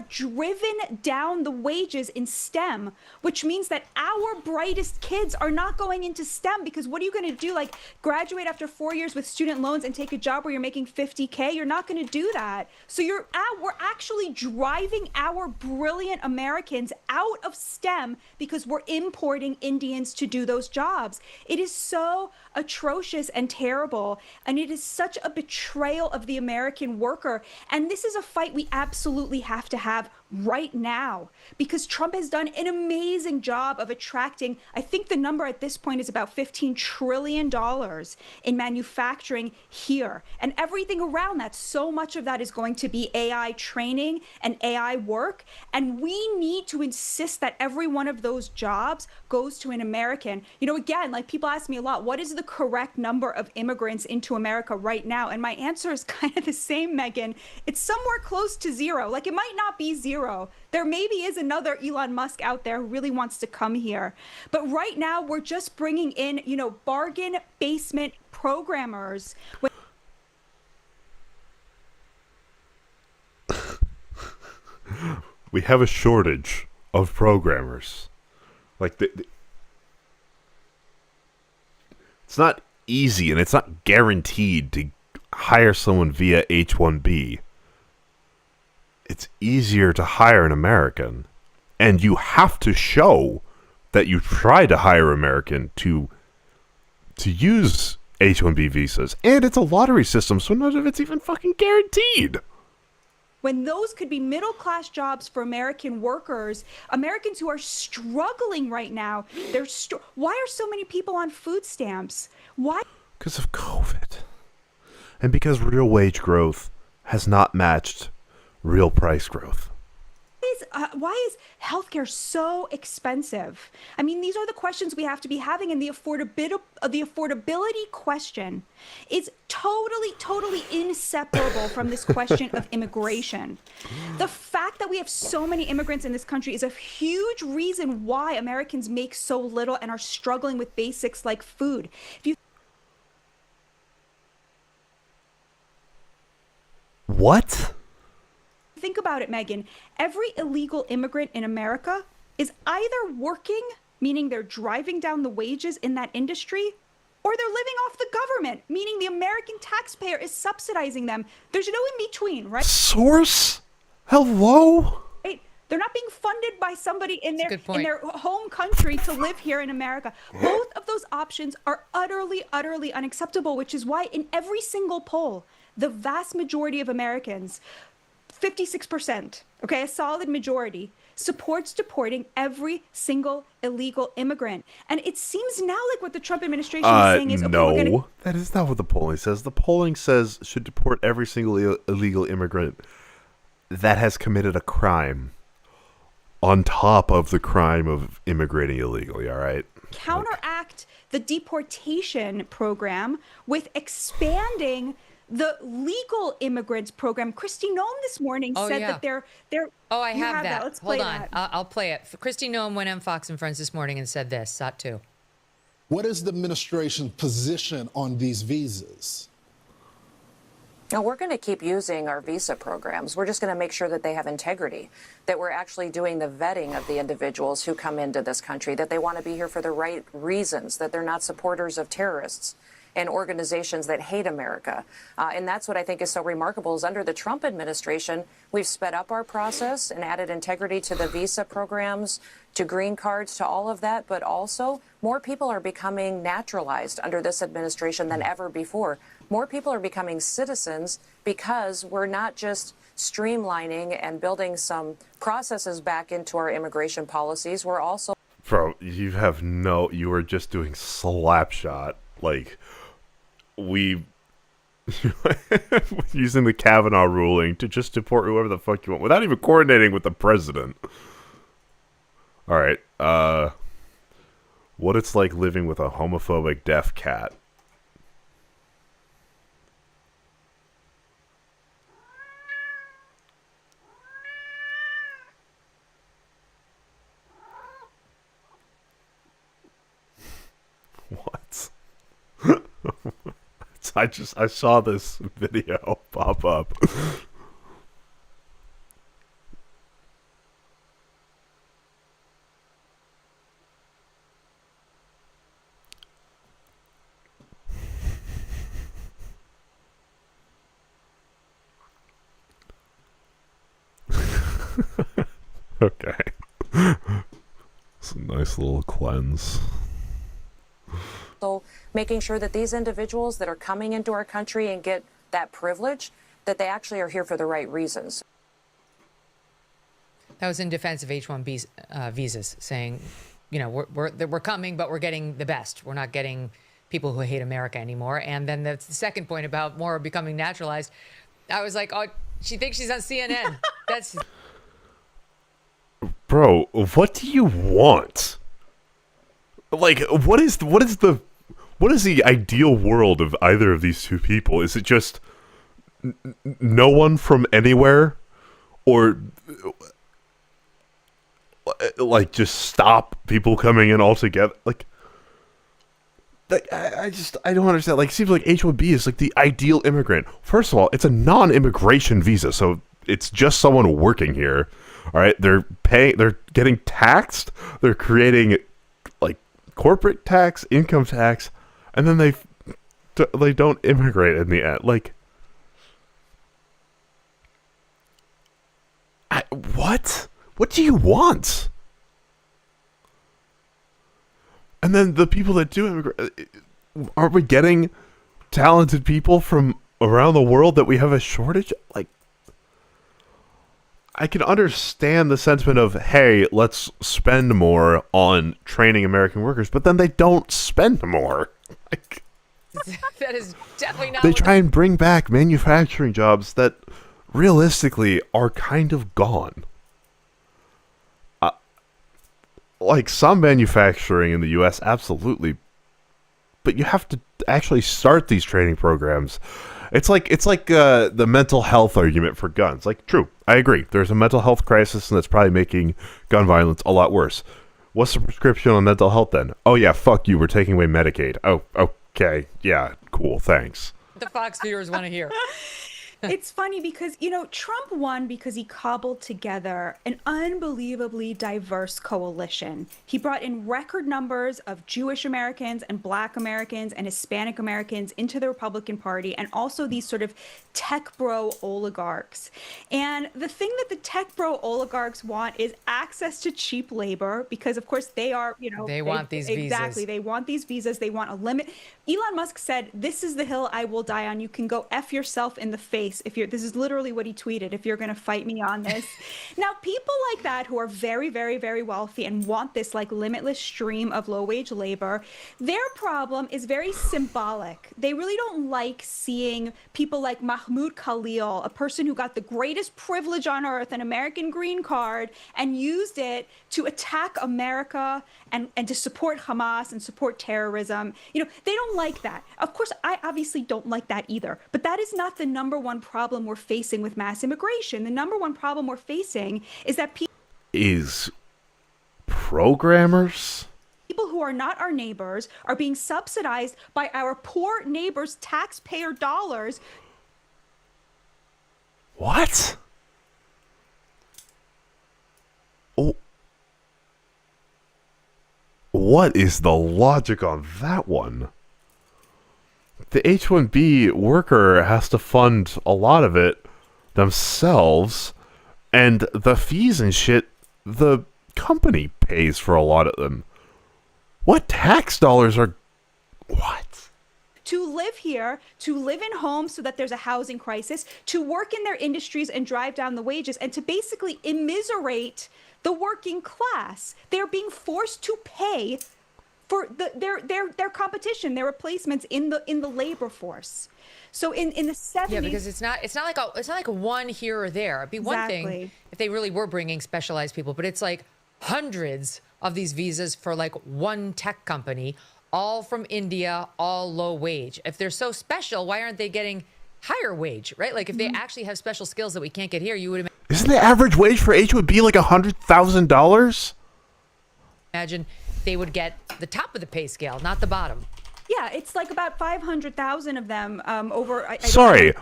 driven down the wages in STEM, which means that our brightest kids are not going into STEM because what are you going to do? Like graduate after 4 years with student loans and take a job where you're making $50K? You're not going to do that. So we're actually driving our brilliant Americans out of STEM because we're importing Indians to do those jobs. It is so atrocious and terrible, and it is such a betrayal of the American worker. And this is a fight we absolutely have to have right now because Trump has done an amazing job of attracting, I think the number at this point is about $15 trillion in manufacturing here and everything around that. So much of that is going to be AI training and AI work. And we need to insist that every one of those jobs goes to an American. You know, again, like people ask me a lot, what is the correct number of immigrants into America right now? And my answer is kind of the same, Megan. It's somewhere close to zero. Like it might not be zero. There maybe is another Elon Musk out there who really wants to come here. But right now we're just bringing in, you know, bargain basement programmers. We have a shortage of programmers. Like it's not easy and it's not guaranteed to hire someone via H-1B. It's easier to hire an American, and you have to show that you tried to hire American to use H-1B visas, and it's a lottery system, so none of it's even fucking guaranteed. When those could be middle-class jobs for American workers, Americans who are struggling right now. Why are so many people on food stamps? Why? Because of COVID. And because real wage growth has not matched real price growth. Why is healthcare so expensive? I mean, these are the questions we have to be having, and the affordability question is totally inseparable from this question of immigration. The fact that we have so many immigrants in this country is a huge reason why Americans make so little and are struggling with basics like food. What? Think about it, Megan. Every illegal immigrant in America is either working, meaning they're driving down the wages in that industry, or they're living off the government, meaning the American taxpayer is subsidizing them. There's no in between, right? Source? Hello? Right? They're not being funded by somebody in their home country to live here in America. Both of those options are utterly unacceptable, which is why in every single poll, the vast majority of Americans, 56%, okay, a solid majority, supports deporting every single illegal immigrant. And it seems now like what the Trump administration is saying is, okay, no, that is not what the polling says. The polling says should deport every single illegal immigrant that has committed a crime on top of the crime of immigrating illegally, all right? Counteract the deportation program with expanding the legal immigrants program. Kristi Noem this morning said that they're. Oh, I have that. Let's Hold play on. that. I'll play it. Kristi Noem went on Fox and Friends this morning and said this. Sat too. What is the administration's position on these visas? No, we're going to keep using our visa programs. We're just going to make sure that they have integrity, that we're actually doing the vetting of the individuals who come into this country, that they want to be here for the right reasons, that they're not supporters of terrorists and organizations that hate America. And that's what I think is so remarkable is under the Trump administration, we've sped up our process and added integrity to the visa programs, to green cards, to all of that. But also more people are becoming naturalized under this administration than ever before. More people are becoming citizens because we're not just streamlining and building some processes back into our immigration policies. We're also... Bro, you are just doing slapshot. Like, we using the Kavanaugh ruling to just deport whoever the fuck you want without even coordinating with the president. All right, what it's like living with a homophobic deaf cat. What? I saw this video pop up. Okay. It's a nice little cleanse. So making sure that these individuals that are coming into our country and get that privilege, that they actually are here for the right reasons. That was in defense of H-1B visas, saying, you know, we're coming, but we're getting the best. We're not getting people who hate America anymore. And then that's the second point about more becoming naturalized. I was like, oh, she thinks she's on CNN. That's... Bro, what do you want? Like, what is the ideal world of either of these two people? Is it just no one from anywhere, or like just stop people coming in altogether? Like I don't understand. Like, it seems like H-1B is like the ideal immigrant. First of all, it's a non-immigration visa, so it's just someone working here. All right, they're getting taxed. They're creating like corporate tax, income tax, and then they don't immigrate in the end. Like, what? What do you want? And then the people that do immigrate, aren't we getting talented people from around the world that we have a shortage? Like, I can understand the sentiment of, hey, let's spend more on training American workers, but then they don't spend more. Like, that is definitely not. They try and bring back manufacturing jobs that realistically are kind of gone. Like, some manufacturing in the U.S., absolutely, but you have to actually start these training programs. It's like the mental health argument for guns. Like, true, I agree. There's a mental health crisis, and that's probably making gun violence a lot worse. What's the prescription on mental health then? Oh yeah, fuck you, we're taking away Medicaid. Oh, okay, yeah, cool, thanks. The Fox viewers want to hear. It's funny because, you know, Trump won because he cobbled together an unbelievably diverse coalition. He brought in record numbers of Jewish Americans and Black Americans and Hispanic Americans into the Republican Party, and also these sort of tech bro oligarchs. And the thing that the tech bro oligarchs want is access to cheap labor, because of course they are, you know, they want these visas. Exactly. They want these visas. They want a limit. Elon Musk said, "This is the hill I will die on. You can go F yourself in the face if you're," this is literally what he tweeted, "if you're going to fight me on this." Now, people like that who are very, very, very wealthy and want this like limitless stream of low wage labor, their problem is very symbolic. They really don't like seeing people like Mahmoud Khalil, a person who got the greatest privilege on earth, an American green card, and used it to attack America and to support Hamas and support terrorism. You know, they don't like that. Of course, I obviously don't like that either. But that is not the number one problem we're facing with mass immigration. The number one problem we're facing is that is programmers? People who are not our neighbors are being subsidized by our poor neighbors' taxpayer dollars. What? Oh. What is the logic on that one? The H-1B worker has to fund a lot of it themselves, and the fees and shit, the company pays for a lot of them. What tax dollars are... What? To live here, to live in homes so that there's a housing crisis, to work in their industries and drive down the wages, and to basically immiserate the working class. They're being forced to pay for their competition, their replacements in the labor force. So in the 70s, yeah, because it's not like a one here or there. It'd be one thing if they really were bringing specialized people, but it's like hundreds of these visas for like one tech company, all from India, all low wage. If they're so special, why aren't they getting higher wage, right? Like if they actually have special skills that we can't get here, you would Isn't the average wage for H-1B like $100,000? imagine they would get the top of the pay scale, not the bottom. Yeah, it's like about 500,000 of them over. Sorry.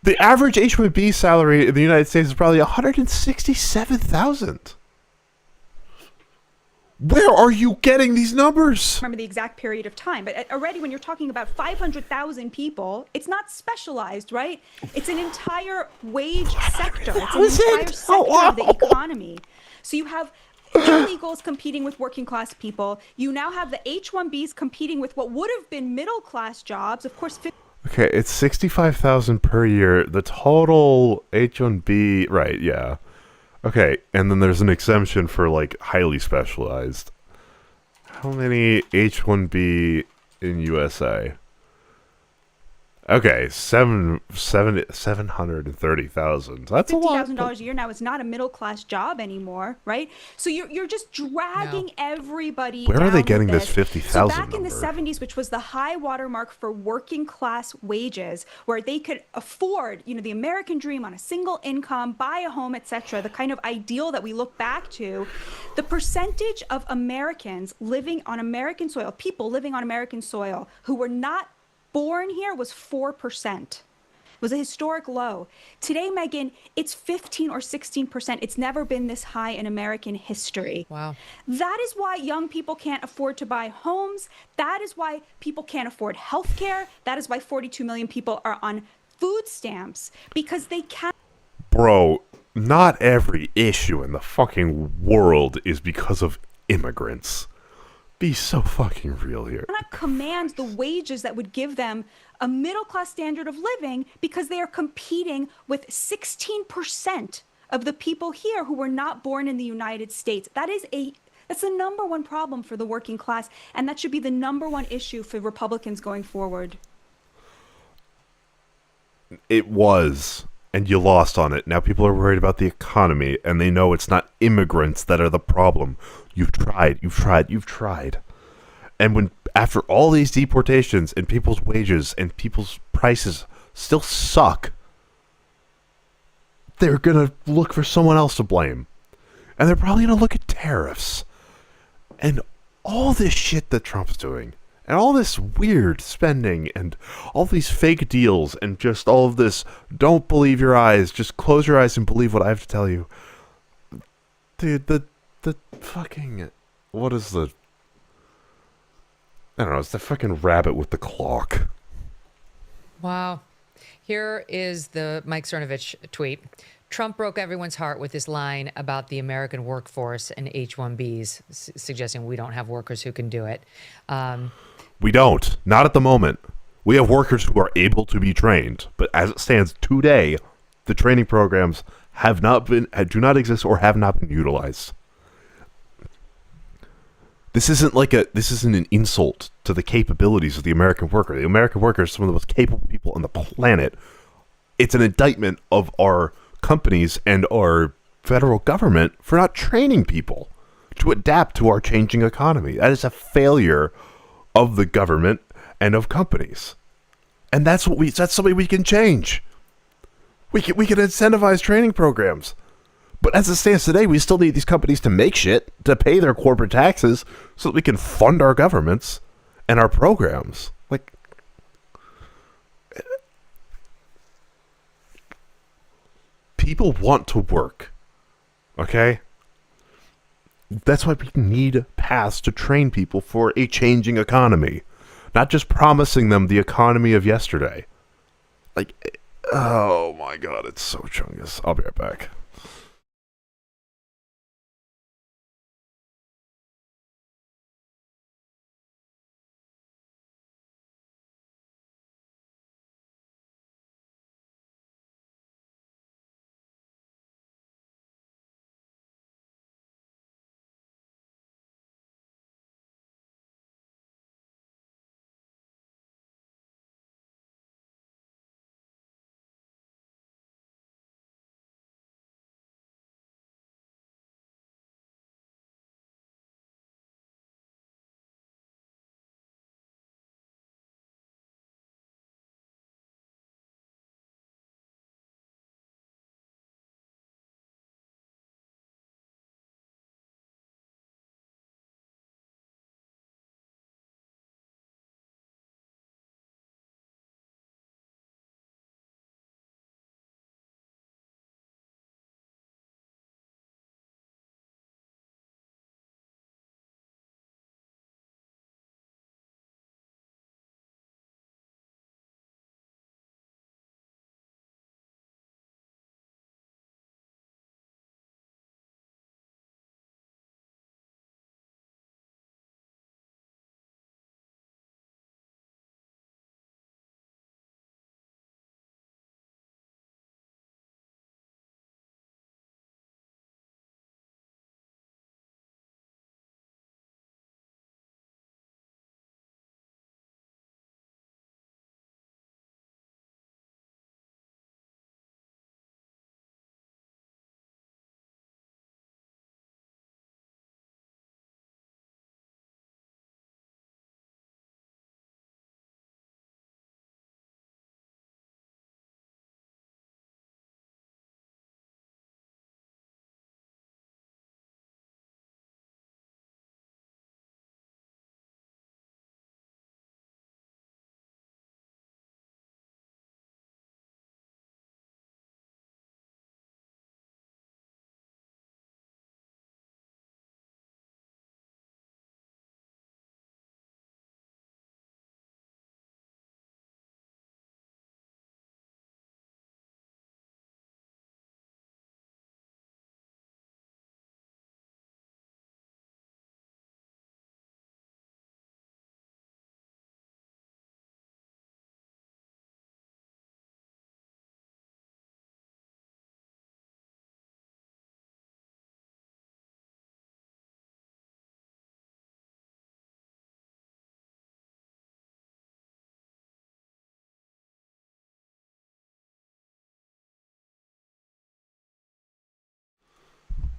The average H-1B salary in the United States is probably 167,000. Where are you getting these numbers? Remember the exact period of time, but already when you're talking about 500,000 people, it's not specialized, right? It's an entire wage sector. It's an entire sector of the economy. So you have illegals competing with working class people. You now have the H-1Bs competing with what would have been middle class jobs. Of course. Okay, it's 65,000 per year. The total H-1B, right? Yeah. Okay, and then there's an exemption for like highly specialized. How many H-1B in USA? Okay, 730,000. That's a lot. $50,000 a year now is not a middle class job anymore, right? So you're just dragging everybody. Where are they down getting with this 50,000 So back in the number? 70s, which was the high watermark for working class wages, where they could afford, the American dream on a single income, buy a home, etc., the kind of ideal that we look back to, the percentage of Americans living on American soil, people living on American soil who were not born here was 4%. It was a historic low. Today, Megan, it's 15 or 16%. It's never been this high in American history. Wow. That is why young people can't afford to buy homes. That is why people can't afford health care. That is why 42 million people are on food stamps, because they can't. Bro, not every issue in the fucking world is because of immigrants. Be so fucking real here. Cannot command the wages that would give them a middle class standard of living, because they are competing with 16% of the people here who were not born in the United States. That's the number one problem for the working class, and that should be the number one issue for Republicans going forward. It was, and you lost on it. Now people are worried about the economy, and they know it's not immigrants that are the problem. You've tried. And when after all these deportations and people's wages and people's prices still suck, they're going to look for someone else to blame. And they're probably going to look at tariffs. And all this shit that Trump's doing, and all this weird spending, and all these fake deals, and just all of this, don't believe your eyes, just close your eyes and believe what I have to tell you. Dude, the fucking, what is the, I don't know, it's the fucking rabbit with the clock. Wow. Here is the Mike Cernovich tweet. Trump broke everyone's heart with this line about the American workforce and H-1Bs, suggesting we don't have workers who can do it. We don't. Not at the moment. We have workers who are able to be trained. But as it stands today, the training programs do not exist or have not been utilized. This isn't an insult to the capabilities of the American worker. The American worker is some of the most capable people on the planet. It's an indictment of our companies and our federal government for not training people to adapt to our changing economy. That is a failure of the government and of companies. And that's something we can change. We can incentivize training programs. But as it stands today, we still need these companies to make shit, to pay their corporate taxes, so that we can fund our governments and our programs. Like, people want to work. Okay? That's why we need paths to train people for a changing economy. Not just promising them the economy of yesterday. Like, oh my god, it's so chungus. I'll be right back.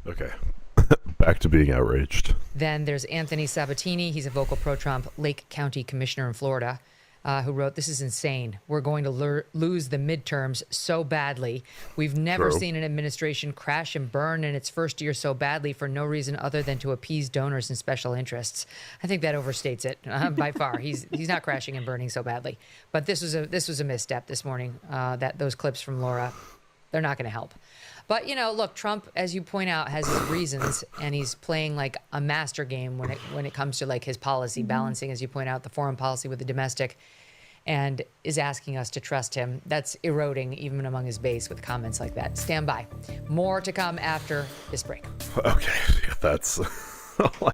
Okay. Back to being outraged. Then there's Anthony Sabatini. He's a vocal pro-Trump Lake County commissioner in Florida, who wrote, "This is insane. We're going to lose the midterms so badly. We've never True. seen an administration crash and burn in its first year so badly for no reason other than to appease donors and special interests." I think that overstates it by far. He's not crashing and burning so badly. But this was a misstep this morning. Those clips from Laura, they're not going to help. But, look, Trump, as you point out, has his reasons, and he's playing like a master game when it comes to like his policy, balancing, as you point out, the foreign policy with the domestic, and is asking us to trust him. That's eroding even among his base with comments like that. Stand by. More to come after this break. Okay, that's... Oh my